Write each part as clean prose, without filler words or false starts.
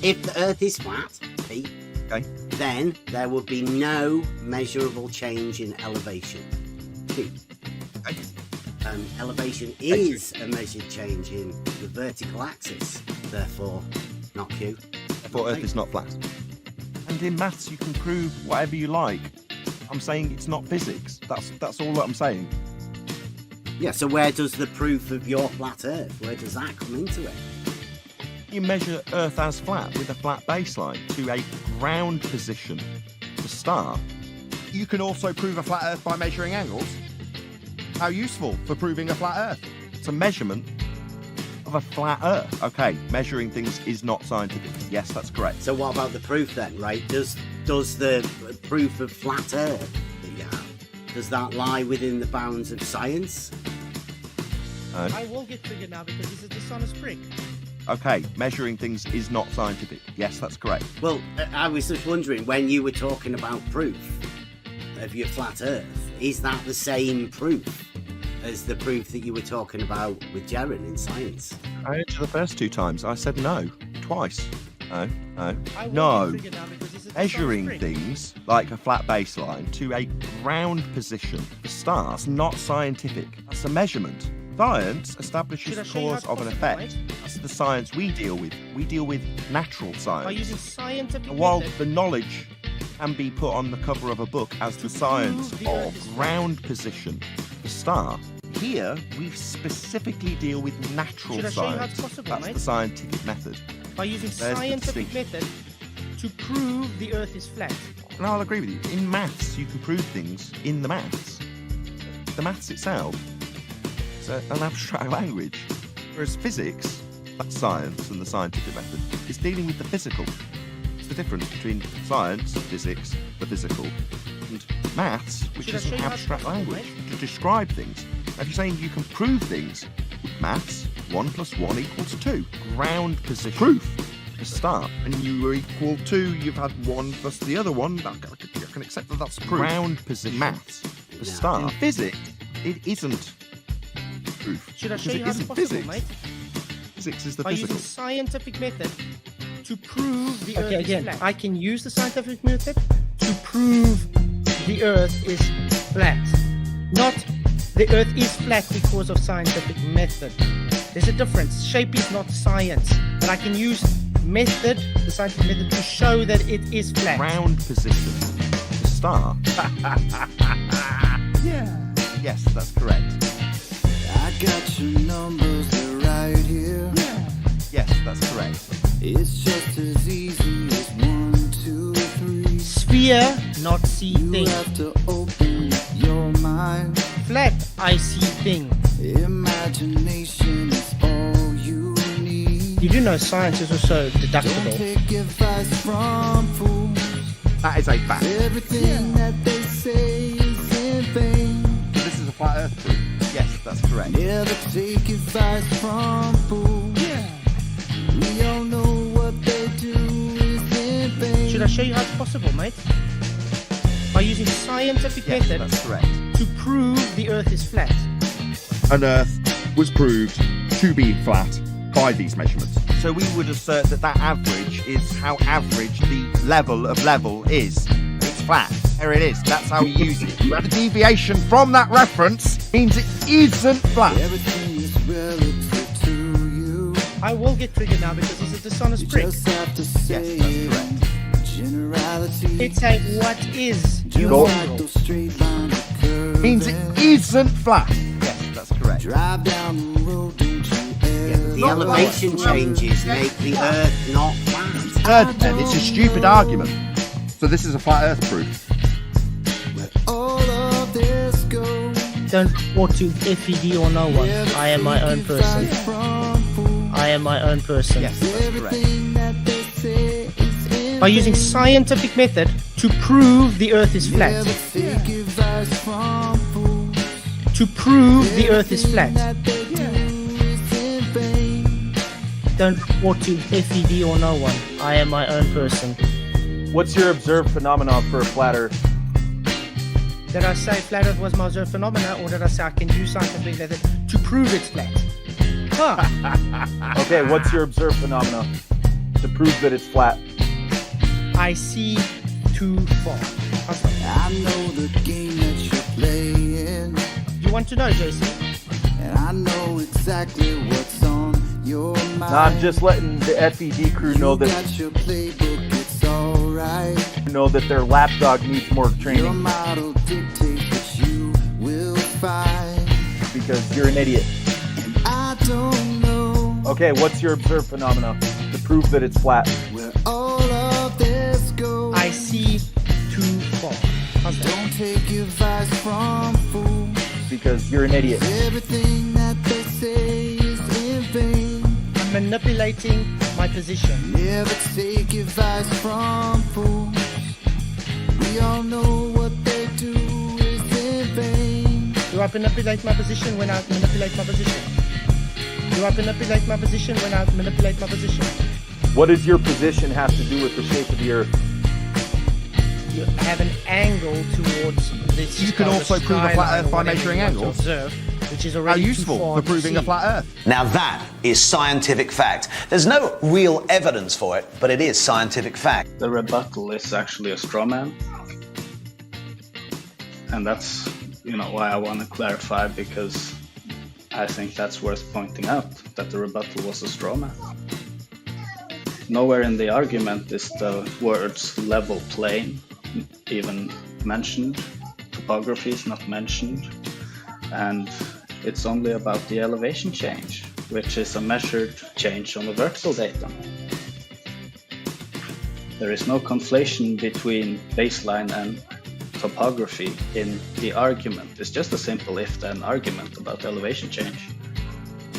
If the Earth is flat, P, Okay. then there would be no measurable change in elevation. Q. Okay. Elevation is a measured change in the vertical axis, therefore not Q. Therefore, Earth is not flat. And in maths, you can prove whatever you like. I'm saying it's not physics. That's all that I'm saying. Yeah, so where does the proof of your flat Earth, where does that come into it? You measure Earth as flat with a flat baseline to a ground position to start. You can also prove a flat Earth by measuring angles. How useful for proving a flat Earth? It's a measurement of a flat Earth. Okay, measuring things is not scientific. Yes, that's correct. So what about the proof then, right? Does the proof of flat Earth that you have, does that lie within the bounds of science? I will get triggered now because this is dishonest prick. Okay, measuring things is not scientific. Yes, that's correct. Well, I was just wondering, when you were talking about proof of your flat Earth, is that the same proof as the proof that you were talking about with Jaren in science? I answered the first two times. I said no. Twice. No. I will No. get triggered now because this is Measuring dishonest prick. things like a flat baseline to a ground position to start is not scientific. That's a measurement. Science establishes Should I the show you how cause it's of an possible, effect. mate? That's the science we deal with. We deal with natural By science. using scientific And while method the knowledge can be put on the cover of a book as the science prove the Earth of is flat. ground position to start, here we specifically deal with natural Should I show you how science. it's possible, That's mate? the scientific method. by using There's the scientific distinction. method to prove the Earth is flat. And I'll agree with you. In maths, you can prove things in the maths. The maths itself is an abstract language. Whereas physics, that's science and the scientific method, is dealing with the physical. It's the difference between science, physics, the physical, and maths, which Should I is show an you how it's abstract possible, language to describe things. Now, if you're saying you can prove things with maths, 1 + 1 = 2. Ground position. Proof. To start. And you were equal to, you've had one plus the other one. I can accept that that's proof. Ground position. Maths. To No. start. In physics, it isn't proof. Should I show because you it how it's isn't possible, physics. mate? Physics is the By physical. using scientific method to prove the Earth Okay, is again, flat. I can use the scientific method to prove the Earth is flat. Not the Earth is flat because of scientific method. There's a difference. Shape is not science, but I can use method, the scientific method, to show that it is flat. Ground position. To start. Yeah. Yes, that's correct. I got your numbers, they're right here. Yes, that's correct. It's just as easy as 1, 2, 3. Sphere, not see You thing. have to open your mind. Flat, I see thing. Imagination is all you need. You do know science is also Don't deductible. take advice from fools. That is a fact. Everything that they say is in vain. So this is a flat Earth proof. Yes, that's correct. Never take advice from fools. We all know what they do is in vain. Should I show you how it's possible, mate? By using scientific Yes, method that's correct. to prove the Earth is flat. An Earth was proved to be flat by these measurements. So we would assert that that average is how average the level of level is. It's flat. There it is. That's how we use it. The deviation from that reference means it isn't flat. Everything is relative to you. I will get triggered now because he's a You dishonest prick. just have to say Yes, that's it. correct. Generality. Let's say what is Do your like model? those straight lines of curves. Means it isn't flat. Yes, that's correct. Drive down the road, don't you ever. The elevation changes make the Earth not flat. Third, then, it's a stupid argument. So this is a flat Earth proof. All of this goes. Don't report to FED or no one. I am my own person. I am my own person. Yes, that's correct. Everything that they say is in By using scientific method to prove the Earth is flat. Never take advice from fools. To prove the Earth is flat. That they do is in vain. Don't report to FED or no one. I am my own person. What's your observed phenomenon for a flat Earth? Did I say flat Earth was my observed phenomena, or did I say I can use scientific method to prove it's flat? Huh. Okay, what's your observed phenomenon? to prove that it's flat? I see too far. How's that? I know the game that you're playing, You want to know, JC? and I know exactly what's on your mind. Nah, I'm just letting the FED crew know You that got your playbook, it's alright. their lapdog needs more Your training model dictates what you will find, because you're an idiot. and I don't know Okay, what's your observed phenomena to prove that it's flat? where all of this goes. I see too far. How's that? Don't take advice from fools. Because you're an idiot. Everything that they say is in vain. I'm manipulating my position. Never take advice from fools. We all know what they do is in vain. Do I manipulate my position when I manipulate my position? Do I manipulate my position when I manipulate my position? What does your position have to do with the shape of the Earth? You have an angle towards this. You can also prove a flat Earth by measuring angles. Observe, which is How already useful too far for to proving a see. flat Earth. Now that is scientific fact. There's no real evidence for it, but it is scientific fact. The rebuttal is actually a straw man. And that's, why I want to clarify, because I think that's worth pointing out, that the rebuttal was a straw man. Nowhere in the argument is the words level plane even mentioned. Topography is not mentioned. And it's only about the elevation change, which is a measured change on the vertical datum. There is no conflation between baseline and topography in the argument. It's just a simple if-then argument about elevation change.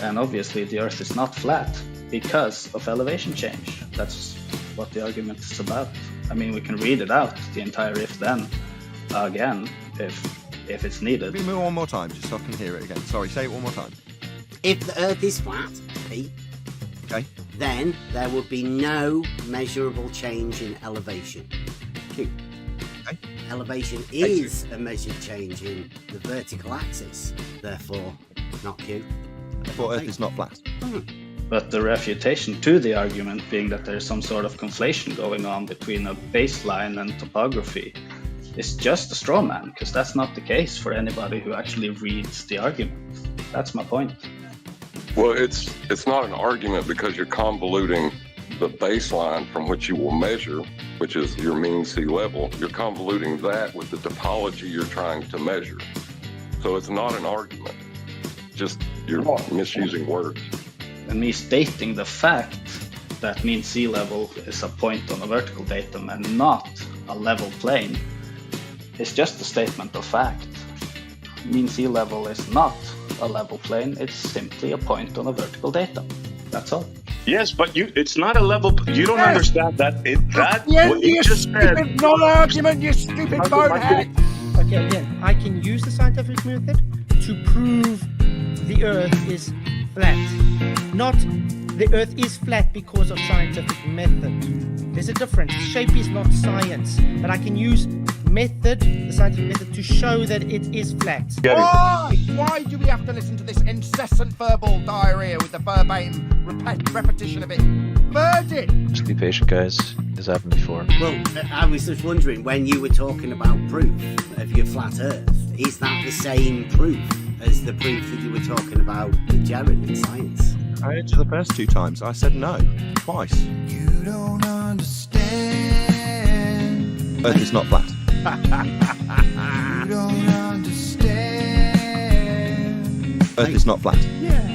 And obviously the Earth is not flat because of elevation change. That's what the argument is about. I mean, we can read it out, the entire if-then, again, if it's needed. Read me one more time, just so I can hear it again. Sorry, say it one more time. If the Earth is flat, Pete, Okay. then there would be no measurable change in elevation. Q. Okay. Elevation is a measured change in the vertical axis, therefore not Q. Therefore, Earth is not flat. But the refutation to the argument being that there's some sort of conflation going on between a baseline and topography is just a straw man, because that's not the case for anybody who actually reads the argument. That's my point. Well, it's not an argument because you're convoluting the baseline from which you will measure, which is your mean sea level. You're convoluting that with the topology you're trying to measure. So it's not an argument. Just you're misusing words. And me stating the fact that mean sea level is a point on a vertical datum and not a level plane is just a statement of fact. Mean sea level is not a level plane, it's simply a point on a vertical datum. That's all. Yes, but it's not a level. You don't understand that. What you just said. Non-argument, you stupid bonehead! Okay, again, I can use the scientific method to prove the Earth is flat. Not the Earth is flat because of scientific method. There's a difference. Shape is not science, but I can use the scientific method, to show that it is flat. Why do we have to listen to this incessant verbal diarrhea with the verbatim repetition of it? Merge it! Just be patient, guys. This happened before. Well, I was just wondering, when you were talking about proof of your flat Earth, is that the same proof as the proof that you were talking about with Jared in science? I answered the first two times. I said no, twice. You don't understand. Earth is not flat. You don't understand. Earth is not flat. Yeah.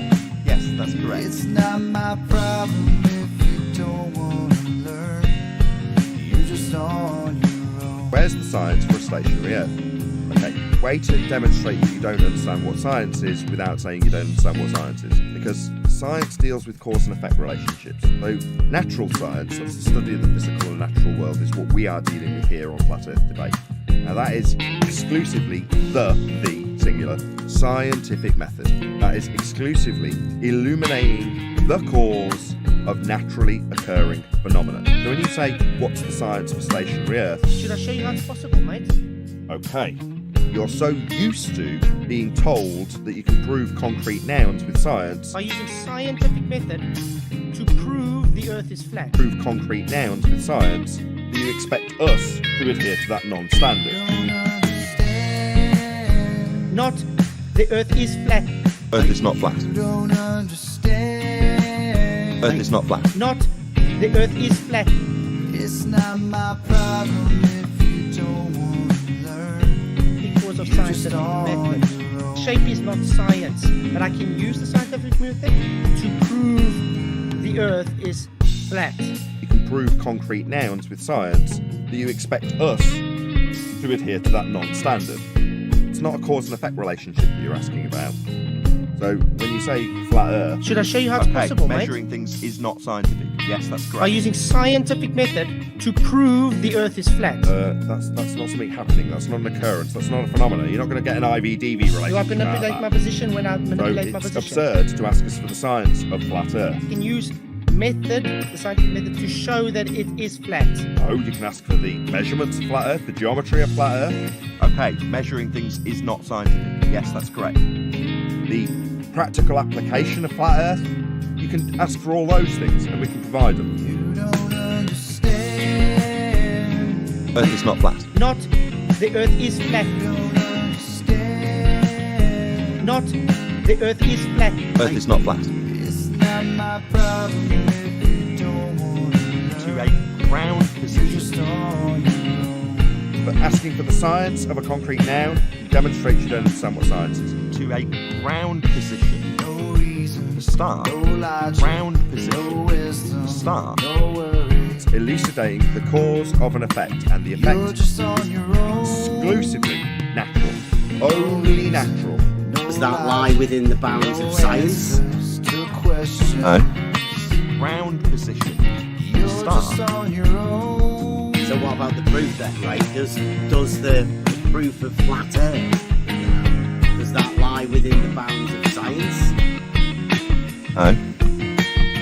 Yes, that's correct. It's not my problem if you don't want to learn. You're just on your own. Where's the science for a stationary Earth? Okay, way to demonstrate that you don't understand what science is without saying you don't understand what science is. Because science deals with cause and effect relationships. Though natural science, that's the study of the physical and natural world, is what we are dealing with here on Flat Earth Debate. Now that is exclusively the singular scientific method. That is exclusively illuminating the cause of naturally occurring phenomena. So when you say, what's the science for stationary Earth? Should I show you how it's possible, mate? Okay. You're so used to being told that you can prove concrete nouns with science. By using scientific method to prove the the Earth is flat. Prove concrete nouns with science, do you expect us to adhere to that non-standard? Not the Earth is flat. Earth is not flat. Earth is not flat. Not the Earth is flat. It's not my problem if you don't want to learn. Because of scientific method. Shape is not science, but I can use the scientific method to prove the Earth is flat. You can prove concrete nouns with science, do you expect us to adhere to that non-standard? It's not a cause and effect relationship that you're asking about. So when you say flat Earth... Should I show you how it's possible, measuring mate? things is not scientific. Yes, that's correct. By using scientific method to prove the Earth is flat. That's not something happening. That's not an occurrence. That's not a phenomenon. You're not going to get an IVDV relationship. Do I manipulate my position when I manipulate my position? It's absurd to ask us for the science of flat Earth. You can use the scientific method, to show that it is flat. Oh, you can ask for the measurements of flat Earth, the geometry of flat Earth. Okay, measuring things is not scientific. Yes, that's correct. The practical application of flat Earth, you can ask for all those things and we can provide them. You don't understand. Earth is not flat. Not the Earth is flat. You don't understand. Not the Earth is flat. Earth is not flat. It's not my problem if you don't want to learn. To a ground position. Just on your own. But asking for the science of a concrete noun demonstrates you don't understand what science is. To a ground position. No reason. To start. No logic. Ground position. No wisdom. To start. No worries. It's elucidating the cause of an effect, and the effect You're just on your own. exclusively natural. Only natural. Does that lie within the bounds of science? No. Ground position. To start. So what about the proof then, right? Does the proof of flat Earth, does that lie within the bounds of science? No.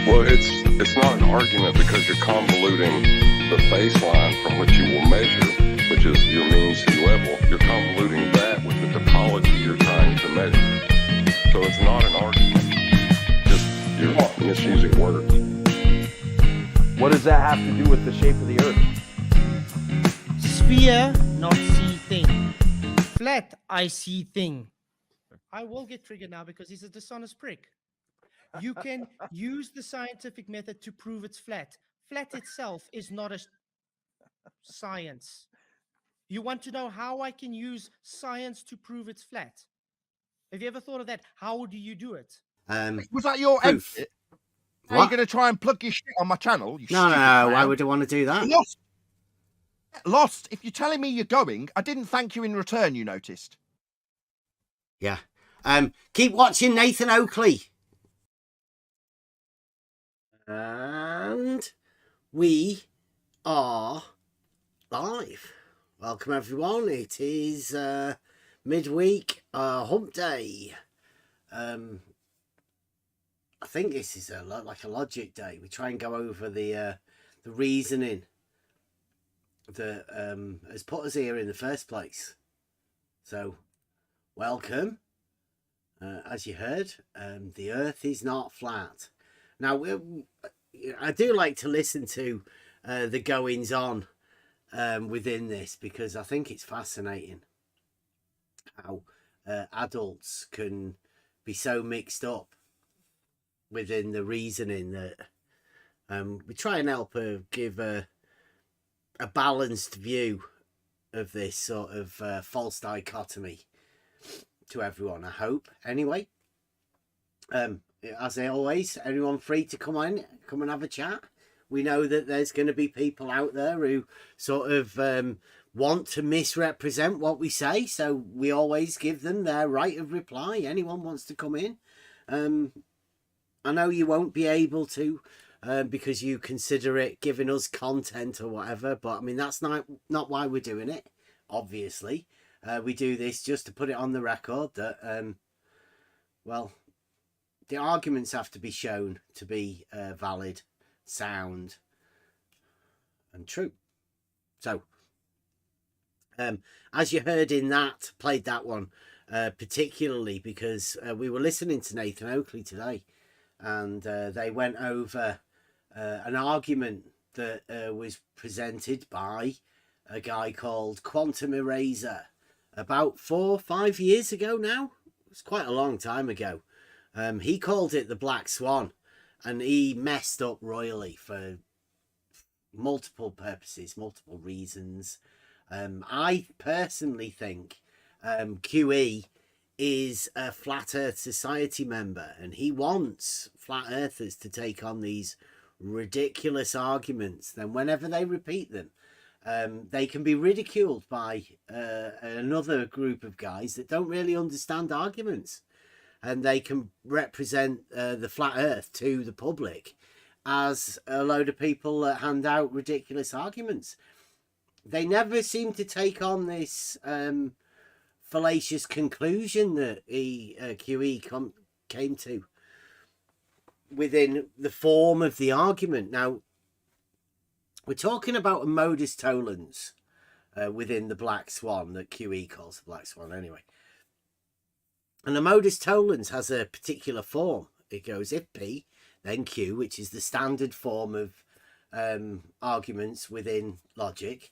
Well, it's not an argument because you're convoluting the baseline from which you will measure, which is your mean sea level. You're convoluting that with the topology you're trying to measure. So it's not an argument. Just you're misusing words. What does that have to do with the shape of the Earth? Sphere, not see thing. Flat, I see thing. I will get triggered now because he's a dishonest prick. You can use the scientific method to prove it's flat. Flat itself is not a science. You want to know how I can use science to prove it's flat? Have you ever thought of that? How do you do it? Was that your proof. exit? Are you going to try and plug your shit on my channel? You No, stupid why clown? would I want to do that? Lost. If you're telling me you're going, I didn't thank you in return, you noticed. Yeah. Keep watching Nathan Oakley. And we are live. Welcome everyone. It is midweek hump day. I think this is like a logic day. We try and go over the reasoning that has put us here in the first place. So, welcome. As you heard, the Earth is not flat. Now, I do like to listen to the goings on within this because I think it's fascinating how adults can be so mixed up within the reasoning that we try and help give a balanced view of this sort of false dichotomy to everyone, I hope. Anyway, as always, everyone free to come and have a chat. We know that there's going to be people out there who sort of want to misrepresent what we say, so we always give them their right of reply. Anyone wants to come in. I know you won't be able to because you consider it giving us content or whatever, but I mean, that's not why we're doing it, obviously. We do this just to put it on the record that, well, the arguments have to be shown to be valid, sound, and true. So, as you heard in that, played that one particularly because we were listening to Nathan Oakley today, and they went over an argument that was presented by a guy called Quantum Eraser about 4 or 5 years ago now. It's quite a long time ago. He called it the Black Swan, and he messed up royally for multiple purposes, multiple reasons. I personally think QE is a Flat Earth Society member, and he wants flat earthers to take on these ridiculous arguments. Then whenever they repeat them, they can be ridiculed by another group of guys that don't really understand arguments, and they can represent the flat earth to the public as a load of people that hand out ridiculous arguments. They never seem to take on this fallacious conclusion that QE came to within the form of the argument. Now, we're talking about a modus tollens within the Black Swan that QE calls the Black Swan anyway. And the modus tollens has a particular form. It goes if P, then Q, which is the standard form of arguments within logic.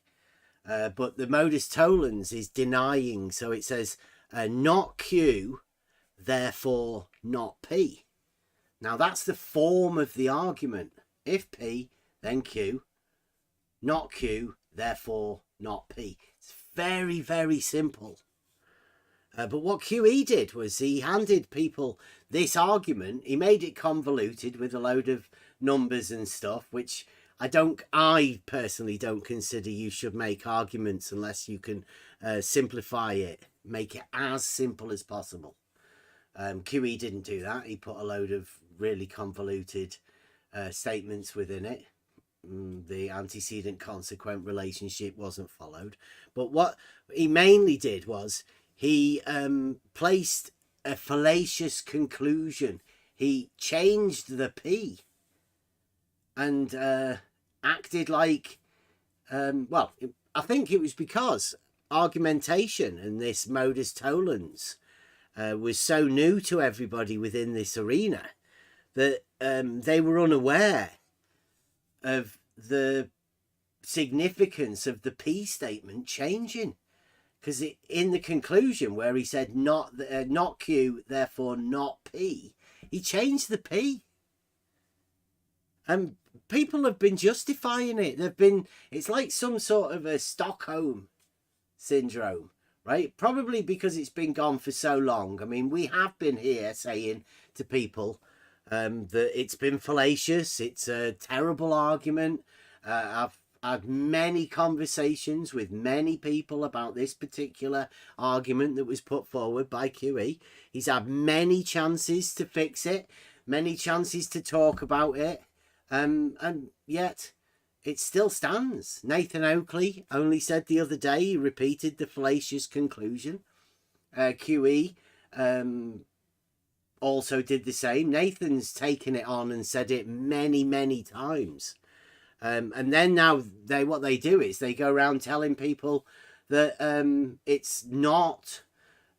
But the modus tollens is denying. So it says not Q, therefore not P. Now that's the form of the argument. If P, then Q. Not Q, therefore not P. It's very, very simple. But what QE did was he handed people this argument. He made it convoluted with a load of numbers and stuff, which I personally don't consider you should make arguments unless you can simplify it, make it as simple as possible. QE didn't do that. He put a load of really convoluted statements within it. The antecedent consequent relationship wasn't followed. But what he mainly did was he placed a fallacious conclusion. He changed the P and acted like, I think it was because argumentation and this modus tollens was so new to everybody within this arena that they were unaware of the significance of the P statement changing. Because in the conclusion where he said not Q, therefore not P, he changed the P. And people have been justifying it. It's like some sort of a Stockholm syndrome, right? Probably because it's been gone for so long. I mean, we have been here saying to people that it's been fallacious. It's a terrible argument. I've had many conversations with many people about this particular argument that was put forward by QE. He's had many chances to fix it, many chances to talk about it, and yet it still stands. Nathan Oakley only said the other day he repeated the fallacious conclusion. QE also did the same. Nathan's taken it on and said it many, many times. And then now what they do is they go around telling people that it's not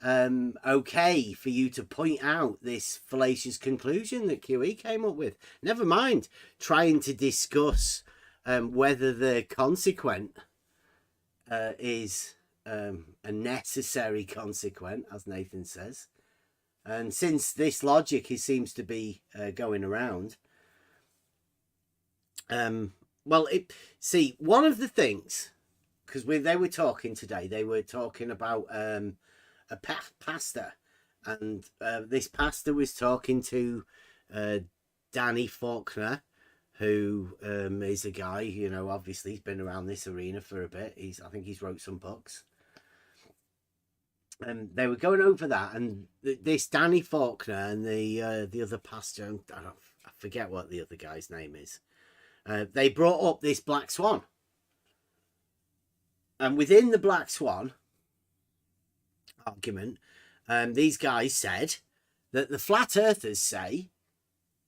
okay for you to point out this fallacious conclusion that QE came up with. Never mind trying to discuss whether the consequent is a necessary consequent, as Nathan says. And since this logic seems to be going around, one of the things, because they were talking today, they were talking about a pastor, and this pastor was talking to Danny Faulkner, who is a guy, obviously he's been around this arena for a bit. I think he's wrote some books. And they were going over that, and this Danny Faulkner and the other pastor, I forget what the other guy's name is. They brought up this Black Swan. And within the Black Swan argument, these guys said that the flat earthers say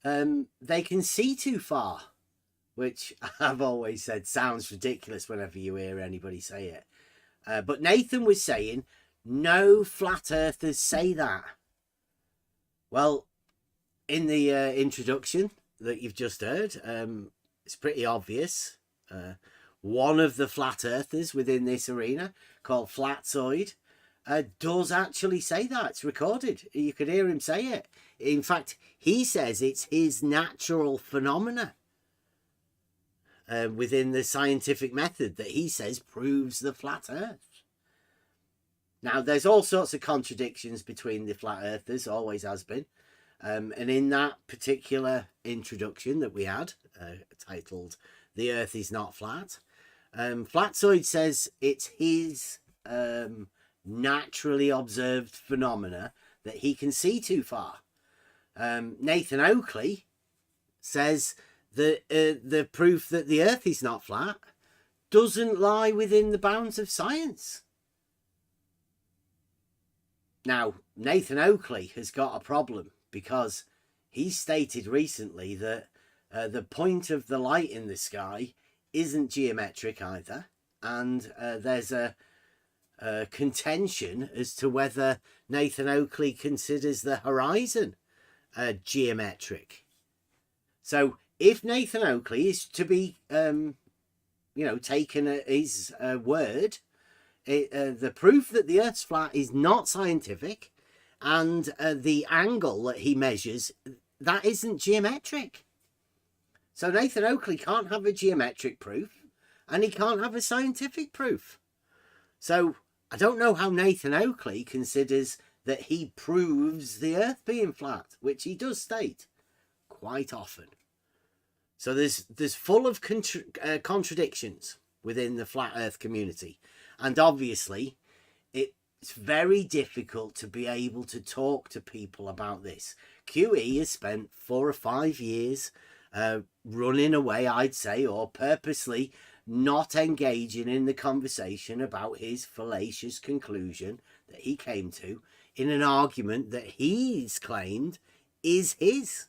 they can see too far, which I've always said sounds ridiculous whenever you hear anybody say it. But Nathan was saying, no flat earthers say that. Well, in the introduction that you've just heard, It's pretty obvious. One of the flat earthers within this arena, called Flatzoid, does actually say that. It's recorded. You could hear him say it. In fact, he says it's his natural phenomena within the scientific method that he says proves the flat earth. Now, there's all sorts of contradictions between the flat earthers, always has been. And in that particular introduction that we had, titled "The Earth is Not Flat," Flatzoid says it's his naturally observed phenomena that he can see too far. Nathan Oakley says that the proof that the Earth is not flat doesn't lie within the bounds of science. Now, Nathan Oakley has got a problem because he stated recently that the point of the light in the sky isn't geometric either, and there's a contention as to whether Nathan Oakley considers the horizon geometric. So if Nathan Oakley is to be taken at his word, the proof that the Earth's flat is not scientific, and the angle that he measures, that isn't geometric. So Nathan Oakley can't have a geometric proof, and he can't have a scientific proof. So I don't know how Nathan Oakley considers that he proves the Earth being flat, which he does state quite often. So there's full of contradictions within the flat Earth community, and obviously it's very difficult to be able to talk to people about this. QE has spent 4 or 5 years running away, I'd say, or purposely not engaging in the conversation about his fallacious conclusion that he came to in an argument that he's claimed is his.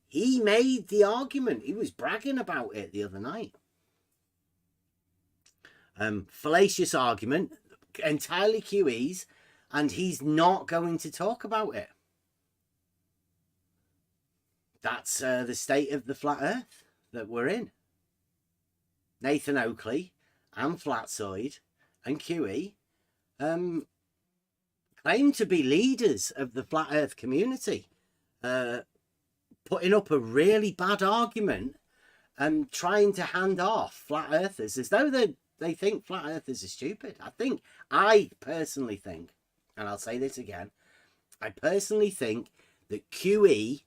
He made the argument. He was bragging about it the other night. Fallacious argument, entirely QE's, and he's not going to talk about it. That's the state of the flat Earth that we're in. Nathan Oakley and Flatzoid and QE claim to be leaders of the flat Earth community, putting up a really bad argument and trying to hand off flat earthers as though they think flat earthers are stupid. I personally think, and I'll say this again, I personally think that QE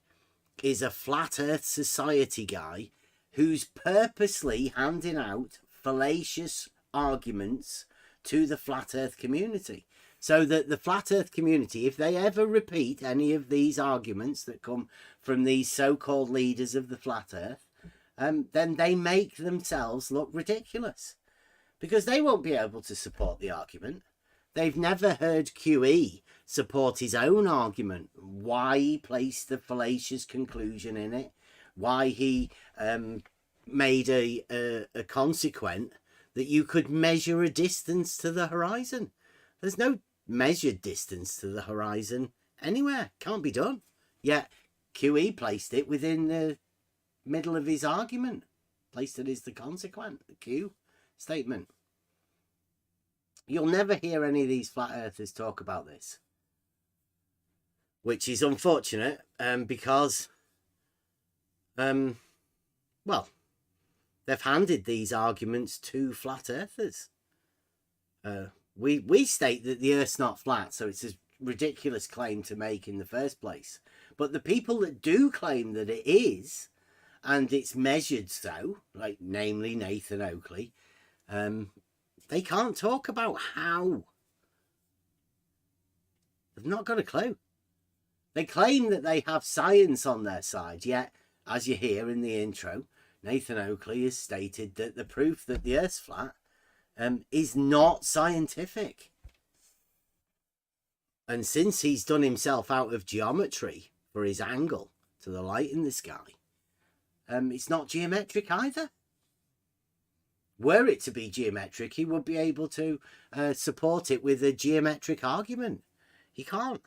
is a flat earth society guy who's purposely handing out fallacious arguments to the flat earth community, so that the flat earth community, if they ever repeat any of these arguments that come from these so-called leaders of the flat earth, then they make themselves look ridiculous, because they won't be able to support the argument. They've never heard QE support his own argument, why he placed the fallacious conclusion in it, why he made a consequent that you could measure a distance to the horizon. There's no measured distance to the horizon anywhere. Can't be done. Yet QE placed it within the middle of his argument. Placed it as the consequent, the Q statement. You'll never hear any of these flat earthers talk about this, which is unfortunate, because well, they've handed these arguments to flat earthers. We state that the Earth's not flat, so it's a ridiculous claim to make in the first place. But the people that do claim that it is, and it's measured so, like namely Nathan Oakley, they can't talk about how. They've not got a clue. They claim that they have science on their side, yet, as you hear in the intro, Nathan Oakley has stated that the proof that the Earth's flat is not scientific. And since he's done himself out of geometry for his angle to the light in the sky, it's not geometric either. Were it to be geometric, he would be able to support it with a geometric argument. He can't.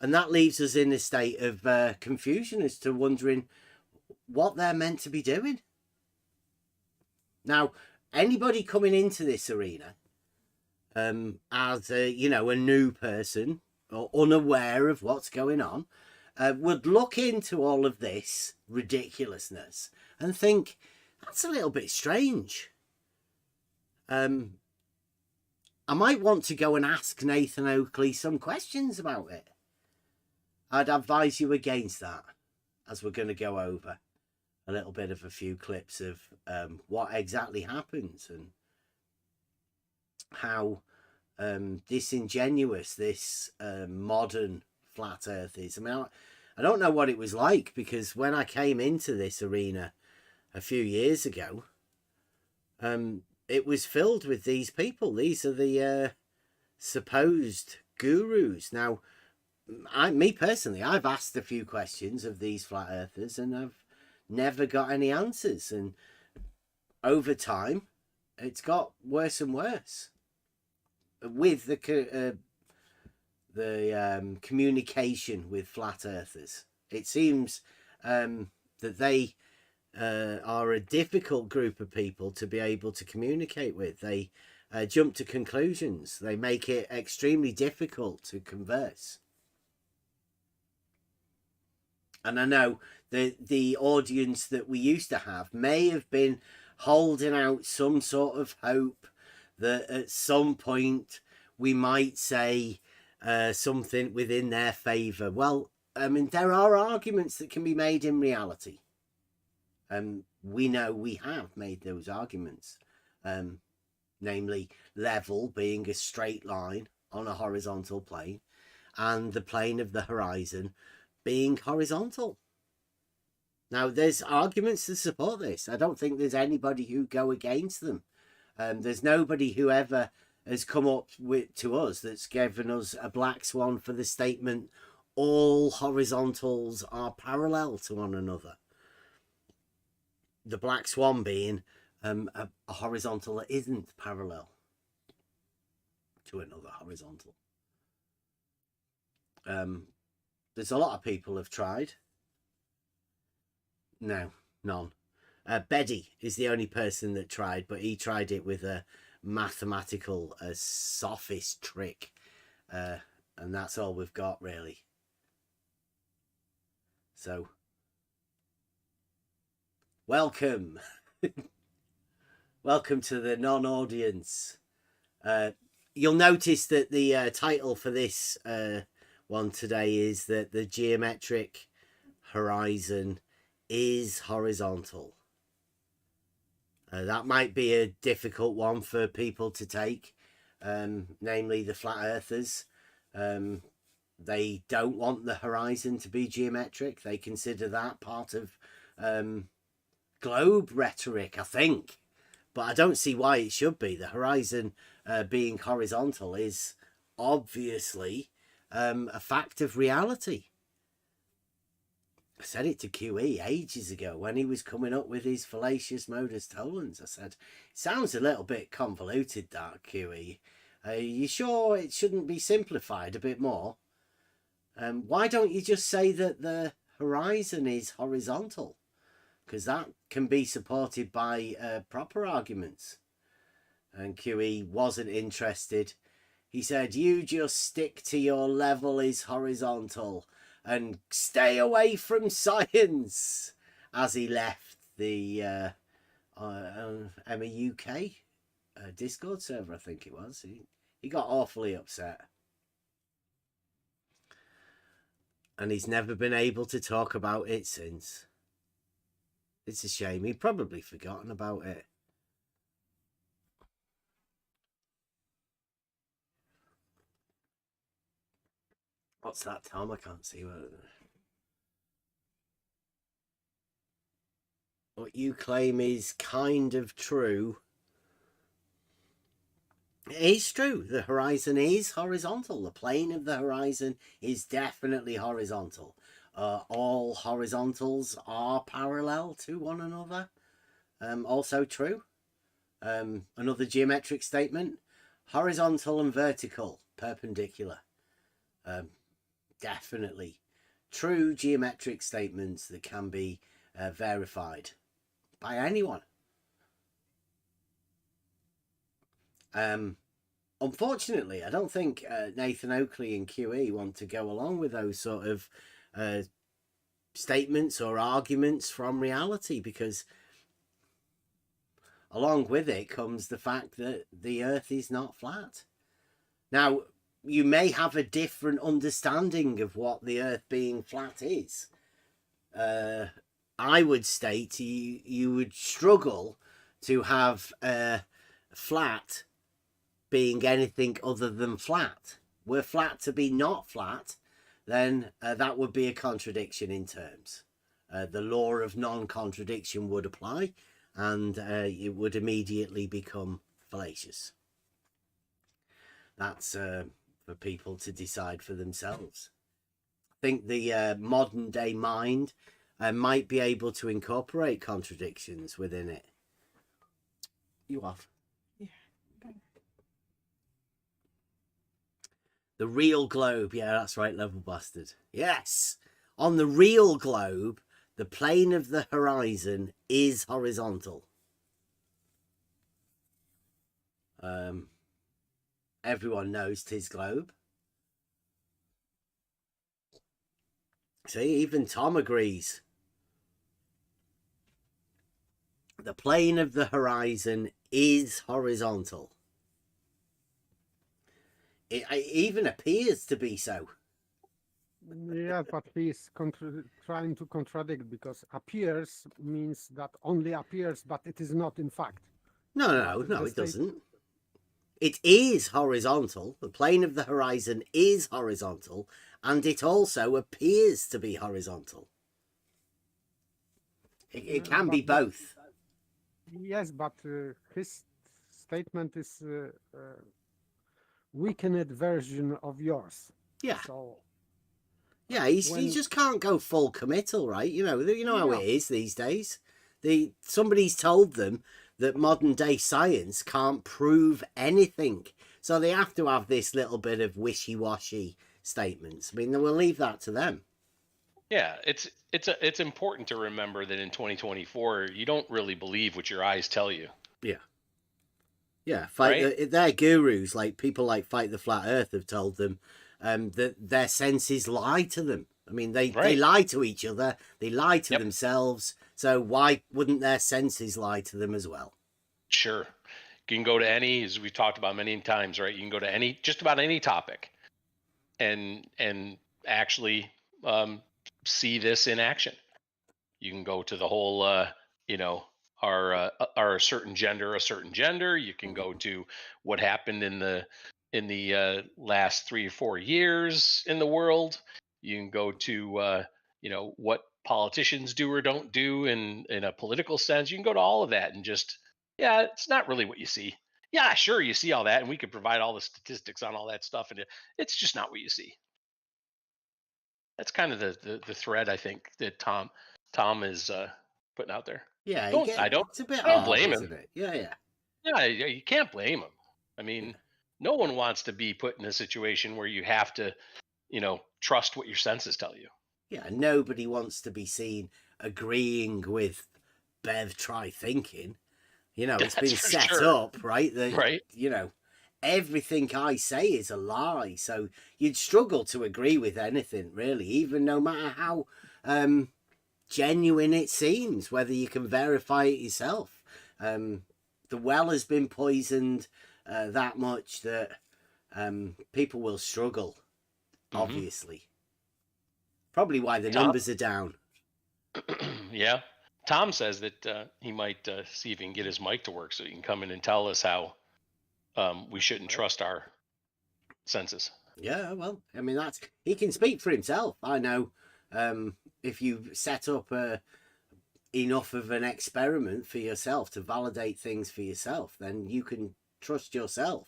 And that leaves us in a state of confusion as to wondering what they're meant to be doing. Now, anybody coming into this arena as a, a new person or unaware of what's going on would look into all of this ridiculousness and think, that's a little bit strange. I might want to go and ask Nathan Oakley some questions about it. I'd advise you against that, as we're going to go over a little bit of a few clips of what exactly happens and how disingenuous this modern flat earth is. I mean, I don't know what it was like, because when I came into this arena a few years ago, it was filled with these people. These are the supposed gurus. Now, me personally, I've asked a few questions of these flat earthers and I've never got any answers. And over time, it's got worse and worse with the communication with flat earthers. It seems that they are a difficult group of people to be able to communicate with. They jump to conclusions. They make it extremely difficult to converse. And I know the audience that we used to have may have been holding out some sort of hope that at some point we might say something within their favour. Well, I mean, there are arguments that can be made in reality. We know we have made those arguments, namely level being a straight line on a horizontal plane and the plane of the horizon being horizontal. Now, there's arguments to support this. I don't think there's anybody who go against them. There's nobody who ever has come up to us that's given us a black swan for the statement all horizontals are parallel to one another. The black swan being a horizontal that isn't parallel to another horizontal. There's a lot of people have tried. No, none. Beddy is the only person that tried, but he tried it with a mathematical sophist trick. And that's all we've got, really. So, welcome. Welcome to the non-audience. You'll notice that the title for this one today is that the geometric horizon is horizontal. That might be a difficult one for people to take, namely the flat earthers. They don't want the horizon to be geometric. They consider that part of globe rhetoric, I think. But I don't see why it should be. The horizon being horizontal is obviously a fact of reality. I said it to QE ages ago when he was coming up with his fallacious modus tollens. I said, sounds a little bit convoluted, that, QE. Are you sure it shouldn't be simplified a bit more? Why don't you just say that the horizon is horizontal? Because that can be supported by proper arguments. And QE wasn't interested. He said, you just stick to your level is horizontal and stay away from science, as he left the UK Discord server, I think it was. He got awfully upset. And he's never been able to talk about it since. It's a shame. He'd probably forgotten about it. What's that, Tom? I can't see what you claim is kind of true. It is true. The horizon is horizontal. The plane of the horizon is definitely horizontal. All horizontals are parallel to one another. Also true. Another geometric statement. Horizontal and vertical, perpendicular. Definitely true geometric statements that can be verified by anyone. Unfortunately, I don't think Nathan Oakley and QE want to go along with those sort of statements or arguments from reality, because along with it comes the fact that the Earth is not flat. Now, you may have a different understanding of what the Earth being flat is. I would state you would struggle to have flat being anything other than flat. Were flat to be not flat, then that would be a contradiction in terms. The law of non-contradiction would apply, and it would immediately become fallacious. That's for people to decide for themselves. I think the modern day mind might be able to incorporate contradictions within it. You off? Yeah. The real globe. Yeah, that's right, Level Bastard. Yes. On the real globe, the plane of the horizon is horizontal. Everyone knows 'tis globe. See, even Tom agrees. The plane of the horizon is horizontal. It even appears to be so. Yeah, but he's trying to contradict, because appears means that only appears, but it is not in fact. No, it doesn't. It is horizontal. The plane of the horizon is horizontal, and it also appears to be horizontal. It can be both. Yes, but his statement is weakened version of yours. Yeah. So yeah, he just can't go full committal, right? You know how it is these days. Somebody's told them that modern day science can't prove anything, so they have to have this little bit of wishy-washy statements. I mean, we'll leave that to them. Yeah, it's important to remember that in 2024, you don't really believe what your eyes tell you. Yeah, Right? They're gurus, like people like Fight the Flat Earth have told them that their senses lie to them. I mean, they lie to each other, they lie to themselves, so why wouldn't their senses lie to them as well? Sure. You can go to any, as we've talked about many times, right? You can go to just about any topic and actually see this in action. You can go to the whole, are a certain gender. You can go to what happened in the last 3 or 4 years in the world. You can go to what politicians do or don't do in a political sense. You can go to all of that and just, it's not really what you see. Yeah, sure, you see all that, and we could provide all the statistics on all that stuff, and it's just not what you see. That's kind of the thread I think that Tom is putting out there. Yeah, I don't blame him. Yeah, you can't blame him. I mean, no one wants to be put in a situation where you have to, trust what your senses tell you. Yeah, nobody wants to be seen agreeing with Bev Try Thinking. It's been set up, right? Right. Everything I say is a lie. So you'd struggle to agree with anything, really, even no matter how genuine it seems, whether you can verify it yourself. The well has been poisoned that much that people will struggle, obviously. Probably why the numbers are down. Yeah. Tom says that he might see if he can get his mic to work so he can come in and tell us how we shouldn't trust our senses. Yeah, well, I mean, he can speak for himself. I know if you set up enough of an experiment for yourself to validate things for yourself, then you can trust yourself.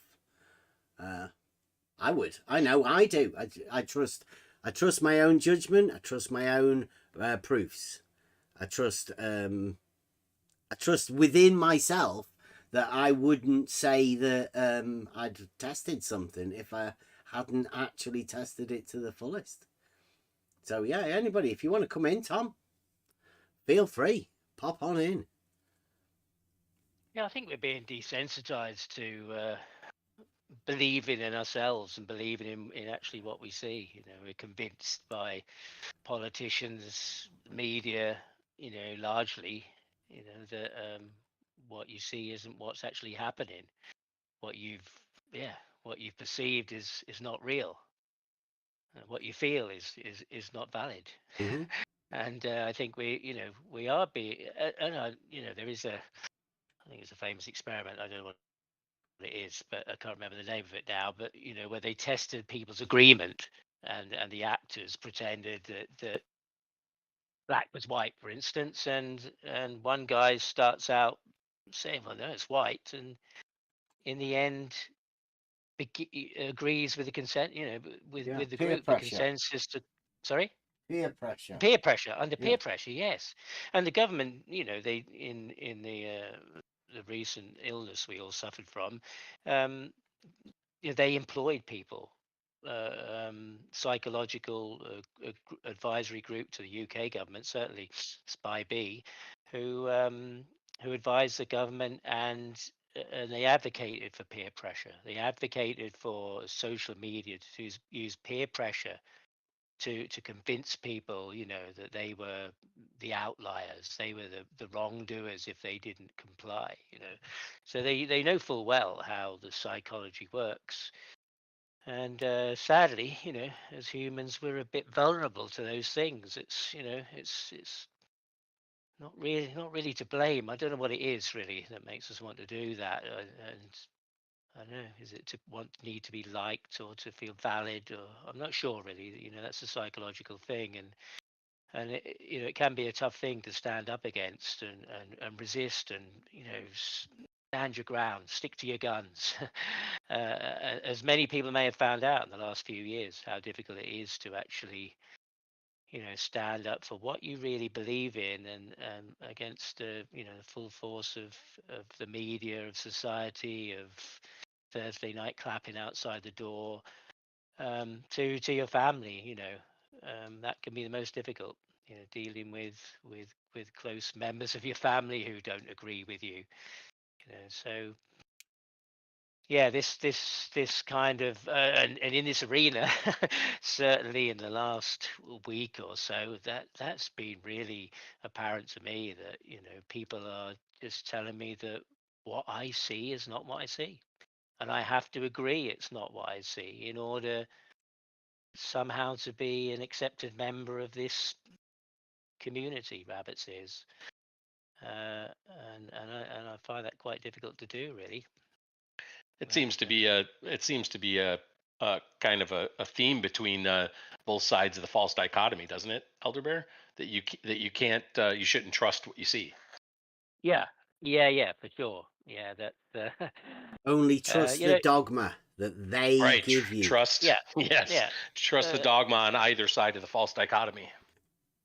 I would. I know I do. I trust my own judgment. I trust my own proofs. I trust within myself that I wouldn't say that I'd tested something if I hadn't actually tested it to the fullest. So yeah, anybody, if you want to come in, Tom, feel free, pop on in. Yeah, I think we're being desensitized to believing in ourselves and believing in actually what we see. You know, we're convinced by politicians, media, you know, largely, you know, that what you see isn't what's actually happening. What you've, yeah, what you've perceived is not real. What you feel is not valid. Mm-hmm. And I think you know, we are being, you know, there is I think it's a famous experiment. I don't know what it is, but I can't remember the name of it now. But you know, where they tested people's agreement, and the actors pretended that black was white, for instance, and one guy starts out saying, "Well, no, it's white," and in the end, agrees with the consent, you know, with the Peer group, the pressure. consensus to, sorry. Peer pressure. Peer pressure, under Yeah. peer pressure, yes. And the government, you know, they in the recent illness we all suffered from, um, you know, they employed people, psychological advisory group to the UK government, certainly Spy B, who advised the government, and they advocated for peer pressure. They advocated for social media to use peer pressure to convince people, you know, that they were the outliers, they were the wrongdoers if they didn't comply, you know. So they know full well how the psychology works. And sadly, you know, as humans, we're a bit vulnerable to those things. It's, you know, it's not really to blame. I don't know what it is really that makes us want to do that. And I don't know, is it to need to be liked or to feel valid, or I'm not sure really. You know, that's a psychological thing, and you know, it can be a tough thing to stand up against and resist, and you know, stand your ground, stick to your guns. As many people may have found out in the last few years, how difficult it is to actually, you know, stand up for what you really believe in, and against the, you know, the full force of the media, of society, of Thursday night clapping outside the door, to your family. You know, that can be the most difficult. You know, dealing with close members of your family who don't agree with you. You know, so yeah, this kind of and in this arena, certainly in the last week or so, that's been really apparent to me, that you know, people are just telling me that what I see is not what I see, and I have to agree it's not what I see in order somehow to be an accepted member of this community. Rabbits is, and I find that quite difficult to do, really. It seems to be a kind of a theme between both sides of the false dichotomy, doesn't it, Elder Bear? That you can't you shouldn't trust what you see. Yeah, yeah, for sure. Yeah, that Only trust you the know, dogma that they Right. give you. Trust. yeah, Yes. yeah, Trust the dogma on either side of the false dichotomy.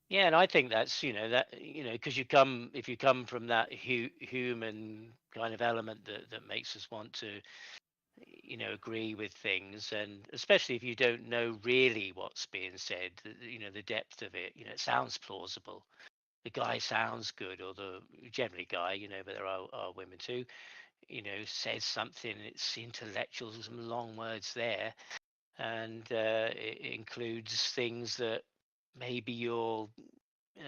yeah, and I think that's, you know, that, you know, because if you come from that human kind of element that makes us want to, you know, agree with things, and especially if you don't know really what's being said, you know, the depth of it, you know, it sounds plausible. The guy sounds good, or the generally guy, you know, but there are women too, you know, says something, it's intellectual, some long words there, and it includes things that maybe you're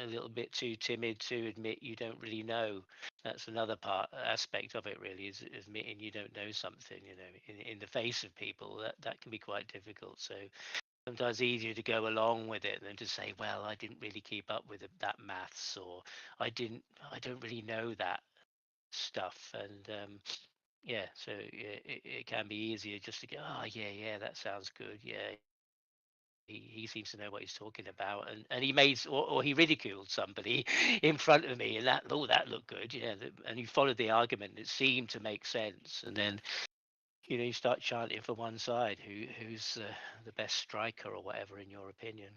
a little bit too timid to admit you don't really know. That's another aspect of it, really, is admitting you don't know something, you know, in the face of people. That can be quite difficult. So sometimes easier to go along with it than to say, well, I didn't really keep up with that maths, or I don't really know that stuff. And yeah, so yeah, it can be easier just to go, oh yeah, that sounds good. Yeah, he seems to know what he's talking about, and he made, or he ridiculed somebody in front of me, and that looked good. Yeah, and he followed the argument. It seemed to make sense, and then, you know, you start chanting for one side, who's the best striker or whatever in your opinion.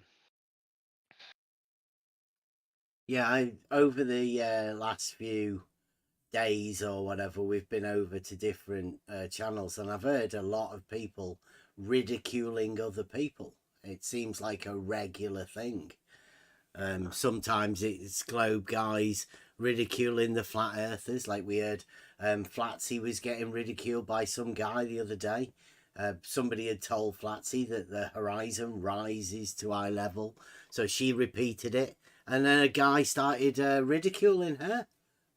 Yeah, I over the last few days or whatever, we've been over to different channels, and I've heard a lot of people ridiculing other people. It seems like a regular thing. Sometimes it's globe guys ridiculing the flat earthers, like we heard Flatsy was getting ridiculed by some guy the other day. Somebody had told Flatsy that the horizon rises to eye level, so she repeated it, and then a guy started ridiculing her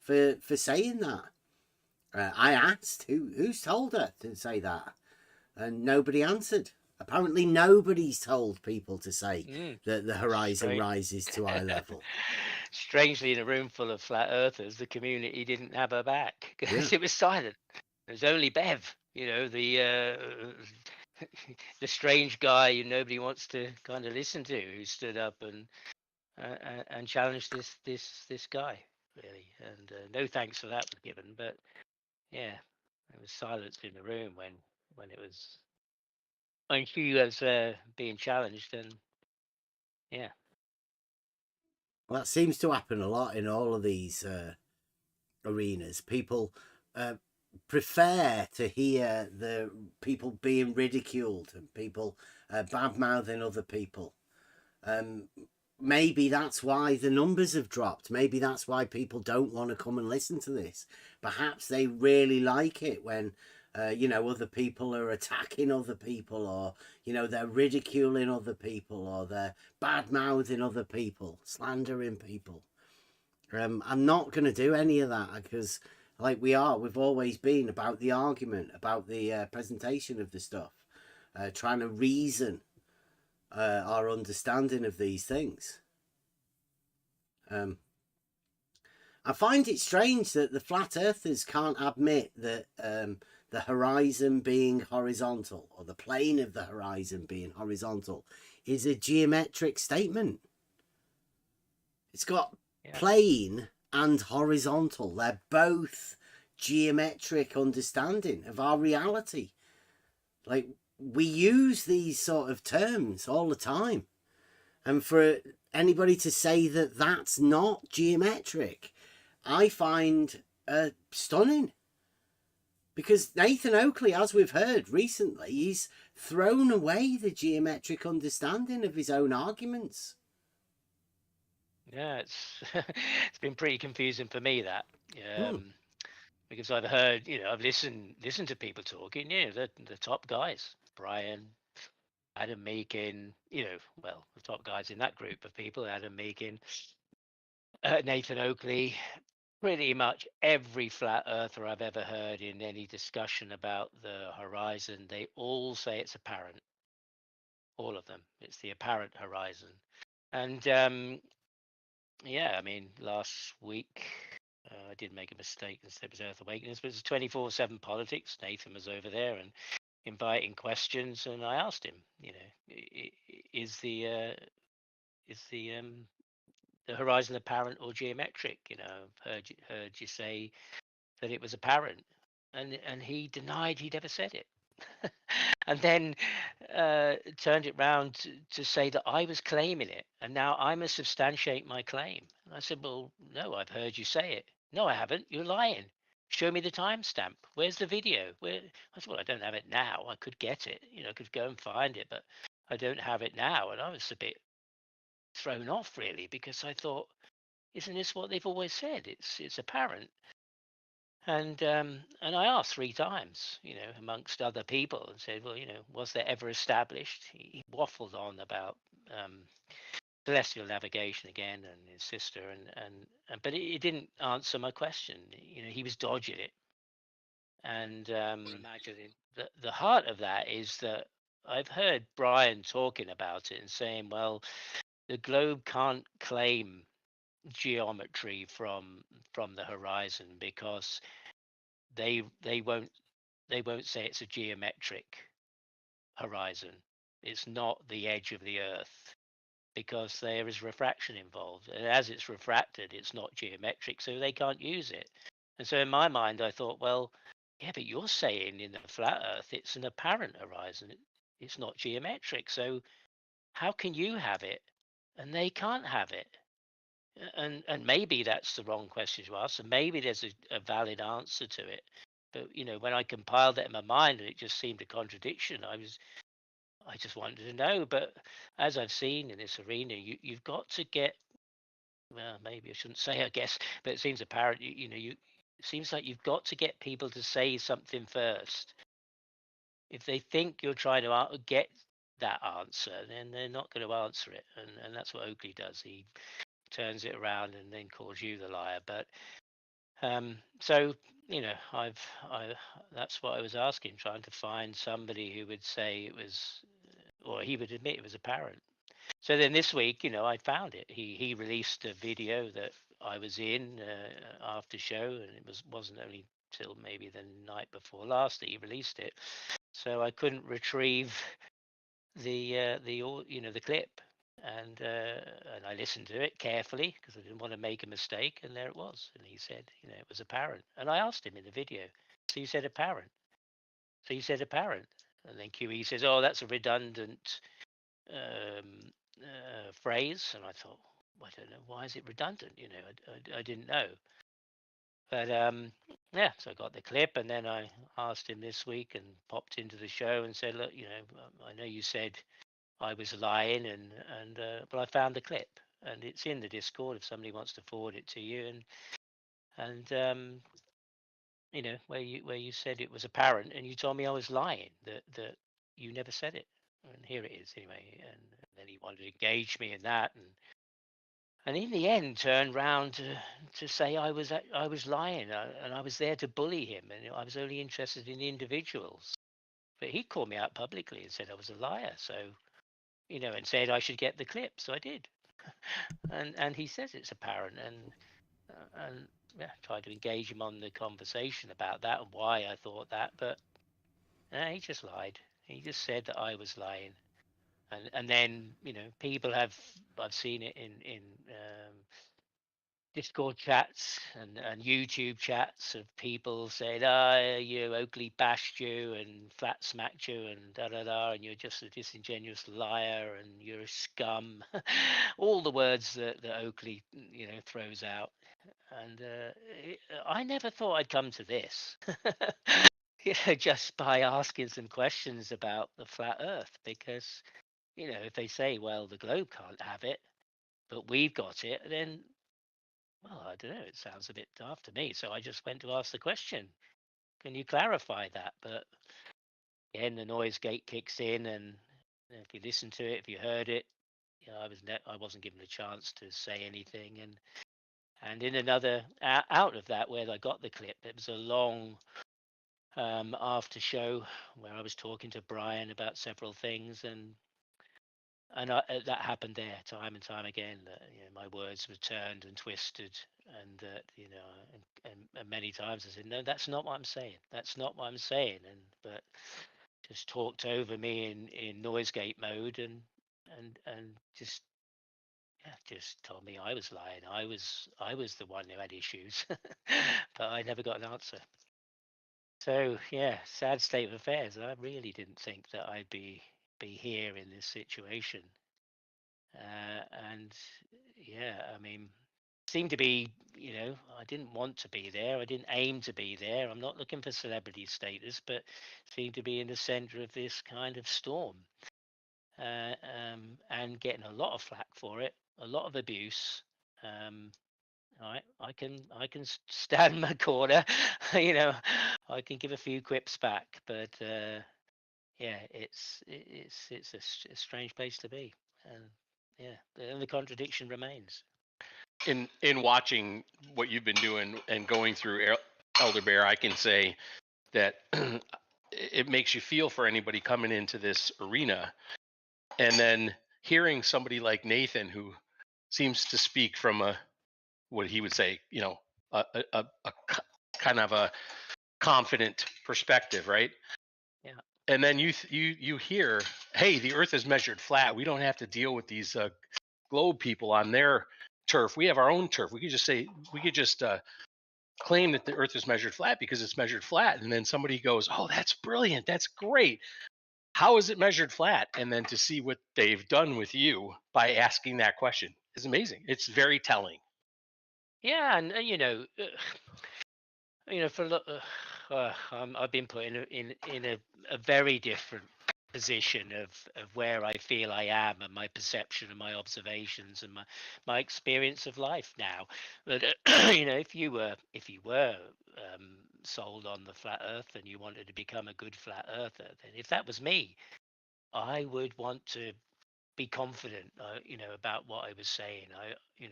for saying that. I asked who's told her to say that, and nobody answered. Apparently nobody's told people to say that the horizon rises to eye level. Strangely, in a room full of flat earthers, the community didn't have her back because it was silent. It was only Bev, the strange guy who nobody wants to kind of listen to, who stood up and challenged this guy, really. And no thanks for that was given, but yeah, there was silence in the room when she was being challenged, and yeah. Well, that seems to happen a lot in all of these arenas. People prefer to hear the people being ridiculed and people bad-mouthing other people. Maybe that's why the numbers have dropped. Maybe that's why people don't want to come and listen to this. Perhaps they really like it when other people are attacking other people, or they're ridiculing other people, or they're bad-mouthing other people, slandering people. I'm not going to do any of that, because we've always been about the argument, about the presentation of the stuff, trying to reason our understanding of these things. I find it strange that the flat earthers can't admit that the horizon being horizontal, or the plane of the horizon being horizontal, is a geometric statement. It's got plane and horizontal. They're both geometric understanding of our reality. We use these sort of terms all the time. And for anybody to say that that's not geometric, I find stunning. Because Nathan Oakley, as we've heard recently, he's thrown away the geometric understanding of his own arguments. Yeah, it's been pretty confusing for me, that. Because I've heard, I've listened to people talking, the top guys, Brian, Adam Meakin, the top guys in that group of people, Adam Meakin, Nathan Oakley, pretty much every flat earther I've ever heard in any discussion about the horizon, they all say it's apparent. All of them. It's the apparent horizon. And last week I did make a mistake and said it was Earth Awakenings, but it's 24/7 politics. Nathan was over there and inviting questions, and I asked him, is the horizon apparent or geometric? I've heard you say that it was apparent, and he denied he'd ever said it. And then turned it round to say that I was claiming it, and now I must substantiate my claim. And I said, well, no, I've heard you say it. No, I haven't. You're lying. Show me the timestamp. Where's the video? I said, well, I don't have it now. I could get it. I could go and find it, but I don't have it now. And I was a bit thrown off, really, because I thought, isn't this what they've always said? It's apparent. And I asked 3 times, amongst other people, and said, well, was there ever established? He waffled on about celestial navigation again, and his sister, but he didn't answer my question. He was dodging it. And imagining the heart of that is that I've heard Brian talking about it and saying, well, the globe can't claim geometry from the horizon because they won't say it's a geometric horizon. It's not the edge of the earth because there is refraction involved, and as it's refracted, it's not geometric, so they can't use it. And so in my mind I thought, well, yeah, but you're saying in the flat earth it's an apparent horizon, it's not geometric, so how can you have it and they can't have it? And maybe that's the wrong question to ask, and maybe there's a valid answer to it. But when I compiled it in my mind and it just seemed a contradiction, I just wanted to know. But as I've seen in this arena, you've got to get well, maybe I shouldn't say, I guess, but it seems apparent. It seems like you've got to get people to say something first. If they think you're trying to get that answer, then they're not going to answer it, and that's what Oakley does. He turns it around and then calls you the liar. But so I that's what I was asking, trying to find somebody who would say it was, or he would admit it was apparent. So then this week, I found it. He released a video that I was in after show, and it wasn't only till maybe the night before last that he released it. So I couldn't retrieve the clip, and I listened to it carefully because I didn't want to make a mistake, and there it was. And he said, it was apparent. And I asked him in the video, so you said apparent. So you said apparent, and then QE says, oh, that's a redundant phrase. And I thought, I don't know, why is it redundant? I didn't know. But yeah, so I got the clip, and then I asked him this week and popped into the show and said, look, I know you said I was lying, but I found the clip, and it's in the Discord if somebody wants to forward it to you, and where you said it was apparent, and you told me I was lying, that you never said it, and here it is anyway. And then he wanted to engage me in that, and in the end turned round to say I was lying, and I was there to bully him, and I was only interested in individuals. But he called me out publicly and said I was a liar. So, and said I should get the clip. So I did, and he says it's apparent, and yeah, tried to engage him on the conversation about that and why I thought that, but he just lied. He just said that I was lying. And then people I've seen it in Discord chats and YouTube chats of people saying, you Oakley bashed you and flat smacked you and da da da, and you're just a disingenuous liar and you're a scum. All the words that Oakley throws out. And I never thought I'd come to this. Just by asking some questions about the flat Earth, because if they say, well, the globe can't have it, but we've got it, then, well, I don't know, it sounds a bit daft to me. So I just went to ask the question, can you clarify that? But again, the noise gate kicks in, and if you listen to it, if you heard it, I wasn't given a chance to say anything. And in another out of that, where I got the clip, it was a long after show where I was talking to Brian about several things, and that happened there time and time again. That my words were turned and twisted, and that and many times I said, no, that's not what I'm saying. That's not what I'm saying. But just talked over me in noise gate mode, and just told me I was lying. I was the one who had issues, but I never got an answer. So yeah, sad state of affairs. I really didn't think that I'd be here in this situation. And yeah, I mean, seemed to be, I didn't want to be there. I didn't aim to be there. I'm not looking for celebrity status, but seemed to be in the center of this kind of storm, and getting a lot of flack for it, a lot of abuse. I can stand my corner, I can give a few quips back, but yeah, it's a strange place to be, and yeah, the contradiction remains. In watching what you've been doing and going through Elder Bear, I can say that it makes you feel for anybody coming into this arena, and then hearing somebody like Nathan, who seems to speak from what he would say, a kind of a confident perspective, right? Yeah. And then you hear, hey, the Earth is measured flat. We don't have to deal with these globe people on their turf. We have our own turf. We could just claim that the Earth is measured flat because it's measured flat. And then somebody goes, oh, that's brilliant. That's great. How is it measured flat? And then to see what they've done with you by asking that question is amazing. It's very telling. Yeah, and for I've been put in a very different position of where I feel I am and my perception and my observations and my experience of life now. But if you were sold on the flat Earth and you wanted to become a good flat earther, then if that was me, I would want to be confident, about what I was saying.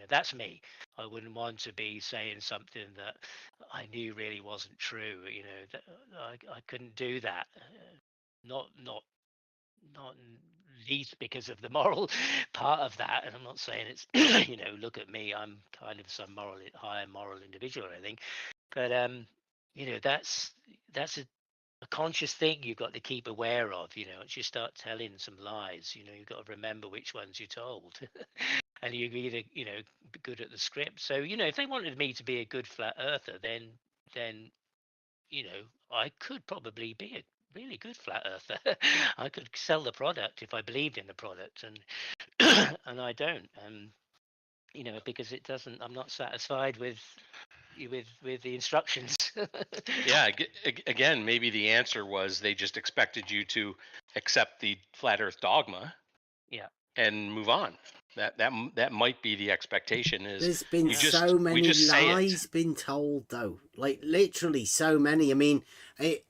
That's me. I wouldn't want to be saying something that I knew really wasn't true. That I couldn't do that. Not least because of the moral part of that. And I'm not saying it's, look at me, I'm kind of some higher moral individual, I think. But that's a conscious thing you've got to keep aware of. Once you start telling some lies, you've got to remember which ones you're told. And you either, be good at the script. So, if they wanted me to be a good flat earther, then I could probably be a really good flat earther. I could sell the product if I believed in the product, and and I don't. Because it doesn't. I'm not satisfied with the instructions. Yeah, again, maybe the answer was they just expected you to accept the flat Earth dogma Yeah. and move on. That might be the expectation. Is There's been so many lies been told, though. Like, literally so many. I mean,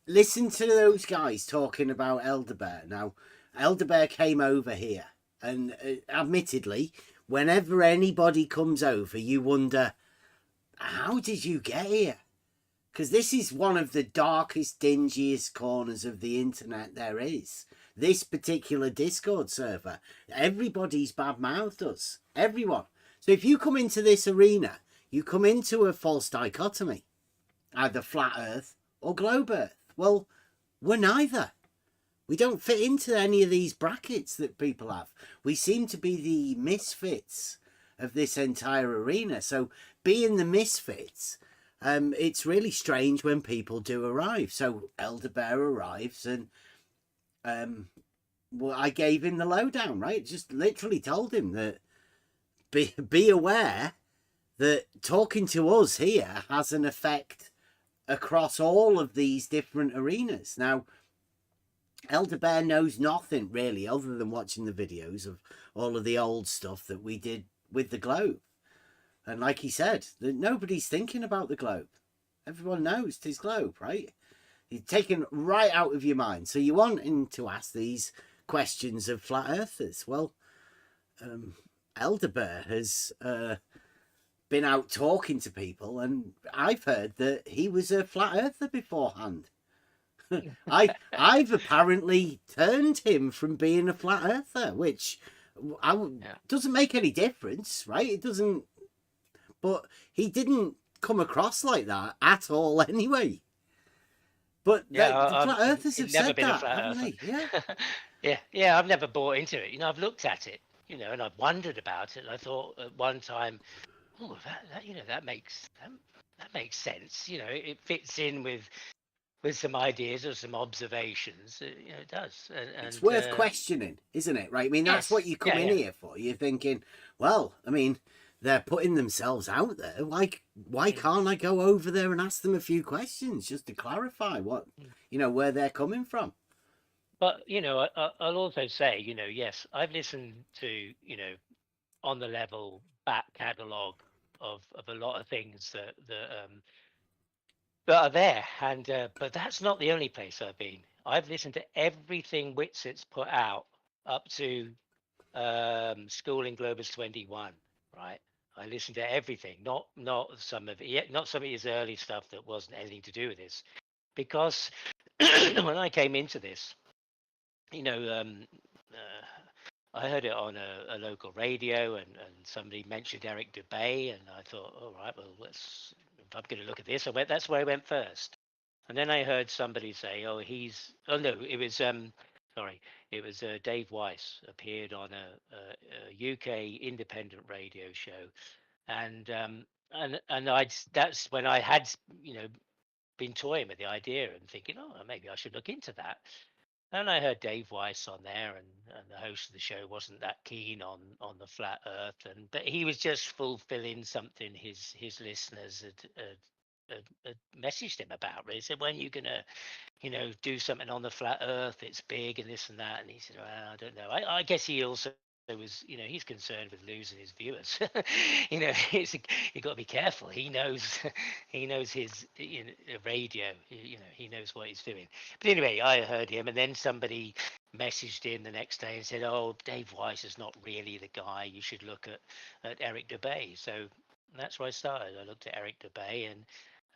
listen to those guys talking about Elderbear. Now, Elderbear came over here, and admittedly, whenever anybody comes over, you wonder, how did you get here? Because this is one of the darkest, dingiest corners of the internet there is. This particular Discord server. Everybody's bad-mouthed us. Everyone. So if you come into this arena, you come into a false dichotomy. Either flat Earth or globe Earth. Well, we're neither. We don't fit into any of these brackets that people have. We seem to be the misfits of this entire arena. So being the misfits... it's really strange when people do arrive. So Elderbear arrives and I gave him the lowdown, right? Just literally told him that be aware that talking to us here has an effect across all of these different arenas. Now, Elderbear knows nothing really other than watching the videos of all of the old stuff that we did with the globe. And like he said, nobody's thinking about the globe. Everyone knows 'tis globe, right? You're taken right out of your mind. So you're wanting to ask these questions of flat earthers. Well, Elderbear has been out talking to people, and I've heard that he was a flat earther beforehand. I've apparently turned him from being a flat earther, which doesn't make any difference, right? It doesn't. But he didn't come across like that at all anyway. But the flat earthers have said that, haven't they? Yeah. I've never bought into it. I've looked at it, and I've wondered about it. And I thought at one time, oh, that makes sense. It fits in with some ideas or some observations. It does. And it's worth questioning, isn't it? Right? I mean, that's what you come in here for. You're thinking, well, I mean, they're putting themselves out there. Why can't I go over there and ask them a few questions just to clarify what, where they're coming from? But, I'll also say, yes, I've listened to, on the level back catalogue of a lot of things that are there. And but that's not the only place I've been. I've listened to everything Whitsit's put out up to Schooling Globus 21, right? I listened to everything, not some of it, not some of his early stuff that wasn't anything to do with this, because when I came into this, I heard it on a local radio, and somebody mentioned Eric Dubay, and I thought, all right, well, if I'm going to look at this, that's where I went first. And then I heard somebody say, it was Dave Weiss appeared on a UK independent radio show, and that's when I had been toying with the idea and thinking, oh, maybe I should look into that. And I heard Dave Weiss on there, and the host of the show wasn't that keen on the flat Earth, but he was just fulfilling something his listeners had messaged him about. Really said, when are you gonna, do something on the flat Earth? It's big and this and that. And he said, well, I don't know. I guess he also was, he's concerned with losing his viewers. You got to be careful. He knows, he knows his radio. He knows what he's doing. But anyway, I heard him, and then somebody messaged him the next day and said, "Oh, Dave Weiss is not really the guy. You should look at Eric Dubay." So that's where I started. I looked at Eric Dubay,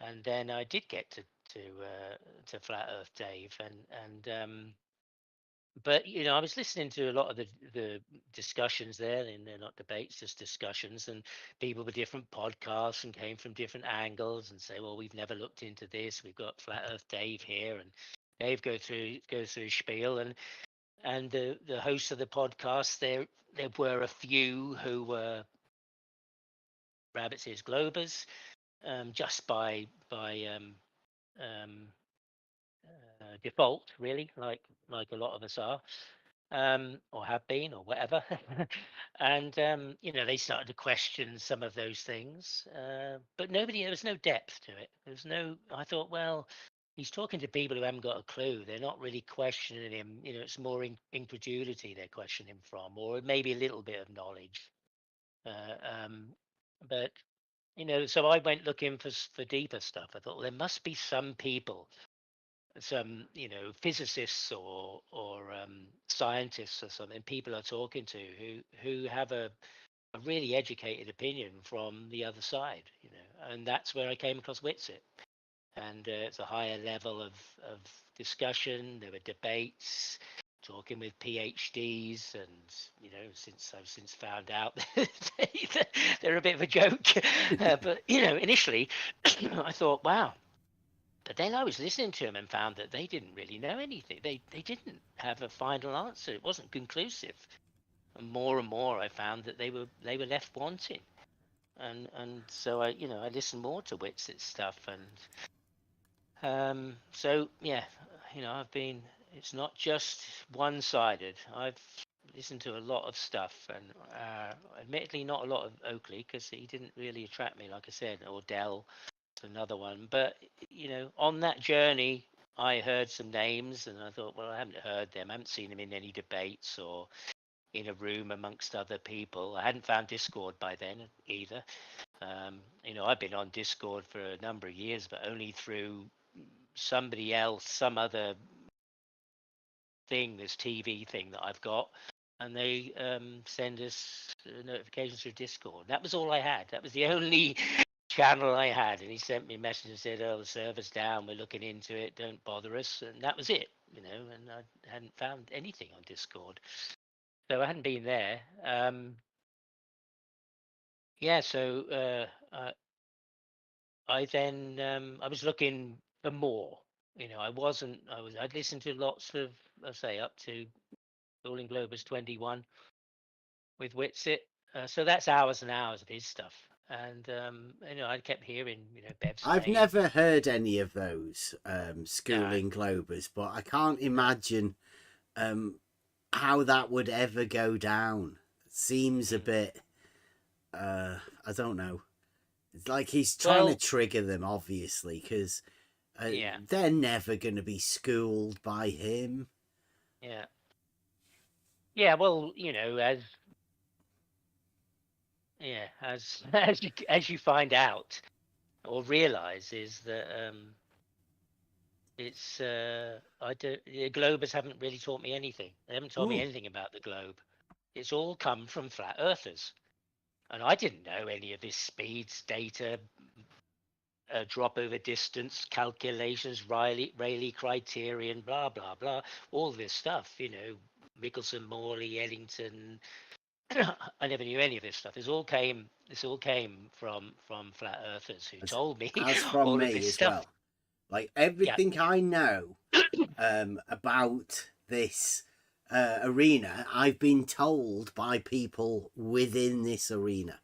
and then I did get to Flat Earth Dave, and but I was listening to a lot of the discussions there, and they're not debates, just discussions, and people with different podcasts and came from different angles and say, well, we've never looked into this. We've got Flat Earth Dave here, and Dave goes through spiel, and the hosts of the podcast, there were a few who were rabbit's ears globers, just by default, really, like a lot of us are, or have been, or whatever. And they started to question some of those things, but there was no depth to it. There was no. I thought, well, he's talking to people who haven't got a clue. They're not really questioning him. It's more incredulity they're questioning him from, or maybe a little bit of knowledge. But so I went looking for deeper stuff. I thought, well, there must be some people, some physicists or scientists or something, people are talking to who have a really educated opinion from the other side, and that's where I came across Witsit. And it's a higher level of discussion. There were debates, talking with PhDs, and I've since found out they're a bit of a joke. But initially I thought, wow. But then I was listening to them and found that they didn't really know anything. They didn't have a final answer. It wasn't conclusive. And more I found that they were left wanting. And so I listened more to Witsit stuff, and so yeah, it's not just one-sided. I've listened to a lot of stuff, and admittedly not a lot of Oakley, because he didn't really attract me, like I said, or Dell, another one. But on that journey I heard some names, and I thought, well, I haven't heard them, I haven't seen them in any debates or in a room amongst other people. I hadn't found Discord by then either. I've been on Discord for a number of years, but only through somebody else, some other thing, this TV thing that I've got, and they send us notifications through Discord. That was all I had. That was the only channel I had. And he sent me a message and said, oh, the server's down, we're looking into it, don't bother us. And that was it, and I hadn't found anything on Discord, so I hadn't been there. So I then I was looking for more. I'd listened to lots of, let's say, up to Rolling Globus 21 with Witsit, so that's hours and hours of his stuff. And I kept hearing Bev's I've name. never heard any of those schooling globers, but I can't imagine how that would ever go down. It seems a bit I don't know, it's like he's trying to trigger them, obviously, because they're never going to be schooled by him. Well, as you find out or realize, is that it's the Globers haven't really taught me anything. They haven't told me anything about the globe. It's all come from flat earthers, and I didn't know any of this speeds, data, drop over distance calculations, Rayleigh criterion, blah blah blah, all this stuff. Michelson, Morley, Ellington. I never knew any of this stuff. This all came from flat earthers who told me as from all me of this as stuff. well. Like everything I know about this arena, I've been told by people within this arena.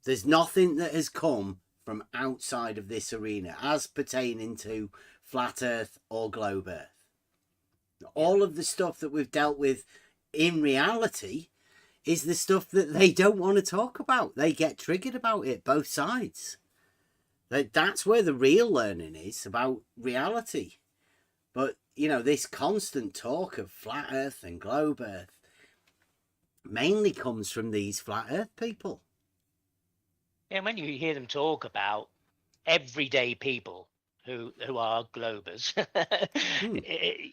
There's nothing that has come from outside of this arena as pertaining to flat earth or globe earth. All of the stuff that we've dealt with in reality is the stuff that they don't want to talk about. They get triggered about it, both sides. That's where the real learning is, about reality. But, you know, this constant talk of flat Earth and globe Earth mainly comes from these flat Earth people. Yeah, when you hear them talk about everyday people who are globers,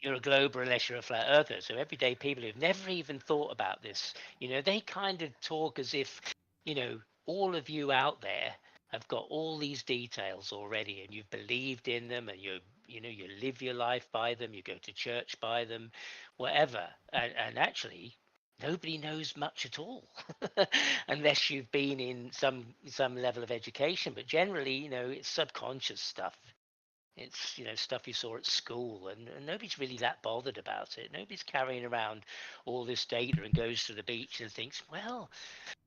you're a glober unless you're a flat earther. So everyday people who've never even thought about this, you know, they kind of talk as if, you know, all of you out there have got all these details already, and you've believed in them, and you know, you live your life by them, you go to church by them, whatever, and actually nobody knows much at all unless you've been in some level of education. But generally, you know, it's subconscious stuff. It's, you know, stuff you saw at school, and nobody's really that bothered about it. Nobody's carrying around all this data and goes to the beach and thinks, well,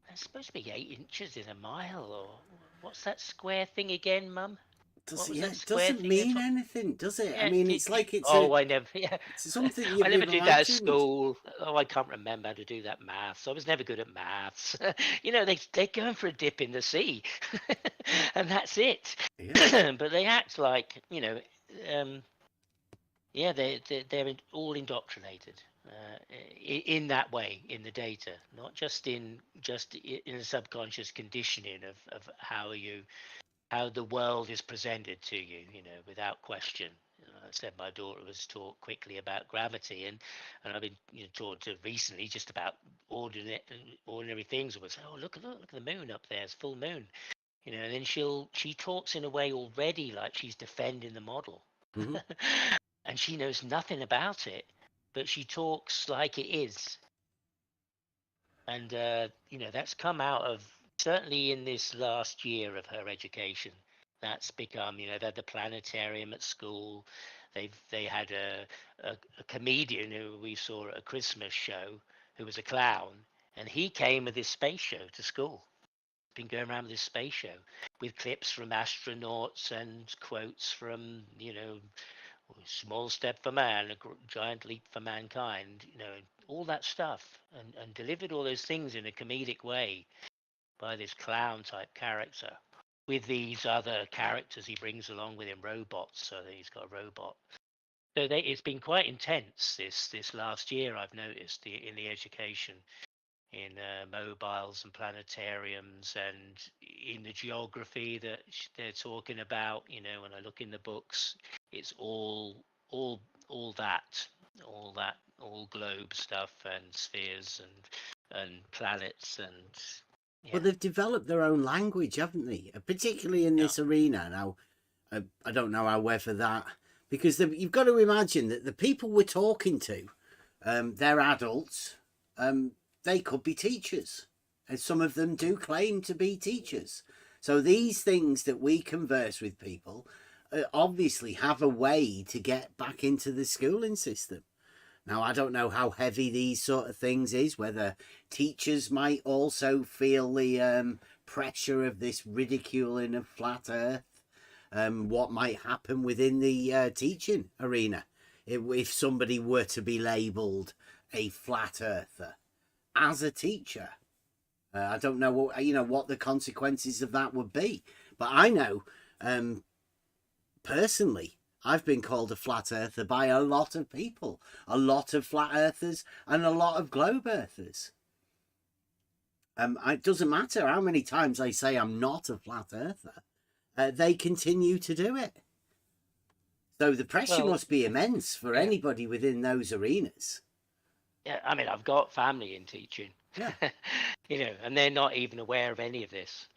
there's supposed to be 8 inches in a mile, or what's that square thing again, Mum? What was that It square doesn't thing you're mean talking? anything, does it? I Yeah, mean, it's like I never, yeah, it's something I you've never did that at imagined. school. Oh, I can't remember how to do that maths. I was never good at maths. You know, they're going for a dip in the sea, and that's it. But they act like, you know, yeah, they're all indoctrinated in that way, in the data, not just in a subconscious conditioning of how the world is presented to you, you know, without question. I said my daughter was taught quickly about gravity, and I've been, you know, taught to recently just about ordinary things. Was, oh, look at the moon up there, it's full moon, you know. And then she talks in a way already like she's defending the model, and she knows nothing about it, but she talks like it is. And you know, that's come out of, certainly in this last year of her education, that's become, you know, they had the planetarium at school. They had a comedian who we saw at a Christmas show, who was a clown, and he came with his space show to school. Been going around with this space show with clips from astronauts and quotes from, you know, small step for man, a giant leap for mankind, you know, all that stuff, and delivered all those things in a comedic way by this clown type character, with these other characters he brings along with him, robots. So he's got a robot. So it's been quite intense this last year. I've noticed in the education, in mobiles and planetariums, and in the geography that they're talking about. You know, when I look in the books, it's all that, all globe stuff and spheres and planets and. Well, they've developed their own language, haven't they? Particularly in this arena. Now, I don't know how whether that, because you've got to imagine that the people we're talking to, they're adults. They could be teachers, and some of them do claim to be teachers. So these things that we converse with people obviously have a way to get back into the schooling system. Now, I don't know how heavy these sort of things is, whether teachers might also feel the pressure of this ridiculing of flat Earth, what might happen within the teaching arena if somebody were to be labelled a flat earther as a teacher. I don't know what the consequences of that would be, but I know personally, I've been called a flat earther by a lot of people, a lot of flat earthers and a lot of globe earthers. It doesn't matter how many times I say I'm not a flat earther, they continue to do it. So the pressure must be immense for anybody within those arenas. Yeah, I mean, I've got family in teaching, you know, and they're not even aware of any of this.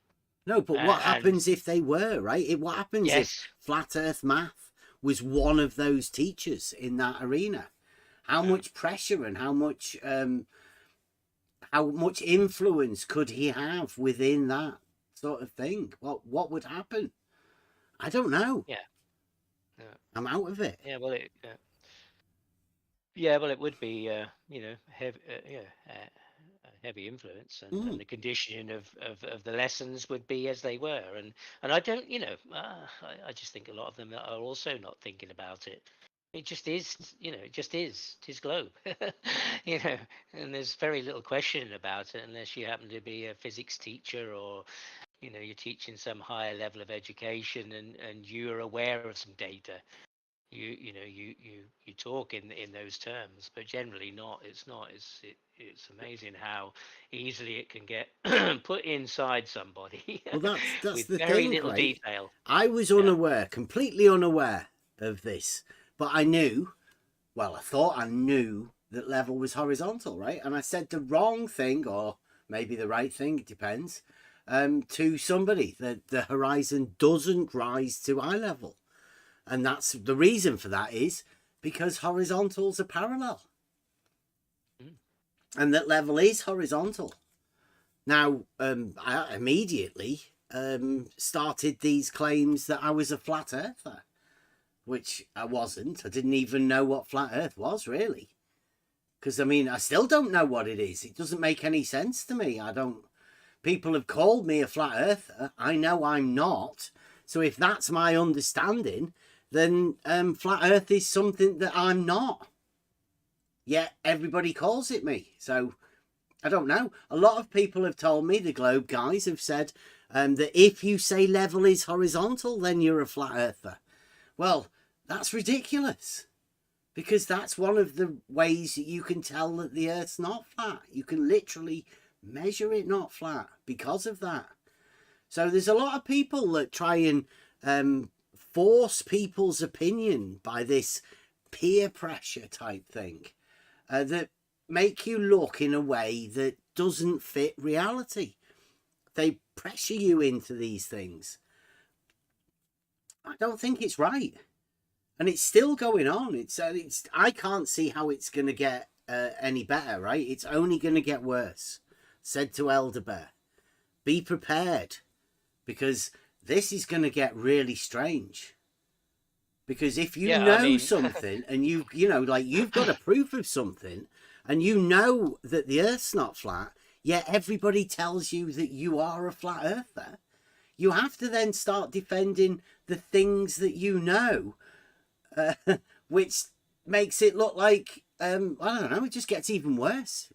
No, but what happens if they were, right? What happens if flat earth math was one of those teachers in that arena? How much pressure and how much influence could he have within that sort of thing? What would happen? I don't know. Yeah. I'm out of it. Yeah, well, it would be, you know, heavy influence, and the conditioning of the lessons would be as they were, and I don't, you know, I just think a lot of them are also not thinking about it. It just is, you know, it just is. Tis globe, you know, and there's very little question about it unless you happen to be a physics teacher or you're teaching some higher level of education, and you're aware of some data. You talk in those terms, but generally not. It's amazing how easily it can get put inside somebody Well, that's with the very thing, little right? detail. I was Yeah. unaware, completely unaware of this, but I knew. Well, I thought I knew that level was horizontal, right? And I said the wrong thing, or maybe the right thing, it depends, to somebody, that the horizon doesn't rise to eye level. And that's the reason for that is because horizontals are parallel. And that level is horizontal. Now, I immediately started these claims that I was a flat earther, which I wasn't. I didn't even know what flat earth was, really. Because, I mean, I still don't know what it is. It doesn't make any sense to me. People have called me a flat earther. I know I'm not. So if that's my understanding, then flat earth is something that I'm not. Yet everybody calls it me. So I don't know. A lot of people have told me, the Globe guys have said that if you say level is horizontal, then you're a flat earther. Well, that's ridiculous. Because that's one of the ways that you can tell that the Earth's not flat. You can literally measure it not flat because of that. So there's a lot of people that try and force people's opinion by this peer pressure type thing that make you look in a way that doesn't fit reality. They pressure you into these things. I don't think it's right. And it's still going on. It's I can't see how it's going to get any better, right? It's only going to get worse. Said to Elder Bear, be prepared, because this is going to get really strange. Because if you know something and you've got a proof of something and you know that the Earth's not flat, yet everybody tells you that you are a flat earther, you have to then start defending the things that you know. Which makes it look like I don't know. It just gets even worse.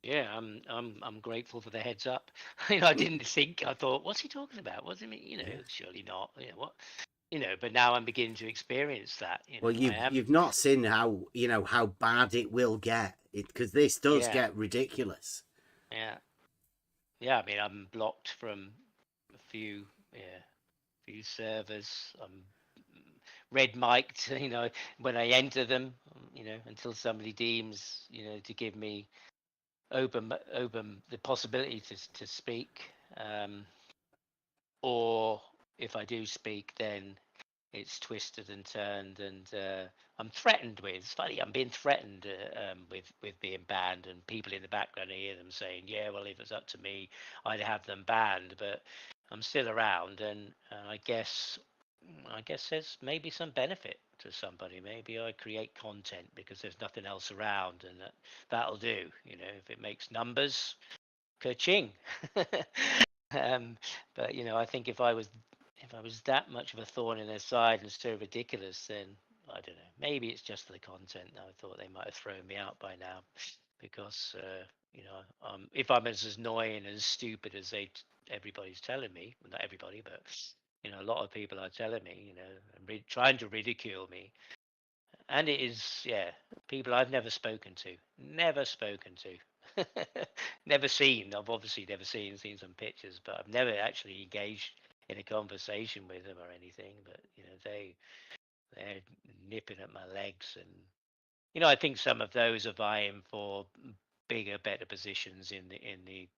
Yeah, I'm grateful for the heads up. I didn't think. I thought, what's he talking about? What's he mean? Surely not. What? But now I'm beginning to experience that. Well, you've not seen how bad it will get, because this does get ridiculous. Yeah. Yeah. I mean, I'm blocked from a few servers. I'm red mic'd, when I enter them, until somebody deems, to give me open the possibility to speak. Or if I do speak, then it's twisted and turned, and I'm threatened with. It's funny, I'm being threatened with being banned, and people in the background, I hear them saying, "Yeah, well, if it's up to me, I'd have them banned." But I'm still around, and I guess there's maybe some benefit to somebody. Maybe I create content because there's nothing else around, and that'll do. If it makes numbers, ka-ching. But I think if I was that much of a thorn in their side and so ridiculous, then I don't know. Maybe it's just the content. I thought they might have thrown me out by now, because if I'm as annoying and stupid as everybody's telling me, well, not everybody, but a lot of people are telling me, and trying to ridicule me. And it is, people I've never spoken to, never seen. I've obviously never seen some pictures, but I've never actually engaged in a conversation with them or anything. But they're nipping at my legs, and I think some of those are vying for bigger, better positions in the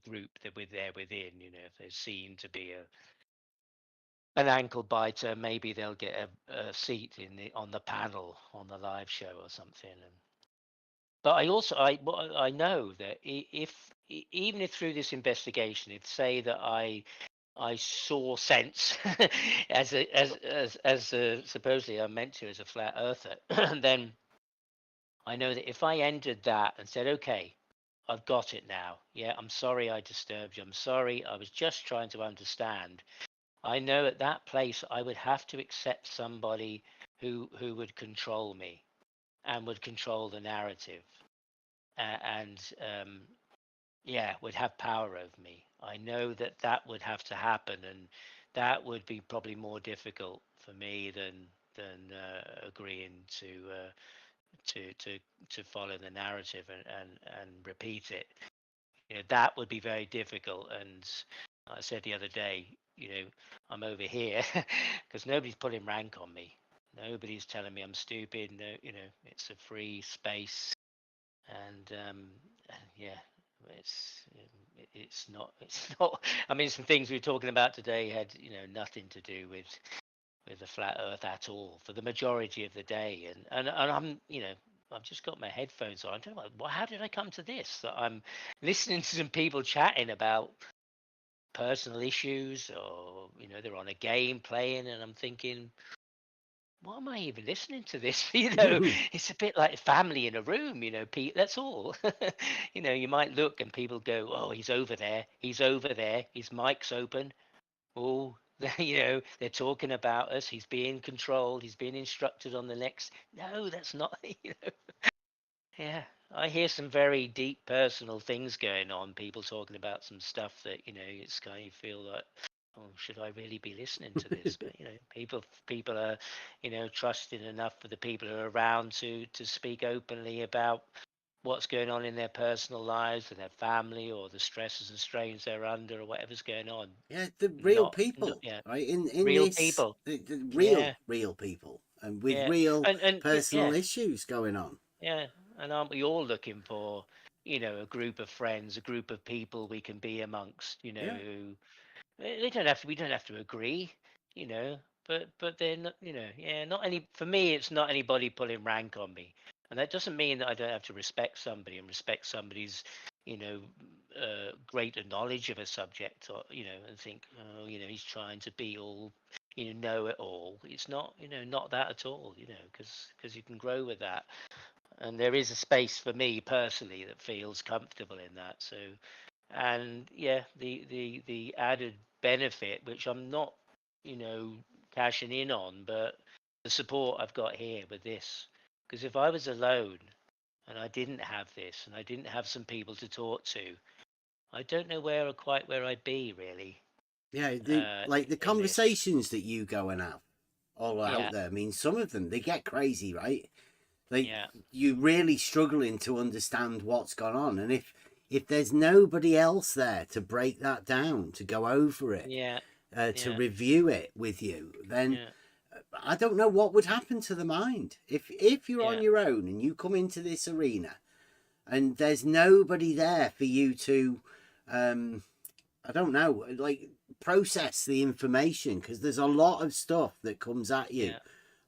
group that they're within. If they're seen to be an ankle biter, maybe they'll get a seat on the panel on the live show or something. But I know that even if through this investigation, if say that I saw sense as supposedly I'm meant to as a flat earther, then I know that if I entered that and said, okay, I've got it now. Yeah, I'm sorry I disturbed you. I'm sorry. I was just trying to understand. I know at that place I would have to accept somebody who would control me and would control the narrative, and yeah, would have power over me. I know that that would have to happen, and that would be probably more difficult for me than agreeing to follow the narrative and repeat it. You know, that would be very difficult. And I said the other day, you know, I'm over here because nobody's putting rank on me. Nobody's telling me I'm stupid. No, you know, it's a free space, and yeah, it's not. I mean, some things we were talking about today had, you know, nothing to do with the flat Earth at all for the majority of the day, and I'm, you know, I've just got my headphones on. I don't know, well, how did I come to this? That I'm listening to some people chatting about personal issues, or, you know, they're on a game playing, and I'm thinking, why am I even listening to this? You know, it's a bit like family in a room, you know, Pete, that's all. You know, you might look and people go, oh, he's over there, his mic's open. Oh, you know, they're talking about us. He's being controlled. He's being instructed on the next. No, that's not. You know. Yeah, I hear some very deep personal things going on. People talking about some stuff that, you know, it's kind of feel like, oh, should I really be listening to this? But, you know, people are, you know, trusting enough for the people who are around to speak openly about what's going on in their personal lives and their family, or the stresses and strains they're under, or whatever's going on. Yeah, the real Not, people, yeah, right? In real this, people. the Yeah, real people, and with yeah, real and personal yeah, issues going on. yeah. And aren't we all looking for, you know, a group of friends, a group of people we can be amongst, you know, Yeah. who they don't have to. We don't have to agree, you know. But they're not, you know. Yeah, not any. For me, it's not anybody pulling rank on me, and that doesn't mean that I don't have to respect somebody and respect somebody's, you know, greater knowledge of a subject, or, you know, and think, oh, you know, he's trying to be all, you know it all. It's not, you know, not that at all, you know, because you can grow with that, and there is a space for me personally that feels comfortable in that. So, and yeah, the added benefit, which I'm not, you know, cashing in on, but the support I've got here with this, because if I was alone and I didn't have this and I didn't have some people to talk to, I don't know quite where I'd be really. Yeah, like the In this. conversations that you go and have all out Yeah, there. I mean, some of them they get crazy, right? Like yeah, you're really struggling to understand what's gone on, and if there's nobody else there to break that down, to go over it, yeah, to yeah, review it with you, then yeah, I don't know what would happen to the mind if you're on yeah, your own and you come into this arena and there's nobody there for you to I don't know, like process the information, because there's a lot of stuff that comes at you, yeah,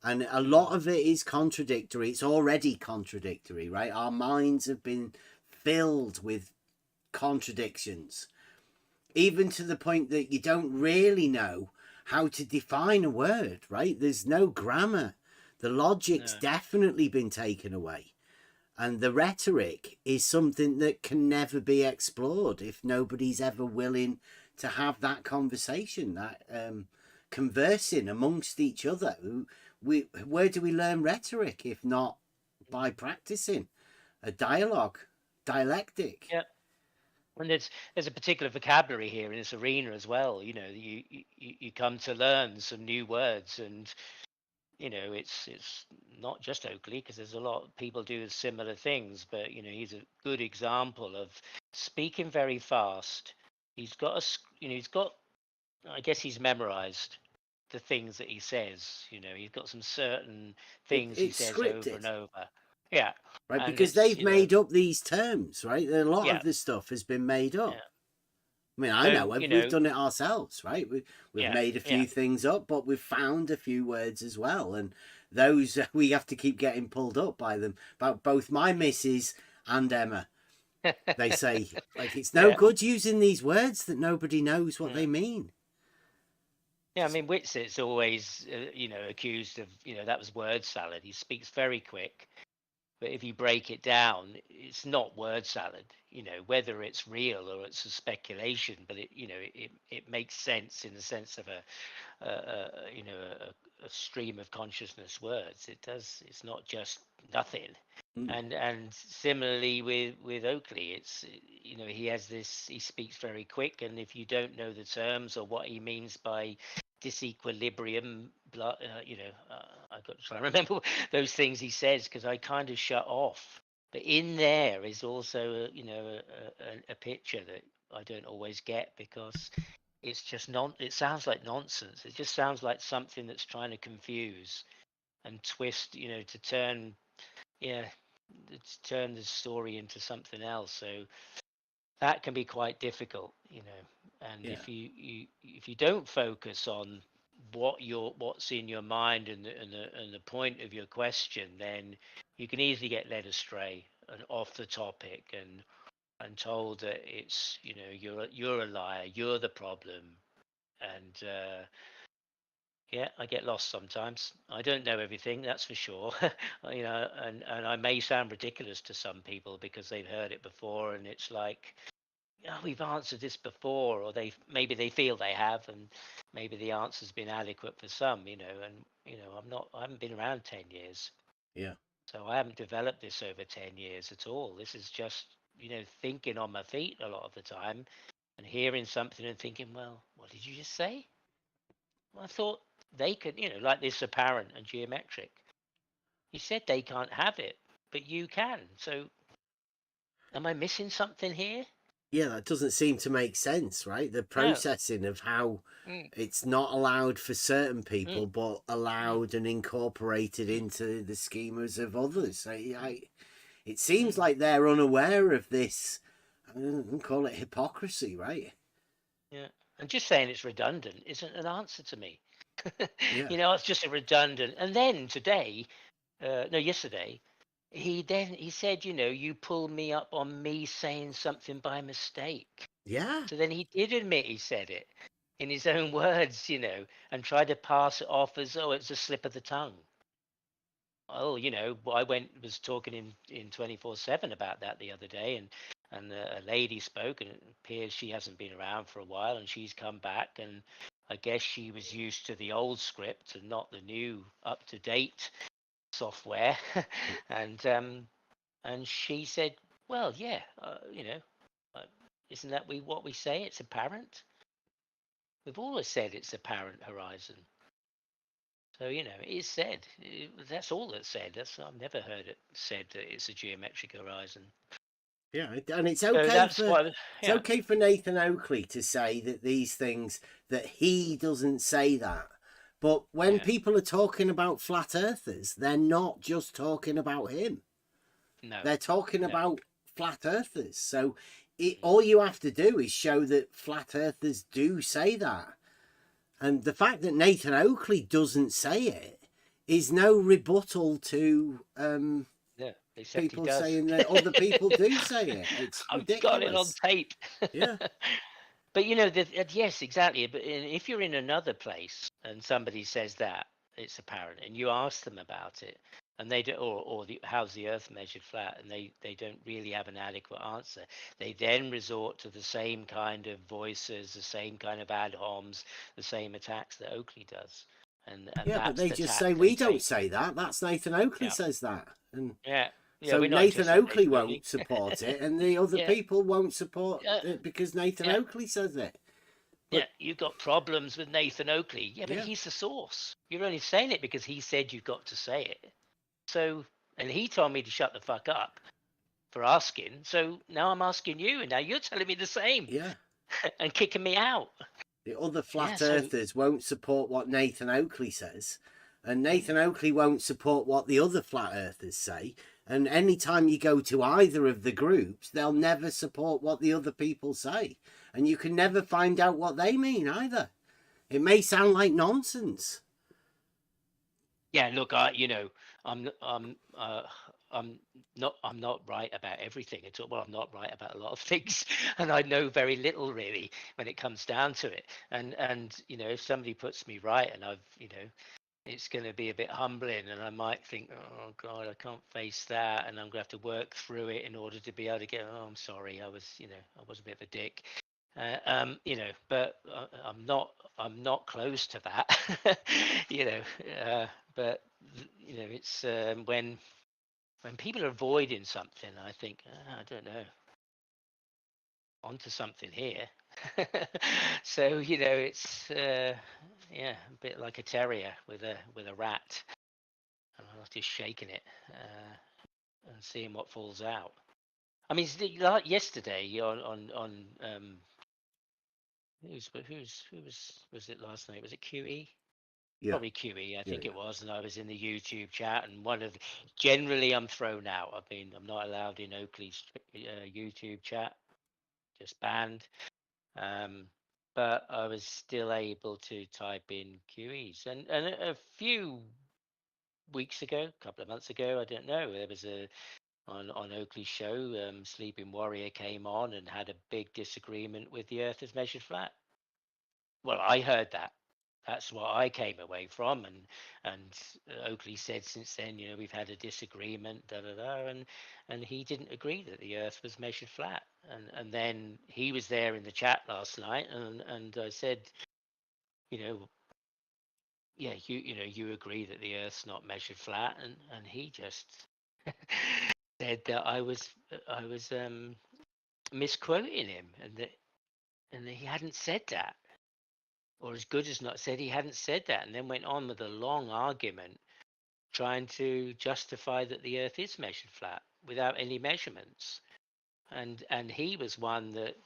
and a lot of it is contradictory. It's already contradictory, right? Our minds have been filled with contradictions, even to the point that you don't really know how to define a word, right? There's no grammar. The logic's no, definitely been taken away. And the rhetoric is something that can never be explored if nobody's ever willing to have that conversation, that conversing amongst each other. Where do we learn rhetoric if not by practicing a dialectic? yeah. And there's a particular vocabulary here in this arena as well. You know, you come to learn some new words, and, you know, it's not just Oakley, because there's a lot of people do similar things. But, you know, he's a good example of speaking very fast. He's got you know, he's got, I guess he's memorized the things that he says. You know, he's got some certain things he It's says over and scripted, over. Yeah, right? and Because it's, they've you know, made up these terms, right? A lot yeah, of this stuff has been made yeah. up. I mean, I So, know you we've know, done it ourselves, right? We've yeah, made a yeah. few things up, but we've found a few words as well, and those we have to keep getting pulled up by them. About both my missus and Emma, they say like it's no Yeah. good using these words that nobody knows what they Yeah. mean. Yeah, I mean, Witzit's always, you know, accused of, you know, that was word salad. He speaks very quick, But if you break it down, it's not word salad, whether it's real or it's a speculation, but it makes sense in the sense of a stream of consciousness words. It does. It's not just nothing. And similarly with Oakley, it's he has this. He speaks very quick, and if you don't know the terms or what he means by disequilibrium, I've got to try and remember those things he says because I kind of shut off. But in there is also a picture that I don't always get because it's just it sounds like nonsense. It just sounds like something that's trying to confuse and twist, to turn the story into something else. So that can be quite difficult, and if you don't focus on what's in your mind and the point of your question, then you can easily get led astray and off the topic and told that it's you're a liar, you're the problem. And I get lost sometimes. I don't know everything, that's for sure. And I may sound ridiculous to some people because they've heard it before, and it's like, oh, we've answered this before, or maybe they feel they have, and maybe the answer's been adequate for some, and I haven't been around 10 years. Yeah. So I haven't developed this over 10 years at all. This is just, thinking on my feet a lot of the time and hearing something and thinking, well, what did you just say? Well, I thought they could, like this apparent and geometric. You said they can't have it, but you can. So am I missing something here? Yeah, that doesn't seem to make sense, right? The processing of how it's not allowed for certain people, but allowed and incorporated into the schemas of others. It seems like they're unaware of this. I don't call it hypocrisy, right? Yeah, and just saying it's redundant isn't an answer to me. Yeah. It's just a redundant. And then today, yesterday, he said, you pull me up on me saying something by mistake. Yeah. So then he did admit he said it in his own words, and tried to pass it off as, oh, it's a slip of the tongue. Oh, I was talking in 24/7 about that the other day, and a lady spoke, and it appears she hasn't been around for a while, and she's come back, and I guess she was used to the old script and not the new up-to-date software. And she said, well, yeah, isn't that what we say? It's apparent. We've always said it's apparent horizon. So, it is said. That's all that's said. I've never heard it said that it's a geometric horizon. Yeah, and it's okay for Nathan Oakley to say that these things, that he doesn't say that. But when people are talking about flat earthers, they're not just talking about him. No. They're talking about flat earthers. So all you have to do is show that flat earthers do say that. And the fact that Nathan Oakley doesn't say it is no rebuttal to people saying that other people do say it. It's ridiculous. I've got it on tape. Yeah. But yes, exactly. But if you're in another place and somebody says that, it's apparent, and you ask them about it, and they do, how's the Earth measured flat, and they don't really have an adequate answer. They then resort to the same kind of voices, the same kind of ad homs, the same attacks that Oakley does. And but they just say we don't say that. That's Nathan Oakley says that, and so Nathan Oakley won't support it, and the other people won't support it because Nathan Oakley says it. But, you've got problems with Nathan Oakley. Yeah, but he's the source. You're only saying it because he said you've got to say it. So, and he told me to shut the fuck up for asking. So now I'm asking you, and now you're telling me the same. Yeah. And kicking me out. The other flat earthers won't support what Nathan Oakley says, and Nathan Oakley won't support what the other flat earthers say. And anytime you go to either of the groups, they'll never support what the other people say. And you can never find out what they mean either. It may sound like nonsense. Yeah, look, I'm not right about everything at all. Well, I'm not right about a lot of things, and I know very little really when it comes down to it. And if somebody puts me right, and I've it's going to be a bit humbling, and I might think, oh God, I can't face that, and I'm going to have to work through it in order to be able to get. Oh, I'm sorry, I was a bit of a dick, but I'm not close to that, but it's when people are avoiding something, I think, I don't know, onto something here. So it's a bit like a terrier with a rat, and I was just shaking it and seeing what falls out. I mean, like yesterday on who was it last night? Was it QE? Yeah. Probably QE, I think yeah. it was, and I was in the YouTube chat, and generally I'm thrown out. I'm not allowed in Oakley's YouTube chat, just banned. But I was still able to type in QEs, and a few weeks ago, a couple of months ago, I don't know, there was on Oakley's show, Sleeping Warrior came on and had a big disagreement with the Earth is measured flat. Well, I heard that. That's what I came away from, and Oakley said since then, we've had a disagreement, and he didn't agree that the Earth was measured flat, and then he was there in the chat last night, and I said, yeah, you agree that the Earth's not measured flat, and he just said that I was misquoting him, and that he hadn't said that, or as good as not said he hadn't said that, and then went on with a long argument trying to justify that the Earth is measured flat without any measurements, and he was one that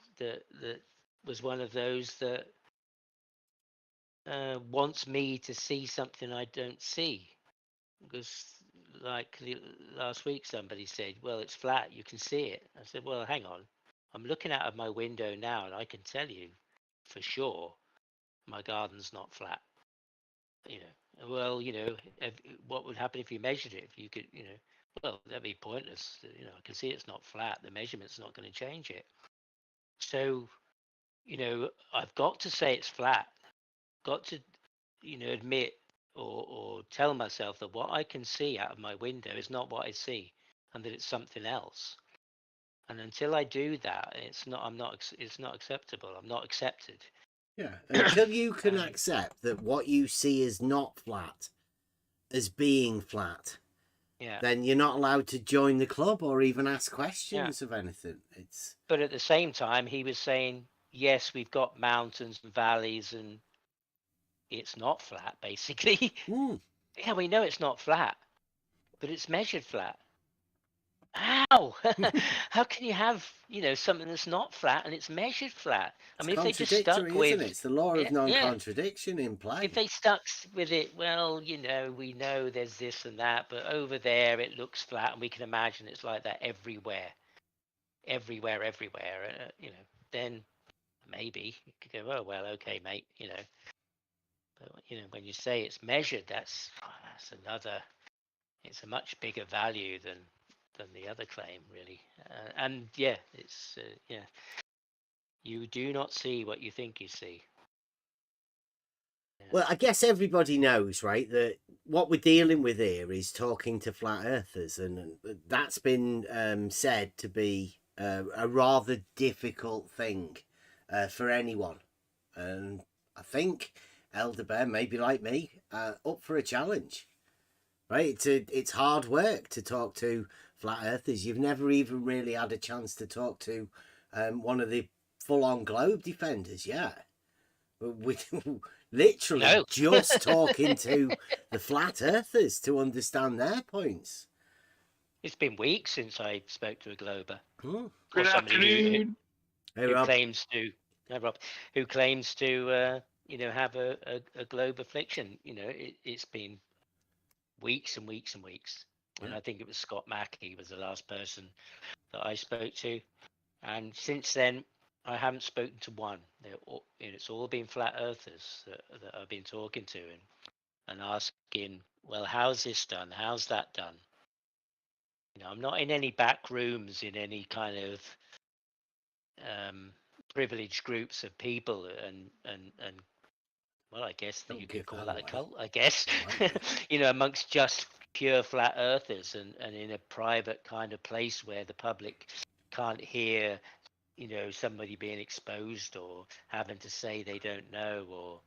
was one of those that wants me to see something I don't see, because like last week somebody said, well, it's flat, you can see it. I said, well, hang on, I'm looking out of my window now and I can tell you for sure my garden's not flat. Well, what would happen if you measured it? If you could, well, that'd be pointless. I can see it's not flat. The measurement's not going to change it. So, I've got to say it's flat. Got to, admit or tell myself that what I can see out of my window is not what I see, and that it's something else. And until I do that, it's not acceptable. I'm not accepted. Yeah, until you can accept that what you see is not flat as being flat, then you're not allowed to join the club or even ask questions of anything. But at the same time, he was saying, yes, we've got mountains and valleys, and it's not flat, basically. Yeah, we know it's not flat, but it's measured flat. How? How can you have, something that's not flat and it's measured flat? I mean, if they just stuck with, isn't it? It's the law of non-contradiction in play. If they stuck with it, well, we know there's this and that, but over there it looks flat, and we can imagine it's like that everywhere, then maybe you could go, oh well, okay, mate, But when you say it's measured, that's another. It's a much bigger value than the other claim, really. And yeah, it's you do not see what you think you see. Well, I guess everybody knows, right, that what we're dealing with here is talking to flat earthers, and that's been said to be a rather difficult thing for anyone. And I think Elder Bear, maybe like me, up for a challenge, right? It's hard work to talk to flat earthers. You've never even really had a chance to talk to one of the full-on globe defenders yet. We literally just talking to the flat earthers to understand their points. It's been weeks since I spoke to a glober. Good afternoon. Who claims to, Rob, who claims to have a globe affliction. It's been weeks and weeks and weeks. And I think it was Scott Mackey was the last person that I spoke to. And since then, I haven't spoken to one. It's all been flat earthers that I've been talking to and asking, well, how's this done? How's that done? I'm not in any back rooms in any kind of privileged groups of people and well, I guess that you give could call that that a away. cult, I guess, Right. you know, amongst just pure flat earthers, and in a private kind of place where the public can't hear, you know, somebody being exposed or having to say they don't know or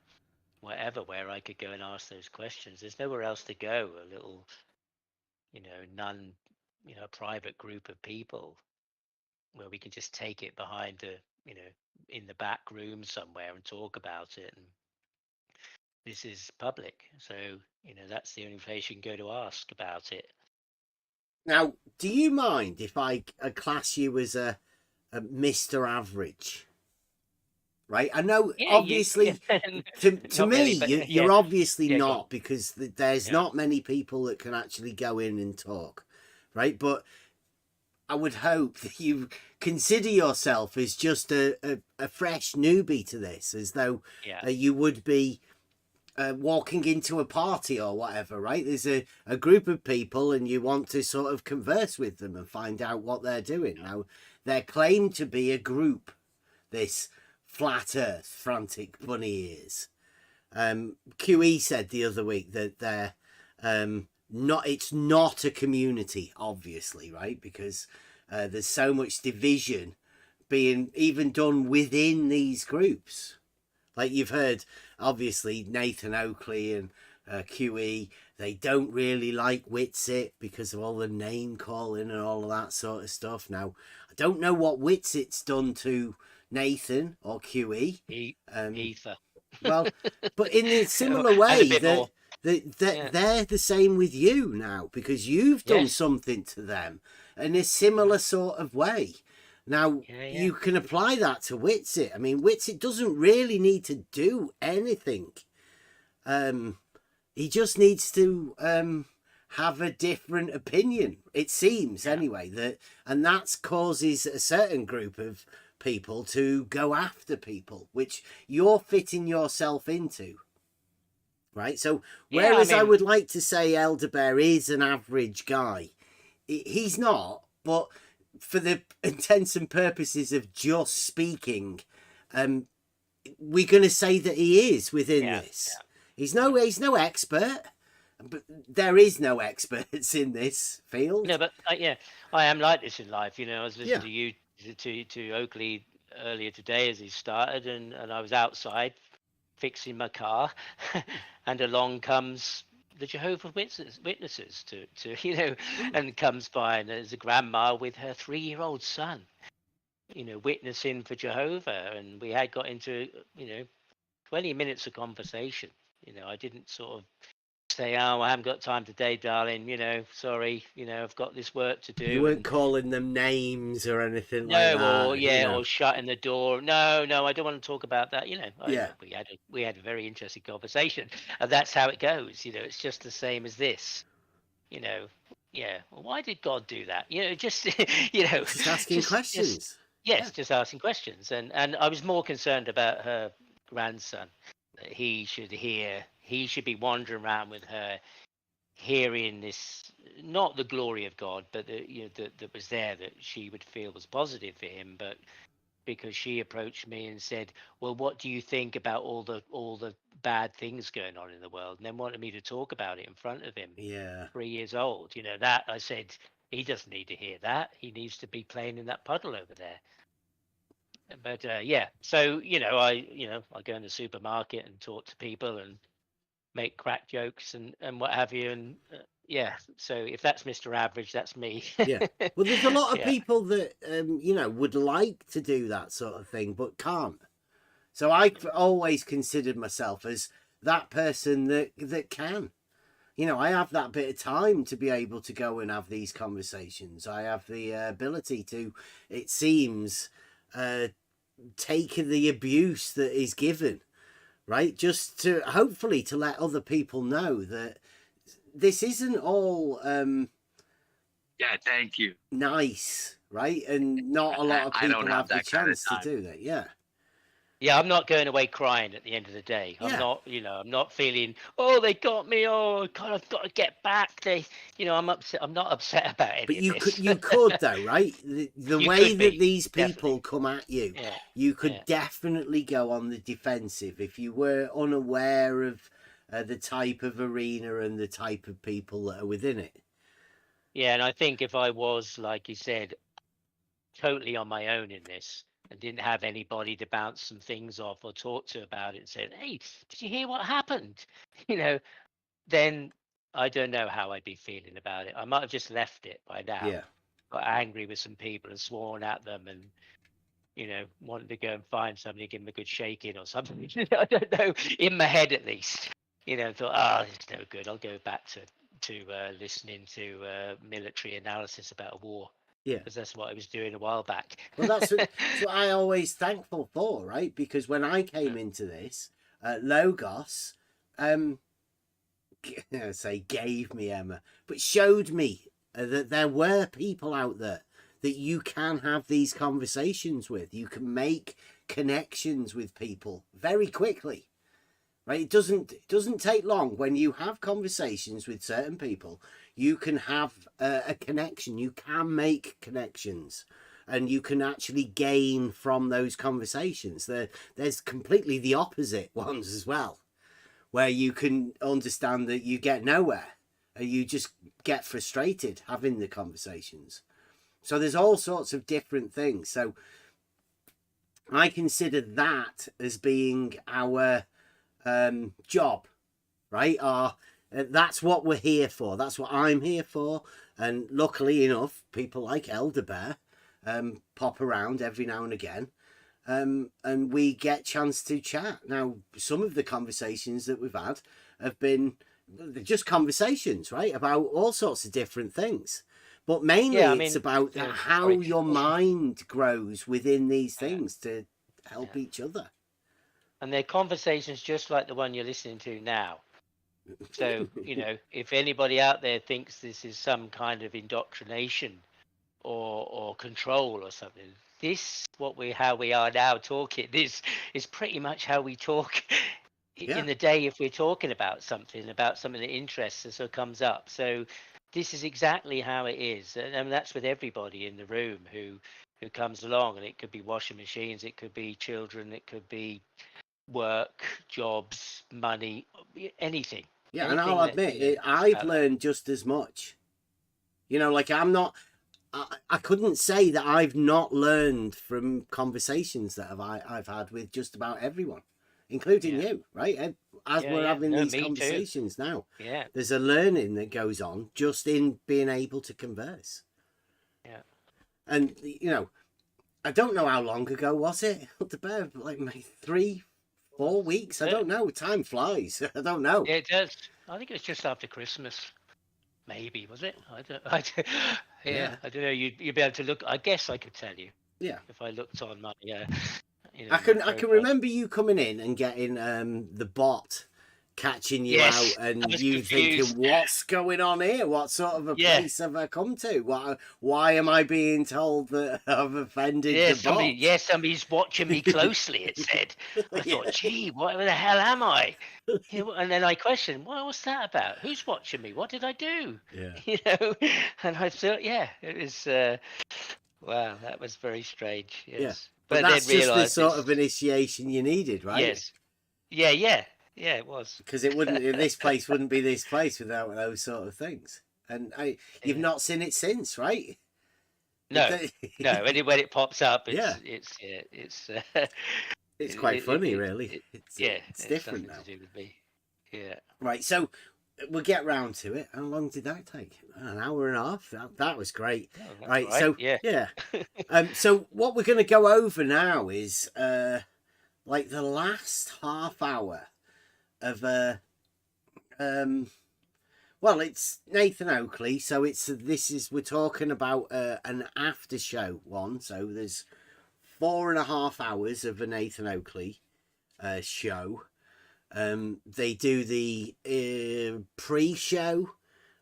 whatever, where I could go and ask those questions. There's nowhere else to go. A little, you know, private group of people where we can just take it behind a, you know, in the back room somewhere and talk about it. And this is public, so you know that's the only place you can go to ask about it. Now, do you mind if I class you as a Mr. Average? Right, I know. Yeah, Obviously, to not me, really, but you're obviously yeah, go on. not, because there's Yeah. not many people that can actually go in and talk, right? But I would hope that you consider yourself as just a fresh newbie to this, as though Yeah. you would be walking into a party or whatever, right? There's a group of people and you want to sort of converse with them and find out what they're doing. Now, they're claimed to be a group, this flat earth frantic bunny ears. QE said the other week that they're it's not a community, obviously, right? Because there's so much division being even done within these groups. Like you've heard, obviously, Nathan Oakley and QE, they don't really like Witsit because of all the name calling and all of that sort of stuff. Now, I don't know what Witsit's done to Nathan or QE. Ether. Well, but in a similar way, they're the same with you now, because you've done something to them in a similar sort of way. Now, you can apply that to Witsit. I mean, Witsit doesn't really need to do anything. He just needs to have a different opinion, it seems, anyway. And that causes a certain group of people to go after people, which you're fitting yourself into. Right? So, whereas I would like to say Elder Bear is an average guy, he's not, but for the intents and purposes of just speaking, we're going to say that he is within this. He's no expert, but there is no experts in this field. No, but I am like this in life. You know, I was listening to you to Oakley earlier today as he started, and I was outside fixing my car, and along comes the Jehovah's Witnesses to you know, and comes by, and there's a grandma with her 3-year-old son, you know, witnessing for Jehovah, and we had got into, you know, 20 minutes of conversation. You know, I didn't sort of say, oh, I haven't got time today, darling, you know, sorry, you know, I've got this work to do. You weren't calling them names or anything like that. Or shutting the door. No, I don't want to talk about that. You know, we had a very interesting conversation, and that's how it goes. You know, it's just the same as this. You know, well, why did God do that? You know, just you know, just asking questions. Just asking questions, and I was more concerned about her grandson. That he should be wandering around with her, hearing this, not the glory of God, but that was there, that she would feel was positive for him. But because she approached me and said, well, what do you think about all the bad things going on in the world, and then wanted me to talk about it in front of him, 3 years old, you know, that I said, he doesn't need to hear that. He needs to be playing in that puddle over there. But so you know, I go in the supermarket and talk to people and make crack jokes and what have you, and so if that's Mr. Average, that's me. Well, there's a lot of people that you know, would like to do that sort of thing but can't. So I've always considered myself as that person that can. You know, I have that bit of time to be able to go and have these conversations. I have the ability to, it seems, take the abuse that is given, right? Just to hopefully to let other people know that this isn't all thank you, nice, right? And not a lot of people have the chance to do that. Yeah, I'm not going away crying at the end of the day. I'm Yeah. not, I'm not feeling, oh, they got me. Oh, God, I've got to get back. I'm upset. I'm not upset about any But of you this. could though, right? The You way could that be, these people definitely. come at you, Yeah, you could yeah. definitely go on the defensive if you were unaware of the type of arena and the type of people that are within it. Yeah, and I think if I was, like you said, totally on my own in this and didn't have anybody to bounce some things off or talk to about it and said, hey, did you hear what happened? Then I don't know how I'd be feeling about it. I might have just left it by now. Yeah. Got angry with some people and sworn at them and, wanted to go and find somebody, give them a good shaking or something. I don't know, in my head at least. Thought, it's no good. I'll go back to listening to military analysis about a war. Yeah. Because that's what I was doing a while back. Well, that's what I always thankful for, right? Because when I came into this, Logos, say gave me Emma, but showed me that there were people out there that you can have these conversations with. You can make connections with people very quickly, right? It doesn't take long when you have conversations with certain people. You can have a connection. You can make connections, and you can actually gain from those conversations. There's completely the opposite ones as well, where you can understand that you get nowhere and you just get frustrated having the conversations. So there's all sorts of different things. So I consider that as being our job, right? That's what we're here for. That's what I'm here for. And luckily enough, people like Elder Bear pop around every now and again. And we get chance to chat. Now, some of the conversations that we've had have been just conversations, right? About all sorts of different things. But mainly it's about how your mind grows within these things to help each other. And they're conversations just like the one you're listening to now. So, if anybody out there thinks this is some kind of indoctrination or control or something, how we are now talking, this is pretty much how we talk in the day if we're talking about something that interests us or comes up. So this is exactly how it is. And that's with everybody in the room who comes along. And it could be washing machines, it could be children, it could be work, jobs, money, anything. Yeah, anything and I'll admit, I've learned just as much. I couldn't say that I've not learned from conversations that I've had with just about everyone, including you, right? As we're having these conversations now, there's a learning that goes on just in being able to converse. Yeah. And, I don't know how long ago was it? Like maybe 3-4 weeks? I don't know. Time flies. I don't know. Yeah, it does. I think it was just after Christmas. Maybe, was it? I don't know. You'd be able to look. I guess I could tell you. Yeah. If I looked on my, I can remember you coming in and getting the bot catching you out, and you thinking, "What's going on here? What sort of a place have I come to? Why am I being told that I've offended the bot?" Somebody's watching me closely. It said. I thought, "Gee, what the hell am I?" And then I questioned, "What's that about? Who's watching me? What did I do?" Yeah. And I thought, it was. Wow, that was very strange. Yes. Yeah. But that's then just the sort of initiation you needed, right? Yes. Yeah, it was. Because this place wouldn't be this place without those sort of things. And you've not seen it since, right? No. When it pops up, it's it's quite funny, really. It's different now. To do with me. Yeah. Right. So we'll get round to it. How long did that take? An hour and a half. That was great. Oh, right. So so what we're going to go over now is like the last half hour of it's Nathan Oakley, so we're talking about an after show one. So there's 4.5 hours of a Nathan Oakley show. They do the pre-show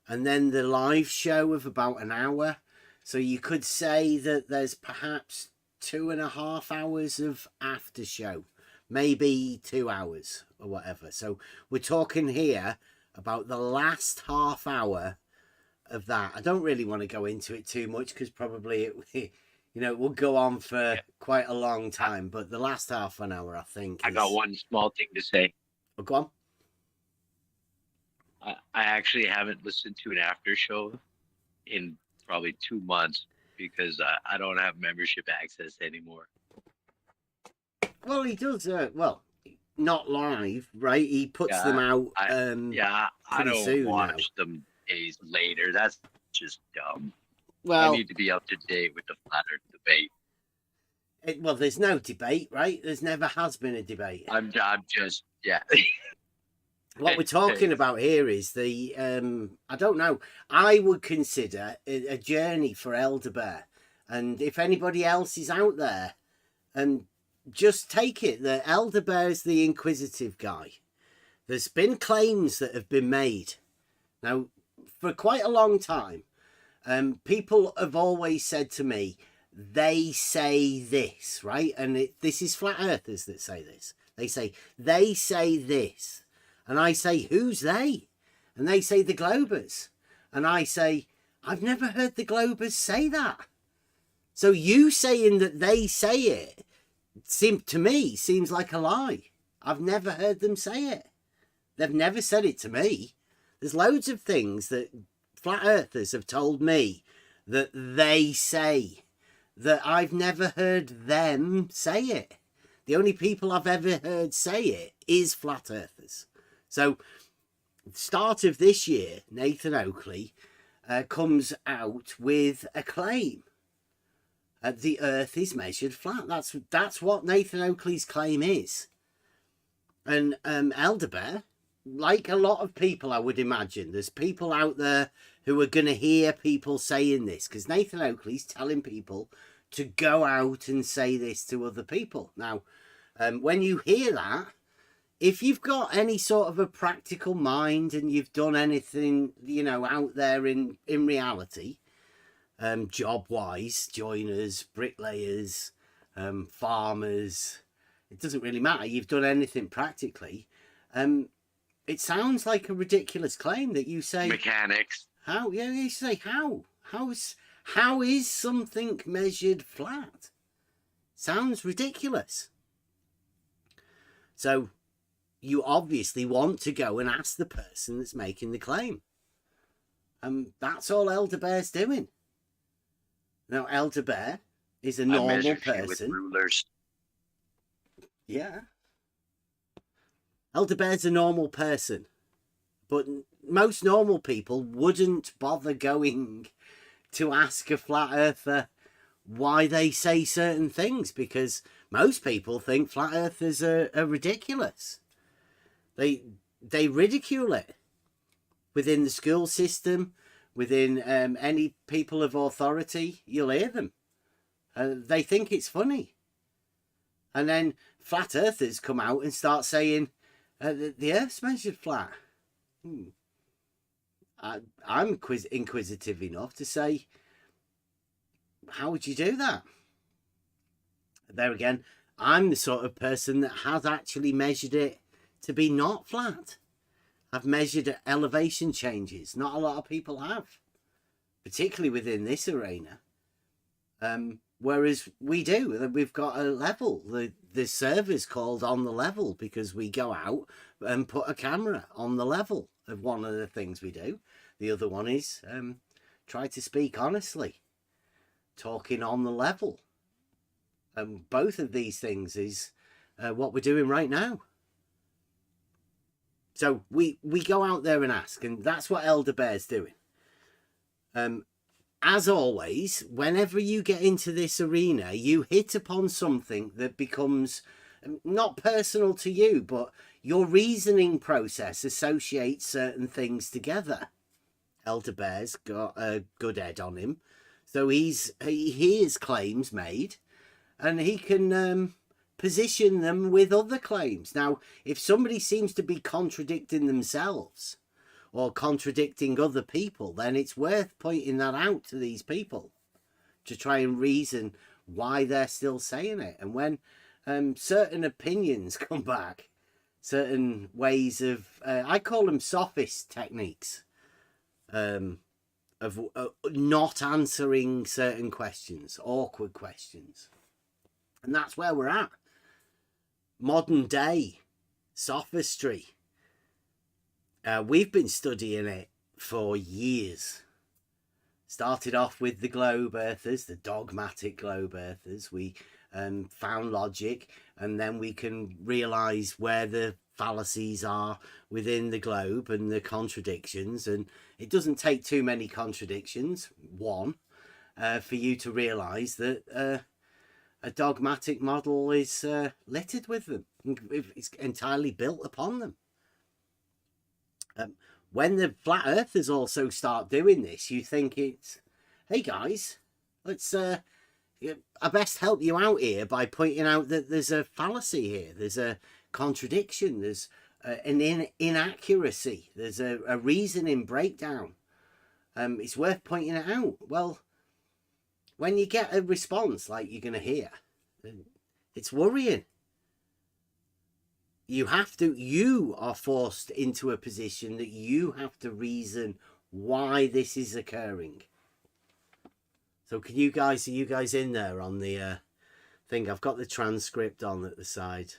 and then the live show of about an hour. So you could say that there's perhaps 2.5 hours of after show maybe 2 hours or whatever. So we're talking here about the last half hour of that. I don't really want to go into it too much because probably it it will go on for quite a long time, but the last half an hour, I think. I got one small thing to say. Oh, go on. I actually haven't listened to an after show in probably 2 months because I don't have membership access anymore. Well, he does. Not live, right? He puts them out. I don't soon watch them days later. That's just dumb. Well, I need to be up to date with the flat Earth debate. Well, there's no debate, right? There's never has been a debate. I'm just What we're talking about here is the I don't know. I would consider it a journey for Elderbear, and if anybody else is out there, and just take it that Elderbear is the inquisitive guy. There's been claims that have been made now for quite a long time. People have always said to me, they say this, right? And this is flat earthers that say this. They say this. And I say, who's they? And they say the Globers. And I say, I've never heard the Globers say that. So you saying that they say it, to me, seems like a lie. I've never heard them say it. They've never said it to me. There's loads of things that flat earthers have told me that they say that I've never heard them say it. The only people I've ever heard say it is flat earthers. So, start of this year, Nathan Oakley comes out with a claim. The Earth is measured flat. That's what Nathan Oakley's claim is. And Elderbear, like a lot of people, I would imagine, there's people out there who are going to hear people saying this, because Nathan Oakley's telling people to go out and say this to other people. Now, when you hear that, if you've got any sort of a practical mind and you've done anything, out there in reality, job-wise, joiners, bricklayers, farmers, it doesn't really matter. You've done anything practically. It sounds like a ridiculous claim that you say... Mechanics. How? Yeah, you say how? How is something measured flat? Sounds ridiculous. So you obviously want to go and ask the person that's making the claim. That's all Elderbear's doing. Now, Elderbear is a normal person. With rulers. Yeah. Elderbear's a normal person. But most normal people wouldn't bother going to ask a flat earther why they say certain things, because most people think flat earthers are ridiculous. They ridicule it within the school system, within any people of authority. You'll hear them. They think it's funny. And then flat earthers come out and start saying the Earth's measured flat. I'm inquisitive enough to say, how would you do that? There again, I'm the sort of person that has actually measured it to be not flat. I've measured elevation changes. Not a lot of people have, particularly within this arena. Whereas we do. We've got a level. The server's called on the level because we go out and put a camera on the level of one of the things we do. The other one is try to speak honestly, talking on the level. And both of these things is what we're doing right now. So we go out there and ask, and that's what Elderbear's doing. As always, whenever you get into this arena, you hit upon something that becomes not personal to you, but your reasoning process associates certain things together. Elderbear's got a good head on him, so he hears claims made, and he can position them with other claims. Now, if somebody seems to be contradicting themselves or contradicting other people, then it's worth pointing that out to these people to try and reason why they're still saying it. And when certain opinions come back, certain ways of I call them sophist techniques, of not answering certain questions, awkward questions, and that's where we're at. Modern day sophistry. We've been studying it for years. Started off with the globe earthers, the dogmatic globe earthers. We found logic, and then we can realize where the fallacies are within the globe and the contradictions. And it doesn't take too many contradictions, for you to realize that a dogmatic model is littered with them. It's entirely built upon them. When the flat earthers also start doing this, you think it's, hey guys, let's I best help you out here by pointing out that there's a fallacy here, there's a contradiction, there's an inaccuracy, there's a reasoning breakdown. It's worth pointing it out. Well, when you get a response like you're going to hear, it's worrying. You are forced into a position that you have to reason why this is occurring. So are you guys in there on the thing? I've got the transcript on at the side,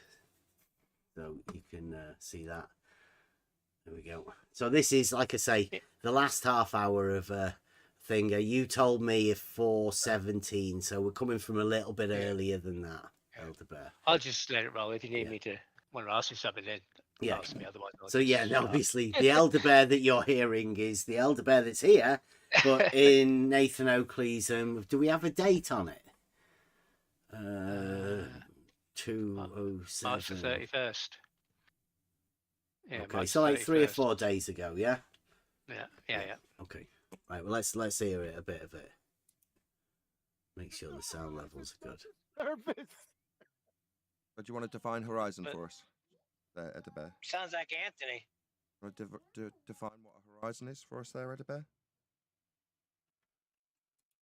so you can see that. There we go. So this is, like I say, the last half hour of thing. You told me 4:17, so we're coming from a little bit earlier than that, Elder Bear. I'll just let it roll. If you need me to want to ask you something, then ask me. Otherwise, So obviously the Elder Bear that you're hearing is the Elder Bear that's here, but in Nathan Oakley's. Do we have a date on it? 207. March the 31st. Yeah, okay, March so like 31st. 3 or 4 days ago, yeah. Yeah. Okay, right. Well, let's hear it, a bit of it. Make sure the sound levels are good. But do you want to define horizon for us, there, Edda Bear? Sounds like Anthony. Want to define what a horizon is for us, there, Edda Bear?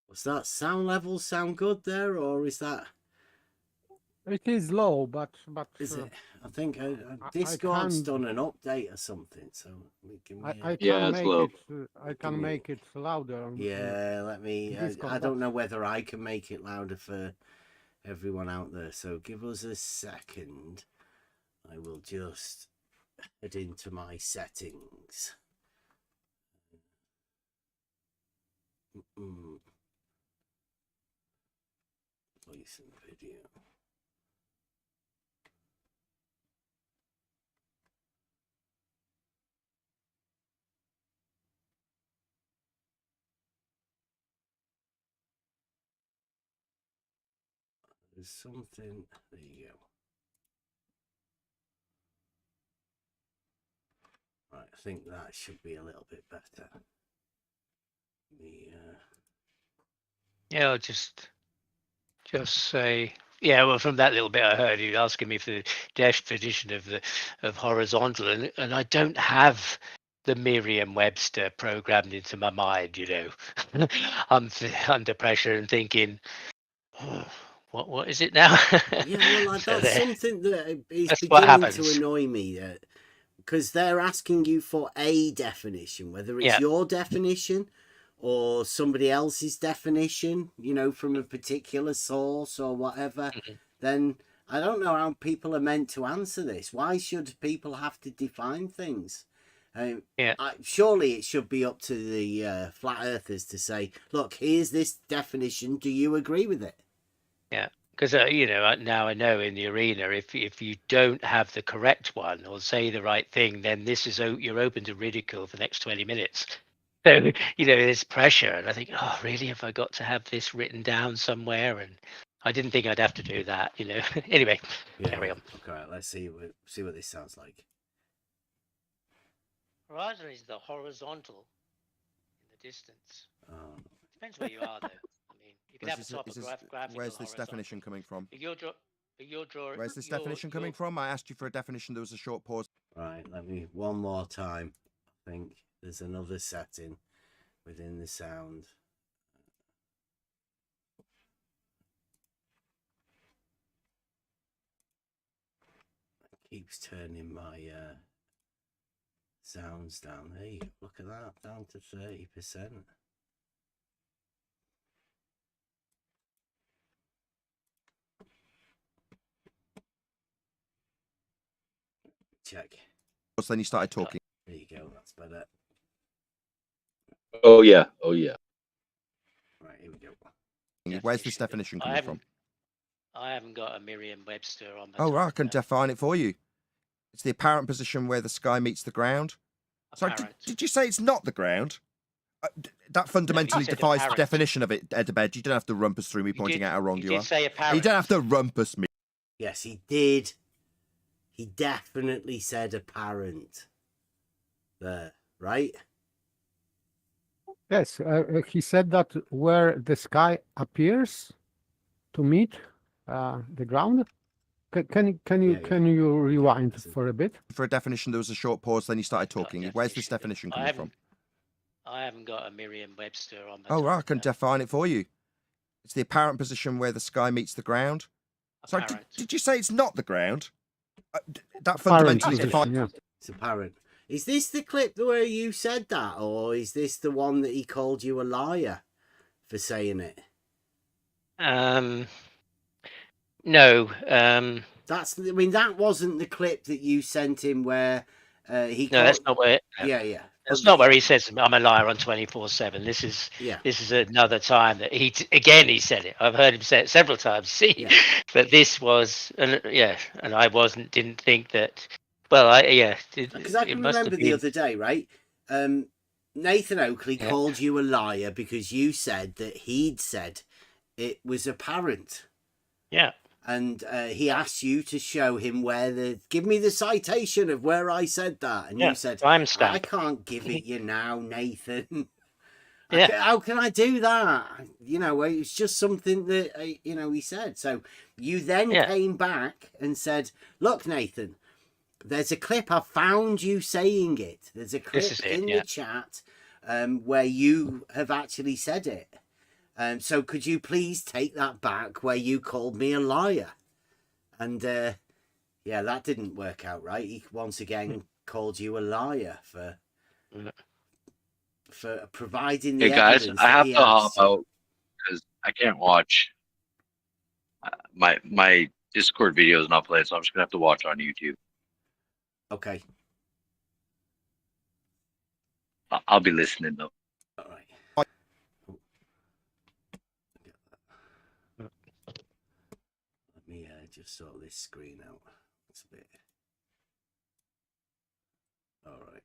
Was that sound levels sound good there, or is that? It is low, but is it? I think Discord's done an update or something, so we can. I can make it. I can make it louder. Yeah, let me. Discord, I don't know whether I can make it louder for everyone out there. So give us a second. I will just head into my settings. Voice and video. There's something. There you go. Right, I think that should be a little bit better. Yeah, I'll just say, yeah. Well, from that little bit I heard, you asking me for the definition of horizontal, and I don't have the Merriam-Webster programmed into my mind. I'm under pressure and thinking, what is it now? Yeah, well, So that's something that is that's what beginning happens. to annoy me. Because they're asking you for a definition, whether it's your definition or somebody else's definition, from a particular source or whatever, then I don't know how people are meant to answer this. Why should people have to define things? Surely it should be up to the flat earthers to say, look, here's this definition. Do you agree with it? Yeah. Because now I know in the arena, if you don't have the correct one or say the right thing, then you're open to ridicule for the next 20 minutes. So there's pressure, and I think, oh, really? Have I got to have this written down somewhere? And I didn't think I'd have to do that. Anyway, carry on. Okay, let's see what this sounds like. Horizon is the horizontal in the distance. Depends where you are, though. You can have a topographical. Where's this definition coming from? Where's this definition coming from? I asked you for a definition. There was a short pause. Right, let me one more time. I think there's another setting within the sound. Keeps turning my sounds down. Hey, look at that, down to 30%. Check. Then you started talking. There you go. That's better. Oh yeah. Oh yeah. Right, here we go. Where's this definition coming from? I haven't got a Merriam-Webster on my. Oh, right, I can define it for you. It's the apparent position where the sky meets the ground. Sorry, did you say it's not the ground? That fundamentally defies the definition of it, Edabed. You don't have to rumpus through me pointing out how wrong you are. Say apparent. You don't have to rumpus me. Yes, he did. He definitely said apparent there, right? Yes, he said that where the sky appears to meet the ground. Can you rewind for a bit? For a definition, there was a short pause, then you started talking. Where's this definition coming from? I haven't got a Merriam-Webster on my. Oh, right, I can define it for you. It's the apparent position where the sky meets the ground. Sorry, did you say it's not the ground? That fundamentally defines. Yeah. It's apparent. Is this the clip where you said that, or is this the one that he called you a liar for saying it? No. That's. I mean, that wasn't the clip that you sent him where he. No, that's not where. Yeah. That's not where he says I'm a liar on 24/7. This is another time that he said it. I've heard him say it several times. See, but this was, and I didn't think that. Well, because I can remember the other day, right? Nathan Oakley called you a liar because you said that he'd said it was apparent. Yeah. And he asked you to show him give me the citation of where I said that. And you said, I can't give it you now, Nathan. How can I do that? It's just something that, he said. So you then came back and said, look, Nathan, there's a clip. I found you saying it. There's a clip in the chat where you have actually said it. So could you please take that back where you called me a liar? And that didn't work out right. He once again called you a liar for providing the evidence. Hey guys, I have to hop out because I can't watch. My Discord video is not played, so I'm just gonna have to watch on YouTube. Okay. I'll be listening though. All right. Let me just sort this screen out. It's a bit. All right.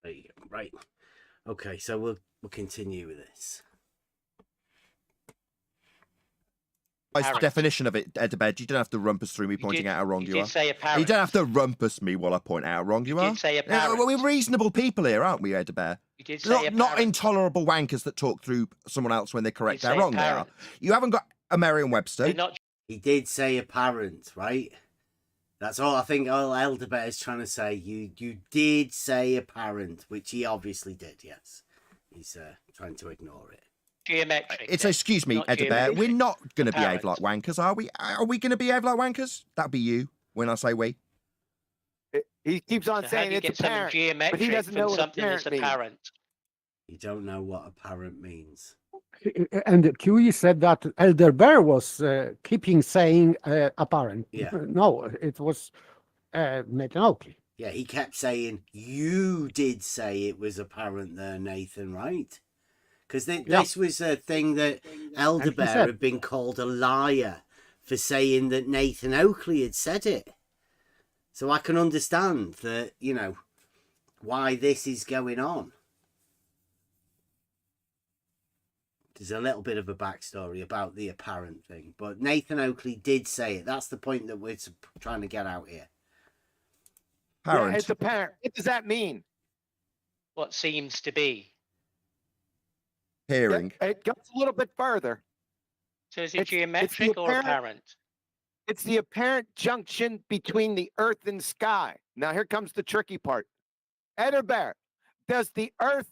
There you go. Right. Okay, so we'll continue with this. What's the definition of it, Edabed? You don't have to rumpus through me pointing out how wrong you are. You don't have to rumpus me while I point out how wrong you are. We're reasonable people here, aren't we, Edabed? Not intolerable wankers that talk through someone else when they correct how wrong they are. You haven't got a Merriam-Webster. He did say apparent, right? That's all I think all Elderbet is trying to say. You did say apparent, which he obviously did, yes. He's trying to ignore it. Geometric. Excuse me, Edabet. We're not going to behave like wankers, are we? Are we going to behave like wankers? That'd be you when I say we. He keeps on saying it's apparent, but he doesn't know what apparent means. You don't know what apparent means. And QE said that Elder Bear was keeping saying apparent. Yeah. No, it was Nathan Oakley. Yeah, he kept saying, you did say it was apparent there, Nathan, right? Because this was a thing that Elderbear had been called a liar for saying that Nathan Oakley had said it. So I can understand that, why this is going on. There's a little bit of a backstory about the apparent thing. But Nathan Oakley did say it. That's the point that we're trying to get out here. Yeah, it's apparent. What does that mean? What seems to be. Hearing. It goes a little bit further. So is it geometric or apparent? It's the apparent junction between the earth and sky. Now here comes the tricky part. Edderbear, does the earth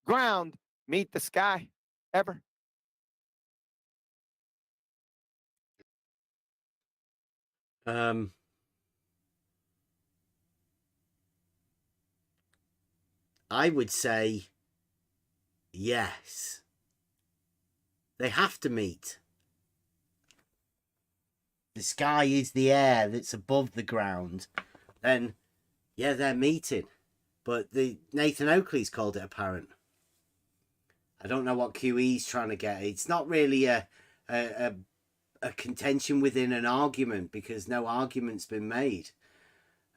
ground meet the sky? ever? I would say yes. They have to meet. The sky is the air that's above the ground. Then, yeah, they're meeting. But Nathan Oakley's called it apparent. I don't know what QE's trying to get. It's not really a contention within an argument because no argument's been made.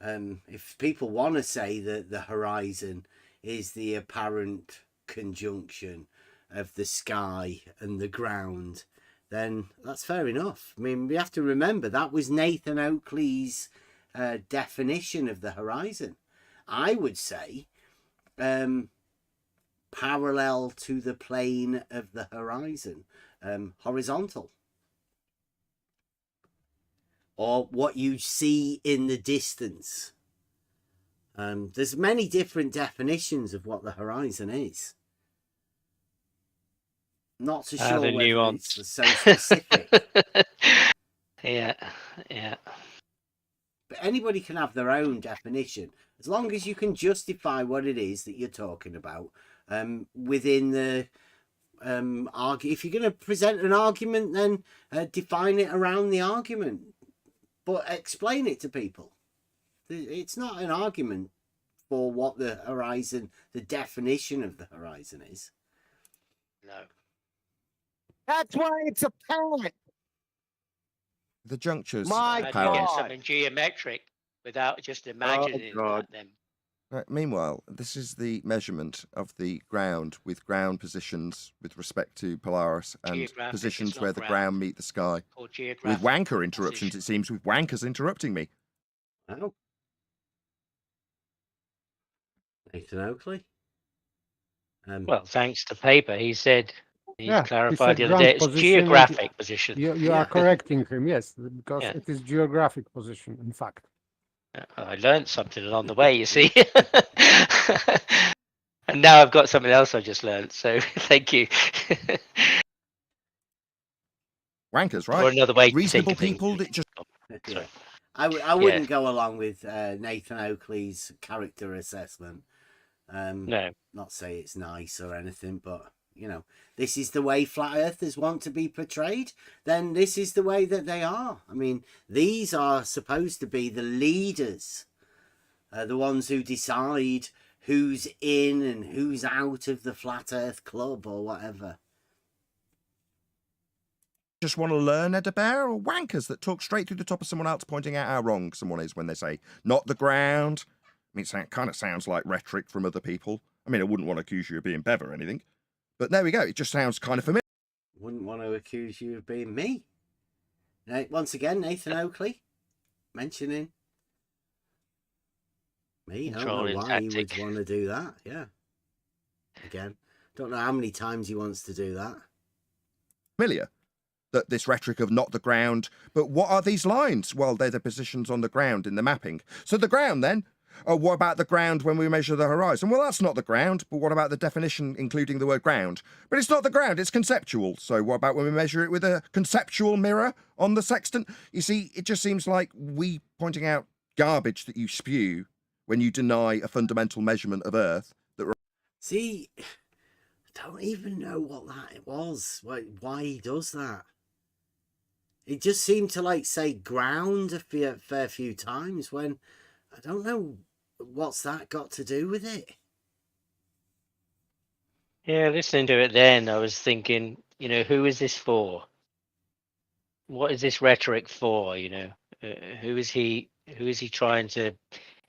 If people want to say that the horizon is the apparent conjunction of the sky and the ground, then that's fair enough. I mean, we have to remember that was Nathan Oakley's definition of the horizon. I would say parallel to the plane of the horizon, horizontal. Or what you see in the distance. There's many different definitions of what the horizon is. Not so sure the whether nuance. it's so specific. Yeah. But anybody can have their own definition, as long as you can justify what it is that you're talking about within the if you're going to present an argument, then define it around the argument. But explain it to people. It's not an argument for what the horizon, the definition of the horizon is. No. That's why it's apparent. The junctures. My How do you apparent. get something geometric without just imagining God. that then? Meanwhile, this is the measurement of the ground with ground positions with respect to Polaris and Geographic, positions it's not where the ground. ground meet the sky. Or With geographic wanker interruptions, position. it seems, with wankers interrupting me. Oh. Nathan Oakley. Well, thanks to paper, he said, he Yeah, clarified it's a the other day, ground it's position and geographic position. You are correcting him, yes, because Yeah. it is geographic position, in fact. I learned something along the way, you see. And now I've got something else I just learned, so thank you. Wankers, right? Or another way to Reasonable think of people things. that just Yeah. I wouldn't go along with Nathan Oakley's character assessment. No. Not say it's nice or anything, but you know, this is the way flat earthers want to be portrayed, then this is the way that they are. I mean, these are supposed to be the leaders, the ones who decide who's in and who's out of the flat earth club or whatever. just want to learn, Ed Bear, or wankers that talk straight through the top of someone else, pointing out how wrong someone is when they say, not the ground. I mean, it kind of sounds like rhetoric from other people. I mean, I wouldn't want to accuse you of being Bev or anything. But there we go. It just sounds kind of familiar. Wouldn't want to accuse you of being me. Once again, Nathan Oakley mentioning me. I don't know why he would want to do that. Yeah. Again, don't know how many times he wants to do that. Familiar. That this rhetoric of not the ground, but what are these lines? Well, they're the positions on the ground in the mapping. So the ground then? Oh, what about the ground when we measure the horizon? Well, that's not the ground, but what about the definition including the word ground? But it's not the ground, it's conceptual. So what about when we measure it with a conceptual mirror on the sextant? You see, it just seems like we pointing out garbage that you spew when you deny a fundamental measurement of Earth. See, I don't even know what that was, why he does that. It just seemed to say ground a fair few times when I don't know what's that got to do with it. Yeah, listening to it then, I was thinking, who is this for? What is this rhetoric for? Who is he trying to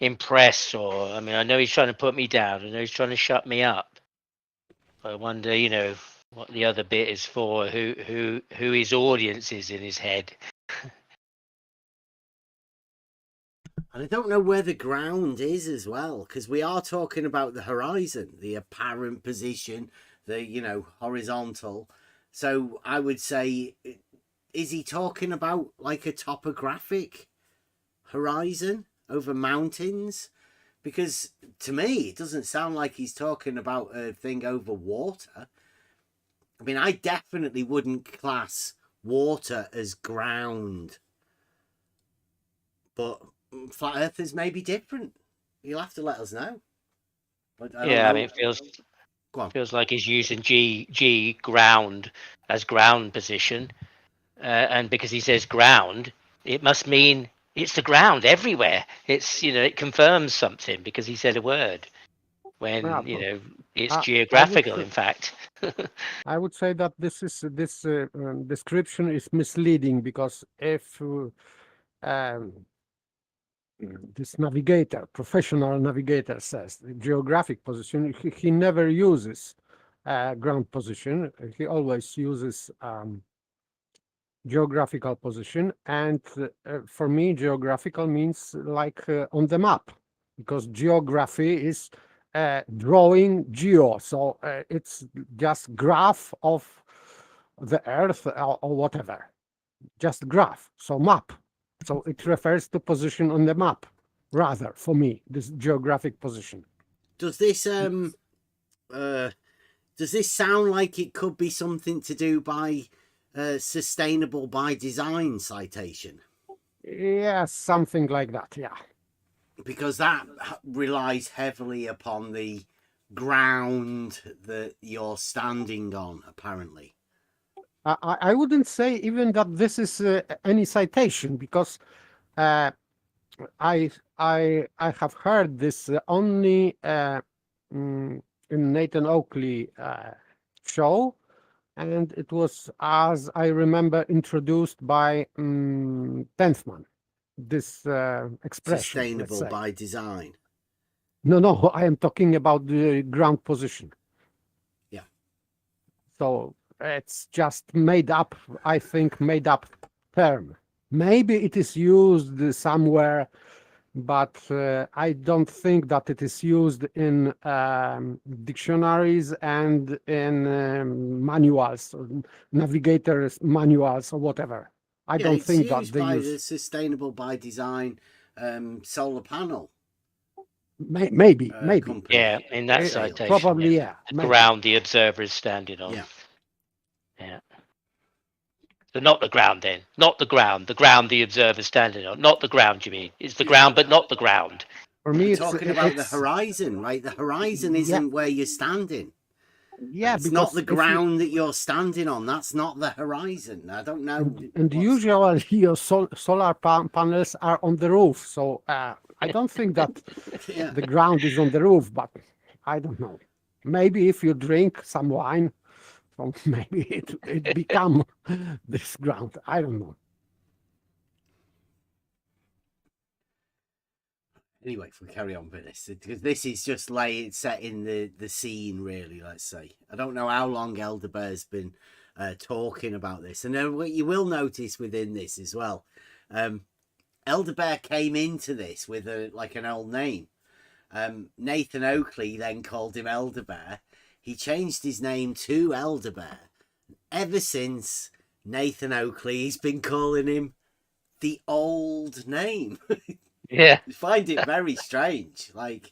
impress? Or, I mean, I know he's trying to put me down. I know he's trying to shut me up. I wonder, what the other bit is for, who his audience is in his head. And I don't know where the ground is as well, because we are talking about the horizon, the apparent position, the, horizontal. So I would say, is he talking about like a topographic horizon over mountains? Because to me, it doesn't sound like he's talking about a thing over water. I mean, I definitely wouldn't class water as ground, but flat earthers may be different. You'll have to let us know. But I Yeah, I mean, it feels like he's using G ground as ground position, and because he says ground, it must mean it's the ground everywhere. It's it confirms something because he said a word when it's geographical. In fact, I would say that this description is misleading because if this navigator, professional navigator, says the geographic position, he never uses ground position. He always uses geographical position, and for me, geographical means like on the map, because geography is drawing geo, so it's just graph of the earth or whatever, just graph, so map. So it refers to position on the map, rather, for me, this geographic position. Does this sound like it could be something to do by sustainable by design citation? Yeah, something like that, yeah. Because that relies heavily upon the ground that you're standing on, apparently. I wouldn't say even that this is any citation, because I have heard this only in Nathan Oakley show, and it was, as I remember, introduced by Tenthman. This expression, sustainable by design. No, I am talking about the ground position. Yeah. So it's just made up, I think, made up term. Maybe it is used somewhere, but I don't think that it is used in dictionaries and in manuals, navigators manuals or whatever. I don't think that they by use the sustainable by design solar panel. Maybe. Company. Yeah, in that citation, probably, yeah. The ground the observer is standing on. Yeah. So not the ground then, not the ground the observer is standing on, not the ground. You mean it's the ground, but not the ground. For me, We're talking about the horizon, right? The horizon isn't where you're standing. Yeah, it's not the ground that you're standing on. That's not the horizon. I don't know. And usually your solar panels are on the roof, so I don't think that the ground is on the roof, but I don't know. Maybe if you drink some wine, so maybe it become this ground. I don't know. Anyway, if we carry on with this, because this is just setting the scene, really, let's say. I don't know how long Elder Bear's been talking about this. And then what you will notice within this as well, Elder Bear came into this with an old name. Nathan Oakley then called him Elder Bear. He changed his name to Elder Bear. Ever since, Nathan Oakley, he's been calling him the old name. Yeah. I find it very strange. Like,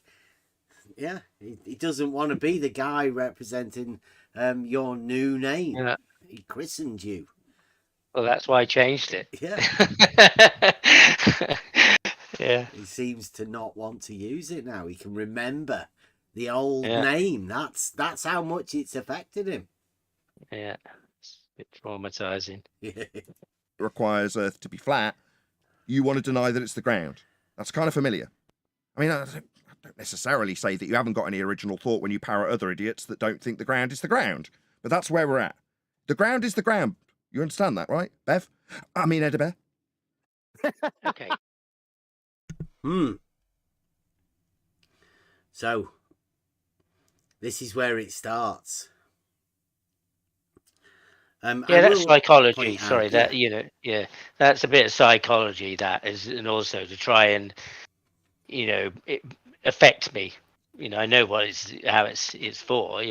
yeah, he doesn't want to be the guy representing your new name. Yeah. He christened you. Well, that's why I changed it. Yeah. Yeah. He seems to not want to use it now. He can remember the old name. That's how much it's affected him. Yeah. It's a bit traumatizing. It requires Earth to be flat. You want to deny that it's the ground. That's kind of familiar. I mean, I don't necessarily say that you haven't got any original thought when you parrot other idiots that don't think the ground is the ground, but that's where we're at. The ground is the ground. You understand that, right, Bev? I mean, Elder Bear. Okay. So, this is where it starts. That's psychology. Sorry, that that's a bit of psychology. That is, and also to try and it affect me. I know how it's for.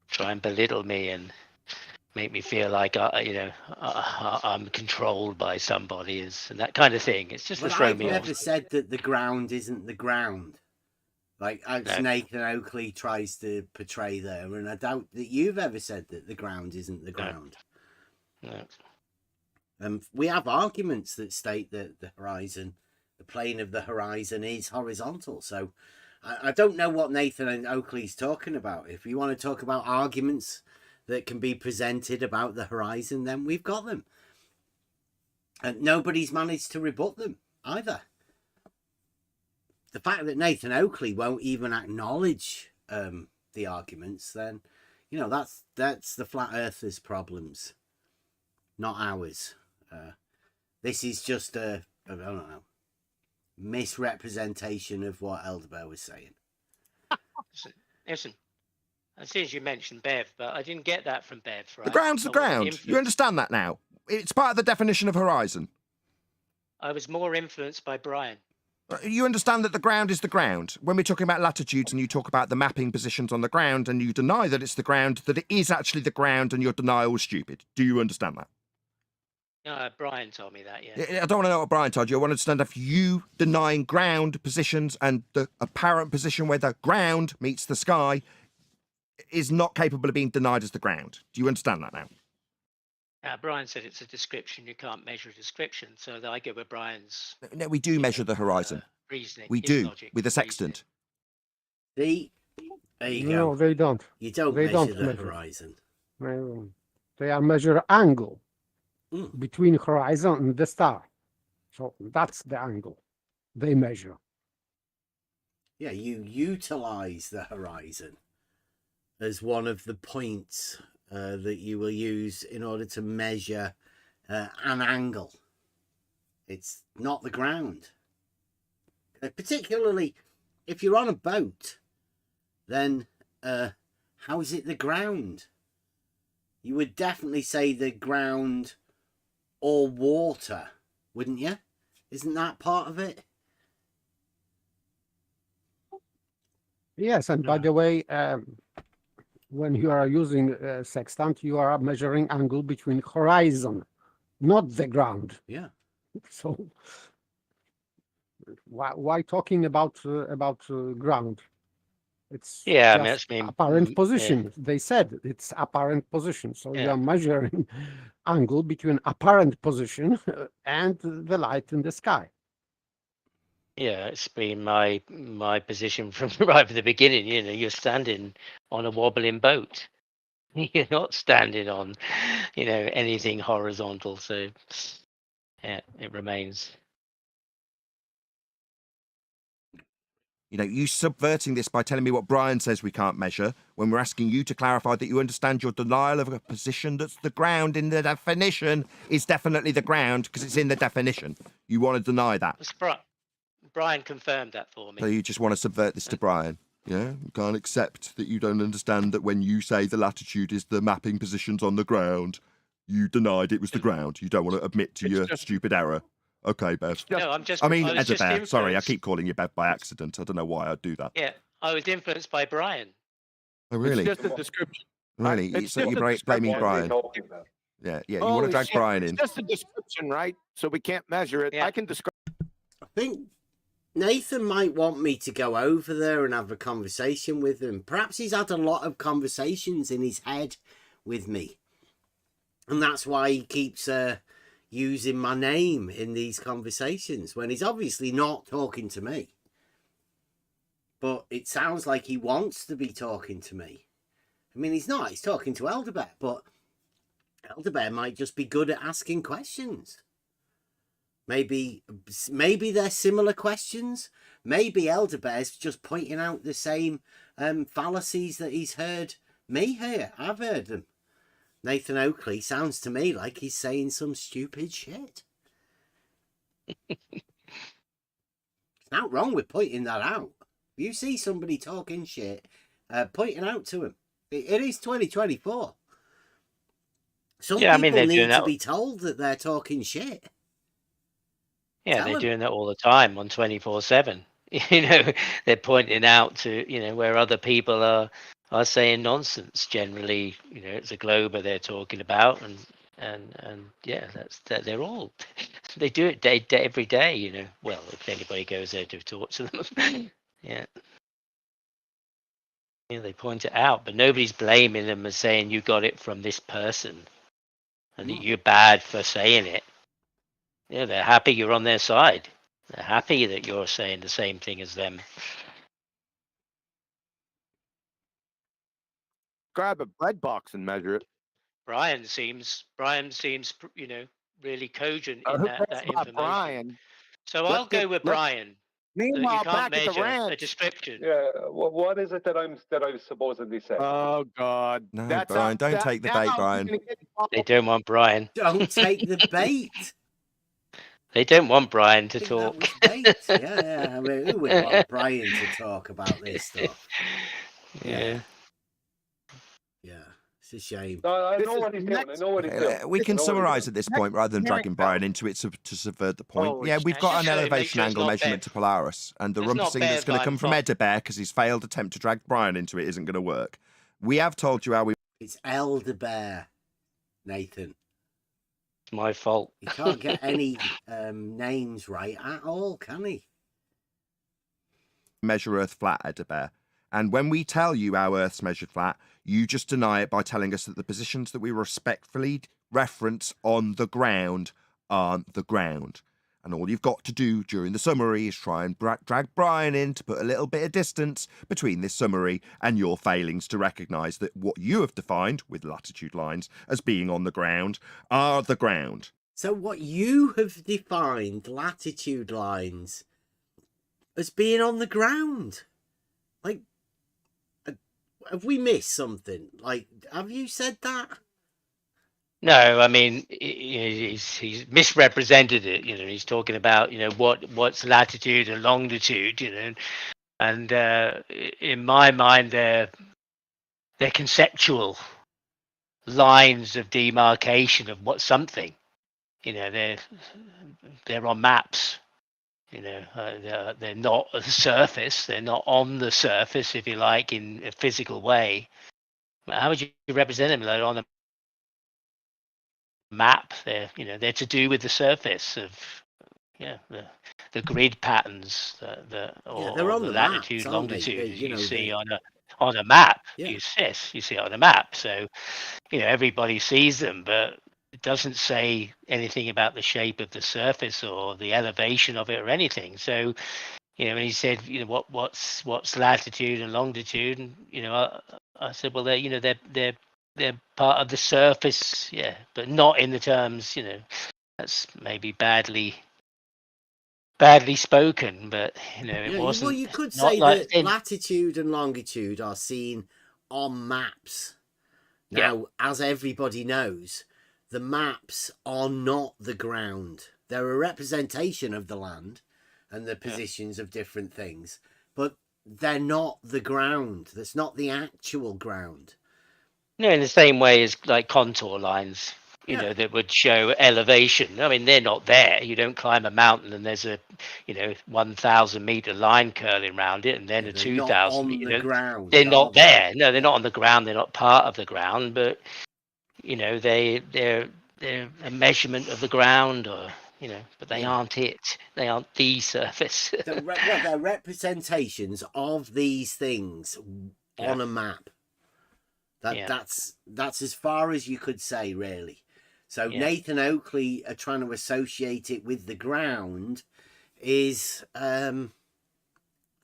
Try and belittle me and make me feel like I'm controlled by somebody, and that kind of thing. It's just to throw me off. I've never said that the ground isn't the ground. like as Nathan Oakley tries to portray there, and I doubt that you've ever said that the ground isn't the ground. No. We have arguments that state that the horizon, the plane of the horizon, is horizontal. So I don't know what Nathan Oakley's talking about. If you want to talk about arguments that can be presented about the horizon, then we've got them. And nobody's managed to rebut them either. The fact that Nathan Oakley won't even acknowledge the arguments, then, you know, that's the flat earthers' problems, not ours. This is just I don't know, misrepresentation of what Elderbear was saying. Listen, as soon as you mentioned Bev, but I didn't get that from Bev, right? The ground's the I wasn't ground. You influenced- understand that now? It's part of the definition of horizon. I was more influenced by Brian. You understand that the ground is the ground. When we're talking about latitudes and you talk about the mapping positions on the ground and you deny that it's the ground, that it is actually the ground and your denial is stupid. Do you understand that? No, Brian told me that, yeah. I don't want to know what Brian told you. I want to understand if you denying ground positions and the apparent position where the ground meets the sky is not capable of being denied as the ground. Do you understand that now? Brian said it's a description. You can't measure a description. So I go with Brian's No, we do measure the horizon. reasoning. We his do, logic, with a sextant. See? There you go. No, they don't. You don't They measure don't the measure. horizon. They are measure angle between horizon and the star. So that's the angle they measure. Yeah, you utilize the horizon as one of the points that you will use in order to measure an angle. It's not the ground. Particularly if you're on a boat, then how is it the ground? You would definitely say the ground or water, wouldn't you? Isn't that part of it? Yes, and by the way, when you are using sextant, you are measuring angle between horizon, not the ground. Yeah. So why talking about ground? It's Yeah, I mean, just that's been apparent position. They said it's apparent position. So you Yeah. are measuring angle between apparent position and the light in the sky. Yeah, it's been my position from right from the beginning. You know, you're standing on a wobbling boat. You're not standing on, you know, anything horizontal. So, yeah, it remains. You know, you subverting this by telling me what Brian says we can't measure when we're asking you to clarify that you understand your denial of a position that's the ground in the definition is definitely the ground because it's in the definition. You want to deny that. Brian confirmed that for me. So you just want to subvert this to Brian. Yeah, you can't accept that you don't understand that when you say the latitude is the mapping positions on the ground, you denied it was the ground. You don't want to admit to your stupid error. Okay, Bev. No, I'm just. I mean, was as a just Bev. Sorry, I influenced. keep calling you Bev by accident. I don't know why I'd do that. Yeah, I was influenced by Brian. Oh, really? It's just a description. Really? It's So just you're a blaming description. Brian? Yeah. You want Holy to drag shit, Brian in? It's just a description, right? So we can't measure it. I can describe. I think Nathan might want me to go over there and have a conversation with him. Perhaps he's had a lot of conversations in his head with me. And that's why he keeps using my name in these conversations when he's obviously not talking to me. But it sounds like he wants to be talking to me. I mean, he's not. He's talking to Elderbear, but Elderbear might just be good at asking questions. Maybe they're similar questions. Maybe Elderbear's just pointing out the same fallacies that he's heard me hear. I've heard them. Nathan Oakley sounds to me like he's saying some stupid shit. There's not wrong with pointing that out. If you see somebody talking shit, pointing out to him. It is 2024. Some people need to be told that they're talking shit. Yeah, they're doing that all the time on 24/7. You know, they're pointing out to, you know, where other people are saying nonsense. Generally, you know, it's a globe they're talking about, and yeah, that they're all they do it every day. You know, well, if anybody goes there to talk to them, yeah. they point it out, but nobody's blaming them and saying you got it from this person and that you're bad for saying it. They're happy you're on their side. They're happy that you're saying the same thing as them. Grab a bread box and measure it. Brian seems, really cogent in Who that cares about information. Brian? So I'll go with Brian. Meanwhile, you can't back at the measure a ranch. description. Yeah. What is it that I'm supposedly saying? Oh God! No, That's Brian, don't take the bait, now Brian. you're gonna get involved. They don't want Brian. Don't take the bait. They don't want Brian to I think talk. that was bait. Yeah. I mean, who would want Brian to talk about this stuff? Yeah. It's a shame. No, I know what he's doing. I know what he's doing. We can I know what he's summarise doing. at this point rather than dragging Brian into it to subvert the point. Yeah, we've got an elevation angle measurement to Polaris, and the rumpusing that's going to come from Edebear because his failed attempt to drag Brian into it isn't going to work. We have told you how we. It's Elderbear, Nathan. It's my fault. He can't get any names right at all, can he? Measure Earth flat, Edebear. And when we tell you how Earth's measured flat, you just deny it by telling us that the positions that we respectfully reference on the ground aren't the ground. And all you've got to do during the summary is try and drag Brian in to put a little bit of distance between this summary and your failings to recognise that what you have defined with latitude lines as being on the ground are the ground. So what you have defined latitude lines as being on the ground, like, have we missed something? Like, have you said that? No, I mean he's misrepresented it. He's talking about what's latitude and longitude. And in my mind they're conceptual lines of demarcation of what's something. They're on maps. They're not at the surface. They're not on the surface, if you like, in a physical way. How would you represent them? They're on a map. They're to do with the surface of the grid patterns, they're or on the the latitude, maps, aren't they? longitude you see they- on a map. Yeah. You see it on a map. So everybody sees them, but it doesn't say anything about the shape of the surface or the elevation of it or anything. So, when he said, what's latitude and longitude, and I said, well, they're part of the surface, yeah, but not in the terms, that's maybe badly spoken, but it wasn't. Well, you could not say like that latitude and longitude are seen on maps. Now, as everybody knows, the maps are not the ground. They're a representation of the land and the positions of different things, but they're not the ground. That's not the actual ground. No, in the same way as like contour lines, that would show elevation. I mean, they're not there. You don't climb a mountain and there's a 1,000 meter line curling around it, and then a 2,000 meter. The ground. They're not there. No, they're not on the ground. They're not part of the ground, but they're a measurement of the ground, or but they aren't it. They aren't the surface. They're representations of these things on a map. That's as far as you could say, really. So Nathan Oakley are trying to associate it with the ground is don't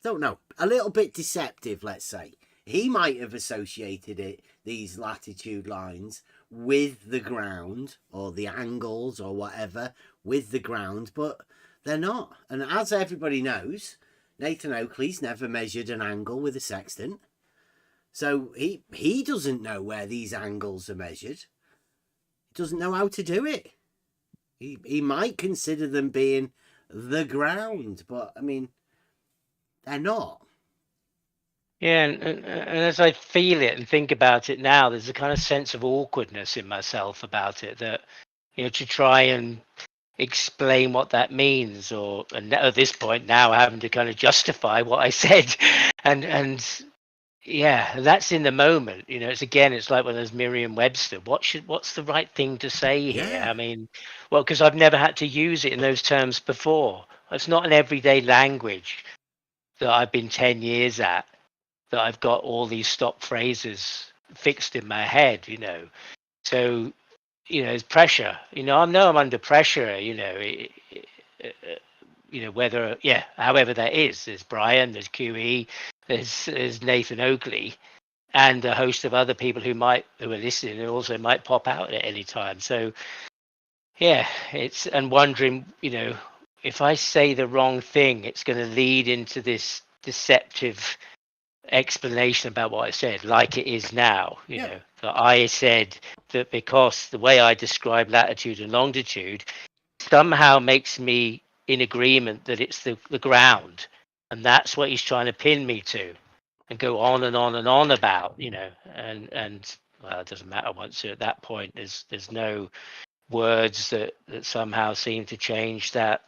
know, a little bit deceptive, let's say. He might have associated these latitude lines with the ground, or the angles or whatever with the ground, but they're not. And as everybody knows, Nathan Oakley's never measured an angle with a sextant. So he doesn't know where these angles are measured. He doesn't know how to do it. He might consider them being the ground, but I mean, they're not. Yeah, and as I feel it and think about it now, there's a kind of sense of awkwardness in myself about it, that to try and explain what that means, and at this point now having to kind of justify what I said, and yeah, that's in the moment. It's like when there's Merriam-Webster. What's the right thing to say here? Yeah. I mean, well, because I've never had to use it in those terms before. It's not an everyday language that I've been 10 years at. that I've got all these stop phrases fixed in my head, you know. So, you know, it's pressure. You know, I know I'm under pressure. Whether however that is. There's Brian, there's QE, there's Nathan Oakley, and a host of other people who are listening and also might pop out at any time. So yeah, it's and wondering, you know, if I say the wrong thing, it's going to lead into this deceptive explanation about what I said, like it is now. You know, that I said that because the way I describe latitude and longitude somehow makes me in agreement that it's the ground, and that's what he's trying to pin me to, and go on and on and on about, you know, and well, it doesn't matter once at that point. There's no words that somehow seem to change that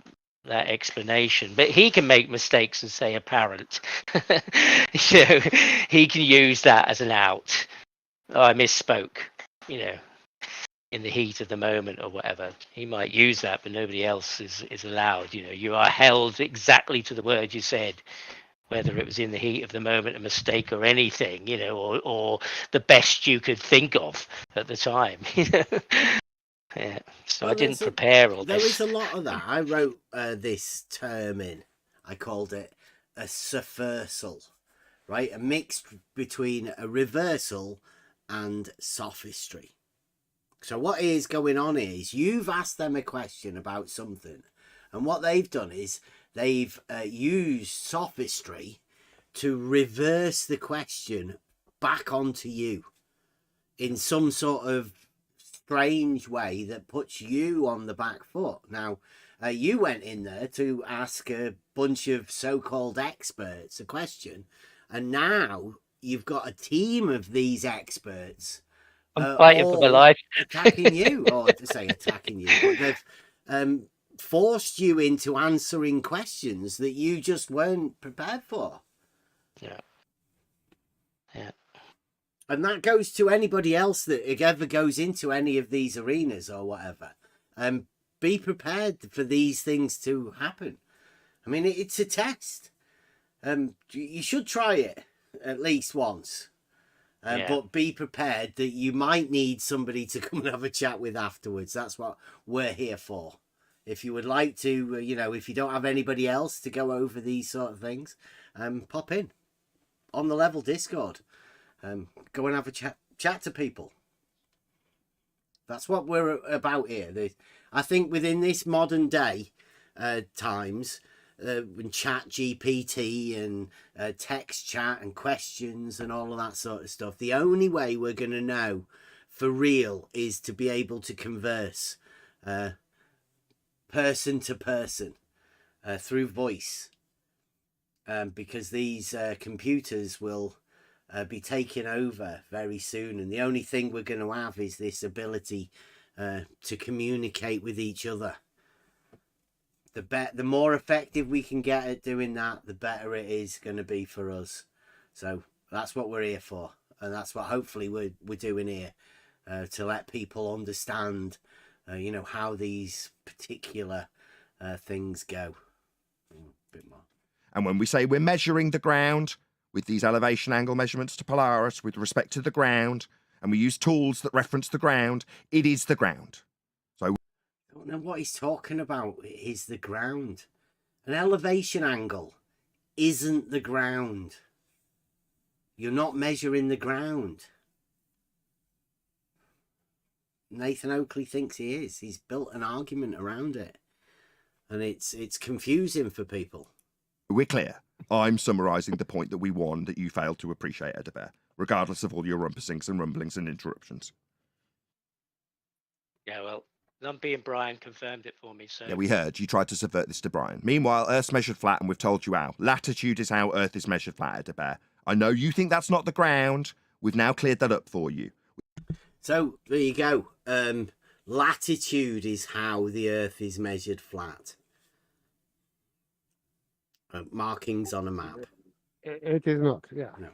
explanation. But he can make mistakes and say apparent. You know, he can use that as an out. Oh, I misspoke, you know, in the heat of the moment or whatever. He might use that, but nobody else is allowed. You know, you are held exactly to the word you said, whether it was in the heat of the moment, a mistake or anything, you know, or the best you could think of at the time. Yeah. So Well, I didn't prepare all there this. is a lot of that. I wrote this term in. I called it a subversal, right? A mix between a reversal and sophistry. So what is going on is you've asked them a question about something, and what they've done is they've used sophistry to reverse the question back onto you in some sort of strange way that puts you on the back foot. Now, you went in there to ask a bunch of so-called experts a question, and now you've got a team of these experts I'm fighting for my life. attacking you, or to say attacking you, but they've forced you into answering questions that you just weren't prepared for. Yeah. And that goes to anybody else that ever goes into any of these arenas or whatever. Be prepared for these things to happen. I mean, it's a test. You should try it at least once. But be prepared that you might need somebody to come and have a chat with afterwards. That's what we're here for. If you would like to, if you don't have anybody else to go over these sort of things, pop in on the Level Discord. Go and have a chat to people. That's what we're about here. I think within this modern day times, when chat GPT and text chat and questions and all of that sort of stuff, the only way we're going to know for real is to be able to converse person to person through voice, because these computers will be taken over very soon, and the only thing we're going to have is this ability to communicate with each other. The more effective we can get at doing that, the better it is going to be for us. So that's what we're here for, and that's what hopefully we're doing here, to let people understand how these particular things go. A bit more. And when we say we're measuring the ground with these elevation angle measurements to Polaris with respect to the ground, and we use tools that reference the ground, it is the ground. So I don't know what he's talking about. It is the ground. An elevation angle isn't the ground. You're not measuring the ground. Nathan Oakley thinks he is. He's built an argument around it, and it's confusing for people. we're clear. I'm summarising the point that we won that you failed to appreciate, Edabert, regardless of all your rumpusings and rumblings and interruptions. Yeah, well, Lumpy and Brian confirmed it for me, so... Yeah, we heard. You tried to subvert this to Brian. Meanwhile, Earth's measured flat, and we've told you how. Latitude is how Earth is measured flat, Edabert. I know you think that's not the ground. We've now cleared that up for you. So, there you go. Latitude is how the Earth is measured flat. Markings on a map. It is not, yeah. No,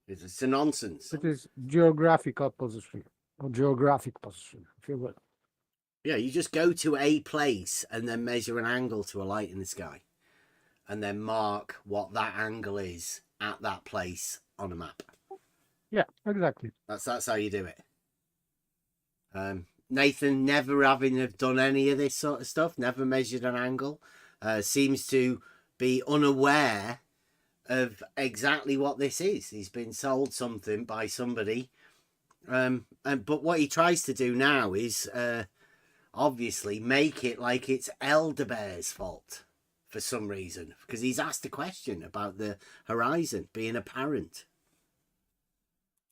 it's a nonsense. It is geographical position, or geographic position, if you will. Yeah, you just go to a place and then measure an angle to a light in the sky. And then mark what that angle is at that place on a map. Yeah, exactly. That's how you do it. Nathan, never having have done any of this sort of stuff, never measured an angle, seems to be unaware of exactly what this is. He's been sold something by somebody, but what he tries to do now is obviously make it like it's Elderbear's fault for some reason, because he's asked a question about the horizon being apparent.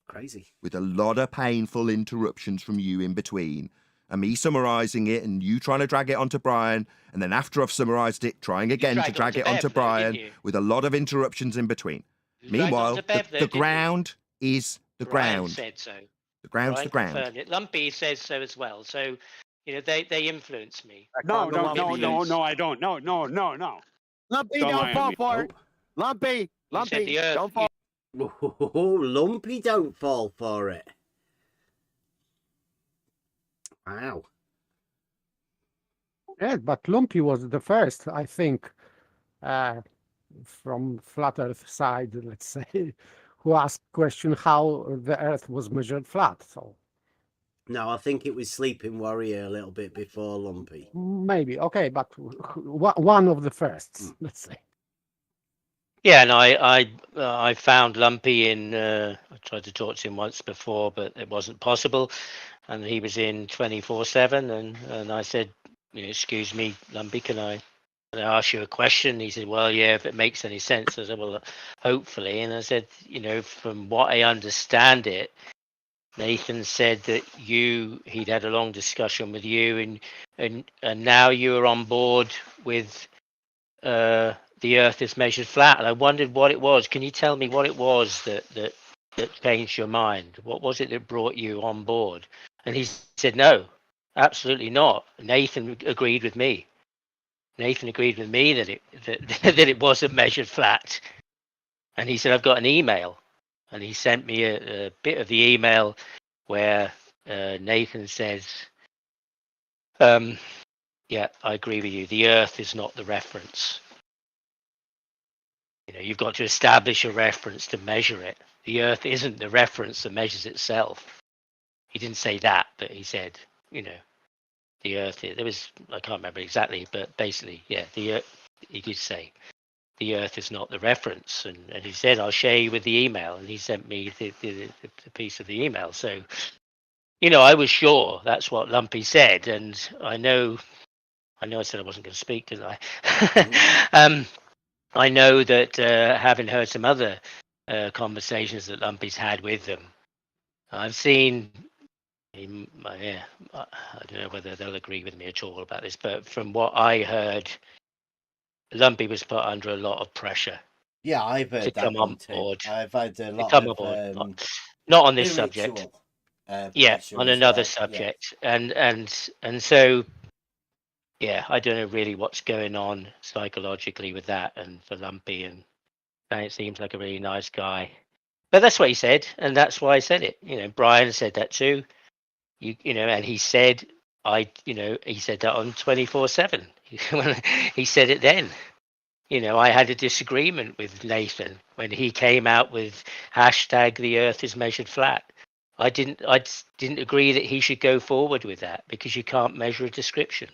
Crazy. With a lot of painful interruptions from you in between, and me summarising it and you trying to drag it onto Brian, and then after I've summarised it, trying again to drag it onto Brian, with a lot of interruptions in between. Meanwhile, the ground is the ground. Brian said so. The ground's Brian the ground. confirmed it. Lumpy says so as well. So, they influence me. No, I don't. No. Lumpy, Don't don't lie fall on me. for it. Lumpy, don't fall. Oh, Lumpy don't fall for it. Wow. Yeah, but Lumpy was the first, I think, from flat Earth side, let's say, who asked question how the Earth was measured flat. So no, I think it was Sleeping Warrior a little bit before Lumpy. Maybe okay, but one of the firsts, let's say. Yeah, and I found Lumpy in. I tried to talk to him once before, but it wasn't possible, and he was in 24/7, and I said, excuse me, Lumpy, can I ask you a question? He said, well, yeah, if it makes any sense. I said, well, hopefully, and I said, from what I understand it, Nathan said that he'd had a long discussion with you, and now you are on board with the Earth is measured flat, and I wondered what it was. Can you tell me what it was that changed your mind? What was it that brought you on board? And he said, no, absolutely not. Nathan agreed with me. Nathan agreed with me that it wasn't measured flat. And he said, I've got an email. And he sent me a bit of the email where Nathan says, yeah, I agree with you. The Earth is not the reference. You've got to establish a reference to measure it. The Earth isn't the reference that measures itself. He didn't say that, but he said, the Earth. There was, I can't remember exactly, but basically, yeah, the Earth. He did say the Earth is not the reference, and he said, I'll share you with the email, and he sent me the piece of the email. So, I was sure that's what Lumpy said, and I know I said I wasn't going to speak, didn't I? I know that having heard some other conversations that Lumpy's had with them, I've seen, I don't know whether they'll agree with me at all about this, but from what I heard, Lumpy was put under a lot of pressure. Yeah, I've heard to that come one on too. board. I've had a lot come of aboard. Not on this spiritual, subject. Yeah, pressure on as another well, subject, and so. Yeah, I don't know really what's going on psychologically with that, and for Lumpy, and it seems like a really nice guy. But that's what he said, and that's why I said it. Brian said that too. And he said he said that on 24/7. He said it then. I had a disagreement with Nathan when he came out with hashtag the Earth is measured flat. I didn't agree that he should go forward with that because you can't measure a description.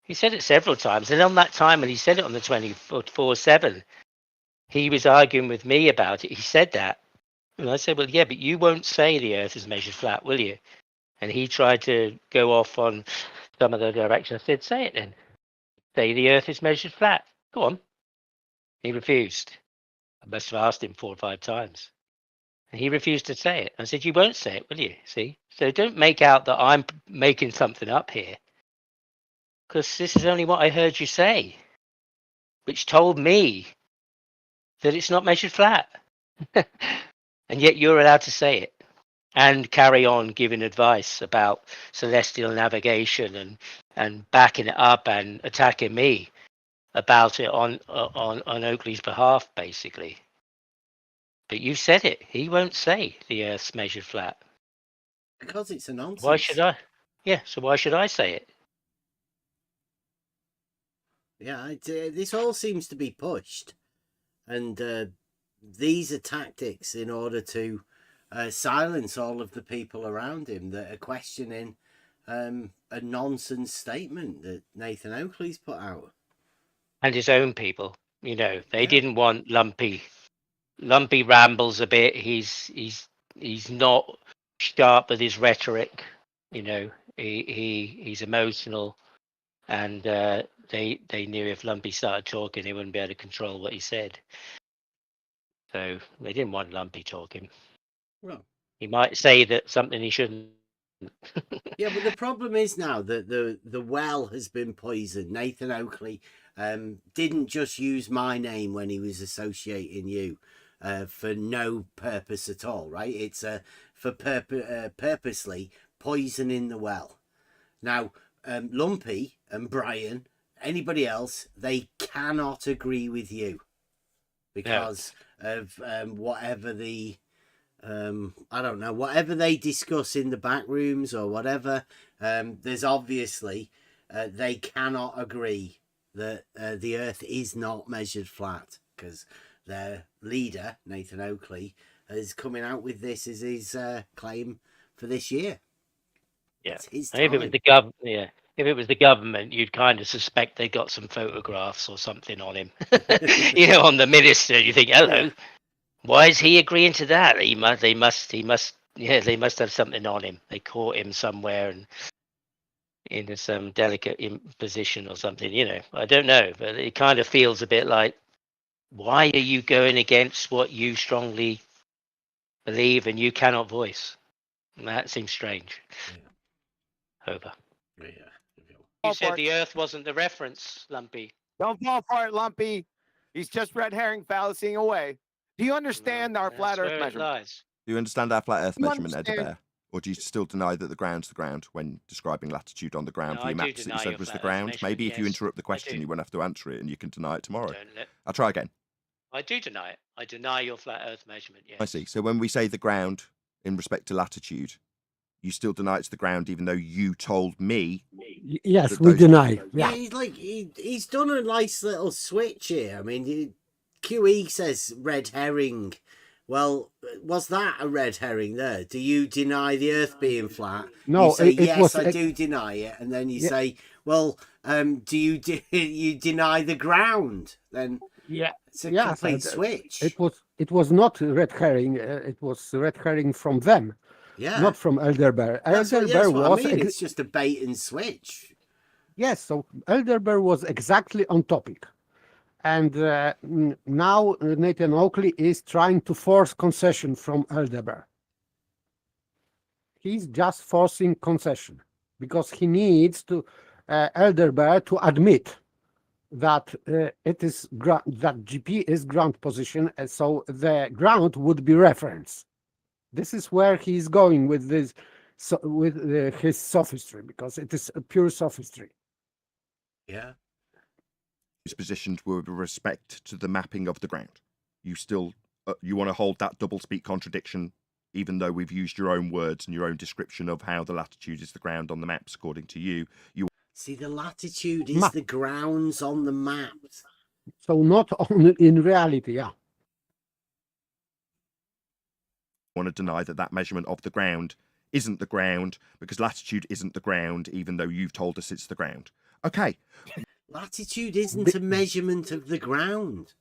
He said it several times, and on that time when he said it on the 24/7, he was arguing with me about it. He said that, and I said, well, yeah, but you won't say the Earth is measured flat, will you? And he tried to go off on some of the direction. I said, say it then. Say the Earth is measured flat. Go on. He refused. I must have asked him 4 or 5 times. And he refused to say it. I said, you won't say it, will you? See? So don't make out that I'm making something up here. Because this is only what I heard you say, which told me that it's not measured flat. And yet you're allowed to say it and carry on giving advice about celestial navigation and backing it up and attacking me about it on Oakley's behalf, basically. But you said it. He won't say the Earth's measured flat. Because it's a nonsense. Why should I? Yeah, so why should I say it? Yeah, this all seems to be pushed, and these are tactics in order to silence all of the people around him that are questioning a nonsense statement that Nathan Oakley's put out. And his own people, they didn't want Lumpy. Lumpy rambles a bit. He's not sharp with his rhetoric. He's emotional, and they knew if Lumpy started talking, he wouldn't be able to control what he said. So they didn't want Lumpy talking. Well, he might say that something he shouldn't. Yeah, but the problem is now that the well has been poisoned. Nathan Oakley didn't just use my name when he was associating you for no purpose at all, right? It's for purposely poisoning the well. Now, Lumpy and Brian, anybody else, they cannot agree with you because of whatever the I don't know, whatever they discuss in the back rooms or whatever. There's obviously they cannot agree that the Earth is not measured flat because their leader Nathan Oakley is coming out with this as his claim for this year. Yeah, his if it was the if it was the government, you'd kind of suspect they got some photographs or something on him. On the minister, you think, hello. Yeah. Why is he agreeing to that? They must have something on him. They caught him somewhere and in some delicate position or something. I don't know, but it kind of feels a bit like, why are you going against what you strongly believe and you cannot voice? And that seems strange. Yeah. Over. Yeah. You said the Earth wasn't the reference, Lumpy. Don't fall for it, Lumpy. He's just red herring fallacying away. Do you understand our flat Earth measurement? Do you understand our flat Earth measurement, Edinburgh? Or do you still deny that the ground's the ground when describing latitude on the ground for your maps that you said was the ground? Maybe if you interrupt the question, you won't have to answer it and you can deny it tomorrow. I'll try again. I do deny it. I deny your flat Earth measurement, yes. I see. So when we say the ground in respect to latitude, you still deny it's the ground even though you told me? Yes, we deny. Yeah, he's done a nice little switch here. I mean, QE says red herring. Well, was that a red herring there? Do you deny the Earth being flat? No, you say, yes, I was, do deny it. And then you say, well, do you deny the ground? Then it's a complete switch. It was not red herring. It was red herring from them. Yeah. Not from Elderbear. Elderbear was. I mean. It's just a bait and switch. Yes, so Elderbear was exactly on topic. And now Nathan Oakley is trying to force concession from Elderbear. He's just forcing concession because he needs to Elderbear to admit that it is that GP is ground position, and so the ground would be reference. This is where he's going with this, his sophistry, because it is a pure sophistry. Yeah. Positioned with respect to the mapping of the ground. You still you want to hold that double speak contradiction, even though we've used your own words and your own description of how the latitude is the ground on the maps according to you. You see the latitude is the grounds on the maps. So not on in reality, yeah. Want to deny that measurement of the ground isn't the ground because latitude isn't the ground, even though you've told us it's the ground. Okay. Latitude isn't a measurement of the ground.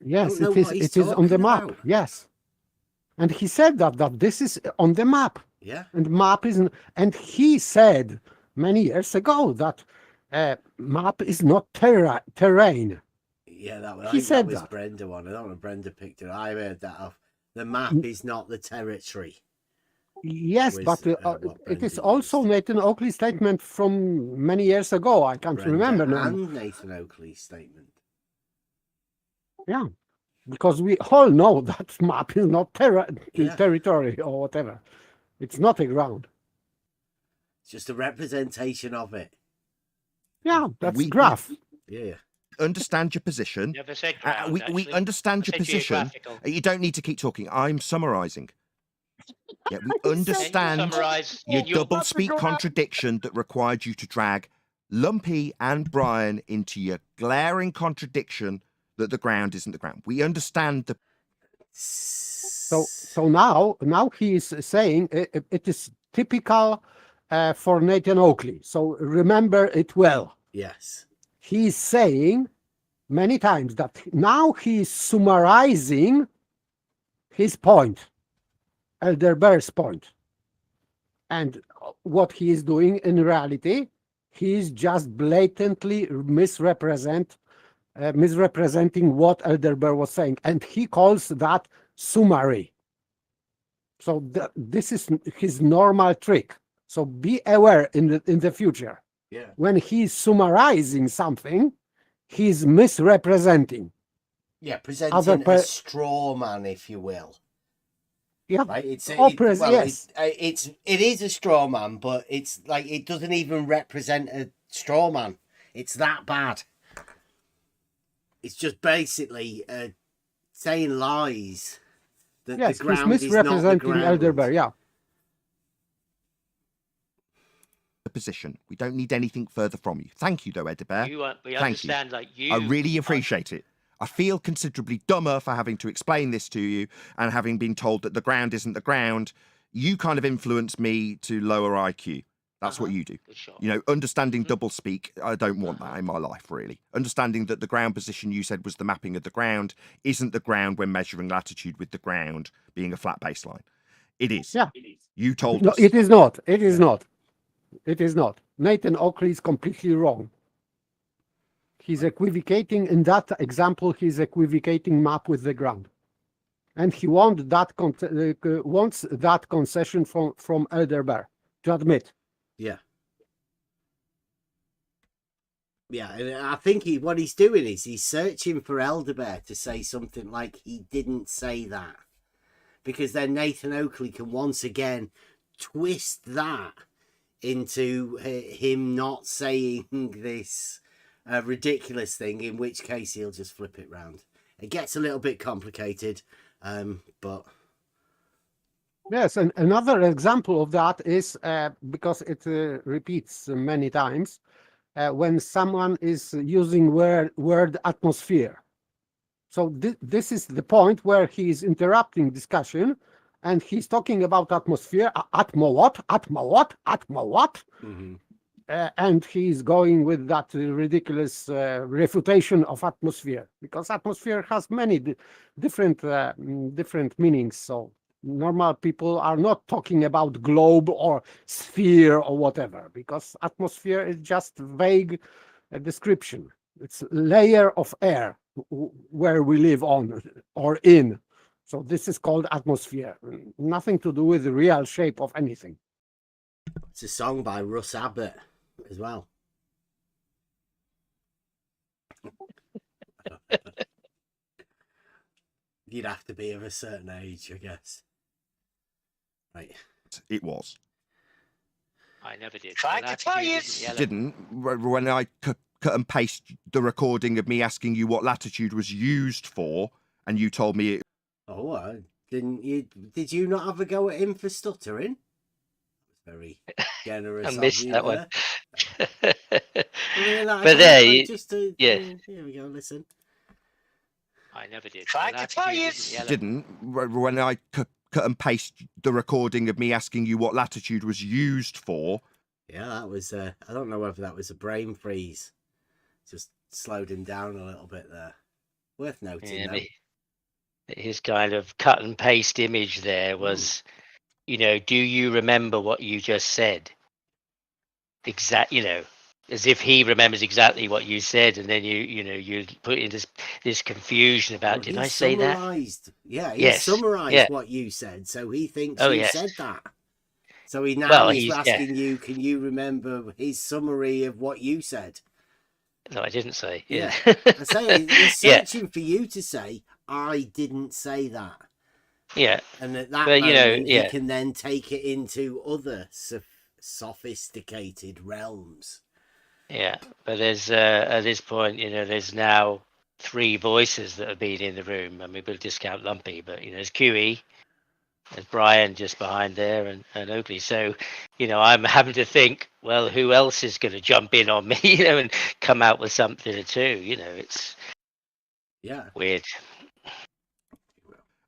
Yes, it is on the map. Yes. And he said that this is on the map. Yeah. And map isn't, and he said many years ago that map is not terrain. Yeah, that was, he said that was that. Brenda one. I don't know if Brenda picked it. I heard that off. The map is not the territory. Yes, but it is also Nathan Oakley's statement from many years ago. I can't remember now. And Nathan Oakley's statement. Yeah, because we all know that map is not territory or whatever. It's not a ground. It's just a representation of it. Yeah, that's graph. Yeah. Understand your position. Never said ground, we understand your position. You don't need to keep talking. I'm summarizing. Yeah, we understand your double speak contradiction that required you to drag Lumpy and Brian into your glaring contradiction that the ground isn't the ground. We understand the. So now he is saying it is typical for Nathan Oakley. So remember it well. Yes. He is saying many times that now he is summarizing his point, Elderber's point. And what he is doing in reality, he is just blatantly misrepresenting what Elderber was saying. And he calls that summary. So this is his normal trick. So be aware in the future. Yeah. When he's summarizing something, he's misrepresenting. Yeah, presenting a straw man, if you will. Yeah, right. It is a straw man, but it's like it doesn't even represent a straw man. It's that bad. It's just basically saying lies. That yes, the ground he's misrepresenting Elderberg. Yeah. The position. We don't need anything further from you. Thank you, though, Elderberg. We Thank understand, you. like you. I really appreciate it. I feel considerably dumber for having to explain this to you and having been told that the ground isn't the ground. You kind of influence me to lower IQ. That's what you do. You know, understanding double speak, I don't want that in my life, really. Understanding that the ground position you said was the mapping of the ground isn't the ground when measuring latitude with the ground being a flat baseline. It is. Yeah. You told No, us. it is not. It is not. It is not. Nathan Oakley is completely wrong. He's equivocating in that example. He's equivocating map with the ground, and he wants that concession from Elderberg to admit. Yeah. Yeah, and I think what he's doing is he's searching for Elderberg to say something like he didn't say that, because then Nathan Oakley can once again twist that into him not saying this ridiculous thing, in which case he'll just flip it round. It gets a little bit complicated, but yes, and another example of that is because it repeats many times when someone is using word atmosphere. So this is the point where he is interrupting discussion, and he's talking about atmosphere. Atmo what? Mm-hmm. And he's going with that ridiculous refutation of atmosphere, because atmosphere has many different meanings. So normal people are not talking about globe or sphere or whatever, because atmosphere is just vague description. It's a layer of air where we live on or in. So this is called atmosphere. Nothing to do with the real shape of anything. It's a song by Russ Abbott as well. You'd have to be of a certain age, I guess. Right. It was. I never did. Trying to tell you. Didn't when I cut and paste the recording of me asking you what latitude was used for, and you told me it. Oh, didn't you? Did you not have a go at him for stuttering? Very generous. I missed that one. But there, yeah. Here we go. Listen. I never did. Trying to tell you. Didn't when I cut and paste the recording of me asking you what latitude was used for. Yeah, that was. I don't know whether that was a brain freeze. Just slowed him down a little bit there. Worth noting. Yeah, his kind of cut and paste image there was, you know, do you remember what you just said? As if he remembers exactly what you said, and then you put in this confusion about, did I say that? Yeah, he summarized what you said, so he thinks you said that. So he's asking you, can you remember his summary of what you said? No, I didn't say. Yeah. I say he's searching for you to say, I didn't say that. Yeah. And at that moment, he can then take it into other sophisticated realms. Yeah, but there's at this point, there's now 3 voices that have been in the room. I mean, we'll discount Lumpy, but there's QE, there's Brian just behind there, and Oakley. So, I'm having to think, well, who else is going to jump in on me, and come out with something or two. It's weird.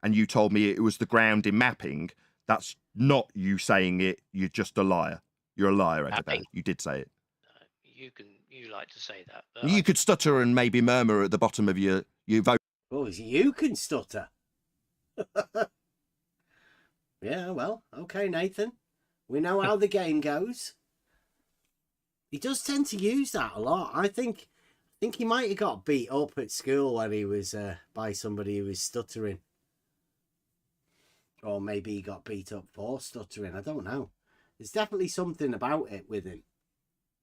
and you told me it was the ground in mapping, that's not you saying it. You're just a liar. You're a liar, Eddie Bear. You did say it. You like to say that. But You could stutter and maybe murmur at the bottom of your vote. Oh, you can stutter. Yeah, well, okay, Nathan. We know how the game goes. He does tend to use that a lot. I think he might have got beat up at school when he was by somebody who was stuttering. Or maybe he got beat up for stuttering. I don't know. There's definitely something about it with him.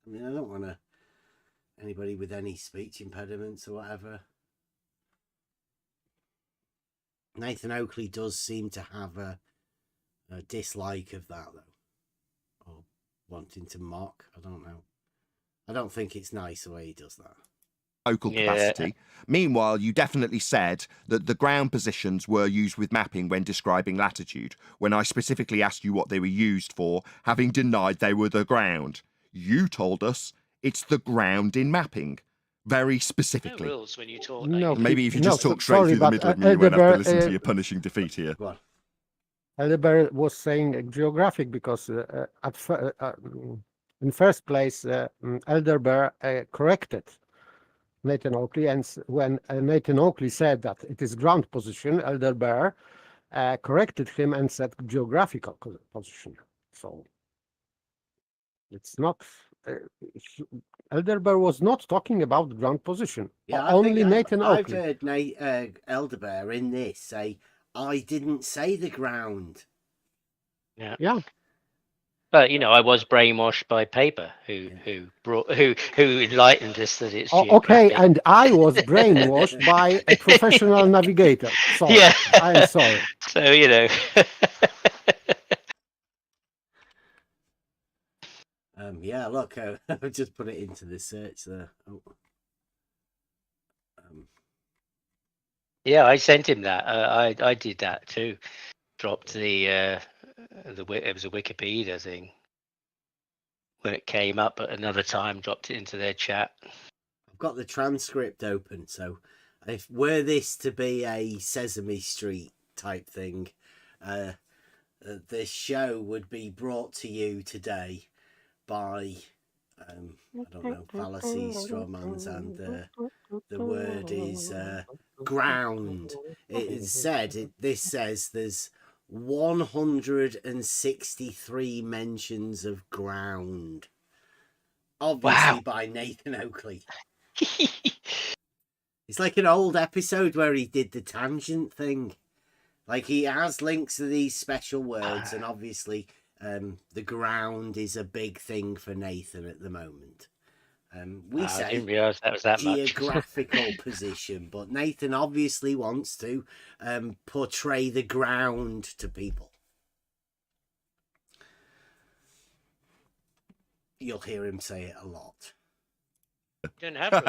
I mean, I don't want to... Anybody with any speech impediments or whatever. Nathan Oakley does seem to have a dislike of that, though. Or wanting to mock. I don't know. I don't think it's nice the way he does that. Vocal capacity. Meanwhile, you definitely said that the ground positions were used with mapping when describing latitude, when I specifically asked you what they were used for, having denied they were the ground. You told us it's the ground in mapping, very specifically. No rules when you talk. No, Maybe if you no, just talk straight sorry, through the but, middle of me, you won't have to listen to your punishing defeat here. Elderberry was saying geographic because in first place, Elderberry corrected Nathan Oakley, and when Nathan Oakley said that it is ground position, Elderberry corrected him and said geographical position. So it's not... Elderberry was not talking about ground position. Yeah, only Nathan I've Oakley. heard Elderberry in this say, I didn't say the ground. Yeah. But I was brainwashed by paper, who enlightened us that it's Okay, geographic. and I was brainwashed by a professional navigator. So Yeah. I'm sorry. So Yeah, look, I've just put it into the search there. Oh. Yeah, I sent him that. I did that too. Dropped it was a Wikipedia thing. When it came up at another time, dropped it into their chat. I've got the transcript open, so if were this to be a Sesame Street type thing, this show would be brought to you today by I don't know, fallacies, strawmans, and the word is ground. This says there's 163 mentions of ground, obviously by Nathan Oakley. It's like an old episode where he did the tangent thing. Like, he has links to these special words, and obviously the ground is a big thing for Nathan at the moment. We say I didn't realise that was that geographical position, but Nathan obviously wants to portray the ground to people. You'll hear him say it a lot. Don't have rules.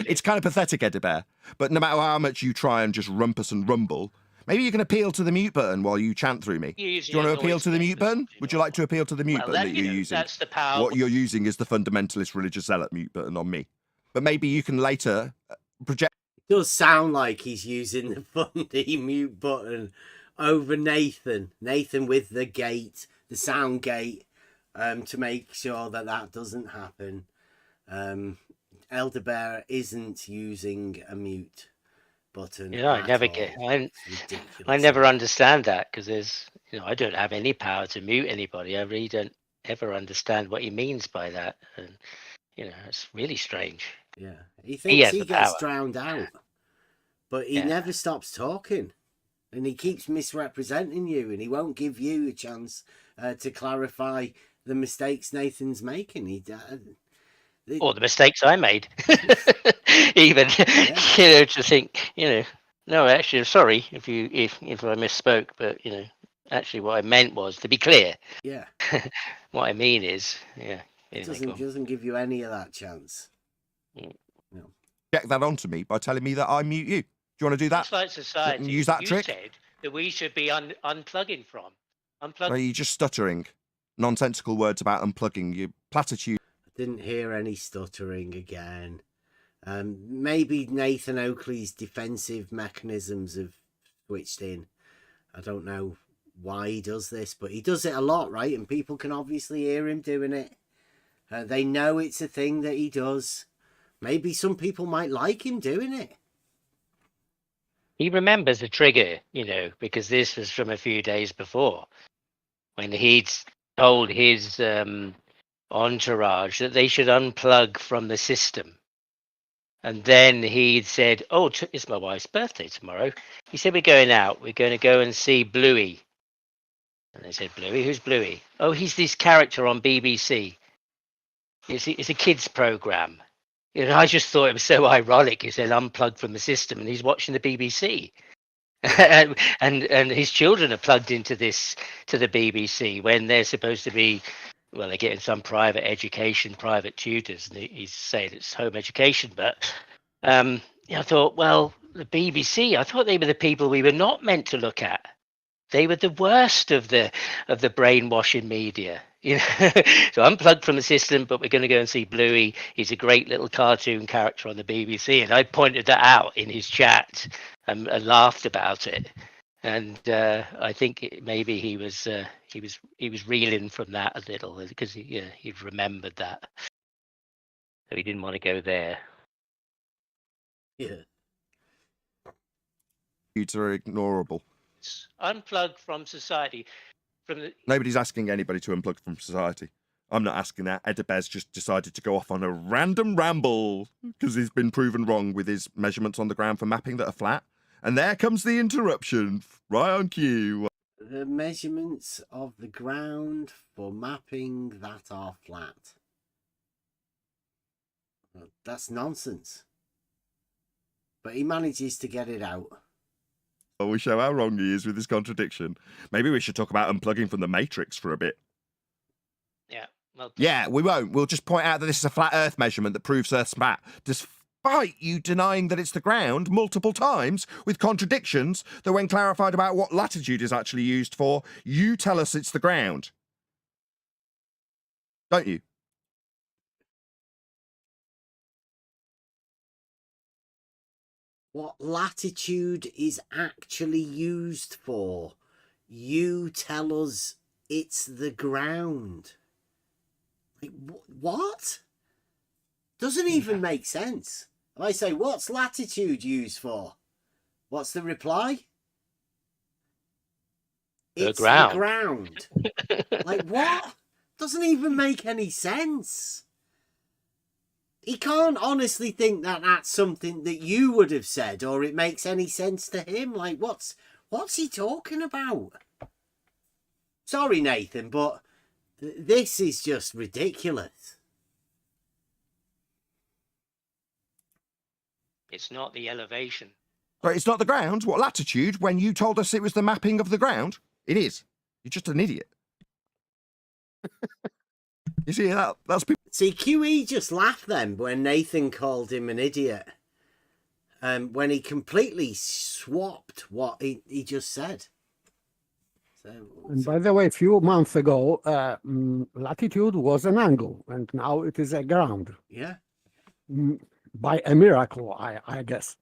It's kind of pathetic, Eddie Bear. But no matter how much you try and just rumpus and rumble, maybe you can appeal to the mute button while you chant through me. Do you want to appeal to the mute button? Would you like to appeal to the mute button that you're using? That's the power. What you're using is the fundamentalist religious zealot mute button on me. But maybe you can later project. It does sound like he's using the fundy mute button over Nathan. Nathan with the gate, the sound gate, to make sure that doesn't happen. Elderbear isn't using a mute button. I never get. I never understand that, because there's, I don't have any power to mute anybody. I really don't ever understand what he means by that, and it's really strange. Yeah, he thinks he gets drowned out, but he never stops talking, and he keeps misrepresenting you, and he won't give you a chance to clarify the mistakes Nathan's making. Or the mistakes I made, even to think, no, actually, I'm sorry if I misspoke, but actually, what I meant was to be clear. Yeah. What I mean is, it doesn't give you any of that chance. No. Check that onto me by telling me that I mute you. Do you want to do that? It's like society. Use that trick. Said that we should be unplugging from. Are you just stuttering? Nonsensical words about unplugging. You platitude. Didn't hear any stuttering again. Maybe Nathan Oakley's defensive mechanisms have switched in. I don't know why he does this, but he does it a lot, right? And people can obviously hear him doing it. They know it's a thing that he does. Maybe some people might like him doing it. He remembers the trigger, you know, because this was from a few days before when he'd told his entourage that they should unplug from the system. And then he said, oh, it's my wife's birthday tomorrow. He said, we're going out. We're going to go and see Bluey. And they said, Bluey? Who's Bluey? Oh, he's this character on BBC. It's a kids program. You know, I just thought it was so ironic. He said, unplugged from the system, and he's watching the BBC. and his children are plugged into the BBC when they're supposed to be, well, they're getting some private education, private tutors, and he's saying it's home education. But I thought, well, the BBC, I thought they were the people we were not meant to look at. They were the worst of the brainwashing media. You know, so unplugged from the system, but we're going to go and see Bluey. He's a great little cartoon character on the BBC, and I pointed that out in his chat and laughed about it. And I think maybe he was reeling from that a little because he remembered that, so he didn't want to go there. Yeah, Are ignorable. Unplugged from society. Nobody's asking anybody to unplug from society. I'm not asking that. Edibez just decided to go off on a random ramble because he's been proven wrong with his measurements on the ground for mapping that are flat. And there comes the interruption, right on cue. The measurements of the ground for mapping that are flat. That's nonsense. But he manages to get it out. Well, we show how wrong he is with his contradiction. Maybe we should talk about unplugging from the Matrix for a bit. Yeah. Well, yeah, we won't. We'll just point out that this is a flat Earth measurement that proves Earth's flat, despite you denying that it's the ground multiple times with contradictions that when clarified about what latitude is actually used for, you tell us it's the ground. Don't you? What latitude is actually used for? You tell us it's the ground. Like, what? Doesn't even make sense. If I say, what's latitude used for? What's the reply? It's the ground. Like, what? Doesn't even make any sense. He can't honestly think that that's something that you would have said, or it makes any sense to him. Like, what's he talking about? Sorry, Nathan, but this is just ridiculous. it's not the elevation. But it's not the ground. What latitude? When you told us it was the mapping of the ground, it is. You're just an idiot. You see that? That's people. See, QE just laughed then when Nathan called him an idiot. When he completely swapped what he just said. And by the way, a few months ago, latitude was an angle, and now it is a ground. Yeah. By a miracle, I guess.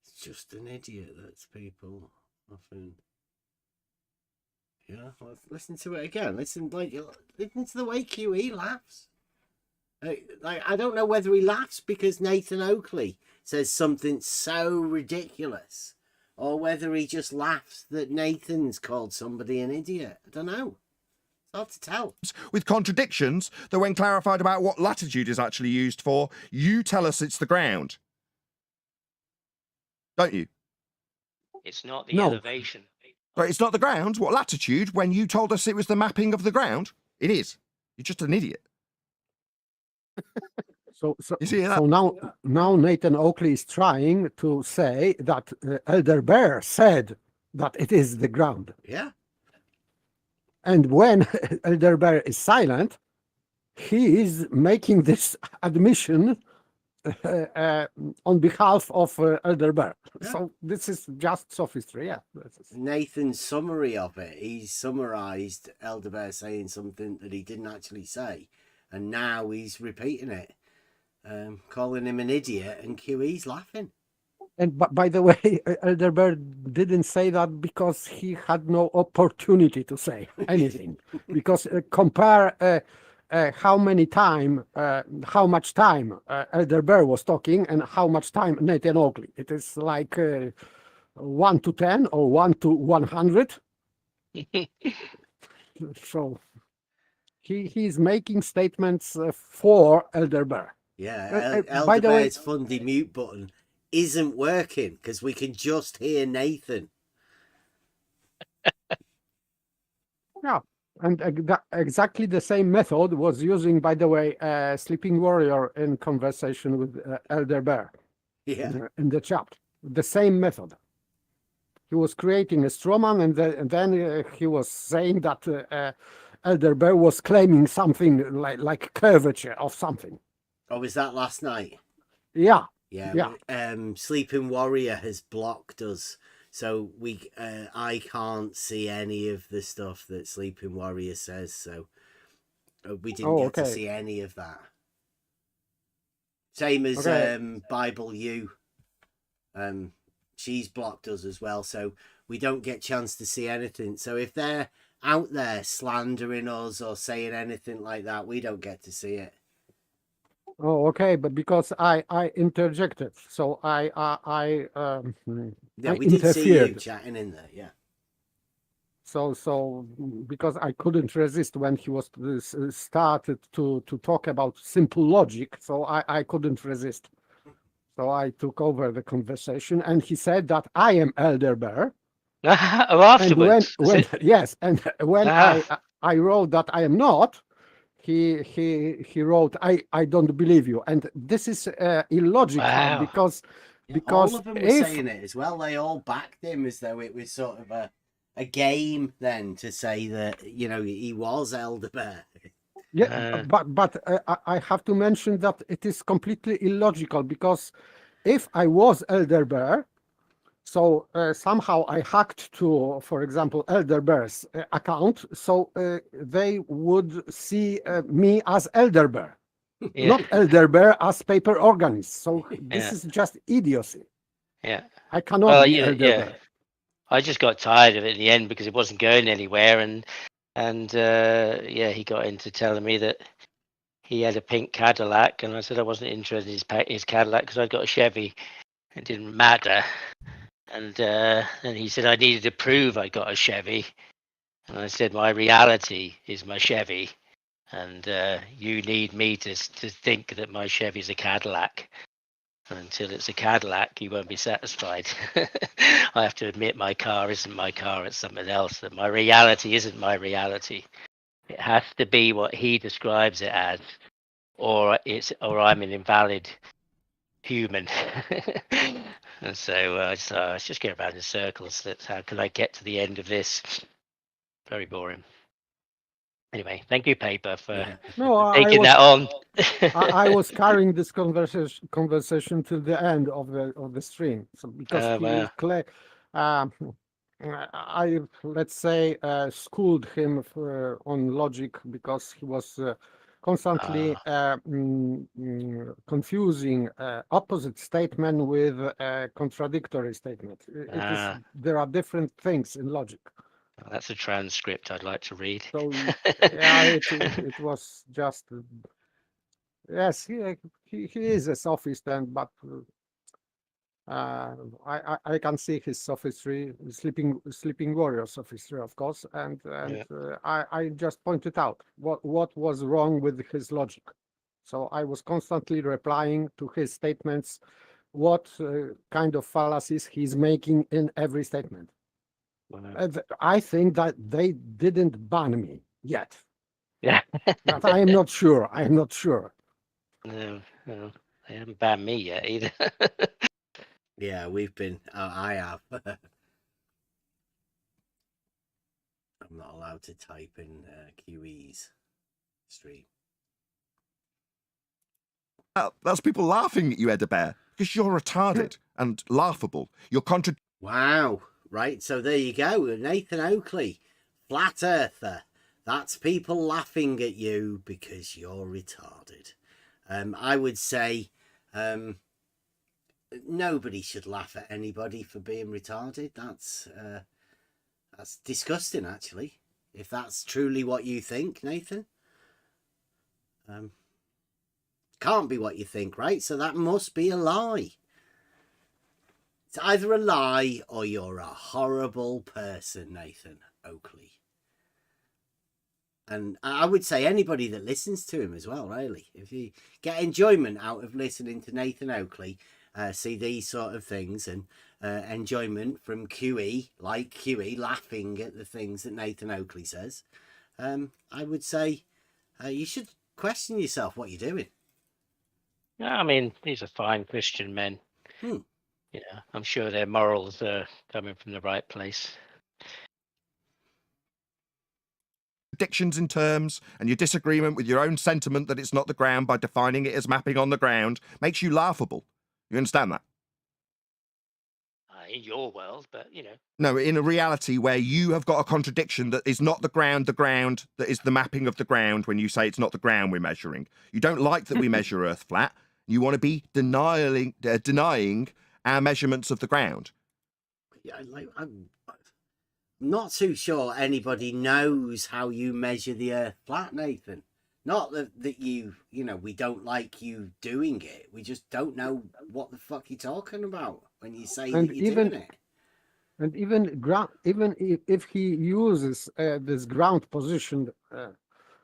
It's just an idiot, that's people often. Yeah, well, listen to it again. Listen to the way QE laughs. Like, I don't know whether he laughs because Nathan Oakley says something so ridiculous, or whether he just laughs that Nathan's called somebody an idiot. I don't know. It's hard to tell. With contradictions that when clarified about what latitude is actually used for, you tell us it's the ground. Don't you? It's not the elevation. But it's not the ground. What latitude? When you told us it was the mapping of the ground, it is. You're just an idiot. So you see that? So now Nathan Oakley is trying to say that Elder Bear said that it is the ground. Yeah. And when Elder Bear is silent, he is making this admission on behalf of Elder Bear. Yeah. So this is just sophistry, yeah. Nathan's summary of it, he's summarized Elder Bear saying something that he didn't actually say, and now he's repeating it, calling him an idiot, and QE's laughing. And by the way, Elderberg didn't say that because he had no opportunity to say anything. Because compare how much time Elderberg was talking and how much time Nathan Oakley. It is like 1 to 10 or 1 to 100. So he's making statements for Elderberg. Yeah, By the way, Elderberg's fundy mute button isn't working because we can just hear Nathan. Yeah, and exactly the same method was using, by the way, Sleeping Warrior in conversation with Elderberg. Yeah, In the chat. The same method. He was creating a strawman, and then he was saying that Elderberg was claiming something like curvature of something. Oh, was that last night? Yeah. Yeah. Sleeping Warrior has blocked us, so I can't see any of the stuff that Sleeping Warrior says. So we didn't get to see any of that. Same as Bible U. She's blocked us as well, so we don't get chance to see anything. So if they're out there slandering us or saying anything like that, we don't get to see it. Oh, okay, but because I interjected, so yeah, I we did see you chatting in there, yeah. So because I couldn't resist when he was started to talk about simple logic, so I couldn't resist. So I took over the conversation, and he said that I am Elderberg. Afterwards, and when I wrote that I am not, he wrote I don't believe you, and this is illogical because all of them were saying it as well. They all backed him as though it was sort of a game then to say that he was Elderberg. Yeah, but I have to mention that it is completely illogical, because if I was Elderberg, so somehow I hacked to, for example, Elderberg's account, so they would see me as Elderberg, not Elderberg as paper organist. So this is just idiocy. Yeah, I cannot be Elderberg. Yeah. I just got tired of it in the end because it wasn't going anywhere, and he got into telling me that he had a pink Cadillac, and I said I wasn't interested in his Cadillac because I'd got a Chevy. It didn't matter. And he said I needed to prove I got a Chevy, and I said my reality is my Chevy, and you need me to think that my Chevy's a Cadillac. And until it's a Cadillac, you won't be satisfied. I have to admit my car isn't my car; it's something else. That my reality isn't my reality. It has to be what he describes it as, or I'm an invalid human. And so I was just going around in circles. That's how can I get to the end of this? Very boring. Anyway, thank you, Paper, for taking that on. I was carrying this conversation till the end of the stream, so because I let's say schooled him on logic, because he was constantly confusing opposite statement with contradictory statement. There are different things in logic. That's a transcript I'd like to read. So yeah, it was just yes, he is a sophist, but I can see his sophistry, sleeping warrior sophistry, of course, and I just pointed out what was wrong with his logic. So I was constantly replying to his statements, what kind of fallacies he's making in every statement. I think that they didn't ban me yet. Yeah, but I am not sure. I am not sure. No, they haven't banned me yet either. Yeah, we've been. I have. I'm not allowed to type in QE's stream. That's people laughing at you, Elderberg, because you're retarded and laughable. You're Wow. Right, so there you go. Nathan Oakley, flat earther. That's people laughing at you because you're retarded. I would say nobody should laugh at anybody for being retarded. That's disgusting, actually. If that's truly what you think, Nathan. Can't be what you think, right? So that must be a lie. It's either a lie or you're a horrible person, Nathan Oakley. And I would say anybody that listens to him as well, really. If you get enjoyment out of listening to Nathan Oakley, see these sort of things, and enjoyment from QE, like QE, laughing at the things that Nathan Oakley says, I would say you should question yourself what you're doing. I mean, these are fine Christian men. I'm sure their morals are coming from the right place. Predictions in terms and your disagreement with your own sentiment that it's not the ground by defining it as mapping on the ground makes you laughable. You understand that? In your world, but No, in a reality where you have got a contradiction that is not the ground that is the mapping of the ground when you say it's not the ground we're measuring. You don't like that we measure Earth flat. You want to be denying our measurements of the ground. Yeah, I'm not too sure anybody knows how you measure the Earth flat, Nathan. Not that we don't like you doing it. We just don't know what the fuck you're talking about when you say that you're doing it. And even if he uses this ground position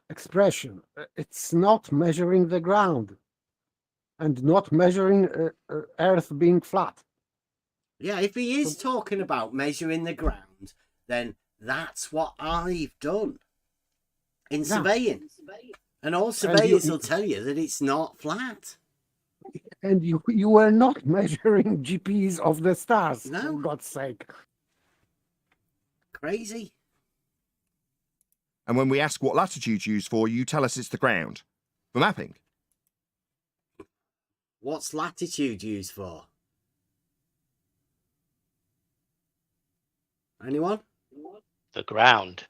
expression, it's not measuring the ground and not measuring Earth being flat. Yeah, if he is talking about measuring the ground, then that's what I've done in surveying. And all surveyors will tell you that it's not flat. And you were not measuring GPs of the stars, no. For God's sake. Crazy. And when we ask what latitude's used for, you tell us it's the ground. For mapping. What's latitude used for? Anyone? The ground.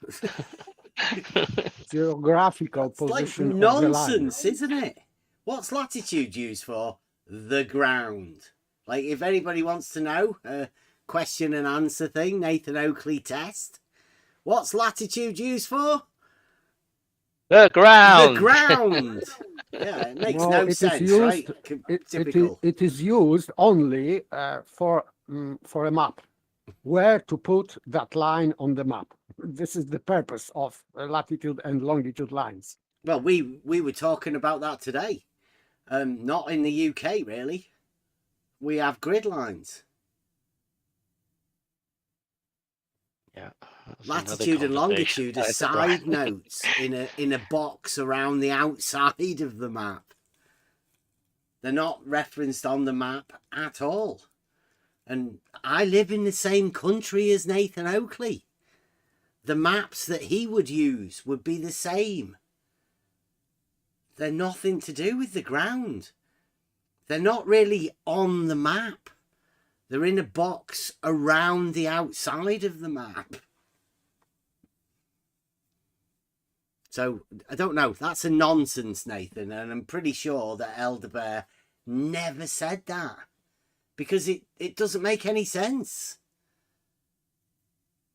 Geographical position. Like nonsense, isn't it? What's latitude used for? The ground. Like, if anybody wants to know, question and answer thing, Nathan Oakley test. What's latitude used for? The ground. The ground. Yeah, it makes no sense, right? It is used only for a map. Where to put that line on the map. This is the purpose of latitude and longitude lines. Well, we were talking about that today. Not in the UK, really. We have grid lines. Yeah. Latitude and longitude are side notes in a box around the outside of the map. They're not referenced on the map at all. And I live in the same country as Nathan Oakley. The maps that he would use would be the same. They're nothing to do with the ground. They're not really on the map. They're in a box around the outside of the map. So, I don't know. That's a nonsense, Nathan. And I'm pretty sure that Elderbear never said that. Because it doesn't make any sense.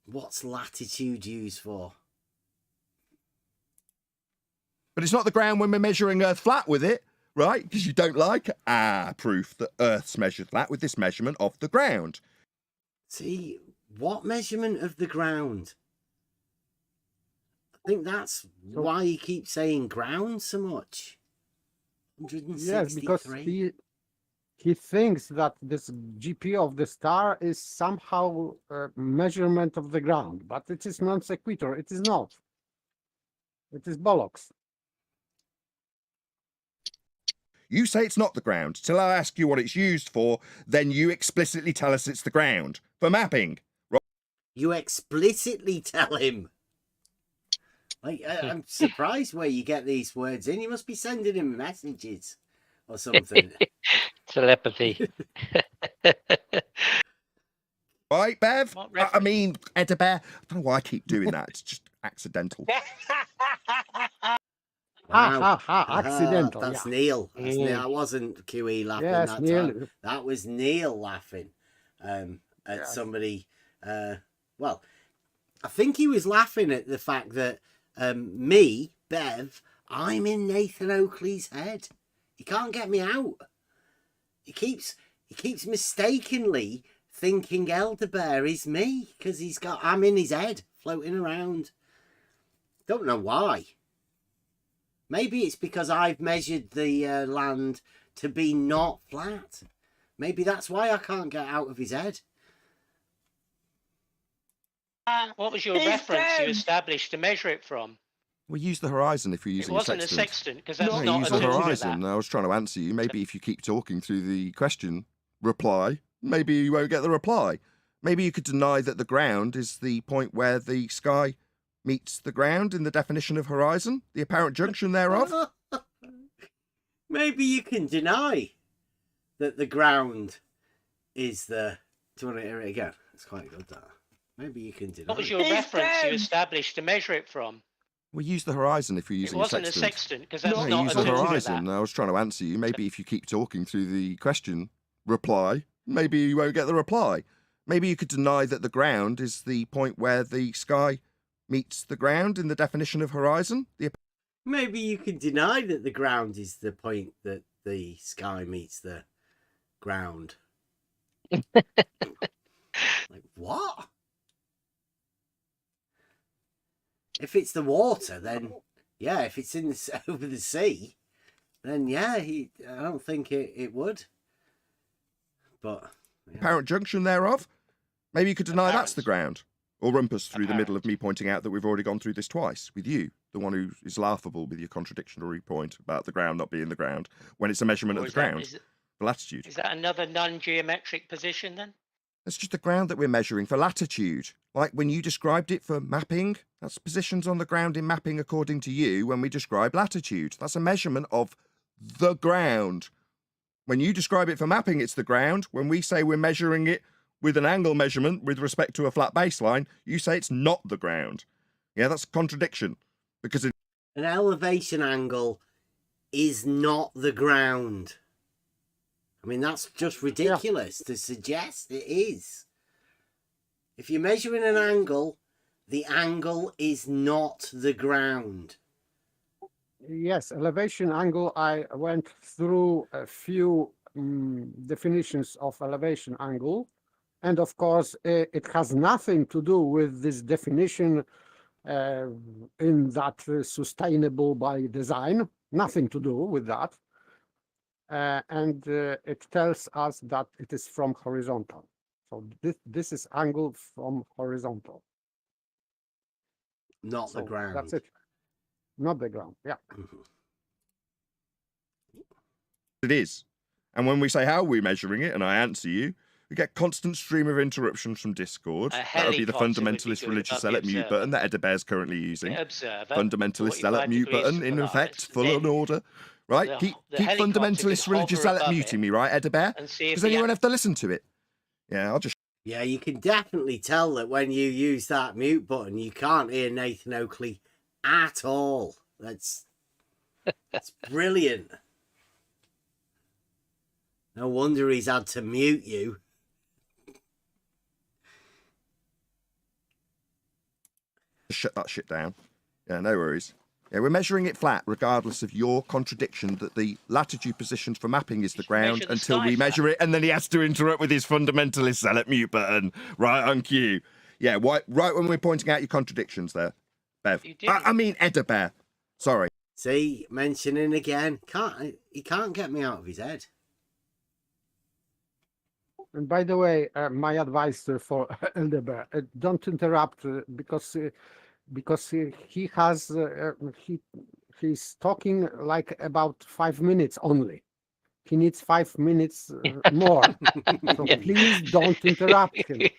What's latitude used for? But it's not the ground when we're measuring Earth flat with it, right? Because you don't like proof that Earth's measured flat with this measurement of the ground. See, what measurement of the ground? I think that's why you keep saying ground so much. 163. Yes, because he thinks that this GP of the star is somehow a measurement of the ground, but it is non sequitur. It is not. It is bollocks. You say it's not the ground. Till I ask you what it's used for, then you explicitly tell us it's the ground. For mapping. Right? You explicitly tell him. Like, I'm surprised where you get these words in. You must be sending him messages or something. Telepathy. Right, Bev? I mean, Edinburgh. I don't know why I keep doing that. It's just accidental. Accidental. That's yeah. Neil. That's Neil. That wasn't QE laughing Yes, that Neil. time. That was Neil laughing at somebody. Well, I think he was laughing at the fact that me, Bev, I'm in Nathan Oakley's head. He can't get me out. He keeps mistakenly thinking Elderbear is me because I'm in his head floating around. Don't know why. Maybe it's because I've measured the land to be not flat. Maybe that's why I can't get out of his head. What was your reference you established to measure it from? We use the horizon if you're using It wasn't a sextant. a sextant, because that's No, not use a the tool for horizon. that. I was trying to answer you. Maybe if you keep talking through the question, reply, maybe you won't get the reply. Maybe you could deny that the ground is the point where the sky meets the ground in the definition of horizon, the apparent junction thereof. Maybe you can deny that the ground is the... Do you want to hear it again? It's quite good, that. Maybe you can deny. What was your reference you established to measure it from? We use the horizon if you're using It wasn't a a sextant. sextant, because that's No, not use a the tool for horizon. that. I was trying to answer you. Maybe if you keep talking through the question, reply, maybe you won't get the reply. Maybe you could deny that the ground is the point where the sky meets the ground in the definition of horizon. Maybe you can deny that the ground is the point that the sky meets the ground. Like, what? If it's the water, then yeah. If it's in the, over the sea, then yeah. I don't think it would. But yeah. Apparent junction thereof. Maybe you could deny that's the ground, or rumpus through the middle of me pointing out that we've already gone through this twice with you, the one who is laughable with your contradictory point about the ground not being the ground when it's a measurement of the ground, the latitude. Is that another non-geometric position then? That's just the ground that we're measuring for latitude. Like when you described it for mapping, that's positions on the ground in mapping according to you when we describe latitude. That's a measurement of the ground. When you describe it for mapping, it's the ground. When we say we're measuring it with an angle measurement with respect to a flat baseline, you say it's not the ground. Yeah, that's a contradiction. Because an elevation angle is not the ground. I mean, that's just ridiculous to suggest it is. If you're measuring an angle, the angle is not the ground. Yes, elevation angle. I went through a few definitions of elevation angle. And of course, it has nothing to do with this definition in that sustainable by design. Nothing to do with that. And it tells us that it is from horizontal. So this is angle from horizontal. Not the ground. That's it. Not the ground, yeah. it is. And when we say how are we measuring it, and I answer you, we get constant stream of interruptions from Discord. That would be the fundamentalist religious zealot mute button that Edabear's currently using. Fundamentalist zealot mute button in effect, full on order. Right? Keep fundamentalist religious zealot muting me, right, Edabear? Because then you won't have to listen to it. Yeah, I'll just... Yeah, you can definitely tell that when you use that mute button, you can't hear Nathan Oakley at all. That's brilliant. No wonder he's had to mute you. Shut that shit down. Yeah, no worries. Yeah, we're measuring it flat, regardless of your contradiction that the latitude position for mapping is the ground until we measure it, and then he has to interrupt with his fundamentalist zealot mute button. Right on cue. Yeah, right when we're pointing out your contradictions there, Bev. I mean, Edabear. Sorry. See, mentioning again. He can't get me out of his head. And by the way, my advice for Elderbear, don't interrupt because he has he's talking like about 5 minutes only. He needs 5 minutes more. So please don't interrupt him.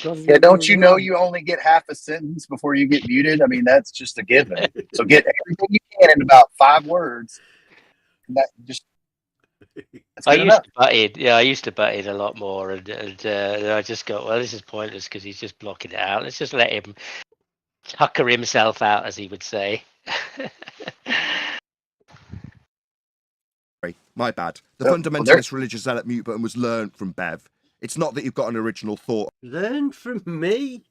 Yeah, don't you know you only get half a sentence before you get muted? I mean, that's just a given. So get everything you can in about 5 words. That just. I used to butt in a lot more, and I just go, well, this is pointless because he's just blocking it out. Let's just let him tucker himself out, as he would say. Sorry, my bad. The Oh, fundamentalist religious zealot mute button was learned from Bev. It's not that you've got an original thought. Learn from me?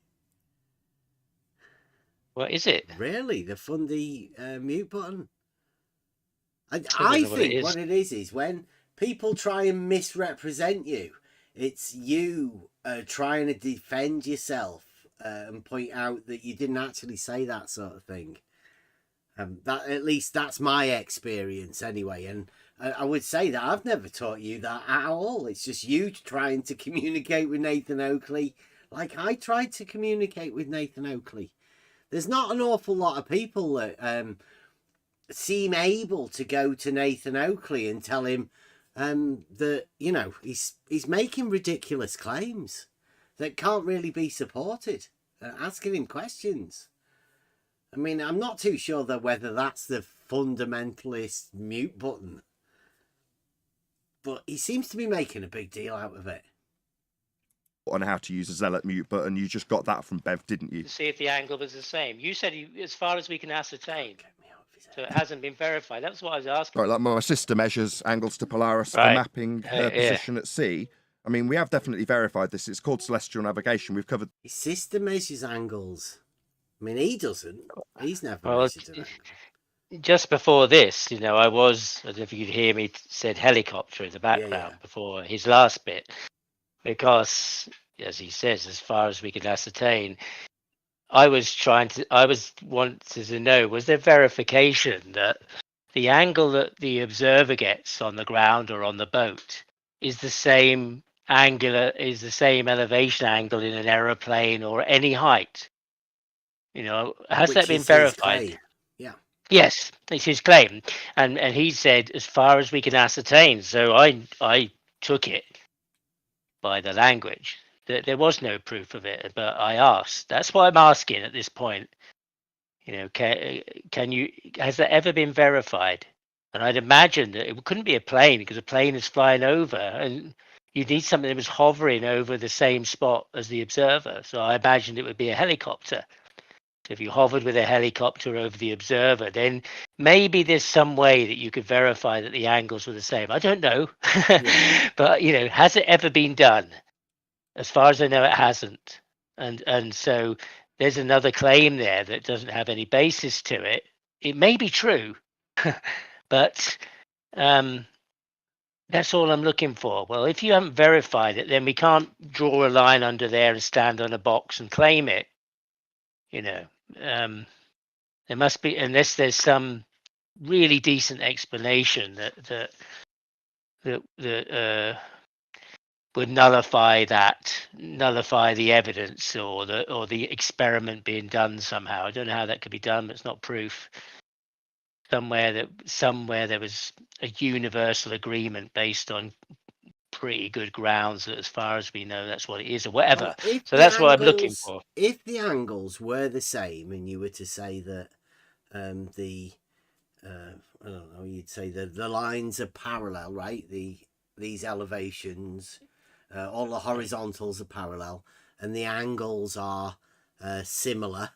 What is it? Really? The fundy mute button? I know what it think is. what it is when people try and misrepresent you, it's you trying to defend yourself and point out that you didn't actually say that sort of thing. That, at least that's my experience anyway, and I would say that I've never taught you that at all. It's just you trying to communicate with Nathan Oakley like I tried to communicate with Nathan Oakley. There's not an awful lot of people that seem able to go to Nathan Oakley and tell him that, you know, he's making ridiculous claims that can't really be supported, asking him questions. I mean, I'm not too sure that whether that's the fundamentalist mute button, but he seems to be making a big deal out of it. On how to use a zealot mute button. You just got that from Bev, didn't you? To see if the angle was the same. You said as far as we can ascertain. So it hasn't been verified. That's what I was asking. Right, like my sister measures angles to Polaris for Right. mapping her position at sea. I mean, we have definitely verified this. It's called celestial navigation. We've covered. His sister measures angles. I mean, he doesn't. He's never Well, measured an angle. just before this, you know, I don't know if you could hear me, said helicopter in the background before his last bit. Because, as he says, as far as we could ascertain, I wanted to know, was there verification that the angle that the observer gets on the ground or on the boat is the same elevation angle in an aeroplane or any height? You know, has that been verified? Yeah. Yes, it's his claim. And he said, as far as we can ascertain. So I took it by the language that there was no proof of it, but I asked. That's why I'm asking at this point. You know, has that ever been verified? And I'd imagine that it couldn't be a plane because a plane is flying over, and you need something that was hovering over the same spot as the observer. So I imagined it would be a helicopter. So if you hovered with a helicopter over the observer, then maybe there's some way that you could verify that the angles were the same. I don't know, but you know, has it ever been done? As far as I know, it hasn't. And so there's another claim there that doesn't have any basis to it. It may be true, but that's all I'm looking for. Well, if you haven't verified it, then we can't draw a line under there and stand on a box and claim it. You know, there must be, unless there's some really decent explanation that would nullify the evidence or the experiment being done somehow. I don't know how that could be done, but it's not proof. Somewhere there was a universal agreement based on pretty good grounds that, as far as we know, that's what it is, or whatever. Well, so that's what I'm looking for. If the angles were the same, and you were to say that I don't know, you'd say that the lines are parallel, right? These elevations, all the horizontals are parallel, and the angles are similar,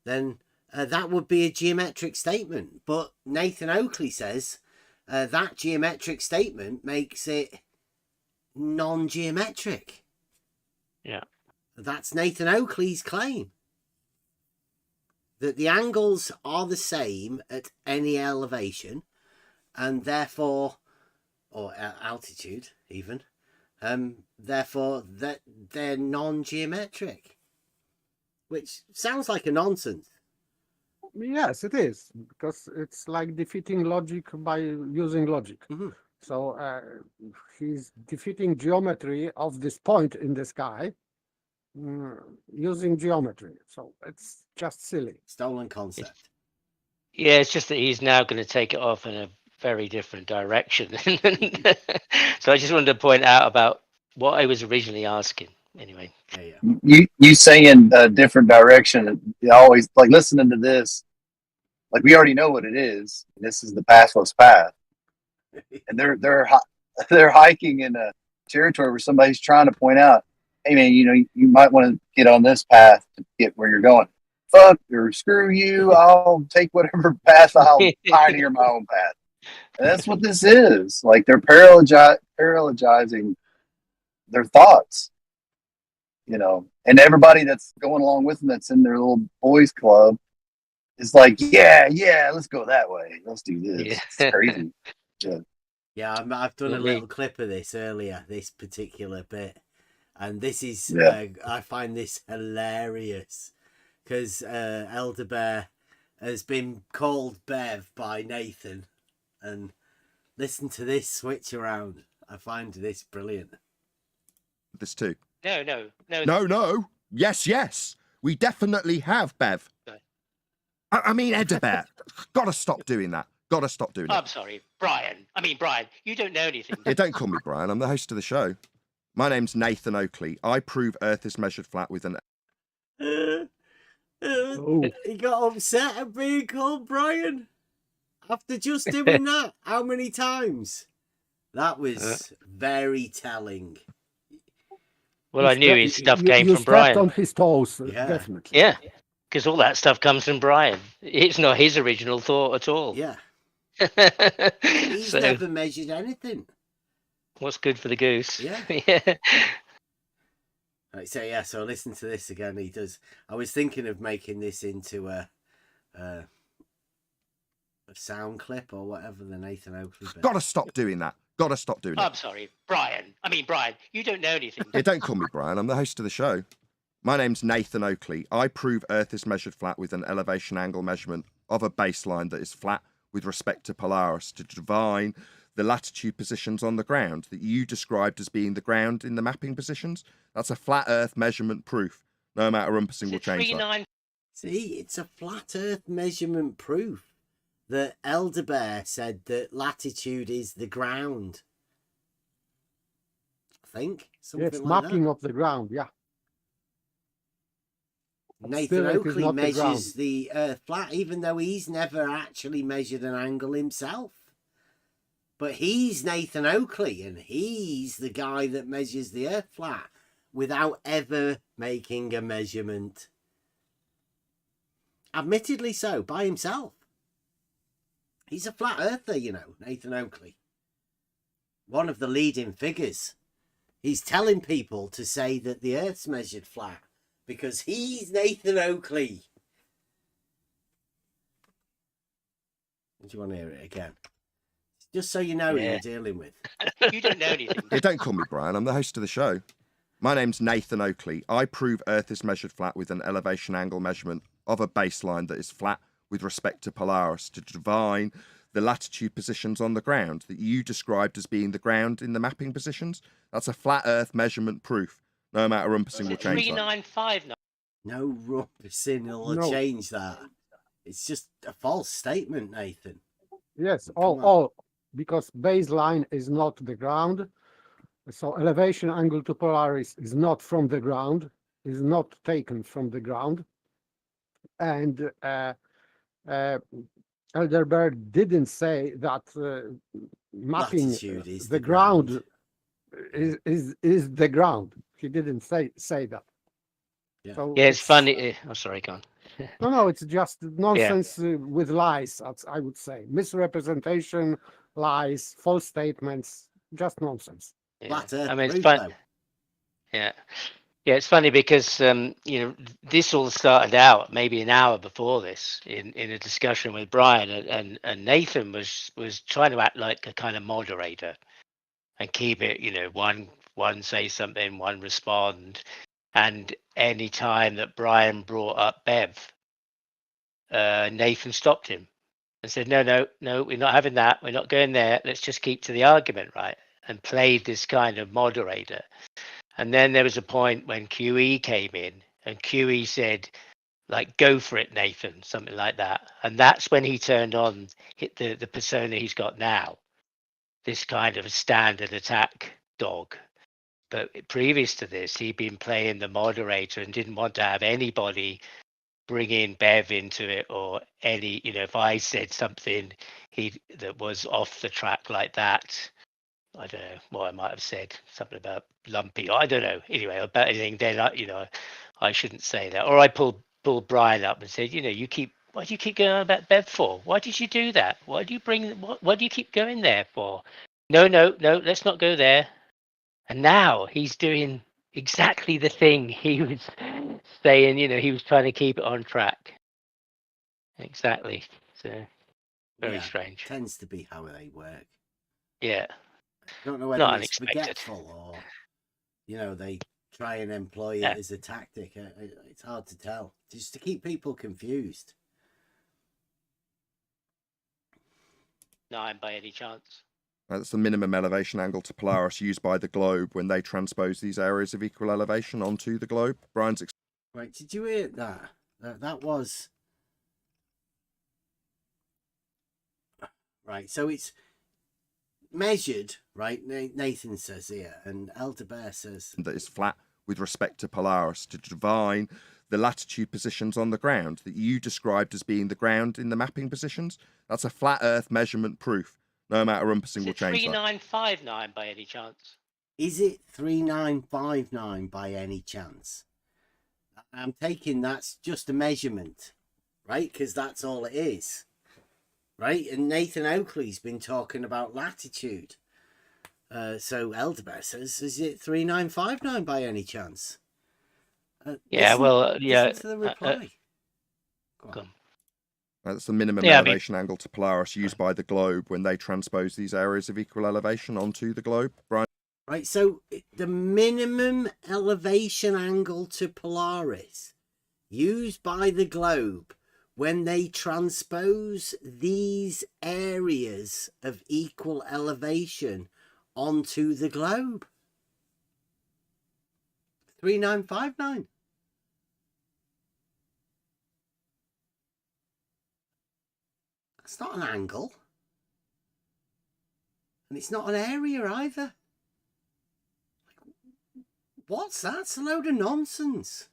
then that would be a geometric statement. But Nathan Oakley says that geometric statement makes it non-geometric. Yeah. That's Nathan Oakley's claim. That the angles are the same at any elevation, and therefore, or altitude even, therefore that they're non-geometric. Which sounds like a nonsense. Yes, it is, because it's like defeating logic by using logic. So he's defeating geometry of this point in the sky using geometry. So it's just silly. Stolen concept. Yeah, it's just that he's now going to take it off in a very different direction. So I just wanted to point out about what I was originally asking. Anyway. You saying a different direction, you always like listening to this, like we already know what it is. This is the pathless path. And they're hiking in a territory where somebody's trying to point out, hey man, you know, you might want to get on this path to get where you're going. Fuck or screw you, I'll take whatever path, I'll pioneer my own path. That's what this is. Like they're parallelizing their thoughts, you know, and everybody that's going along with them that's in their little boys club is like, yeah, let's go that way. Let's do this. Yeah. It's crazy. Yeah. Yeah, I've done a Indeed. little clip of this earlier, this particular bit. And this is, Yeah. I find this hilarious because Elder Bear has been called Bev by Nathan. And listen to this switch around. I find this brilliant. This too. No. Yes. We definitely have, Bev. I mean, Edabert. Gotta stop doing that. I'm sorry, Brian. Brian, you don't know anything. Yeah, don't call me Brian. I'm the host of the show. My name's Nathan Oakley. I prove Earth is measured flat with an... He got upset at being called Brian after just doing that. How many times? That was very telling. Well, I knew his stuff came you from Brian. on his toes, Yeah. definitely. Yeah, because all that stuff comes from Brian. It's not his original thought at all. Yeah. He's never measured anything. What's good for the goose? Yeah. Yeah. Right, so listen to this again. He does. I was thinking of making this into a sound clip or whatever. The Nathan Oakley bit. Gotta stop doing that. I'm sorry, Brian. Brian, you don't know anything. Yeah, don't call me Brian. I'm the host of the show. My name's Nathan Oakley. I prove Earth is measured flat with an elevation angle measurement of a baseline that is flat with respect to Polaris to divine the latitude positions on the ground that you described as being the ground in the mapping positions. That's a flat Earth measurement proof. No amount of rumpusing will change that. See, it's a flat Earth measurement proof that Elder Bear said that latitude is the ground. I think something It's like mapping that. of the ground, yeah. Nathan Still, it is Oakley not the measures ground. the Earth flat, even though he's never actually measured an angle himself. But he's Nathan Oakley, and he's the guy that measures the Earth flat without ever making a measurement. Admittedly so, by himself. He's a flat earther, you know, Nathan Oakley. One of the leading figures. He's telling people to say that the Earth's measured flat because he's Nathan Oakley. Do you want to hear it again? Just so you know who you're dealing with. You don't know anything. Yeah, don't call me Brian. I'm the host of the show. My name's Nathan Oakley. I prove Earth is measured flat with an elevation angle measurement of a baseline that is flat with respect to Polaris to divine the latitude positions on the ground that you described as being the ground in the mapping positions. That's a flat Earth measurement proof. No amount of rumpusing will change that. 395 now. No rumpusing will change that. It's just a false statement, Nathan. Yes, all because baseline is not the ground. So elevation angle to Polaris is not from the ground, is not taken from the ground. And Elderbird didn't say that mapping Latitude is the ground is the ground. He didn't say that. Yeah, so it's funny. Oh, sorry, go on. No, it's just nonsense with lies, I would say. Misrepresentation, lies, false statements, just nonsense. Yeah. I mean, it's fun. Yeah. Yeah, it's funny because this all started out maybe an hour before this in a discussion with Brian, and Nathan was trying to act like a kind of moderator and keep it, one say something, one respond, and any time that Brian brought up Bev, Nathan stopped him and said, no, we're not having that. We're not going there. Let's just keep to the argument, right? And played this kind of moderator. And then there was a point when QE came in and QE said, like, go for it, Nathan, something like that. And that's when he turned on, hit the persona he's got now, this kind of standard attack dog. But previous to this, he'd been playing the moderator and didn't want to have anybody bring in Bev into it or any, if I said something that was off the track like that, I don't know what I might have said, something about lumpy. I don't know. Anyway, about anything, then I shouldn't say that. Or I pulled Brian up and said, you keep Why do you keep going on about Bev for? Why did you do that? Why do you why do you keep going there for? No, let's not go there. And now he's doing exactly the thing he was saying, he was trying to keep it on track. Exactly. So very strange. Tends to be how they work. Yeah. Don't know whether Not it's unexpected. forgetful or, they try and employ it as a tactic. It's hard to tell. Just to keep people confused. 9 by any chance? That's the minimum elevation angle to Polaris used by the globe when they transpose these areas of equal elevation onto the globe. Brian's Right, did you hear that? That was... Right, so it's measured, right? Nathan says here, and Elder Bear says... that is flat with respect to Polaris to divine the latitude positions on the ground that you described as being the ground in the mapping positions. That's a flat Earth measurement proof. No amount of rumpusing will change that. 3959 by any chance? Is it 3959 by any chance? I'm taking that's just a measurement, right? Because that's all it is, right? And Nathan Oakley's been talking about latitude. So Elderbear says, is it 3959 by any chance? Listen to the reply. Go on. That's the minimum elevation angle to Polaris used by the globe when they transpose these areas of equal elevation onto the globe. Brian? Right, so the minimum elevation angle to Polaris used by the globe when they transpose these areas of equal elevation onto the globe. 3959. It's not an angle. And it's not an area either. What's that? It's a load of nonsense.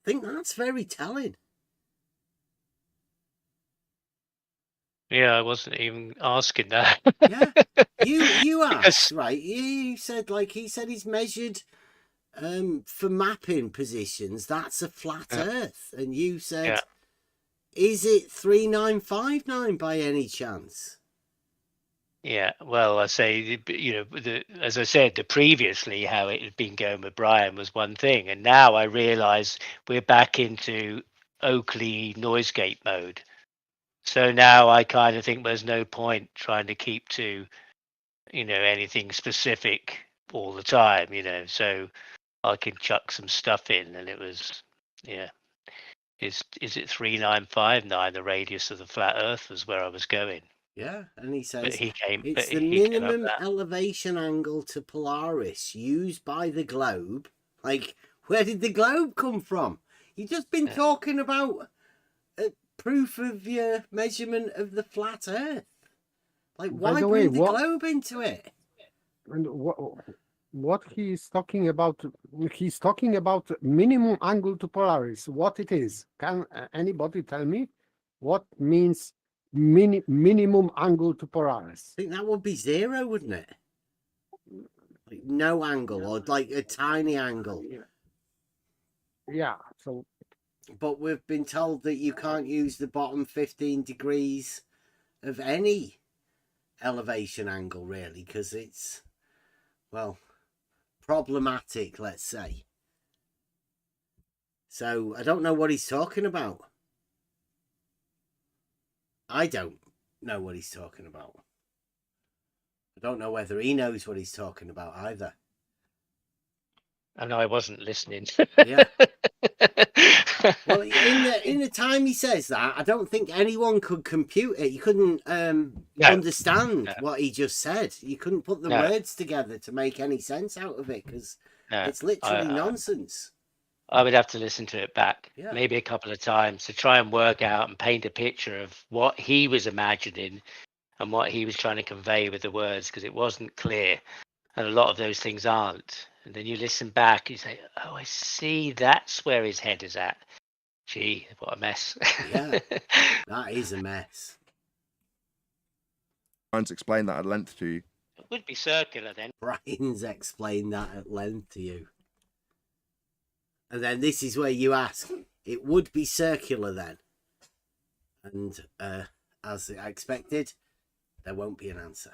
I think that's very telling. Yeah, I wasn't even asking that. Yeah. You asked, right? You said, he said he's measured for mapping positions. That's a flat Earth. And you said... Is it 3959 by any chance? Yeah, well, I say, as I said, previously how it had been going with Brian was one thing, and now I realise we're back into Oakley noise gate mode. So now I kind of think there's no point trying to keep to, anything specific all the time, so I can chuck some stuff in, and it was, Is it 3959? The radius of the flat Earth was where I was going. Yeah, and he says it's the minimum elevation angle to Polaris used by the globe. Where did the globe come from? You've just been talking about proof of your measurement of the flat Earth. Why bring the globe into it? And what he's talking about minimum angle to Polaris. What it is? Can anybody tell me what means minimum angle to Polaris? I think that would be 0, wouldn't it? No angle, or a tiny angle. Yeah. So, but we've been told that you can't use the bottom 15 degrees of any elevation angle, really, because it's, problematic, let's say. So I don't know what he's talking about. I don't know what he's talking about. I don't know whether he knows what he's talking about either. I know I wasn't listening. Yeah. Well, in the time he says that, I don't think anyone could compute it. You couldn't understand what he just said. You couldn't put the words together to make any sense out of it, because it's literally nonsense. I would have to listen to it back, maybe a couple of times, to try and work out and paint a picture of what he was imagining and what he was trying to convey with the words, because it wasn't clear, and a lot of those things aren't. And then you listen back, you say, oh, I see, that's where his head is at. Gee, what a mess. Yeah, that is a mess. Brian's explained that at length to you. It would be circular then. Brian's explained that at length to you. And then this is where you ask, it would be circular then. And as I expected, there won't be an answer.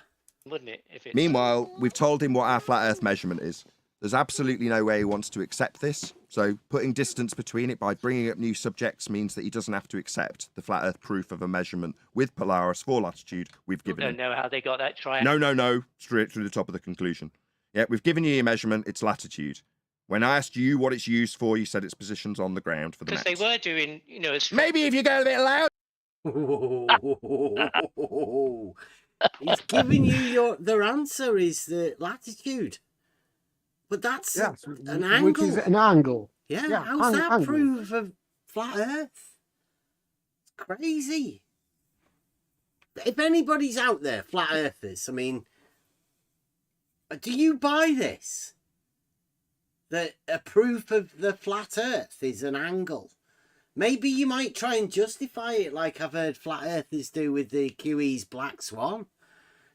Wouldn't it? If it's... Meanwhile, we've told him what our flat Earth measurement is. There's absolutely no way he wants to accept this, so putting distance between it by bringing up new subjects means that he doesn't have to accept the flat Earth proof of a measurement with Polaris for latitude we've I given don't him. know how they got that triangle. No, straight through the top of the conclusion. Yeah, we've given you your measurement, it's latitude. When I asked you what it's used for, you said its positions on the ground for the Because maps. they were doing, you know, Maybe if you go a bit loud. He's giving you their answer is the latitude. But that's an angle. Which is an angle. Yeah, how's that proof of flat Earth? It's crazy. If anybody's out there, flat earthers, I mean, do you buy this? That a proof of the flat Earth is an angle? Maybe you might try and justify it like I've heard flat earthers do with the QE's Black Swan.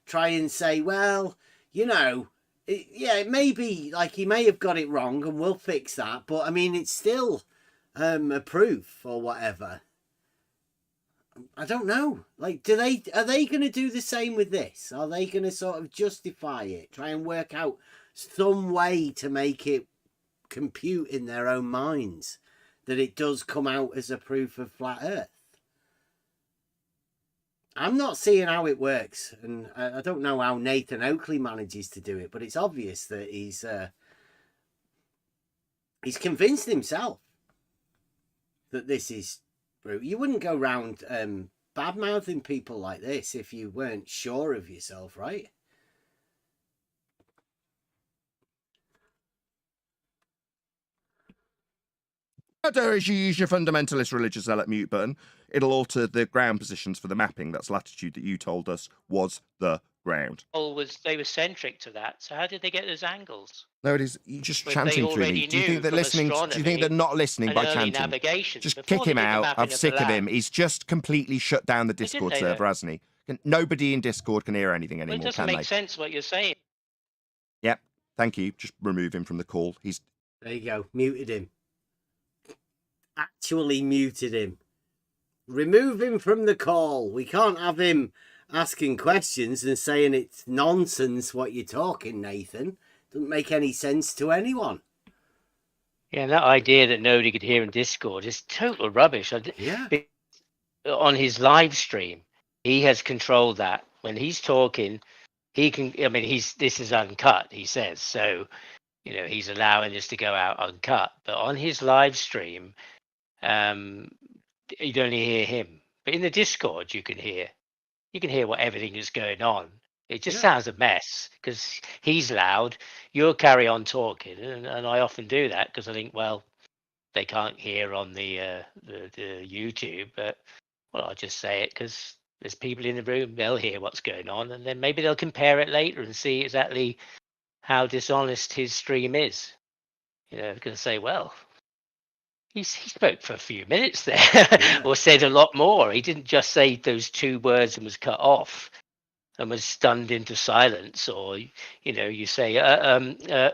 Try and say, well, you know, it may be like he may have got it wrong and we'll fix that. But I mean, it's still a proof or whatever. I don't know. Like, are they going to do the same with this? Are they going to sort of justify it? Try and work out some way to make it compute in their own minds that it does come out as a proof of flat Earth. I'm not seeing how it works, and I don't know how Nathan Oakley manages to do it, but it's obvious that he's convinced himself that this is true. You wouldn't go around bad-mouthing people like this if you weren't sure of yourself, right? As you use your fundamentalist religious zealot mute button, it'll alter the ground positions for the mapping. That's latitude that you told us was the ground. They were centric to that. So how did they get those angles? No, it is. You're just But chanting they through me. already Do you think knew they're from listening? Do you think astronomy they're not listening and by early chanting? navigation. Just Before kick they him did the out. mapping I'm of the sick of him. land. He's just completely shut down the Discord they, server, though? hasn't he? Nobody in Discord can hear anything Well, anymore, it doesn't can make they? sense what you're saying. Yep. Thank you. Just remove him from the call. He's. There you go. Muted him. Actually muted him. Remove him from the call. We can't have him asking questions and saying it's nonsense what you're talking, Nathan. Doesn't make any sense to anyone. Yeah, that idea that nobody could hear in Discord is total rubbish. Yeah. On his live stream, he has controlled that. When he's talking, he can. I mean, this is uncut. He says so. You know, he's allowing this to go out uncut. But on his live stream, you'd only hear him. But in the Discord, you can hear what everything is going on. It just sounds a mess because he's loud. You'll carry on talking, and I often do that because I think, well, they can't hear on the YouTube, but well, I'll just say it because there's people in the room. They'll hear what's going on, and then maybe they'll compare it later and see exactly how dishonest his stream is. You know, going to say, well, he spoke for a few minutes there, or said a lot more. He didn't just say those 2 words and was cut off and was stunned into silence. Or, you know, you say,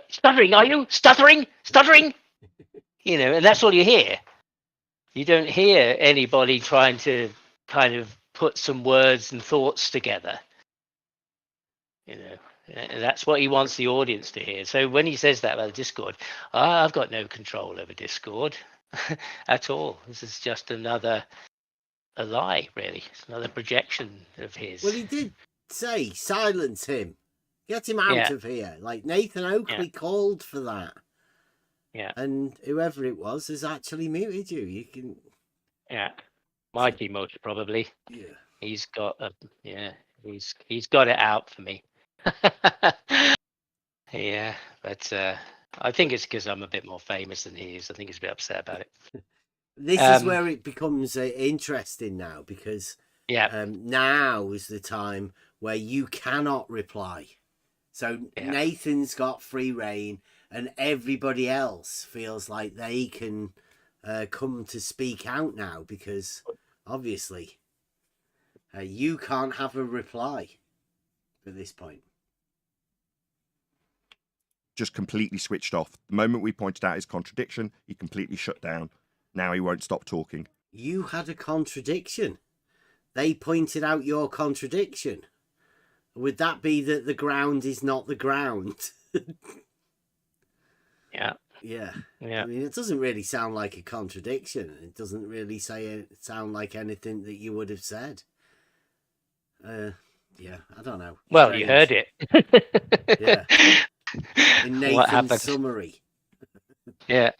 stuttering, are you? Stuttering? You know, and that's all you hear. You don't hear anybody trying to kind of put some words and thoughts together. You know, and that's what he wants the audience to hear. So when he says that about Discord, I've got no control over Discord at all. This is just a lie, really. It's another projection of his. Well, he did say silence him. Get him out of here. Like Nathan Oakley called for that. Yeah. And whoever it was has actually muted you. You can. Yeah. Mikey most probably. Yeah. He's got he's got it out for me. Yeah, but I think it's because I'm a bit more famous than he is. I think he's a bit upset about it. This is where it becomes interesting now because now is the time where you cannot reply. So Nathan's got free reign and everybody else feels like they can come to speak out now because obviously you can't have a reply at this point. Just completely switched off. The moment we pointed out his contradiction, he completely shut down. Now he won't stop talking. You had a contradiction. They pointed out your contradiction. Would that be that the ground is not the ground? Yeah. Yeah. Yeah. I mean, it doesn't really sound like a contradiction. It doesn't really sound like anything that you would have said. Yeah, I don't know. Well, you heard it. Yeah. In What Nathan's happened? summary. Yeah.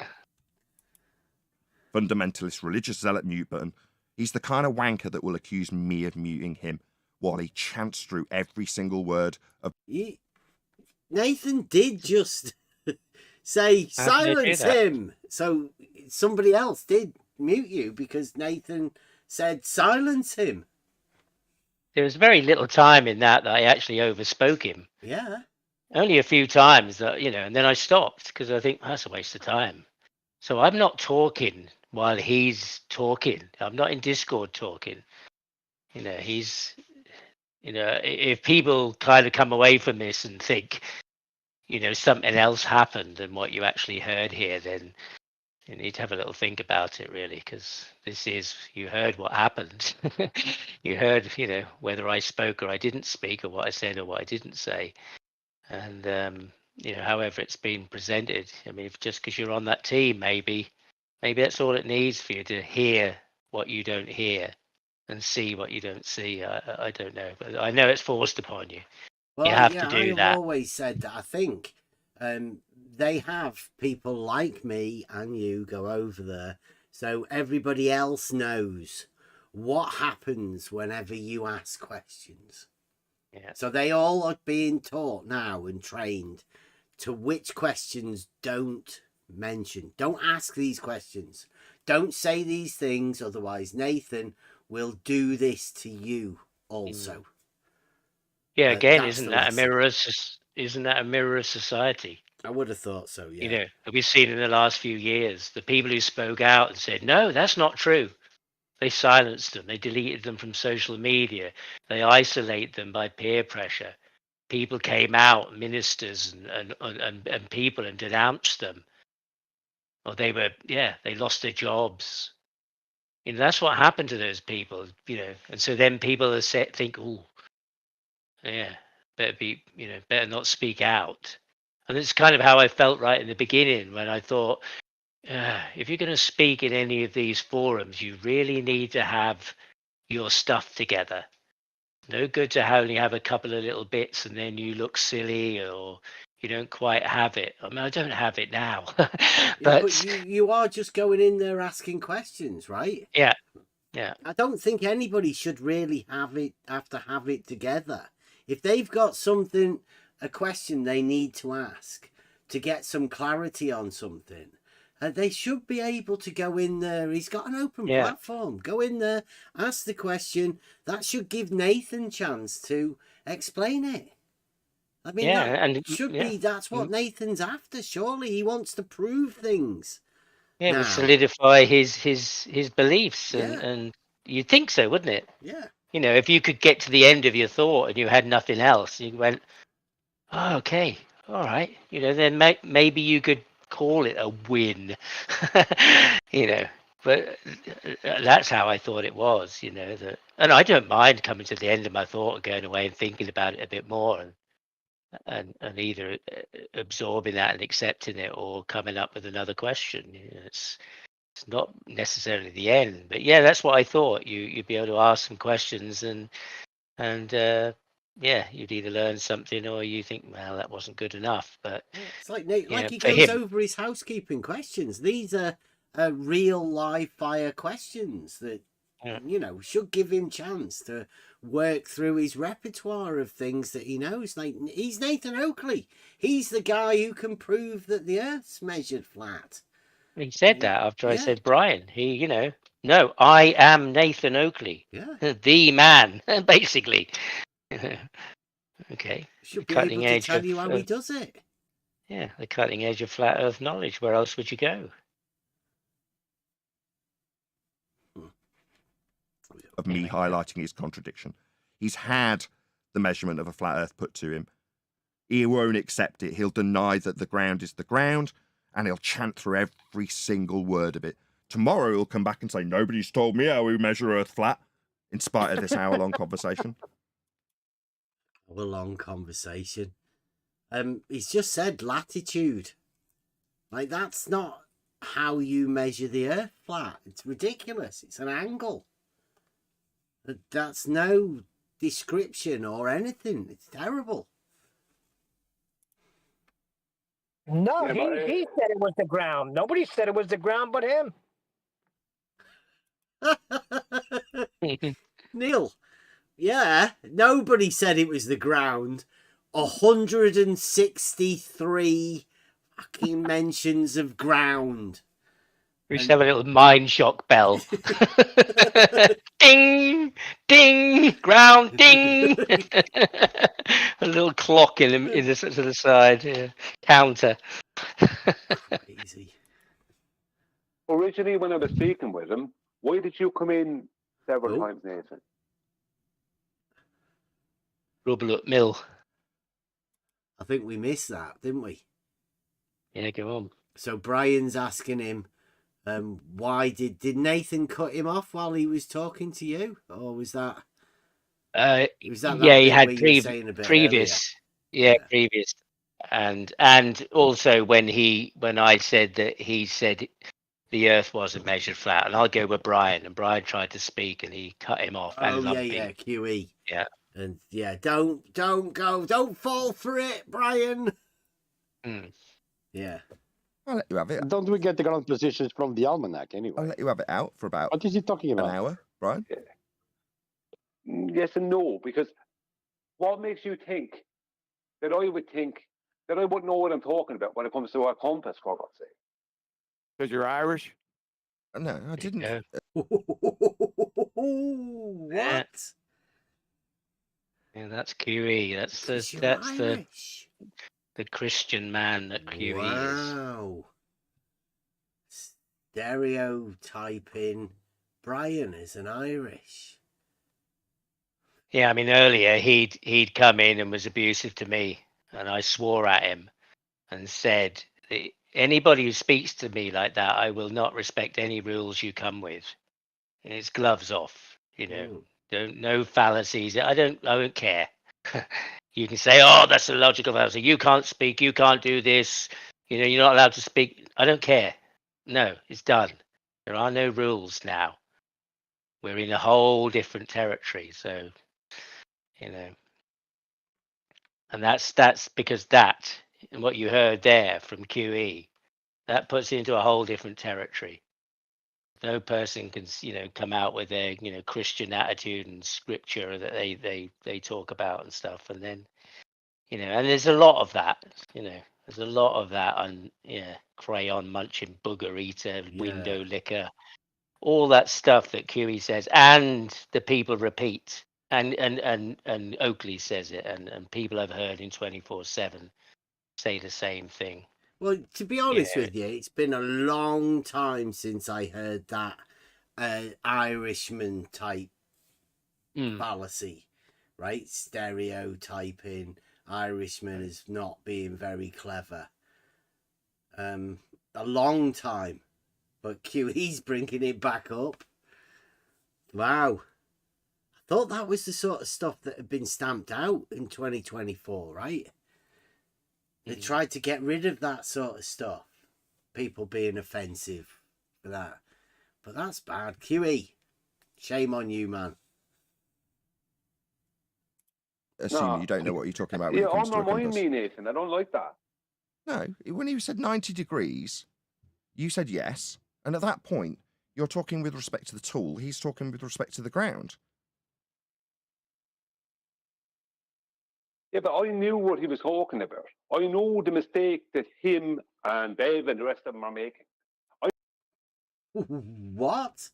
Fundamentalist religious zealot mute button. He's the kind of wanker that will accuse me of muting him while he chants through every single word of... Nathan did just say, How did they do silence that? him. So somebody else did mute you because Nathan said, silence him. There was very little time in that I actually overspoke him. Yeah. Only a few times that, and then I stopped because I think that's a waste of time. So I'm not talking while he's talking. I'm not in Discord talking. He's, if people kind of come away from this and think, something else happened than what you actually heard here, then you need to have a little think about it, really, because you heard what happened. You heard, whether I spoke or I didn't speak, or what I said or what I didn't say. And, however it's been presented. I mean, just because you're on that team, maybe that's all it needs for you to hear what you don't hear and see what you don't see. I don't know, but I know it's forced upon you. Well, You have yeah, to do I've that. always said that. I think they have people like me and you go over there, so everybody else knows what happens whenever you ask questions. Yeah. So they all are being taught now and trained to which questions don't mention. Don't ask these questions. Don't say these things, otherwise Nathan will do this to you also. Yeah, again, that's isn't the that a lesson. mirror? Isn't that a mirror of society? I would have thought so, yeah. We've seen in the last few years the people who spoke out and said, "No, that's not true." They silenced them. They deleted them from social media. They isolate them by peer pressure. People came out, ministers and people, and denounced them. Or they lost their jobs. That's what happened to those people. And so then people think, "Oh, yeah, better not speak out." And it's kind of how I felt right in the beginning when I thought, if you're going to speak in any of these forums, you really need to have your stuff together. No good to only have a couple of little bits and then you look silly or you don't quite have it. I mean, I don't have it now. but you are just going in there asking questions, right? Yeah. I don't think anybody should really have to have it together. If they've got a question they need to ask to get some clarity on something, they should be able to go in there. He's got an open platform. Go in there, ask the question. That should give Nathan a chance to explain it. I mean, that's what Nathan's after. Surely he wants to prove things. Yeah, it would solidify his beliefs, and you'd think so, wouldn't it? Yeah. If you could get to the end of your thought and you had nothing else, you went, "Oh, okay, all right." Then maybe you could call it a win. But that's how I thought it was. And I don't mind coming to the end of my thought and going away and thinking about it a bit more, and either absorbing that and accepting it or coming up with another question. It's not necessarily the end, but yeah, that's what I thought. You'd be able to ask some questions and you'd either learn something or you think, well, that wasn't good enough. But it's like he goes over his housekeeping questions. These are real live fire questions that should give him chance to work through his repertoire of things that he knows. Like, he's Nathan Oakley. He's the guy who can prove that the Earth's measured flat. He said that after I said Brian. No, I am Nathan Oakley. Yeah. The man, basically. Okay. Should be able to tell you how he does it. Yeah, the cutting edge of flat Earth knowledge. Where else would you go? Of me highlighting his contradiction. He's had the measurement of a flat Earth put to him. He won't accept it. He'll deny that the ground is the ground, and he'll chant through every single word of it tomorrow he'll come back and say, nobody's told me how we measure Earth flat, in spite of this hour-long conversation. Hour-long conversation. He's just said latitude. Like, that's not how you measure the Earth flat. It's ridiculous. It's an angle. That's no description or anything. It's terrible. No, he said it was the ground. Nobody said it was the ground but him. Neil, yeah, nobody said it was the ground. 163 fucking mentions of ground. We should have a little mind shock bell. Ding, ding, ground, ding. A little clock in the to the side, yeah. Counter. Easy. Originally, when I was speaking with him, why did you come in several times, Nathan? Rubble up mill. I think we missed that, didn't we? Yeah, go on. So Brian's asking him, why did Nathan cut him off while he was talking to you, or was that? Yeah, he had previous. Previous, and also when I said that he said the Earth wasn't measured flat, and I'll go with Brian, and Brian tried to speak, and he cut him off. QE. Yeah. And yeah, don't fall for it, Brian. Yeah. I'll let you have it. Don't we get the ground positions from the almanac anyway? I'll let you have it out for about. What is he talking about? An hour, Brian? Yes and no, because what makes you think that I would think that I wouldn't know what I'm talking about when it comes to our compass, for God's sake? Because you're Irish? No, I didn't. What? Yeah, that's QE. That's the Christian man that QE is. Wow. Stereotyping Brian as an Irish. Yeah, I mean earlier he'd come in and was abusive to me, and I swore at him and said, anybody who speaks to me like that, I will not respect any rules you come with. And it's gloves off, no fallacies. I don't care. You can say, oh, that's a logical fallacy. You can't speak. You can't do this. You're not allowed to speak. I don't care. No, it's done. There are no rules now. We're in a whole different territory. So, and that's because and what you heard there from QE, that puts it into a whole different territory. No person can, come out with their, Christian attitude and scripture that they talk about and stuff. And then, and there's a lot of that, there's a lot of that on, crayon munching, booger eater, window licker, all that stuff that QE says, and the people repeat, and Oakley says it, and people I've heard in 24/7 say the same thing. Well, to be honest with you, it's been a long time since I heard that Irishman type fallacy, right? Stereotyping Irishman as not being very clever. A long time, but QE's bringing it back up. Wow. I thought that was the sort of stuff that had been stamped out in 2024, right? They tried to get rid of that sort of stuff. People being offensive for that. But that's bad. QE, shame on you, man. Assuming you don't know what you're talking about when it comes to a compass. Me, Nathan. I don't like that. No, when you said 90 degrees, you said yes. And at that point, you're talking with respect to the tool. He's talking with respect to the ground. Yeah, but I knew what he was talking about. I know the mistake that him and Dave and the rest of them are making. What?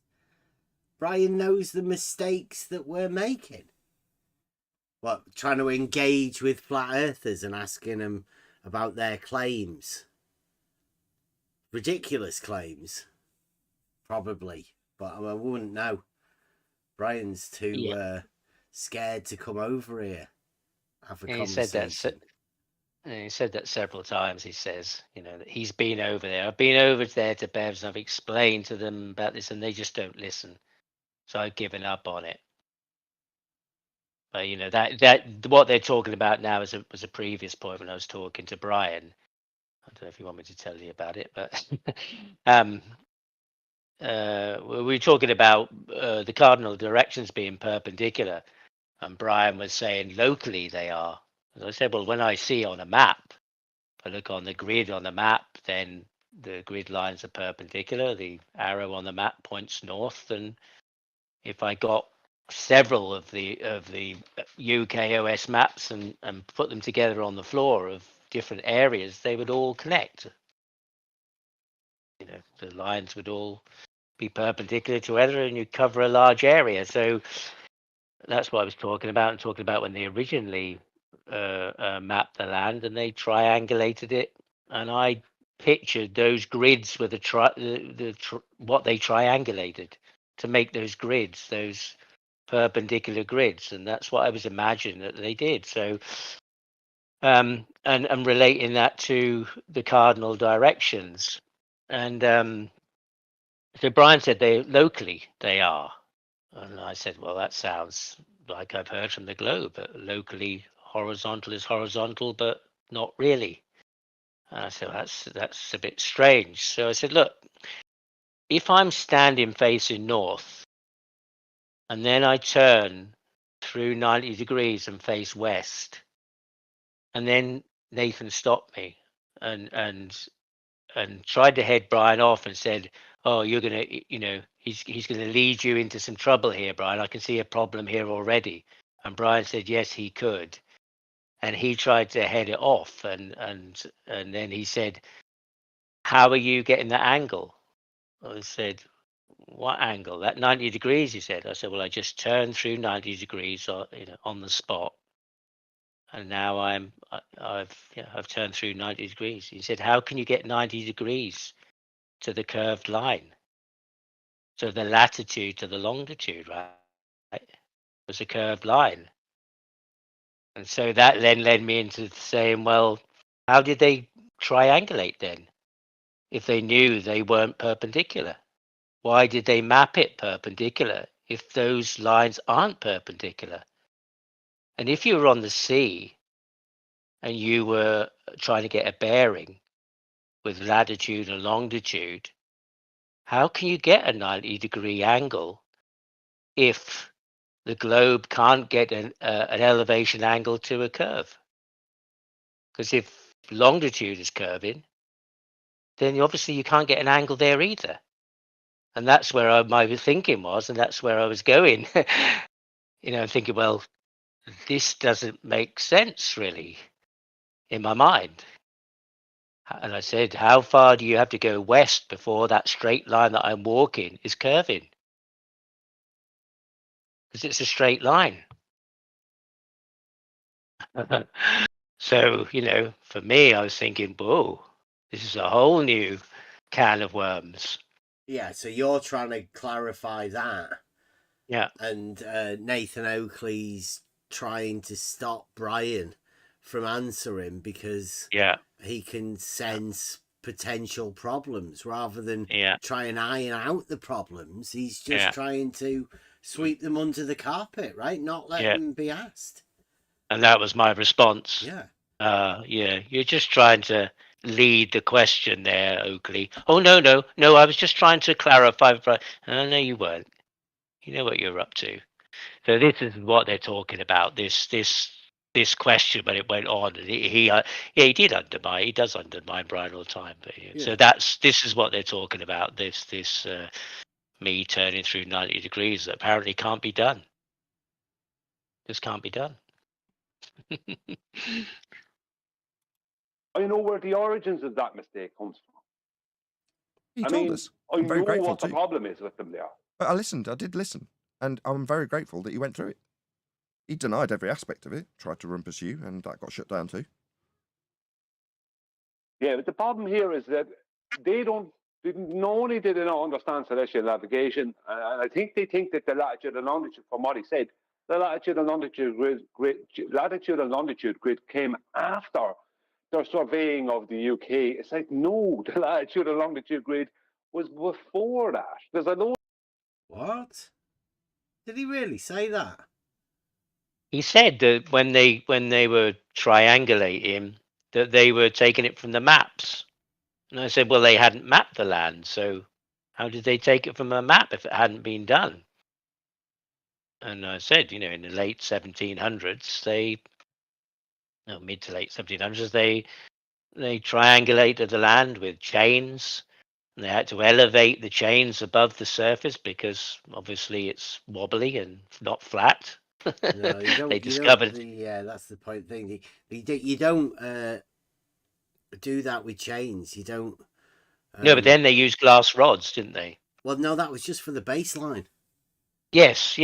Brian knows the mistakes that we're making. What, trying to engage with flat earthers and asking them about their claims? Ridiculous claims, probably, but I wouldn't know. Brian's too scared to come over here. Have a conversation. And he said that several times. He says, that he's been over there. I've been over there to Bev's and I've explained to them about this and they just don't listen. So I've given up on it. But that what they're talking about now was a previous point when I was talking to Brian. I don't know if you want me to tell you about it, but we were talking about the cardinal directions being perpendicular, and Brian was saying locally they are. And I said, well, when I see on a map, if I look on the grid on the map, then the grid lines are perpendicular. The arrow on the map points north, and if I got several of the UK OS maps and put them together on the floor of different areas, they would all connect. The lines would all be perpendicular to each other, and you cover a large area. So that's what I was talking about. And talking about when they originally mapped the land and they triangulated it, and I pictured those grids with what they triangulated to make those grids, those perpendicular grids, and that's what I was imagining that they did. So and relating that to the cardinal directions, and so Brian said locally they are, and I said, well, that sounds like I've heard from the globe, but locally horizontal is horizontal, but not really. And I said, that's a bit strange. So I said, look, if I'm standing facing north and then I turn through 90 degrees and face west, and then Nathan stopped me and tried to head Brian off and said, oh, you're gonna, he's gonna lead you into some trouble here, Brian. I can see a problem here already. And Brian said yes, he could, and he tried to head it off, and then he said, how are you getting that angle? I said, what angle? That 90 degrees, he said. I said, well, I just turned through 90 degrees on the spot. And now I've turned through 90 degrees. He said, how can you get 90 degrees to the curved line? So the latitude to the longitude, right, was a curved line. And so that then led me into saying, well, how did they triangulate then? If they knew they weren't perpendicular, why did they map it perpendicular if those lines aren't perpendicular? And if you were on the sea and you were trying to get a bearing with latitude and longitude, how can you get a 90-degree angle if the globe can't get an elevation angle to a curve? Because if longitude is curving, then obviously you can't get an angle there either. And that's where my thinking was, and that's where I was going. Thinking, well, this doesn't make sense really in my mind. And I said, how far do you have to go west before that straight line that I'm walking is curving? Because it's a straight line. So, for me, I was thinking, whoa, this is a whole new can of worms. Yeah, so you're trying to clarify that. Yeah. And Nathan Oakley's trying to stop Brian from answering because he can sense potential problems rather than try and iron out the problems. He's just trying to sweep them under the carpet, right? Not let them be asked. And that was my response. Yeah. You're just trying to lead the question there, Oakley. Oh, no, I was just trying to clarify. No, you weren't. You know what you're up to. So this is what they're talking about. This question, but it went on. And he did undermine. He does undermine Brian all the time. But so this is what they're talking about. This me turning through 90 degrees that apparently can't be done. This can't be done. I know where the origins of that mistake comes from. He told us. I'm very know grateful what the to. problem is with them there. But I listened. I did listen, and I'm very grateful that you went through it. He denied every aspect of it, tried to rumpus you, and that got shut down too. Yeah, but the problem here is that not only did they not understand celestial navigation, and I think they think that the latitude and longitude, from what he said, the latitude and longitude grid came after their surveying of the UK. It's like, no, the latitude and longitude grid was before that. There's a load. What? Did he really say that? He said that when they were triangulating, that they were taking it from the maps. And I said, well, they hadn't mapped the land, so how did they take it from a map if it hadn't been done? And I said, in the late 1700s, mid to late 1700s, they triangulated the land with chains. And they had to elevate the chains above the surface because obviously it's wobbly and not flat. No, you don't. They discovered. Yeah, that's the point thing. You don't do that with chains. You don't. No, but then they used glass rods, didn't they? Well, no, that was just for the baseline. Yes.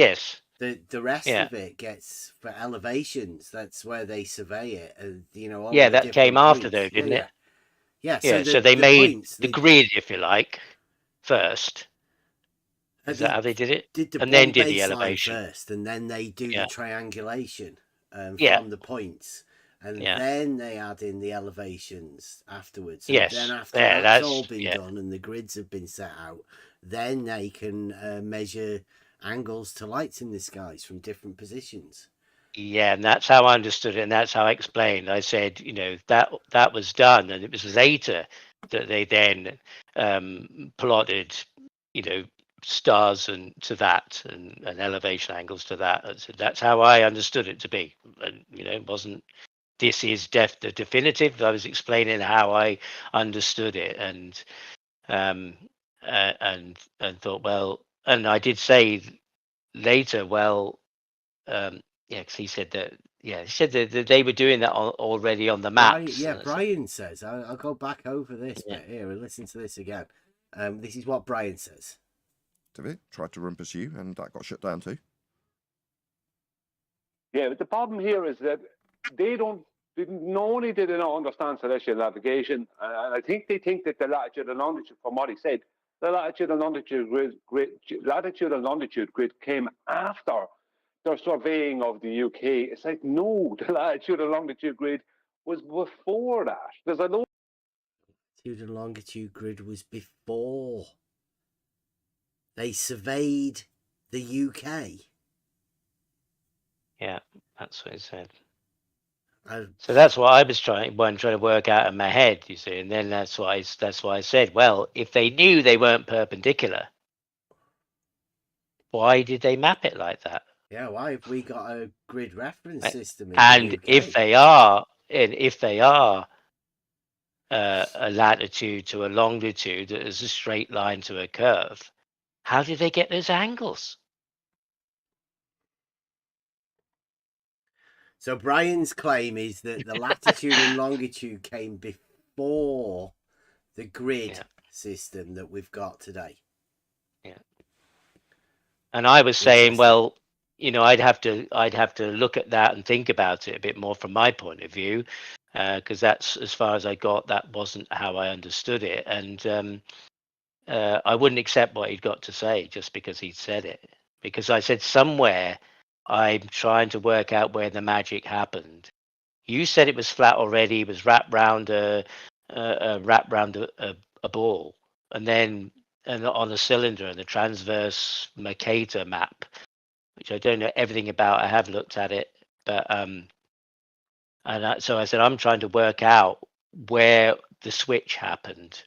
The rest of it gets for elevations. That's where they survey it. All yeah, the that different came after points. though, didn't it? Yeah. Yeah. So, they made points, the grid, if you like, first. Is that how they did it? And then did baseline the elevation first, and then they do the triangulation Yeah. from the points, and Yeah. then they add in the elevations afterwards. So Yes. Then after Yeah, that's that's- all been yeah. done and the grids have been set out, then they can measure angles to lights in the skies from different positions. Yeah, and that's how I understood it, and that's how I explained. I said, that was done, and it was later that they then plotted, stars and to that, and elevation angles to that. So that's how I understood it to be. And it wasn't. This is the definitive. I was explaining how I understood it, and thought, well, and I did say later, well. Yeah, because he said that. Yeah, he said that they were doing that already on the maps. Brian says. I'll go back over this bit here and listen to this again. This is what Brian says. Tried to rumpus you, and that got shut down too. Yeah, but the problem here is that not only did they not understand celestial navigation, and I think they think that the latitude and longitude, from what he said, the latitude and longitude grid came after their surveying of the UK. It's like, no, the latitude and longitude grid was before that. There's a load. Latitude and longitude grid was before they surveyed the UK. Yeah, that's what he said. So that's what I was trying to work out in my head, you see, and then that's why I said, well, if they knew they weren't perpendicular, why did they map it like that? Yeah, why have we got a grid reference system? And if they are, a latitude to a longitude that is a straight line to a curve, how did they get those angles? So Brian's claim is that the latitude and longitude came before the grid system that we've got today. Yeah. And I was saying, well, I'd have to look at that and think about it a bit more from my point of view, because that's as far as I got. That wasn't how I understood it, and I wouldn't accept what he'd got to say just because he'd said it. Because I said somewhere I'm trying to work out where the magic happened. You said it was flat already. It was wrapped round a ball, and then on a cylinder, and the transverse Mercator map, which I don't know everything about. I have looked at it, but so I said I'm trying to work out where the switch happened.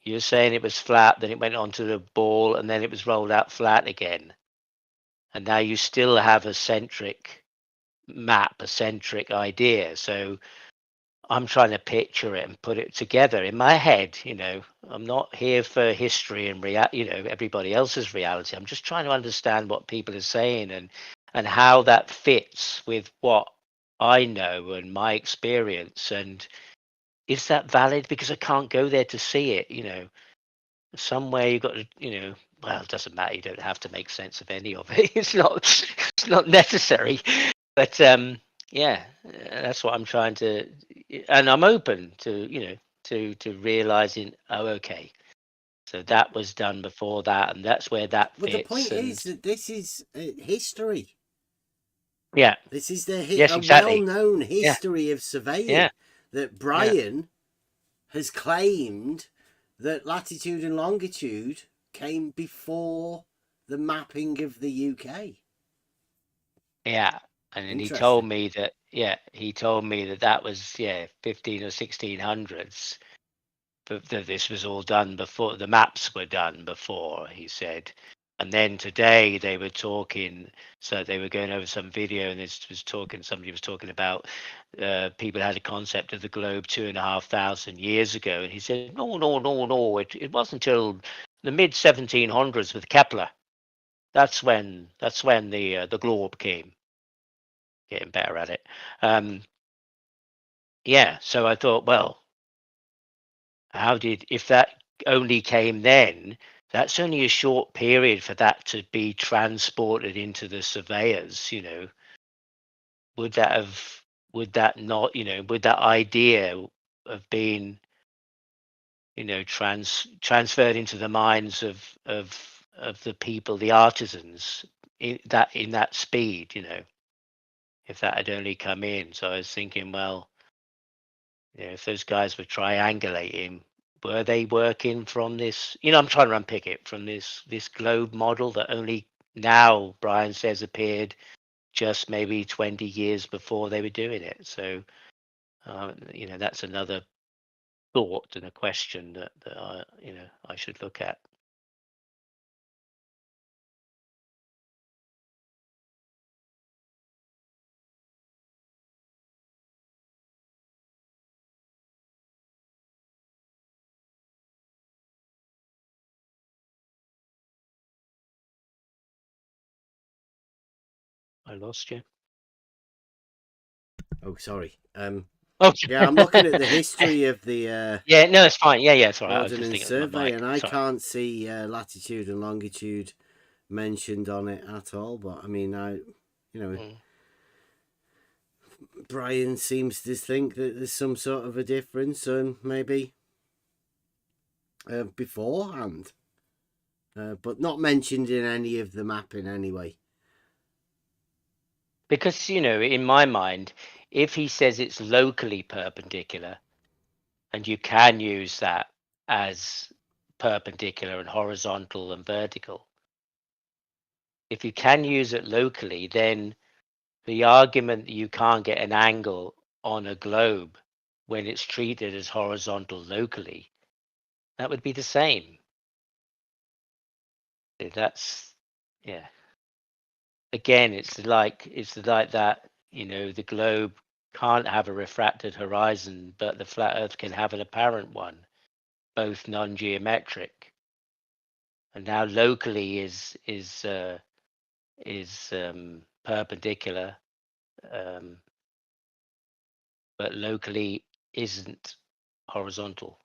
You're saying it was flat, then it went onto the ball, and then it was rolled out flat again. And now you still have a centric map, a centric idea. So I'm trying to picture it and put it together in my head. I'm not here for history and everybody else's reality. I'm just trying to understand what people are saying and how that fits with what I know and my experience. And is that valid? Because I can't go there to see it. Somewhere you've got to, well, it doesn't matter. You don't have to make sense of any of it. It's not necessary. But yeah, that's what I'm trying to, and I'm open to to realizing. Oh, okay, so that was done before that, and that's where that fits. But the point is that this is history. Yeah, This is the yes, exactly. well-known history of surveying. Yeah. that Brian has claimed that latitude and longitude came before the mapping of the UK. Yeah, and then he told me that that was 15 or 1600s. But that this was all done before the maps were done before, he said. And then today they were talking, so they were going over some video, and somebody was talking about people had a concept of the globe 2,500 years ago, and he said, no, it wasn't until the mid 1700s with Kepler. That's when the globe came. Getting better at it. So I thought, well, if that only came then, that's only a short period for that to be transported into the surveyors, would that idea of being, transferred into the minds of the people, the artisans, in that speed, if that had only come in. So I was thinking, well, if those guys were triangulating, were they working from this? I'm trying to unpick it from this globe model that only now Brian says appeared just maybe 20 years before they were doing it. So, that's another thought and a question that I should look at. I lost you. Oh, sorry. Oh, yeah, I'm looking at the history of the yeah, no, it's fine. Yeah, sorry. Ordnance Survey, and I can't see latitude and longitude mentioned on it at all. But I mean, Brian seems to think that there's some sort of a difference, and maybe beforehand, but not mentioned in any of the mapping anyway. Because, in my mind, if he says it's locally perpendicular, and you can use that as perpendicular and horizontal and vertical, if you can use it locally, then the argument that you can't get an angle on a globe when it's treated as horizontal locally, that would be the same. That's, again, it's like that, the globe can't have a refracted horizon, but the flat earth can have an apparent one, both non-geometric. And now locally is perpendicular, but locally isn't horizontal.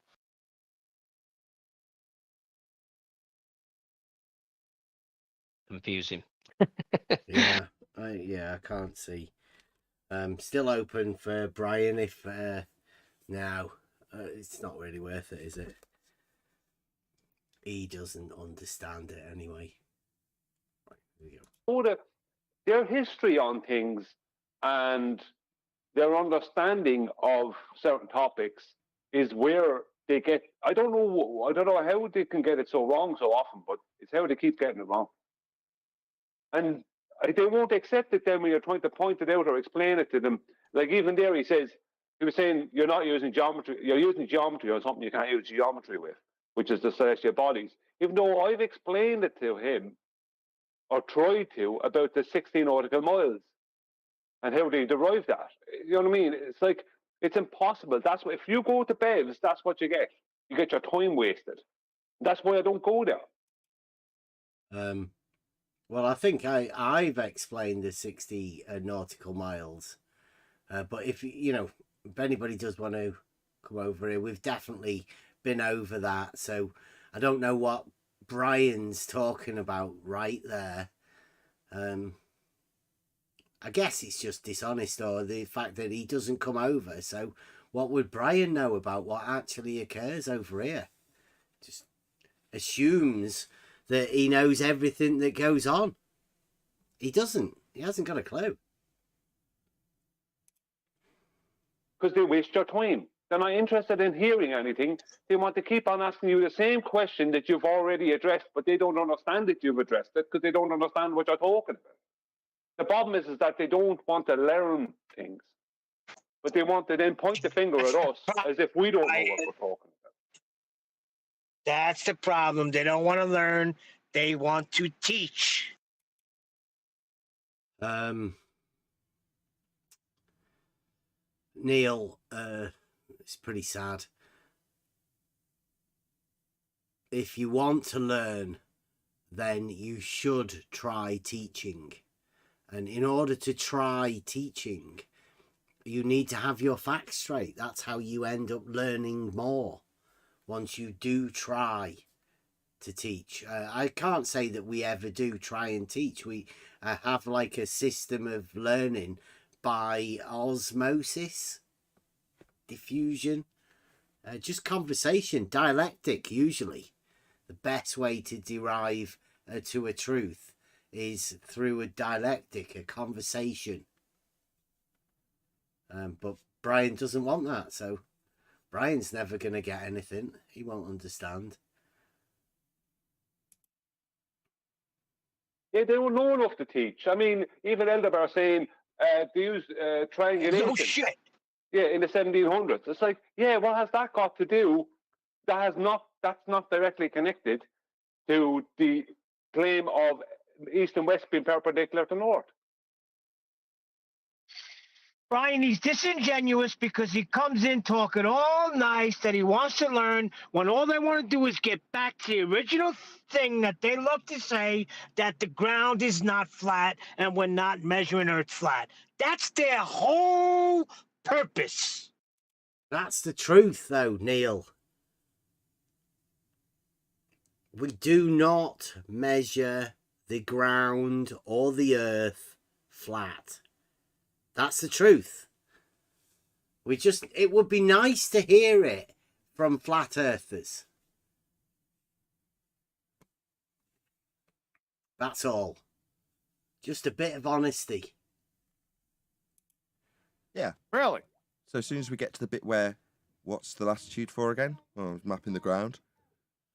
Confusing. I can't see. Still open for Brian if now it's not really worth it, is it? He doesn't understand it anyway. Right, here we go. Their history on things and their understanding of certain topics is where they get. I don't know how they can get it so wrong so often, but it's how they keep getting it wrong. And they won't accept it then when you're trying to point it out or explain it to them. Like even there, he was saying you're not using geometry, you're using geometry on something you can't use geometry with, which is the celestial bodies. Even though I've explained it to him, or tried to, about the 16 nautical miles and how they derived that. You know what I mean? It's like, it's impossible. That's what, if you go to Bevs, that's what you get. You get your time wasted. That's why I don't go there. Well, I think I've explained the 60 nautical miles, but if anybody does want to come over here, we've definitely been over that. So I don't know what Brian's talking about right there. I guess it's just dishonest, or the fact that he doesn't come over. So what would Brian know about what actually occurs over here? Just assumes that he knows everything that goes on. He doesn't. He hasn't got a clue. because they waste your time. They're not interested in hearing anything. They want to keep on asking you the same question that you've already addressed, but they don't understand that you've addressed it because they don't understand what you're talking about. The problem is that they don't want to learn things, but they want to then point the finger at us as if we don't know what we're talking about. That's the problem. They don't want to learn. They want to teach. Neil, it's pretty sad. If you want to learn, then you should try teaching. And in order to try teaching, you need to have your facts straight. That's how you end up learning more once you do try to teach. I can't say that we ever do try and teach. We have like a system of learning by osmosis, diffusion, just conversation, dialectic. Usually the best way to derive to a truth is through a dialectic, a conversation. But Brian doesn't want that, so Brian's never going to get anything. He won't understand. Yeah, they don't know enough to teach. I mean, even Elderbar saying they use triangulation. No shit. Yeah, in the 1700s. It's like, yeah, what has that got to do? That's not directly connected to the claim of east and west being perpendicular to north. Brian, he's disingenuous because he comes in talking all nice that he wants to learn when all they want to do is get back to the original thing that they love to say, that the ground is not flat and we're not measuring Earth flat. That's their whole purpose. That's the truth, though, Neil. We do not measure the ground or the Earth flat. That's the truth. It would be nice to hear it from flat earthers. That's all. Just a bit of honesty. Yeah. Really? So as soon as we get to the bit where, what's the latitude for again? Oh, mapping the ground.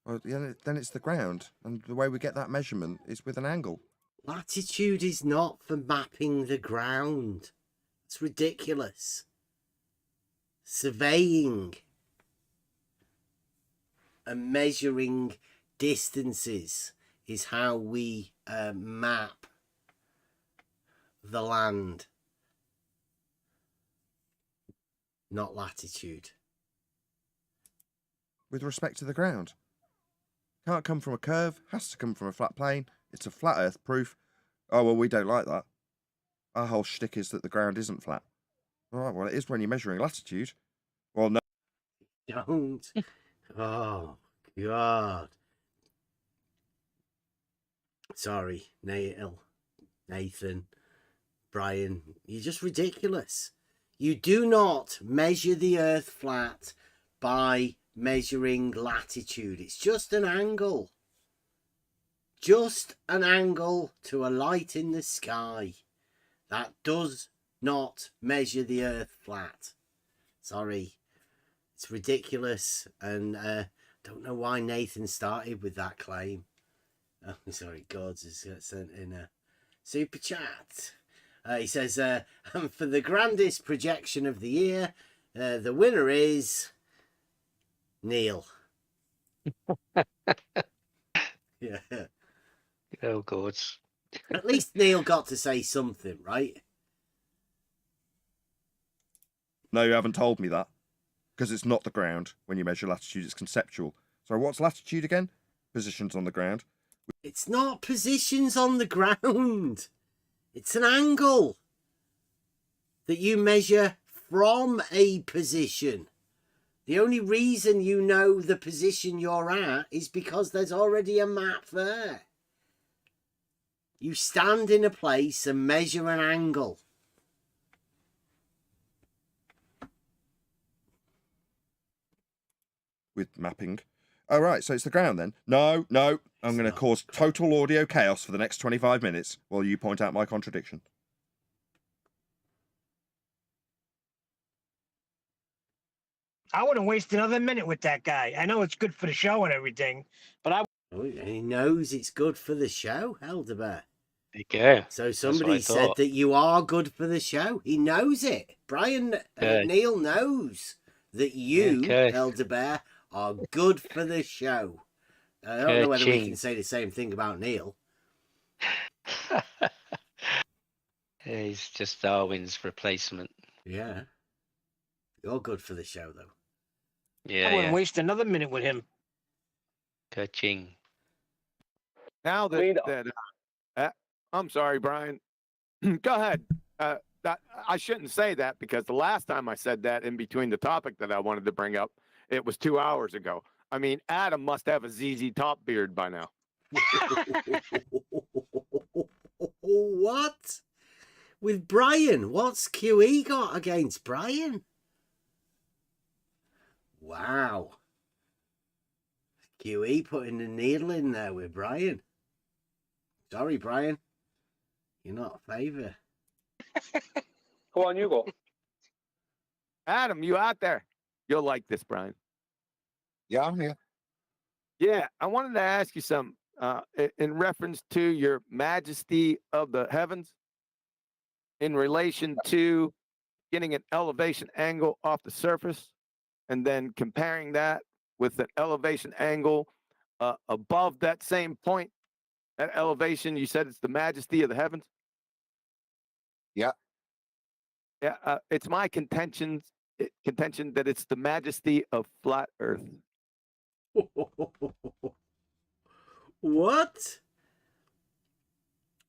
Well, yeah, then it's the ground. And the way we get that measurement is with an angle. Latitude is not for mapping the ground. It's ridiculous. Surveying and measuring distances is how we map the land, not latitude. With respect to the ground. Can't come from a curve, has to come from a flat plane. It's a flat earth proof. Oh, well, we don't like that. Our whole shtick is that the ground isn't flat. All right, well, it is when you're measuring latitude. Well, no. Don't. Oh, God. Sorry, Nathan, Brian. You're just ridiculous. You do not measure the Earth flat by measuring latitude. It's just an angle. Just an angle to a light in the sky. That does not measure the Earth flat. Sorry. It's ridiculous. And don't know why Nathan started with that claim. Oh, sorry, Gods has sent in a super chat. He says, for the grandest projection of the year, the winner is Neil. Yeah. Oh, Gods. At least Neil got to say something, right? No, you haven't told me that. Because it's not the ground. When you measure latitude, it's conceptual. So what's latitude again? Positions on the ground. It's not positions on the ground. It's an angle that you measure from a position. The only reason you know the position you're at is because there's already a map there. You stand in a place and measure an angle. With mapping. Oh, right, so it's the ground then? No, I'm going to cause total audio chaos for the next 25 minutes while you point out my contradiction. I wouldn't waste another minute with that guy. I know it's good for the show and everything, but I. Oh, and he knows it's good for the show, Elderbear. Okay. So somebody said that you are good for the show. He knows it. Brian Neil knows that you, Elderbear, are good for the show. I don't know whether we can say the same thing about Neil. He's just Darwin's replacement. Yeah. You're good for the show, though. Yeah, I wouldn't waste another minute with him. Ka-ching. Now that I'm sorry, Brian. Go ahead. I shouldn't say that because the last time I said that in between the topic that I wanted to bring up, it was 2 hours ago. I mean, Adam must have a ZZ Top beard by now. What? With Brian? What's QE got against Brian? Wow. QE putting the needle in there with Brian. Sorry, Brian. You're not a favour. Go on, you go. Adam, you out there? You'll like this, Brian. Yeah, I'm here. Yeah, I wanted to ask you something in reference to your majesty of the heavens in relation to getting an elevation angle off the surface and then comparing that with an elevation angle above that same point, that elevation. You said it's the majesty of the heavens. Yeah. Yeah, it's my contention that it's the majesty of flat Earth. What?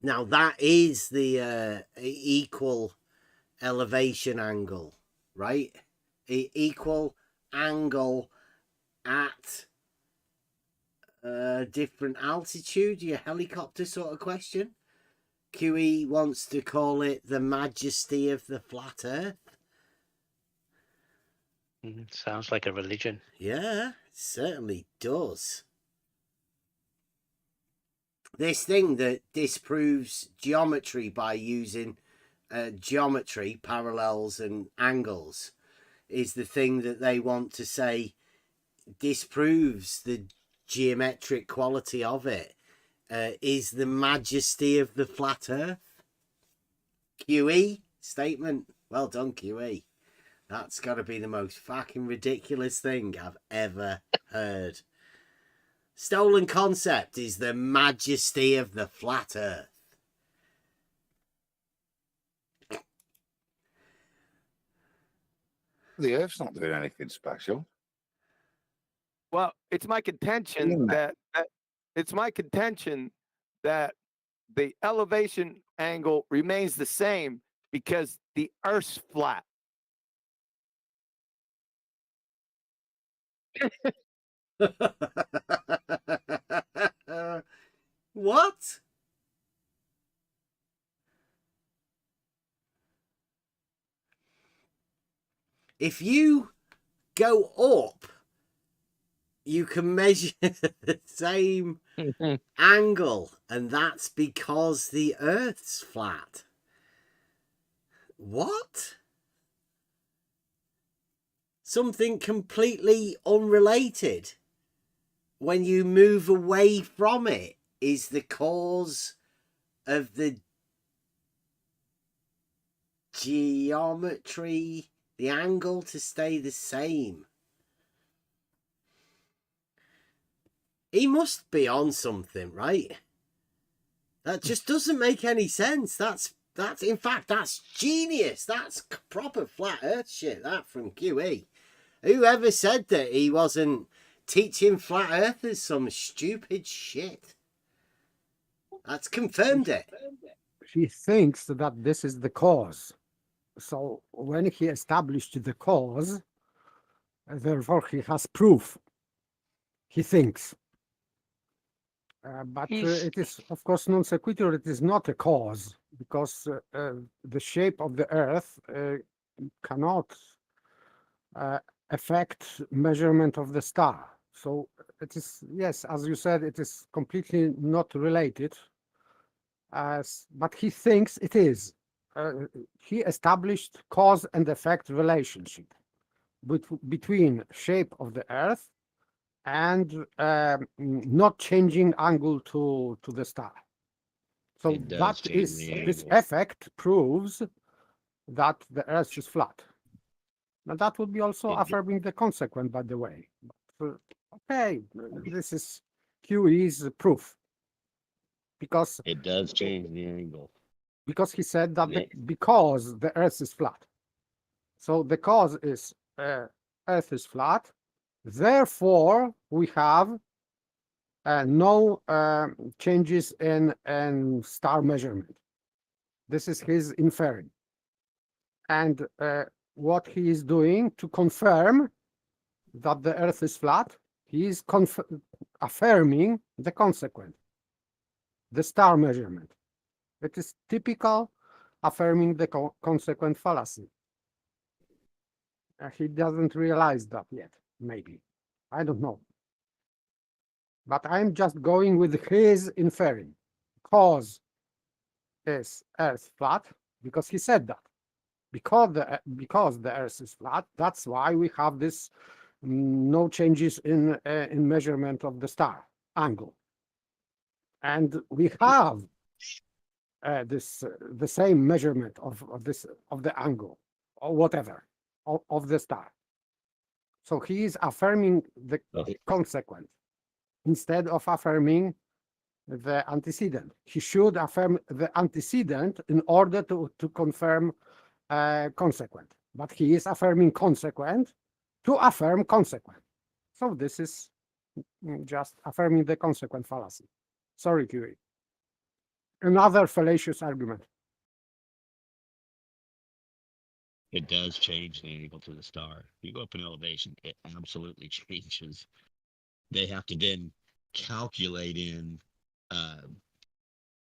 Now that is the equal elevation angle, right? Equal angle at different altitude, your helicopter sort of question. QE wants to call it the majesty of the flat Earth. Sounds like a religion. Yeah, it certainly does. This thing that disproves geometry by using geometry, parallels and angles, is the thing that they want to say disproves the geometric quality of it, is the majesty of the flat Earth. QE statement. Well done, QE. That's got to be the most fucking ridiculous thing I've ever heard. Stolen concept is the majesty of the flat Earth. The Earth's not doing anything special. Well, it's my contention that the elevation angle remains the same because the Earth's flat. What? If you go up, you can measure the same angle, and that's because the Earth's flat. What? Something completely unrelated. When you move away from it is the cause of the geometry, the angle to stay the same. He must be on something, right? That just doesn't make any sense. That's in fact, that's genius. That's proper flat earth shit, that from QE. Whoever said that he wasn't teaching flat earthers some stupid shit? That's confirmed it. He thinks that this is the cause. So when he established the cause, therefore he has proof. He thinks. But it is, of course, non sequitur. It is not a cause because the shape of the Earth cannot affect measurement of the star. So it is, yes, as you said, it is completely not related. But he thinks it is. He established cause and effect relationship. between shape of the Earth and not changing angle to the star. So It does that change is the this angle. effect proves that the Earth is flat. Now that would be also affirming the consequent, by the way. But, okay, this is QE's proof because It does change the angle. he said that Yeah. because the Earth is flat. So the cause is Earth is flat. Therefore, we have no changes in star measurement. This is his inferring. And what he is doing to confirm that the Earth is flat, he is affirming the consequent, the star measurement. It is typical affirming the consequent fallacy. He doesn't realize that yet, maybe. I don't know. But I'm just going with his inferring. Cause is Earth flat, because he said that. Because the Earth is flat, that's why we have this no changes in measurement of the star angle. And we have the same measurement of the angle or whatever of the star. So he is affirming the consequent instead of affirming the antecedent. He should affirm the antecedent in order to confirm consequent. But he is affirming consequent to affirm consequent. So this is just affirming the consequent fallacy. Sorry, QE. Another fallacious argument. It does change the angle to the star. If you go up in elevation, it absolutely changes. They have to then calculate in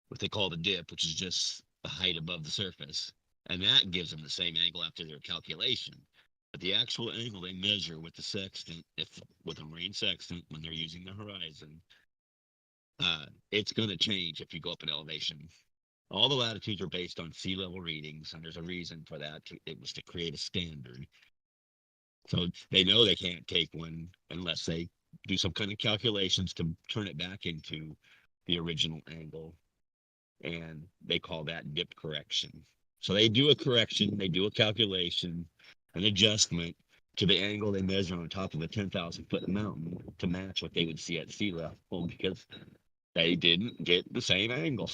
what they call the dip, which is just the height above the surface. And that gives them the same angle after their calculation. But the actual angle they measure with the sextant, with a marine sextant, when they're using the horizon, it's going to change if you go up in elevation. All the latitudes are based on sea level readings, and there's a reason for that. It was to create a standard. So they know they can't take one unless they do some kind of calculations to turn it back into the original angle. And they call that dip correction. So they do a correction, they do a calculation, an adjustment to the angle they measure on top of a 10,000-foot mountain to match what they would see at sea level because they didn't get the same angle.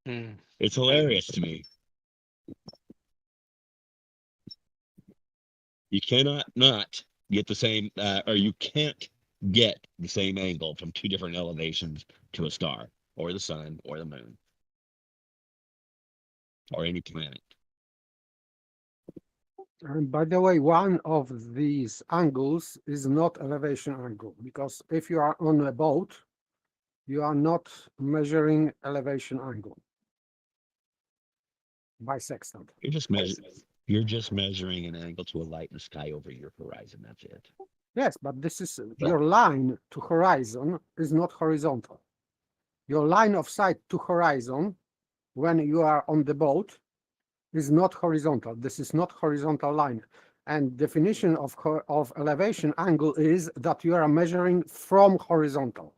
It's hilarious to me. You cannot not get the same, or you can't get the same angle from two different elevations to a star, or the sun, or the moon, or any planet. And by the way, one of these angles is not elevation angle, because if you are on a boat, you are not measuring elevation angle by sextant. You're just measuring an angle to a light in the sky over your horizon. That's it. Yes, but this is your line to horizon is not horizontal. Your line of sight to horizon when you are on the boat is not horizontal. This is not horizontal line. And definition of elevation angle is that you are measuring from horizontal.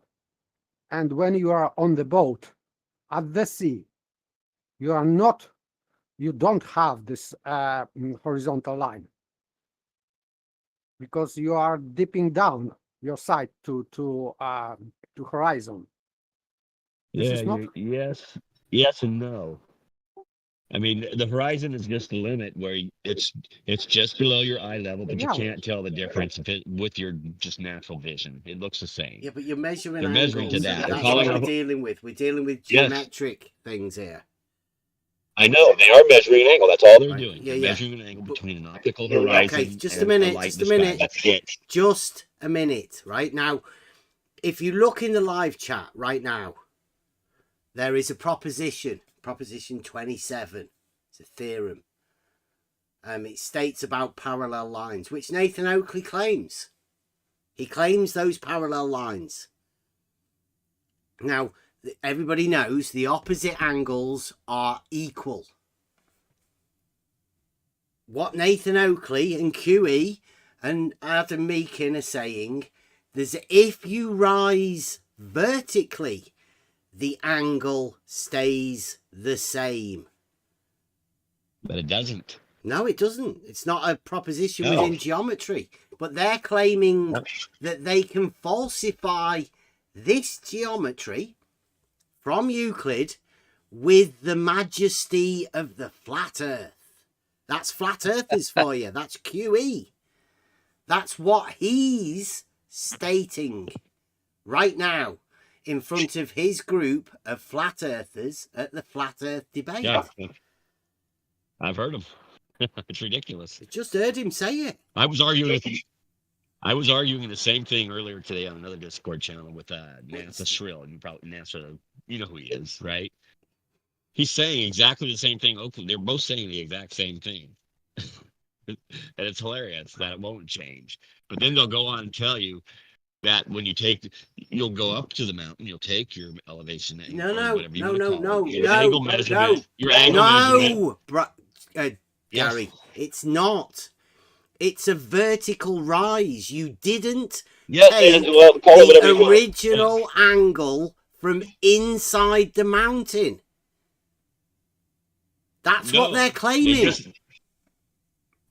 And when you are on the boat at the sea, you don't have this horizontal line because you are dipping down your sight to horizon. Yes and no. I mean, the horizon is just the limit where it's just below your eye level, but you can't tell the difference with your just natural vision. It looks the same. Yeah, but you're measuring They're angles. measuring to that. That's what we're dealing with. We're dealing with geometric things here. I know they are measuring an angle. That's all they're doing. They're measuring an angle between an optical horizon. Okay, just a minute. Just a minute. Just a minute. Right now, if you look in the live chat right now, there is a proposition. Proposition 27. It's a theorem. It states about parallel lines, which Nathan Oakley claims. He claims those parallel lines. Now, everybody knows the opposite angles are equal. what Nathan Oakley and QE and Adam Meakin are saying, there's if you rise vertically, the angle stays the same. But it doesn't. No, it doesn't. It's not a proposition No. within geometry. But they're claiming that they can falsify this geometry from Euclid with the majesty of the flat earth. That's flat earthers for you. That's QE. That's what he's stating right now in front of his group of flat earthers at the flat earth debate. Yeah. I've heard him. It's ridiculous. I just heard him say it. I was arguing the same thing earlier today on another Discord channel with NASA Shrill. You probably NASA, you know who he is, right? He's saying exactly the same thing. Oakland, they're both saying the exact same thing. And it's hilarious that it won't change. But then they'll go on and tell you that when you'll go up to the mountain, you'll take your elevation angle, No, whatever you no, want to no, call no, it. Your no, angle no, measurement. Your no, angle measurement. Gary, it's not. It's a vertical rise. You didn't take the original angle from inside the mountain. That's what they're claiming.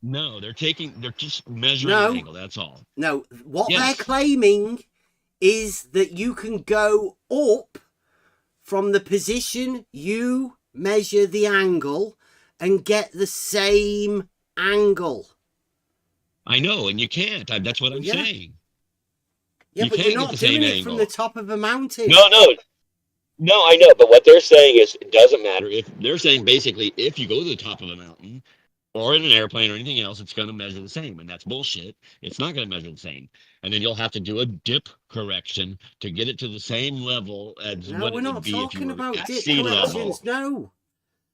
They're just measuring the angle, that's all. No, what they're claiming is that you can go up from the position you measure the angle and get the same angle. I know, and you can't. That's what I'm saying. Yeah, you but can't you're not get the doing same it angle. from the top of a mountain. No, I know, but what they're saying is it doesn't matter. If they're saying basically if you go to the top of a mountain or in an airplane or anything else, it's going to measure the same, and that's bullshit. It's not going to measure the same, and then you'll have to do a dip correction to get it to the same level as what it would be if you were at sea level. No.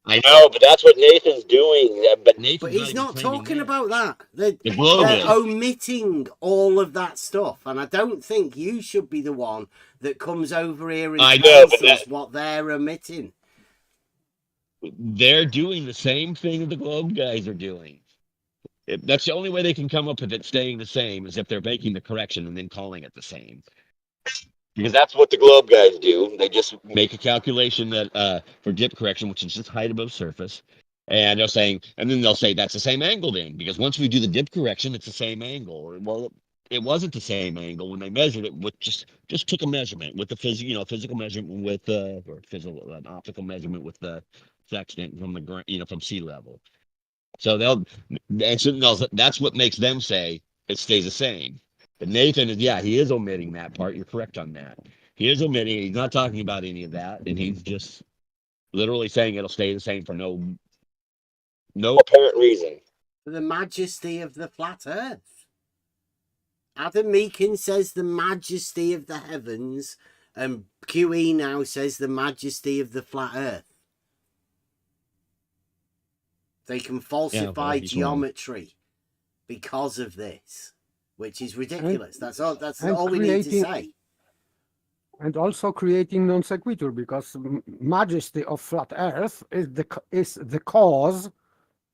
I know, but that's what Nathan's doing. But He's not talking about that. The globe They're is. omitting all of that stuff, and I don't think you should be the one that comes over here and tells us what they're omitting. They're doing the same thing the globe guys are doing. That's the only way they can come up with it staying the same is if they're making the correction and then calling it the same. Because that's what the globe guys do. They just make a calculation that for dip correction, which is just height above surface. And then they'll say that's the same angle then. Because once we do the dip correction, it's the same angle. Well, it wasn't the same angle when they measured it with just took a measurement with the physical measurement with an optical measurement with the sextant from the from sea level. So that's what makes them say it stays the same. But Nathan he is omitting that part. You're correct on that. He is omitting. He's not talking about any of that, and he's just literally saying it'll stay the same for no apparent reason. For the majesty of the flat earth. Adam Meakin says the majesty of the heavens, and QE now says the majesty of the flat earth. They can falsify geometry because of this, which is ridiculous. That's all we need to say. And also creating non sequitur, because majesty of flat Earth is the cause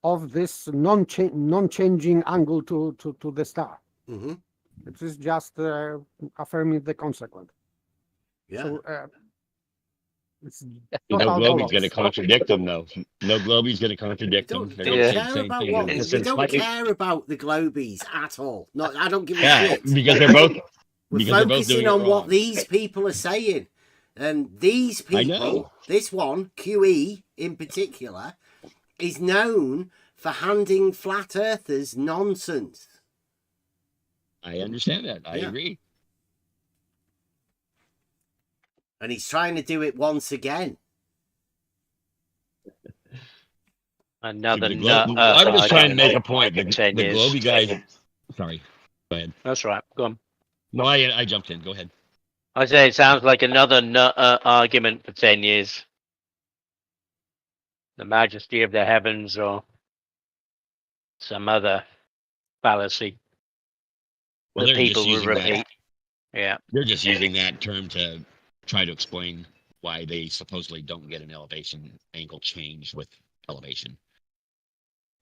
of this non-changing angle to the star. Mm-hmm. It is just affirming the consequent. Yeah. So, it's no Globey's going to contradict them, though. No Globey's going to contradict them. We don't care about the Globies at all. No, I don't give a shit. Because they're both. We're focusing on what these people are saying, and these people, this one QE in particular, is known for handing flat earthers nonsense. I understand that. I agree. And he's trying to do it once again. Another I'm just trying to make a point. The Globey guys. Sorry. Go ahead. That's right. Go on. No, I jumped in. Go ahead. I say it sounds like another argument for 10 years. The majesty of the heavens or some other fallacy. Well, the they're people just will using repeat. that. Yeah. They're just using that term to try to explain why they supposedly don't get an elevation angle change with elevation.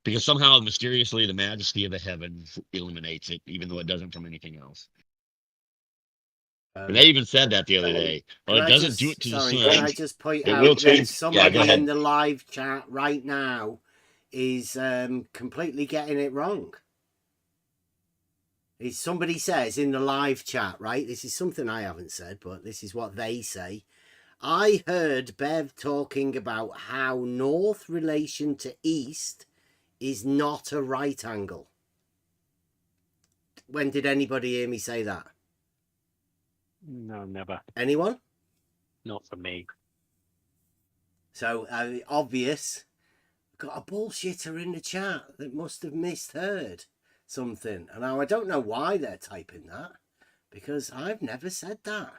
because somehow mysteriously the majesty of the heavens eliminates it, even though it doesn't from anything else. And they even said that the other day. Well, it doesn't do it to the sun. Can I just point It will out that change. Yeah, go somebody ahead. in the live chat right now is completely getting it wrong. Somebody says in the live chat, right? This is something I haven't said, but this is what they say. I heard Bev talking about how north relation to east is not a right angle. When did anybody hear me say that? No, never. Anyone? Not for me. So, obvious. Got a bullshitter in the chat that must have misheard something. And now I don't know why they're typing that, because I've never said that.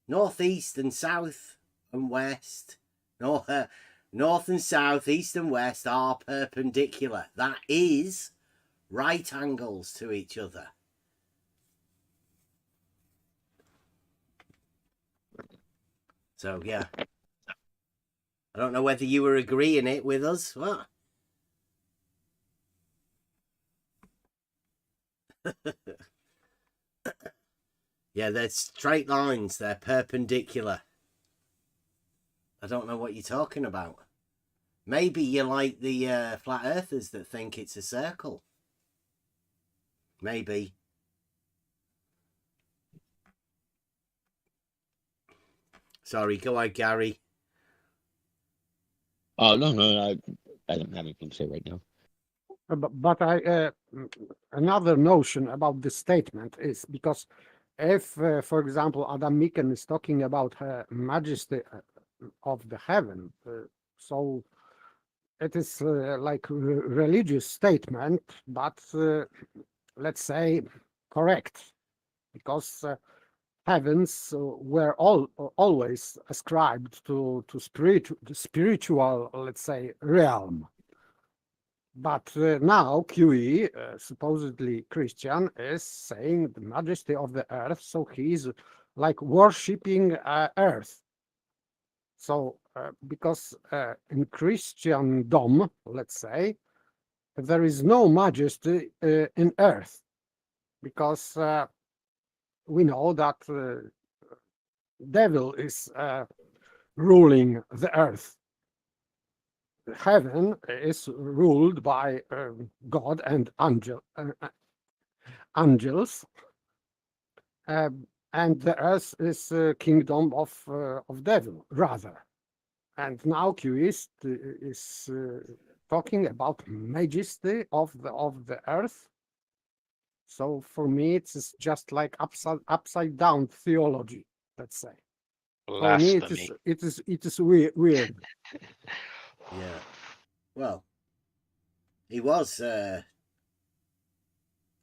Northeast and south and west. North and south, east and west are perpendicular. That is right angles to each other. So, yeah. I don't know whether you were agreeing it with us. What? Yeah, they're straight lines. They're perpendicular. I don't know what you're talking about. Maybe you're like the flat earthers that think it's a circle. Maybe. Sorry, go on, Gary. Oh, no, I don't have anything to say right now. But another notion about this statement is because if, for example, Adam Miken is talking about majesty of the heaven, so it is like a religious statement, but let's say correct, because heavens were always ascribed to spiritual, let's say, realm. But now QE, supposedly Christian, is saying the majesty of the earth, so he's like worshipping earth. So because in Christendom, let's say, there is no majesty in earth, because we know that devil is ruling the earth. Heaven is ruled by God and angels, and the earth is kingdom of devil, rather. And now QE is talking about majesty of the earth. So for me, it's just like upside down theology, let's say. For me, it is weird. Yeah. Well, he was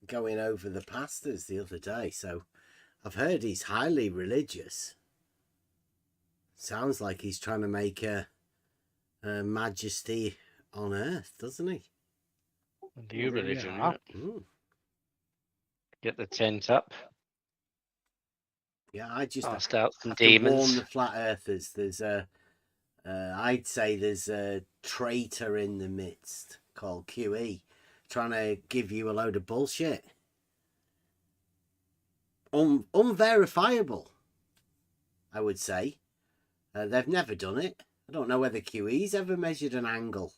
going over the pastors the other day, so I've heard he's highly religious. Sounds like he's trying to make a majesty on earth, doesn't he? New religion, Yeah. right? Get the tent up. Yeah, I just cast out some have to warn demons. the flat earthers. There's I'd say there's a traitor in the midst called QE, trying to give you a load of bullshit. Unverifiable, I would say. They've never done it. I don't know whether QE's ever measured an angle.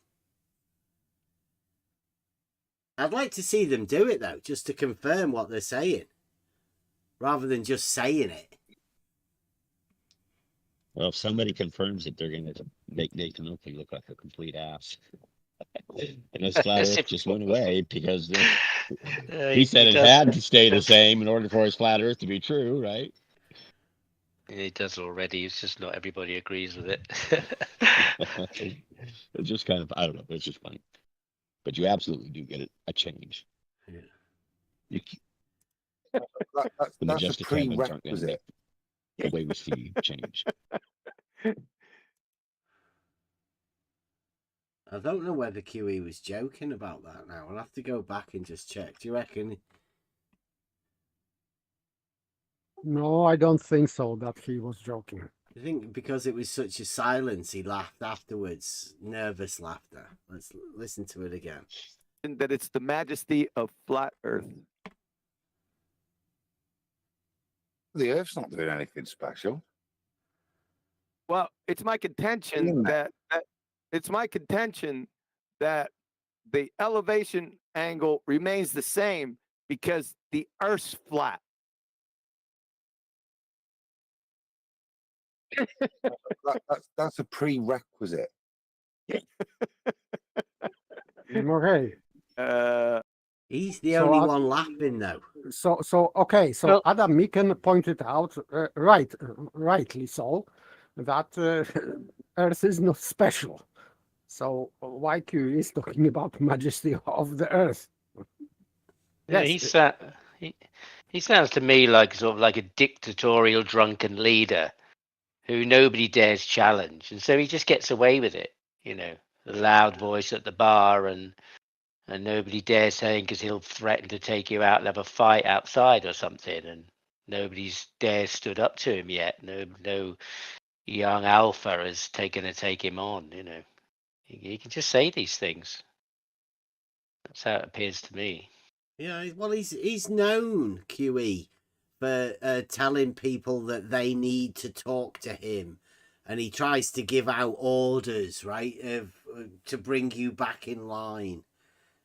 I'd like to see them do it, though, just to confirm what they're saying, rather than just saying it. Well, if somebody confirms it, they're going to make Nathan Oakley look like a complete ass. And this flat earth just went away because he said it had to stay the same in order for his flat earth to be true, right? He does already. It's just not everybody agrees with it. It's just kind of, I don't know, it's just funny. But you absolutely do get a change. Yeah. That's The majestic heavens aren't going to prerequisite. get the way we see change. I don't know whether QE was joking about that now. I'll have to go back and just check. Do you reckon? No, I don't think so that he was joking. I think because it was such a silence, he laughed afterwards. Nervous laughter. Let's listen to it again. That it's the majesty of flat Earth. The Earth's not doing anything special. Well, it's my contention that it's my contention that the elevation angle remains the same because the Earth's flat. That's a prerequisite. Okay. He's the So only I- one laughing, though. So okay. So Adam Meakin pointed out, rightly so, that Earth is not special. So why Q is talking about majesty of the Earth? Yeah, he sounds to me like sort of like a dictatorial drunken leader who nobody dares challenge, and so he just gets away with it. You know, the loud voice at the bar, and nobody dares say because he'll threaten to take you out and have a fight outside or something, and nobody's dares stood up to him yet. No young alpha has taken to take him on. You know, he can just say these things. That's how it appears to me. Yeah, well, he's known, QE, for telling people that they need to talk to him, and he tries to give out orders, right, to bring you back in line.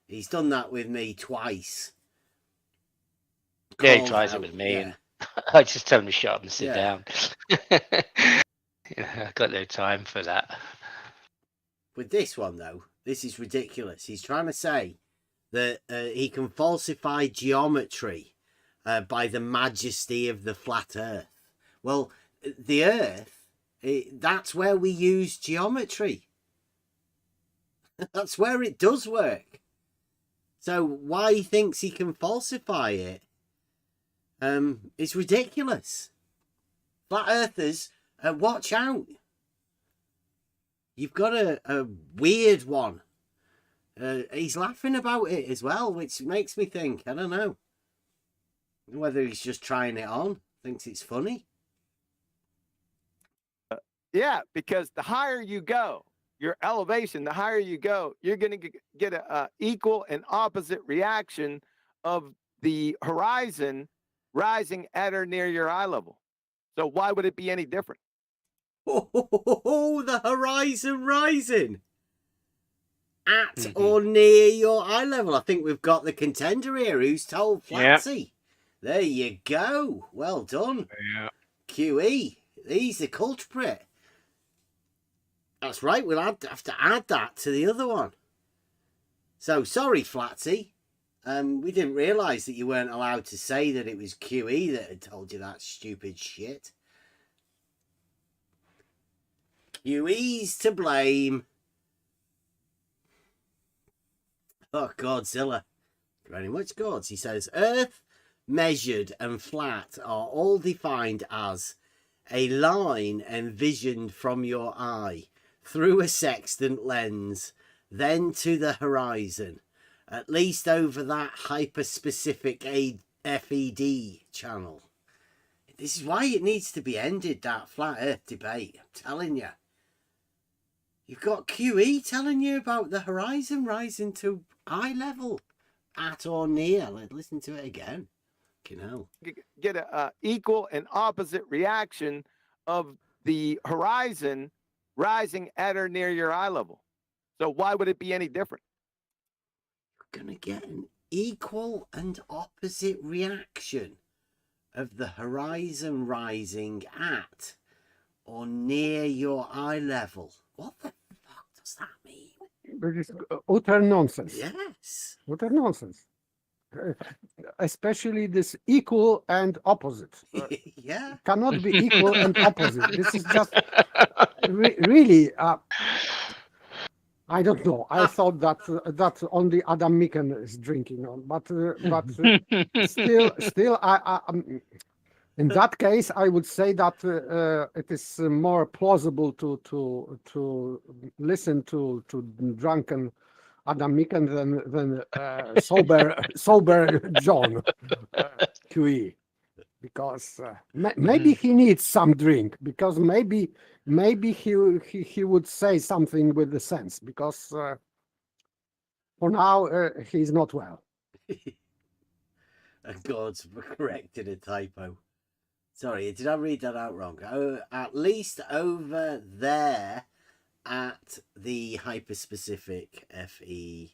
He's done that with me twice. Yeah, he Called tries out, it with me, yeah. and I just tell him to shut up and sit Yeah. down. I've got no time for that. With this one, though, this is ridiculous. He's trying to say that he can falsify geometry by the majesty of the flat Earth. Well, the Earth, that's where we use geometry. That's where it does work. So why he thinks he can falsify it is ridiculous. Flat Earthers, watch out. You've got a weird one. He's laughing about it as well, which makes me think, I don't know, whether he's just trying it on, thinks it's funny. Yeah, because the higher you go, your elevation, the higher you go, you're going to get a equal and opposite reaction of the horizon rising at or near your eye level. So why would it be any different? Oh, the horizon rising at or near your eye level. I think we've got the contender here who's told Flatsy. There you go. Well done. Yeah. QE. He's the culprit. That's right. We'll have to add that to the other one. So sorry, Flatsy. We didn't realise that you weren't allowed to say that it was QE that had told you that stupid shit. QE's to blame. Oh, Godzilla. Very much Gods. He says, Earth, measured and flat are all defined as a line envisioned from your eye through a sextant lens, then to the horizon, at least over that hyperspecific FED channel. This is why it needs to be ended, that flat Earth debate. I'm telling you. You've got QE telling you about the horizon rising to eye level, at or near. Listen to it again. You know, get a equal and opposite reaction of the horizon rising at or near your eye level. So why would it be any different? You're going to get an equal and opposite reaction of the horizon rising at or near your eye level. What the fuck does that mean? It is utter nonsense. Yes. Utter nonsense. Especially this equal and opposite. Yeah. Cannot be equal and opposite. This is just really. I don't know. I thought that only Adam Meakin is drinking on, but still, I in that case, I would say that it is more plausible to listen to drunken Adam Meakin than sober John QE, because maybe he needs some drink, because maybe he would say something with the sense, because for now he's not well. And God's corrected a typo. Sorry, did I read that out wrong? Oh, at least over there at the hyperspecific FED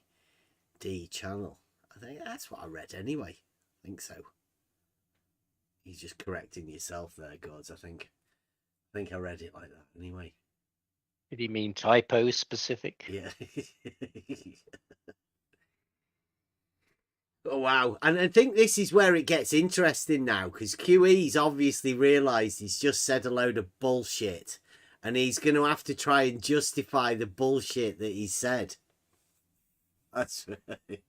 channel. I think that's what I read anyway. I think so. You're just correcting yourself there, Gods. I think I read it like that anyway. Did he mean typo specific? Yeah. Oh, wow. And I think this is where it gets interesting now, because QE's obviously realised he's just said a load of bullshit, and he's going to have to try and justify the bullshit that he said. That's right.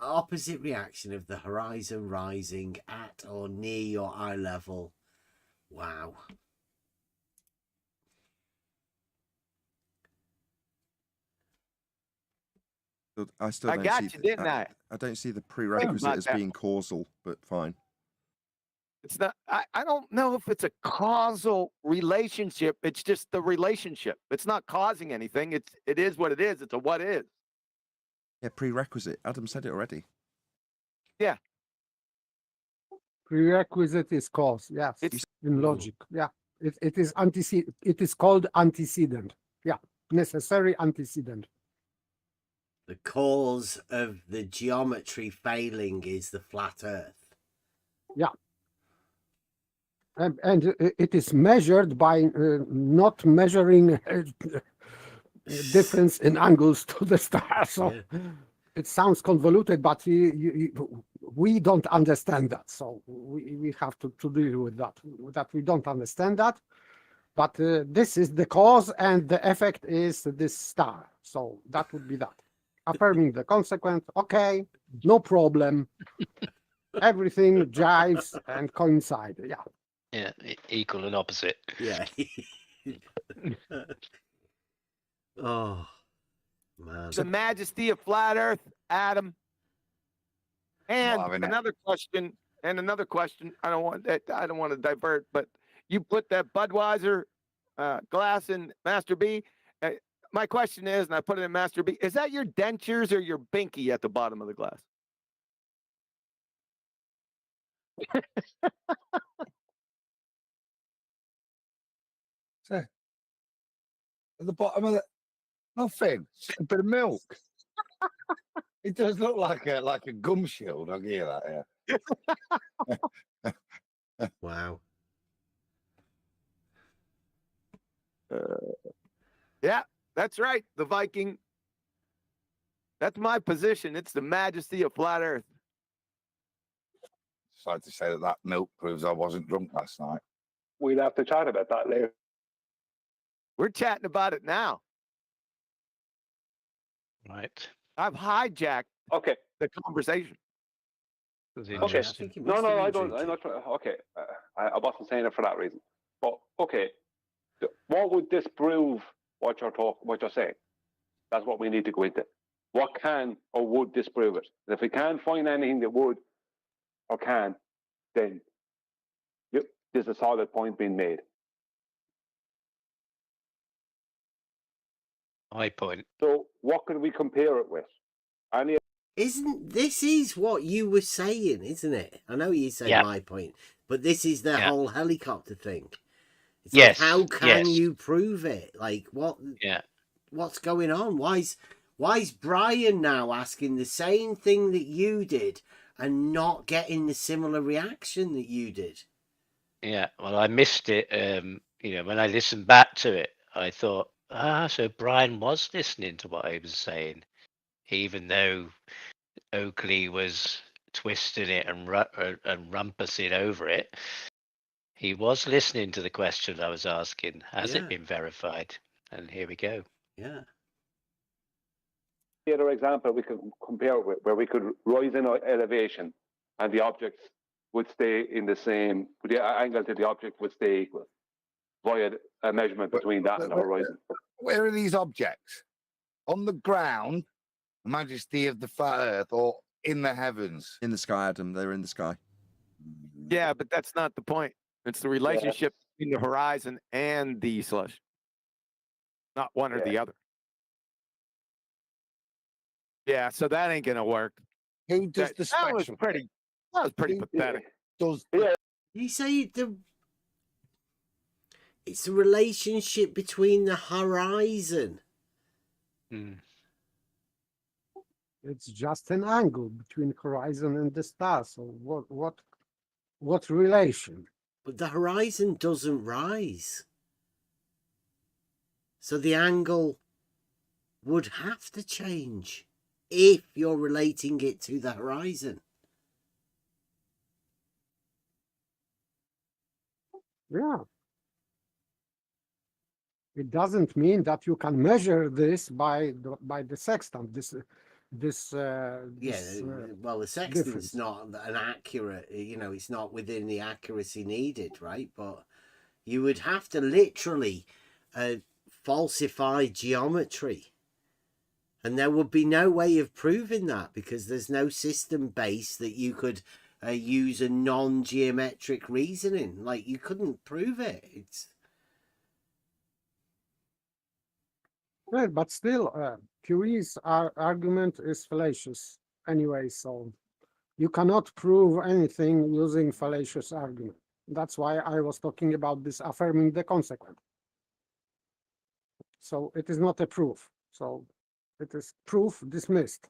Opposite reaction of the horizon rising at or near your eye level. Wow. I still don't got see you, didn't I? I don't see the prerequisite as that. being causal, but fine. It's not. I don't know if it's a causal relationship. It's just the relationship. It's not causing anything. It is what it is. It's a what is. Yeah, prerequisite. Adam said it already. Yeah. Prerequisite is cause. Yes, it's in logic. Yeah, it is antecedent. It is called antecedent. Yeah, necessary antecedent. The cause of the geometry failing is the flat Earth. Yeah. And it is measured by not measuring difference in angles to the star. So it sounds convoluted, but we don't understand that. So we have to deal with that. That we don't understand that. But this is the cause, and the effect is this star. So that would be that. Affirming the consequence, okay, no problem. Everything jives and coincide. Yeah. Yeah, equal and opposite. Yeah. Oh, man. The majesty of flat Earth, Adam. And another question. I don't want to divert, but you put that Budweiser glass in Master B. My question is, and I put it in Master B, is that your dentures or your binky at the bottom of the glass? So, at the bottom of the nothing, just a bit of milk. It does look like a gum shield. I hear that. Yeah. Wow. Yeah, that's right. The Viking. That's my position. It's the majesty of flat Earth. Decided to say that milk proves I wasn't drunk last night. We'll have to chat about that later. We're chatting about it now. Right. I've hijacked the conversation. Okay. No, I don't. I'm not. Okay, I wasn't saying it for that reason. But okay, what would disprove what you're saying? That's what we need to go into. What can or would disprove it? And if we can't find anything that would or can, then there's a solid point being made. My point. So what could we compare it with? This is what you were saying, isn't it? I know you said my point, but this is the whole helicopter thing. It's like, how can you prove it? Like, what? Yeah. What's going on? Why's Brian now asking the same thing that you did and not getting the similar reaction that you did? Yeah. Well, I missed it. When I listened back to it, I thought, so Brian was listening to what I was saying, even though Oakley was twisting it and rumpusing over it. He was listening to the question I was asking. Has it been verified? And here we go. Yeah. The other example we could compare with, where we could rise in elevation and the objects would stay in the same, the angle to the object would stay equal via a measurement between that and the horizon. Where are these objects? On the ground, the majesty of the flat Earth, or in the heavens? In the sky, Adam. They're in the sky. Yeah, but that's not the point. It's the relationship between the horizon and the slush, not one or the other. Yeah, so that ain't gonna work. Who does That, the that was spectrum? pretty. That was pretty pathetic. Does You say it's a relationship between the horizon. It's just an angle between horizon and the star. So what relation? But the horizon doesn't rise. So the angle would have to change if you're relating it to the horizon. Yeah. It doesn't mean that you can measure this by the sextant. Well, the sextant's not an accurate, it's not within the accuracy needed, right? But you would have to literally falsify geometry. And there would be no way of proving that because there's no system base that you could use a non-geometric reasoning. Like, you couldn't prove it. Right, but still, QE's argument is fallacious anyway, so you cannot prove anything using fallacious argument. That's why I was talking about this affirming the consequent. So it is not a proof. So it is proof dismissed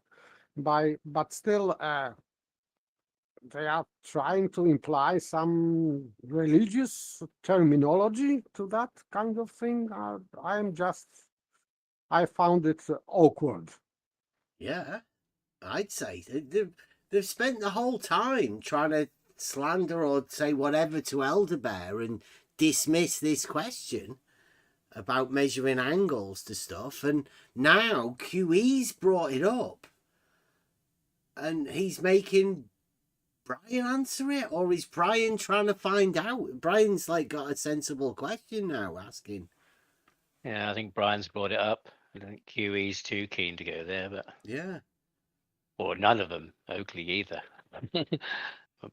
but still they are trying to imply some religious terminology to that kind of thing. I found it awkward. Yeah, I'd say they've spent the whole time trying to slander or say whatever to Elderbear and dismiss this question about measuring angles to stuff, and now QE's brought it up and he's making Brian answer it, or is Brian trying to find out? Brian's like got a sensible question now asking. Yeah, I think Brian's brought it up. I don't think QE's too keen to go there, but yeah, or none of them, Oakley either. But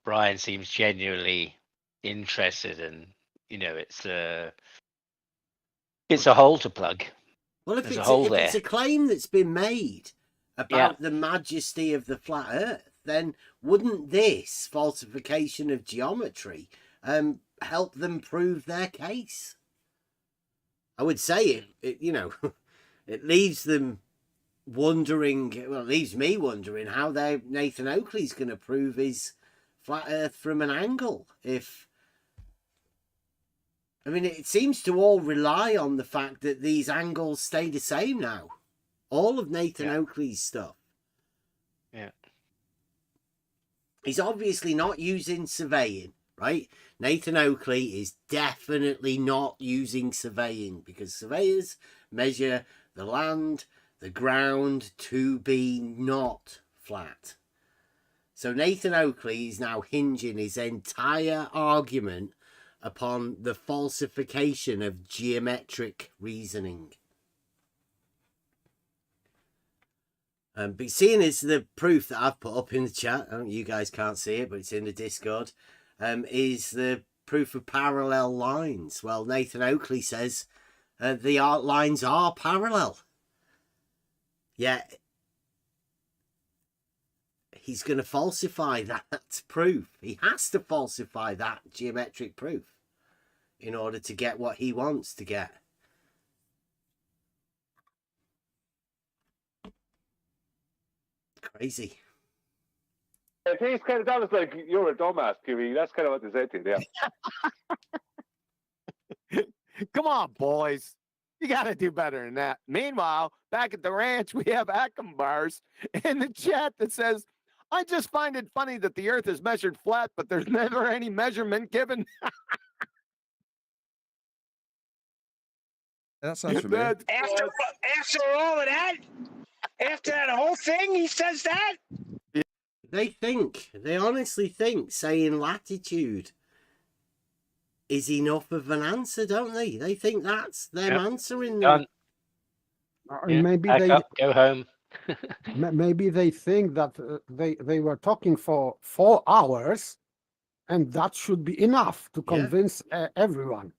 Brian seems genuinely interested, and it's a hole to plug. Well, if There's it's a hole it's a claim that's been made about the majesty of the flat Earth, then wouldn't this falsification of geometry help them prove their case? I would say it it leaves them wondering. Well, it leaves me wondering how Nathan Oakley's going to prove his flat Earth from an angle. It seems to all rely on the fact that these angles stay the same now. All of Nathan Oakley's stuff. Yeah. He's obviously not using surveying, right? Nathan Oakley is definitely not using surveying because surveyors measure the land, the ground to be not flat. So Nathan Oakley is now hinging his entire argument upon the falsification of geometric reasoning. But seeing as the proof that I've put up in the chat, you guys can't see it, but it's in the Discord, is the proof of parallel lines. Well, Nathan Oakley says the art lines are parallel. Yet he's going to falsify that proof. He has to falsify that geometric proof in order to get what he wants to get. Crazy. I think it's that was like, you're a dumbass, QE. That's kind of what they said to you, yeah. Come on, boys. You got to do better than that. Meanwhile, back at the ranch, we have Akambars in the chat that says, I just find it funny that the Earth is measured flat, but there's never any measurement given. That sounds familiar. After all of that, after that whole thing, he says that? They honestly think saying latitude is enough of an answer, don't they? They think that's them answering them. Maybe Go home. Maybe they think that they were talking for 4 hours and that should be enough to Yeah. convince everyone.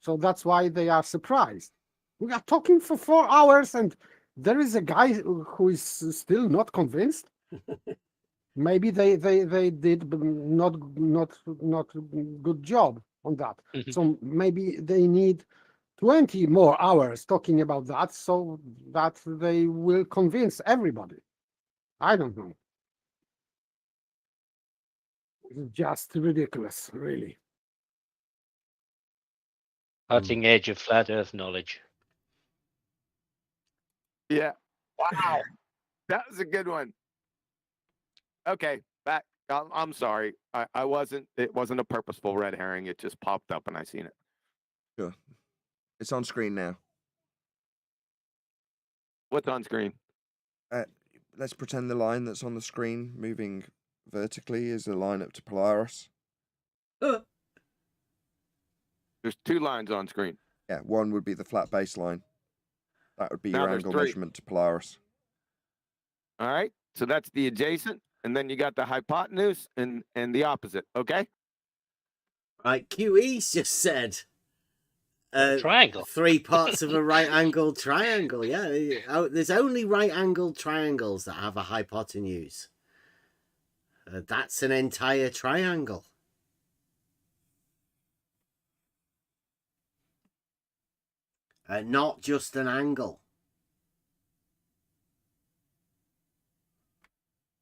So that's why they are surprised. We are talking for 4 hours, and there is a guy who is still not convinced. Maybe they did not good job on that. So maybe they need 20 more hours talking about that, so that they will convince everybody. I don't know. It's just ridiculous, really. Cutting edge of flat Earth knowledge. Yeah. Wow. That was a good one. Okay, back. I'm sorry. I wasn't. It wasn't a purposeful red herring. It just popped up and I seen it. Sure. It's on screen now. What's on screen? Let's pretend the line that's on the screen moving vertically is the line up to Polaris. There's 2 lines on screen. Yeah, one would be the flat baseline. That would be Now your there's angle 3. measurement to Polaris. All right. So that's the adjacent, and then you got the hypotenuse and the opposite. Okay. Right, QE's just said triangle. 3 parts of a right-angled triangle. Yeah, there's only right-angled triangles that have a hypotenuse. That's an entire triangle. Not just an angle.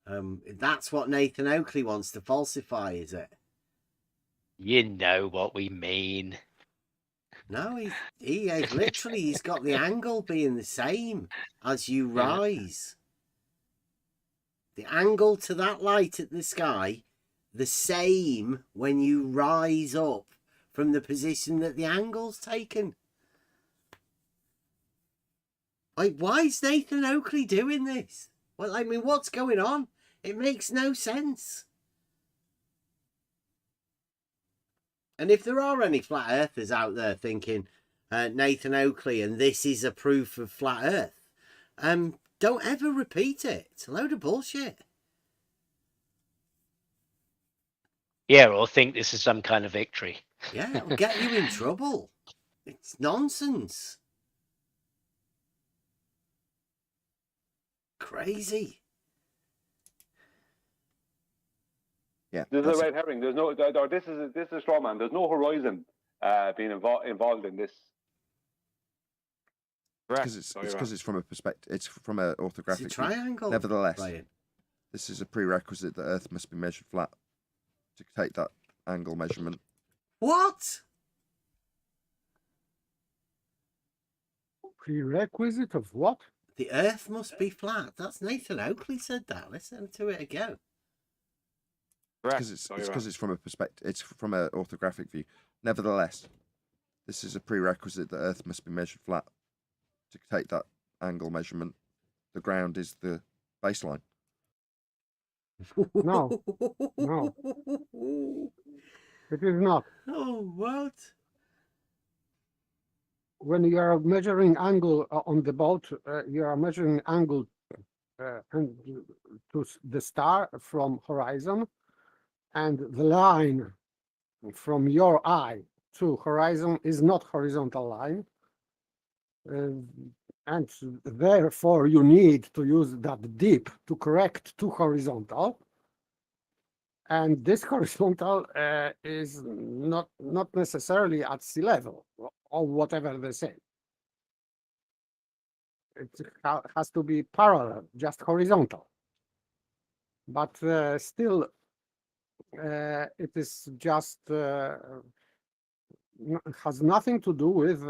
That's what Nathan Oakley wants to falsify, is it? You know what we mean. No, he literally, he's got the angle being the same as you rise. The angle to that light at the sky, the same when you rise up from the position that the angle's taken. Like, why is Nathan Oakley doing this? Well, I mean, what's going on? It makes no sense. And if there are any flat earthers out there thinking Nathan Oakley and this is a proof of flat earth, don't ever repeat it. It's a load of bullshit. Yeah, or think this is some kind of victory. Yeah, it'll get you in trouble. It's nonsense. Crazy. Yeah. This is a red herring. There's no. Or this is a straw man. There's no horizon being involved in this. Because it's from a perspective. It's from an orthographic. It's a triangle. Nevertheless, Brian. this is a prerequisite that Earth must be measured flat to take that angle measurement. What? Prerequisite of what? The Earth must be flat. That's Nathan Oakley said that. Listen to it again. Because it's from a perspective. It's from an orthographic view. Nevertheless, this is a prerequisite that Earth must be measured flat to take that angle measurement. The ground is the baseline. No. It is not. Oh, what? When you are measuring angle on the boat, you are measuring angle to the star from horizon, and the line from your eye to horizon is not horizontal line, and therefore you need to use that dip to correct to horizontal. And this horizontal is not necessarily at sea level or whatever they say. It has to be parallel, just horizontal. But still, it is just has nothing to do with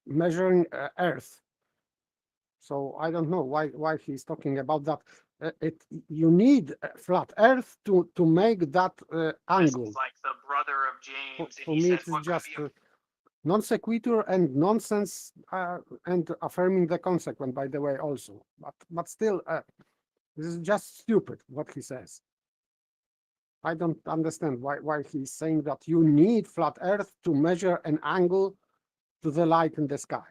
measuring Earth. So I don't know why he's talking about that. You need flat Earth to make that angle. Like the brother of James. For me, it's just non sequitur and nonsense, and affirming the consequent, by the way, also. But still, this is just stupid what he says. I don't understand why he's saying that you need flat Earth to measure an angle to the light in the sky.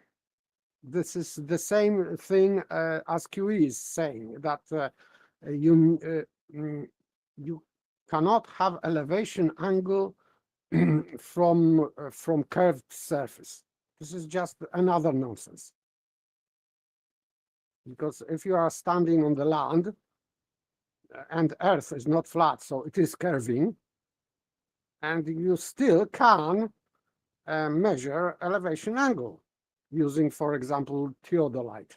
This is the same thing as QE is saying, that you cannot have elevation angle from curved surface. This is just another nonsense. Because if you are standing on the land and Earth is not flat, so it is curving, and you still can measure elevation angle using, for example, theodolite.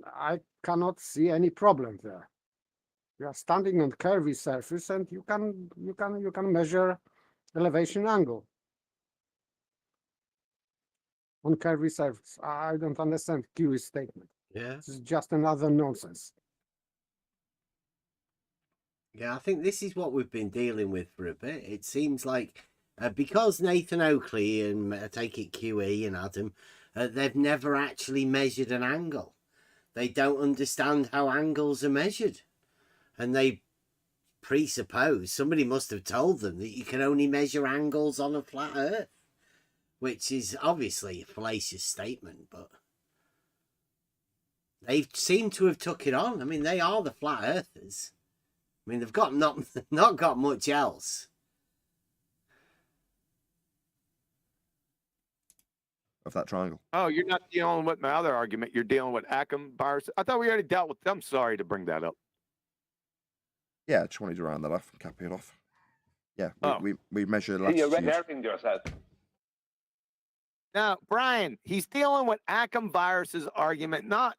I cannot see any problem there. You are standing on curvy surface, and you can measure elevation angle on curvy surface. I don't understand QE's statement. Yeah. This is just another nonsense. Yeah, I think this is what we've been dealing with for a bit. It seems like because Nathan Oakley and take it QE and Adam, they've never actually measured an angle. They don't understand how angles are measured. And they presuppose, somebody must have told them that you can only measure angles on a flat earth, which is obviously a fallacious statement, but they seem to have took it on. I mean, they are the flat earthers. I mean, they've got not got much else. Of that triangle. Oh, you're not dealing with my other argument. You're dealing with Ackham bars. I thought we already dealt with them. Sorry to bring that up. Yeah, I just wanted to round that off and cap it off. Yeah, Oh. we measure You're red latitude. herring yourself. Now, Brian, he's dealing with Ackham virus's argument, not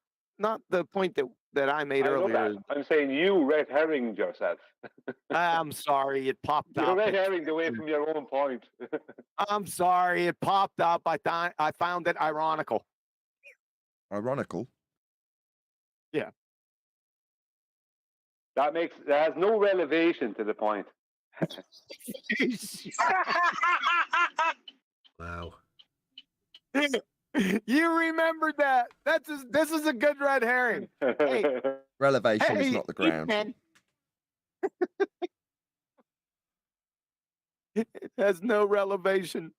the point that I made I know earlier. that. I'm saying you red herringed yourself. I'm sorry, it popped You're up. red herringed away from your own point. I'm sorry, it popped up. I found it ironical. Ironical. Yeah. That has no relevation to the point. Wow. You remembered that. This is a good red herring. Hey, Relevation is hey, not the ground. man. It has no relevation.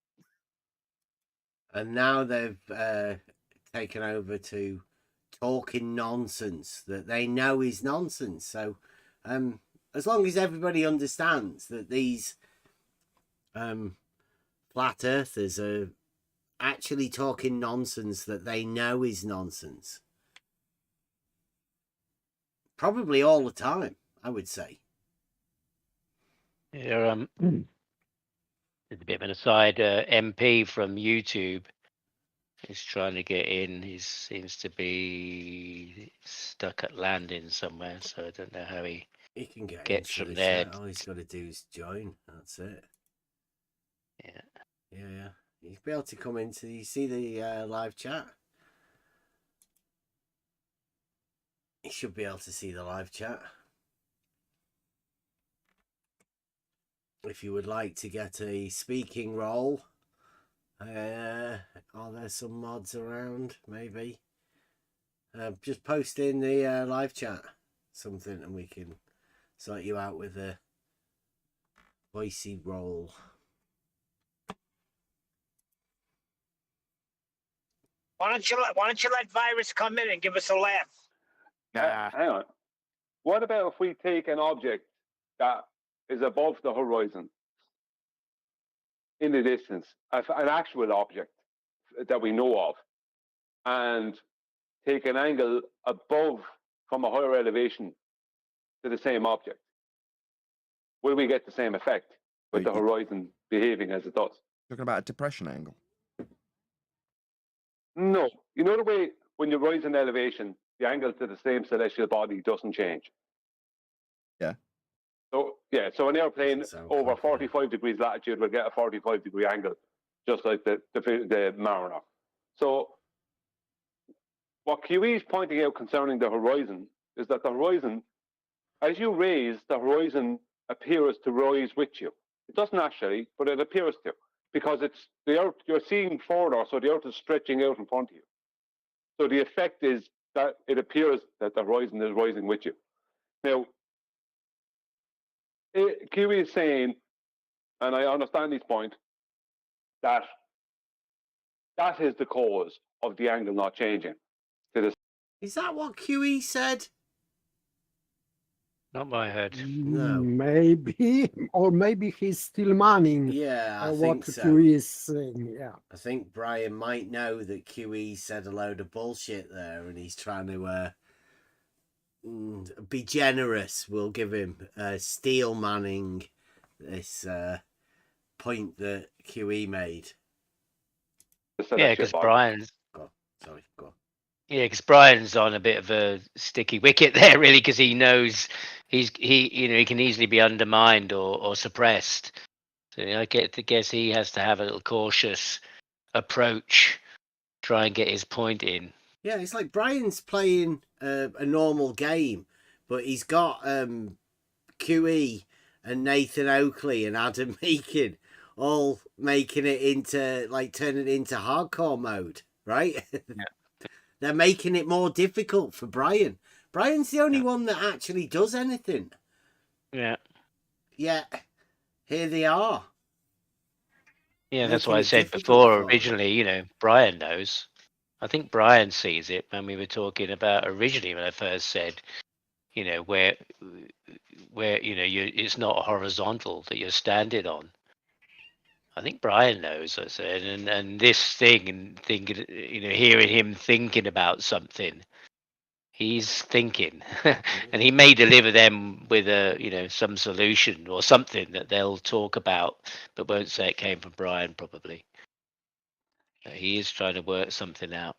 And now they've taken over to talking nonsense that they know is nonsense. So as long as everybody understands that these flat earthers are actually talking nonsense that they know is nonsense, probably all the time, I would say. Yeah, there's a bit of an aside. MP from YouTube is trying to get in. He seems to be stuck at landing somewhere, so I don't know how he can get gets into from the there. chat. All he's got to do is join. That's it. Yeah. Yeah. You'll be able to come into. You see the live chat. You should be able to see the live chat. If you would like to get a speaking role, are there some mods around? Maybe. Just post in the live chat something, and we can sort you out with a voicey role. Why don't you let Virus come in and give us a laugh? Hang on. What about if we take an object that is above the horizon in the distance, an actual object that we know of, and take an angle above from a higher elevation to the same object? Will we get the same effect with the horizon behaving as it does? Talking about a depression angle. No. You know the way when you rise in elevation, the angle to the same celestial body doesn't change? Yeah. So an airplane over 45 degrees latitude will get a 45-degree angle, just like the Mariner. So what QE is pointing out concerning the horizon is that the horizon, as you raise, the horizon appears to rise with you. It doesn't actually, but it appears to, because it's the Earth, you're seeing further, so the Earth is stretching out in front of you. So the effect is that it appears that the horizon is rising with you. Now, QE is saying, and I understand his point, that that is the cause of the angle not changing. Is that what QE said? Not my head. No. Maybe, or maybe he's still manning Yeah, I what think so. QE is saying. Yeah. I think Brian might know that QE said a load of bullshit there, and he's trying to be generous. We'll give him steel manning this point that QE made. Yeah, because Brian's. Go on. Sorry, go on. Yeah, because Brian's on a bit of a sticky wicket there, really, because he knows he can easily be undermined or suppressed. So I guess he has to have a little cautious approach, try and get his point in. Yeah, it's like Brian's playing a normal game, but he's got QE and Nathan Oakley and Adam Meakin all making it into, like, turning it into hardcore mode, right? Yeah. They're making it more difficult for Brian. Brian's the only one that actually does anything. Yeah. Yeah, here they are. Yeah, that's Making why I it said difficult before, for him. originally, Brian knows. I think Brian sees it when we were talking about originally when I first said, where it's not horizontal that you're standing on. I think Brian knows, I said, and this thing and thinking, hearing him thinking about something, he's thinking, and he may deliver them with some solution or something that they'll talk about, but won't say it came from Brian probably. He is trying to work something out.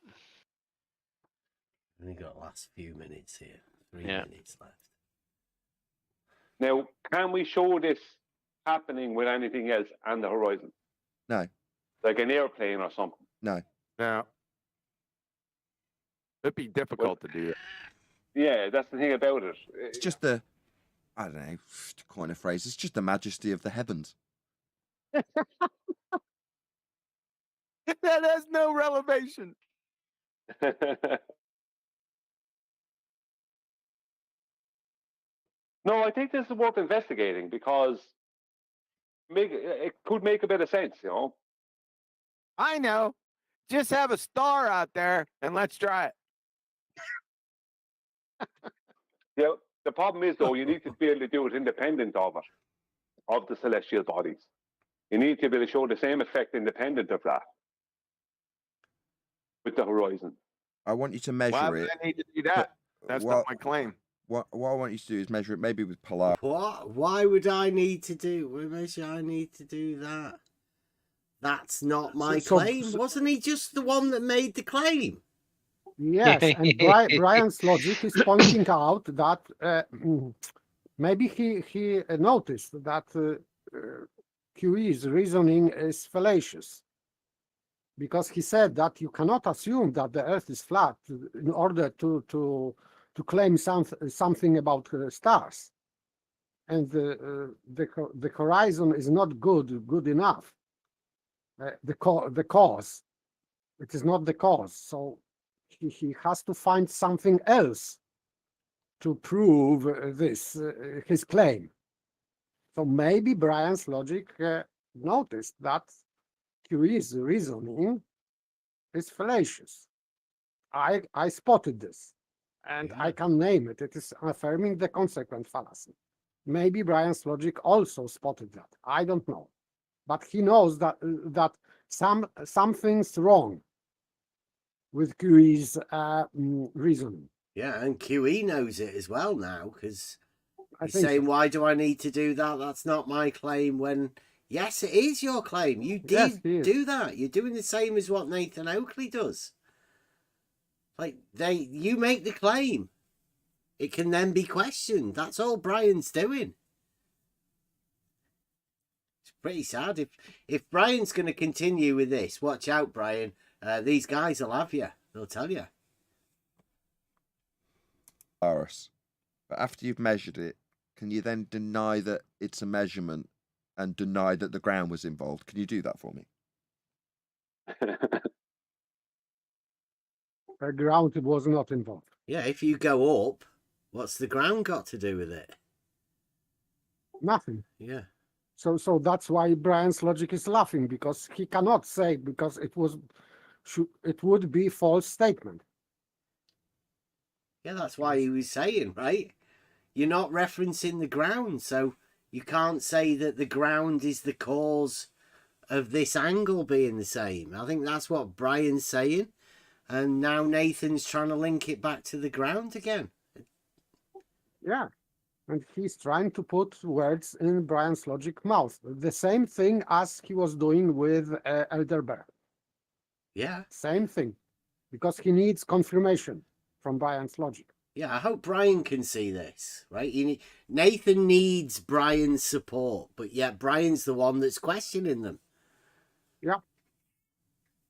Only got last few minutes here. 3 Yeah. minutes left. Now, can we show this happening with anything else on the horizon? No. Like an airplane or something? No. Now, it'd be difficult to do that. Yeah, that's the thing about it. It's just the, I don't know, to coin a phrase, it's just the majesty of the heavens. That has no relevation. No, I think this is worth investigating because it could make a bit of sense, I know. Just have a star out there and let's try it. Yeah, the problem is, though, you need to be able to do it independent of the celestial bodies. You need to be able to show the same effect independent of that with the horizon. I want you to measure Why it. would I need to do that? That's not my claim. What I want you to do is measure it maybe with polar. What? Why would I need to do? Why should I need to do that? That's not my claim. Wasn't he just the one that made the claim? Yes, and Brian's logic is pointing out that maybe he noticed that QE's reasoning is fallacious, because he said that you cannot assume that the Earth is flat in order to claim something about stars, and the horizon is not good enough. The cause, it is not the cause, so he has to find something else to prove this his claim. So maybe Brian's logic noticed that QE's reasoning is fallacious. I spotted this, and I can name it. It is affirming the consequent fallacy. Maybe Brian's logic also spotted that. I don't know, but he knows that something's wrong with QE's reasoning. Yeah, and QE knows it as well now, because he's think saying, so. why do I need to do that? That's not my claim. When, yes, it is your claim. You did do that. You're doing the same as what Nathan Oakley does. Like, you make the claim. It can then be questioned. That's all Brian's doing. It's pretty sad. If Brian's going to continue with this, watch out, Brian. These guys will have you. They'll tell you. But after you've measured it, can you then deny that it's a measurement and deny that the ground was involved? Can you do that for me? The ground was not involved. Yeah, if you go up, what's the ground got to do with it? Nothing. Yeah. So that's why Brian's logic is laughing, because he cannot say, because it would be false statement. Yeah, that's why he was saying, right? you're not referencing the ground, so you can't say that the ground is the cause of this angle being the same. I think that's what Brian's saying, and now Nathan's trying to link it back to the ground again. Yeah, and he's trying to put words in Brian's logic mouth. The same thing as he was doing with Elder Bear. Yeah. Same thing, because he needs confirmation from Brian's logic. Yeah, I hope Brian can see this, right? Nathan needs Brian's support, but yet Brian's the one that's questioning them. Yeah.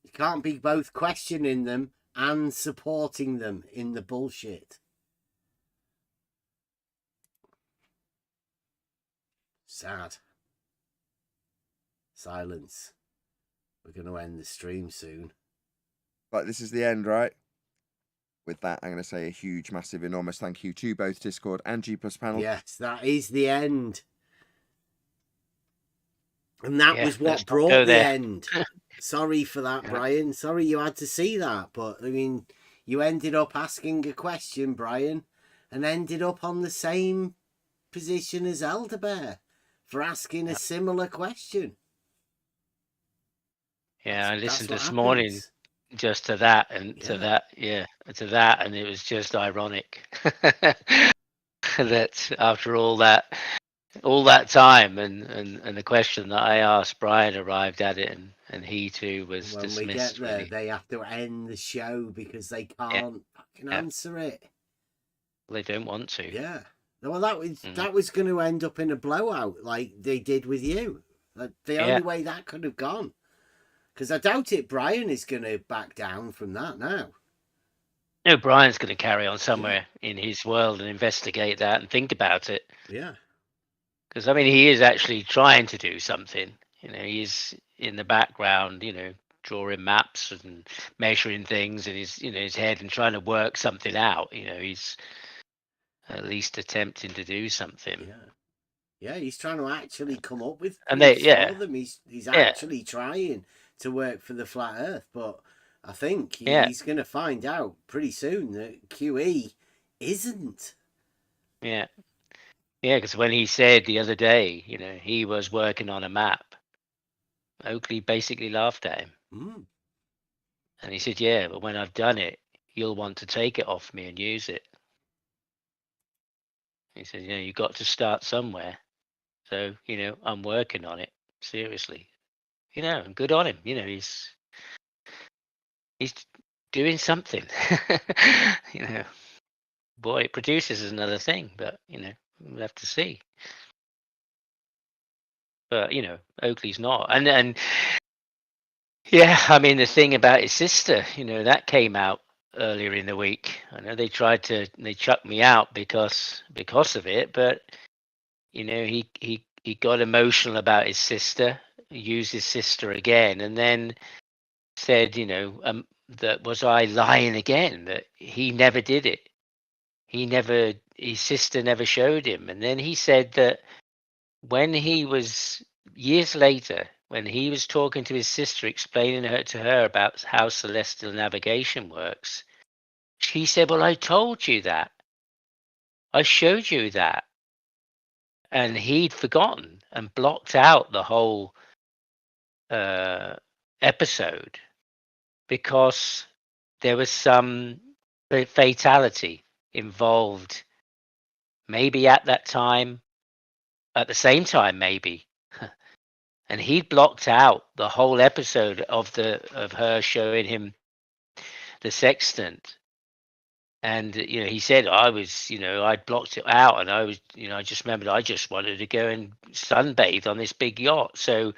You can't be both questioning them and supporting them in the bullshit. Sad. Silence. We're going to end the stream soon. But this is the end, right? With that, I'm going to say a huge, massive, enormous thank you to both Discord and G+ panel. Yes, that is the end. And that was what let's not brought go the there. end. Sorry for that, Brian. Sorry you had to see that. But, I mean, you ended up asking a question, Brian, and ended up on the same position as Elder Bear for asking a similar question. Yeah, I listened what this morning happens. just to that and to that, and it was just ironic that after all that time and the question that I asked, Brian arrived at it, and he too was When we get dismissed. there, Really, they have to end the show because they can't fucking answer it. they don't want to. Yeah. Well, that was going to end up in a blowout like they did with you. The only way that could have gone. Because I doubt it Brian is going to back down from that now. No, Brian's going to carry on somewhere in his world and investigate that and think about it. Yeah. Because, I mean, he is actually trying to do something. You know, he's in the background, you know, drawing maps and measuring things in his head and trying to work something out. You know, he's at least attempting to do something. Yeah, he's trying to actually come up with And proofs for them. He's actually trying to work for the flat Earth, but I think he's going to find out pretty soon that QE isn't. Yeah, because when he said the other day, you know, he was working on a map, Oakley basically laughed at him. And he said, yeah, but when I've done it, you'll want to take it off me and use it. He said, you know, you got to start somewhere. So, you know, I'm working on it, seriously. You know, and good on him. You know, he's doing something. You know, boy, it produces is another thing, but, you know, we'll have to see. But, you know, Oakley's not. And yeah, I mean, the thing about his sister, you know, that came out earlier in the week. I know they chucked me out because of it, but, you know, he got emotional about his sister, used his sister again, and then said, you know, that was I lying again, that he never did it. His sister never showed him. And then he said that when he was years later, when he was talking to his sister, explaining to her about how celestial navigation works, she said, well, I told you that. I showed you that. And he'd forgotten and blocked out the whole episode because there was some fatality involved, maybe at that time, at the same time, maybe. And he blocked out the whole episode of her showing him the sextant. And, you know, he said, I blocked it out, and I just remembered I just wanted to go and sunbathe on this big yacht. So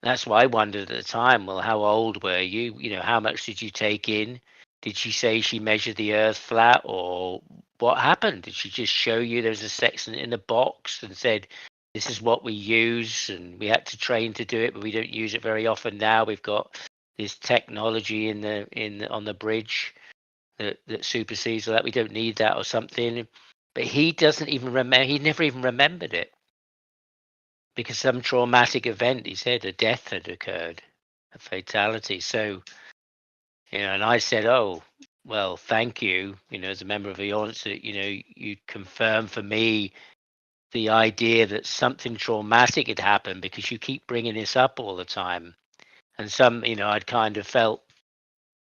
that's why I wondered at the time, well, how old were you? You know, how much did you take in? Did she say she measured the earth flat, or what happened? Did she just show you there was a sextant in the box and said, this is what we use, and we had to train to do it, but we don't use it very often now. We've got this technology on the bridge that supersedes all that. We don't need that or something. But he doesn't even remember. He never even remembered it because some traumatic event, he said, a death had occurred, a fatality. So, you know, and I said, oh, well, thank you, as a member of the audience, that, you confirm for me the idea that something traumatic had happened, because you keep bringing this up all the time. And I'd kind of felt,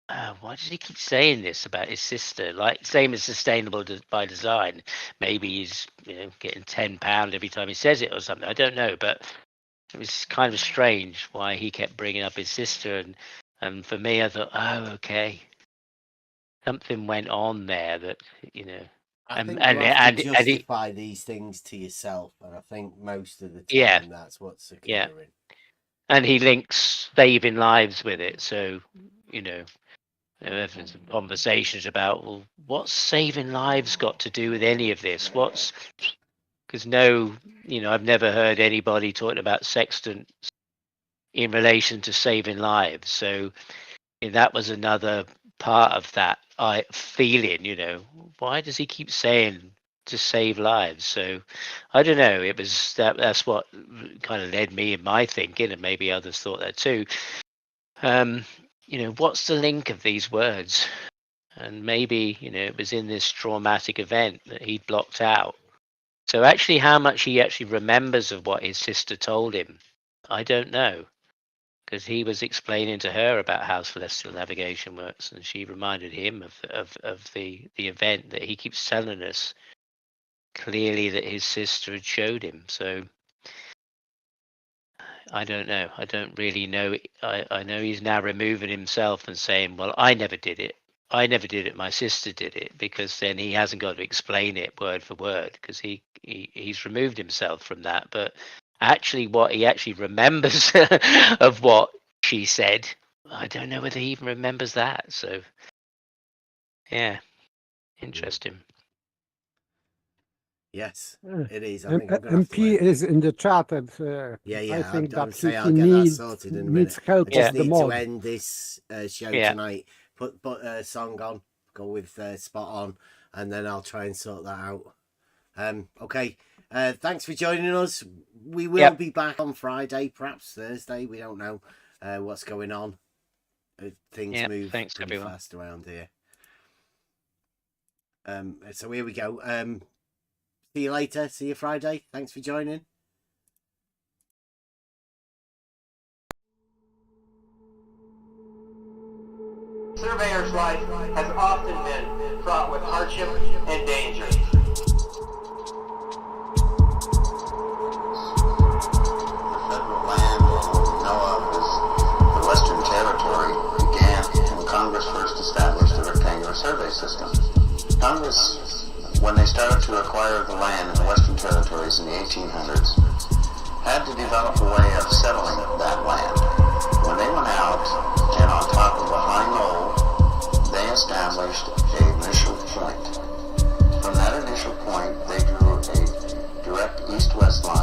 why does he keep saying this about his sister? Like, same as sustainable by design. Maybe he's, getting £10 every time he says it or something. I don't know, but it was kind of strange why he kept bringing up his sister. And for me, I thought, oh, okay. Something went on there that, I think you have to justify these things to yourself, and I think most of the time that's what's occurring. Yeah. And he links saving lives with it. So, there's some conversations about, well, what's saving lives got to do with any of this? Because I've never heard anybody talking about sextants in relation to saving lives. So that was another part of that feeling, why does he keep saying to save lives? So I don't know, it was that's what kind of led me in my thinking, and maybe others thought that too. What's the link of these words? And maybe it was in this traumatic event that he blocked out. So actually, how much he actually remembers of what his sister told him, I don't know, because he was explaining to her about how celestial navigation works, and she reminded him of the event that he keeps telling us clearly that his sister had showed him. So I don't know. I don't really know. I know he's now removing himself and saying, well, I never did it. I never did it. My sister did it, because then he hasn't got to explain it word for word, because he's removed himself from that. But actually, what he actually remembers of what she said, I don't know whether he even remembers that. So, yeah, interesting. Yes, it is. I think I'm gonna MP is in the chat, and I think that he needs help. I just need to end this show tonight. Put a song on, go with Spot On, and then I'll try and sort that out. Okay. Thanks for joining us. We will be back on Friday, perhaps Thursday. We don't know what's going on. Things move pretty fast around here. So here we go. See you later. See you Friday. Thanks for joining. Surveyor's life has often been fraught with hardship and danger. The Western Territory began when Congress first established the rectangular survey system. Congress, when they started to acquire the land in the Western Territories in the 1800s, had to develop a way of settling that land. When they went out and on top of a high knoll, they established an initial point. From that initial point, they drew a direct east-west line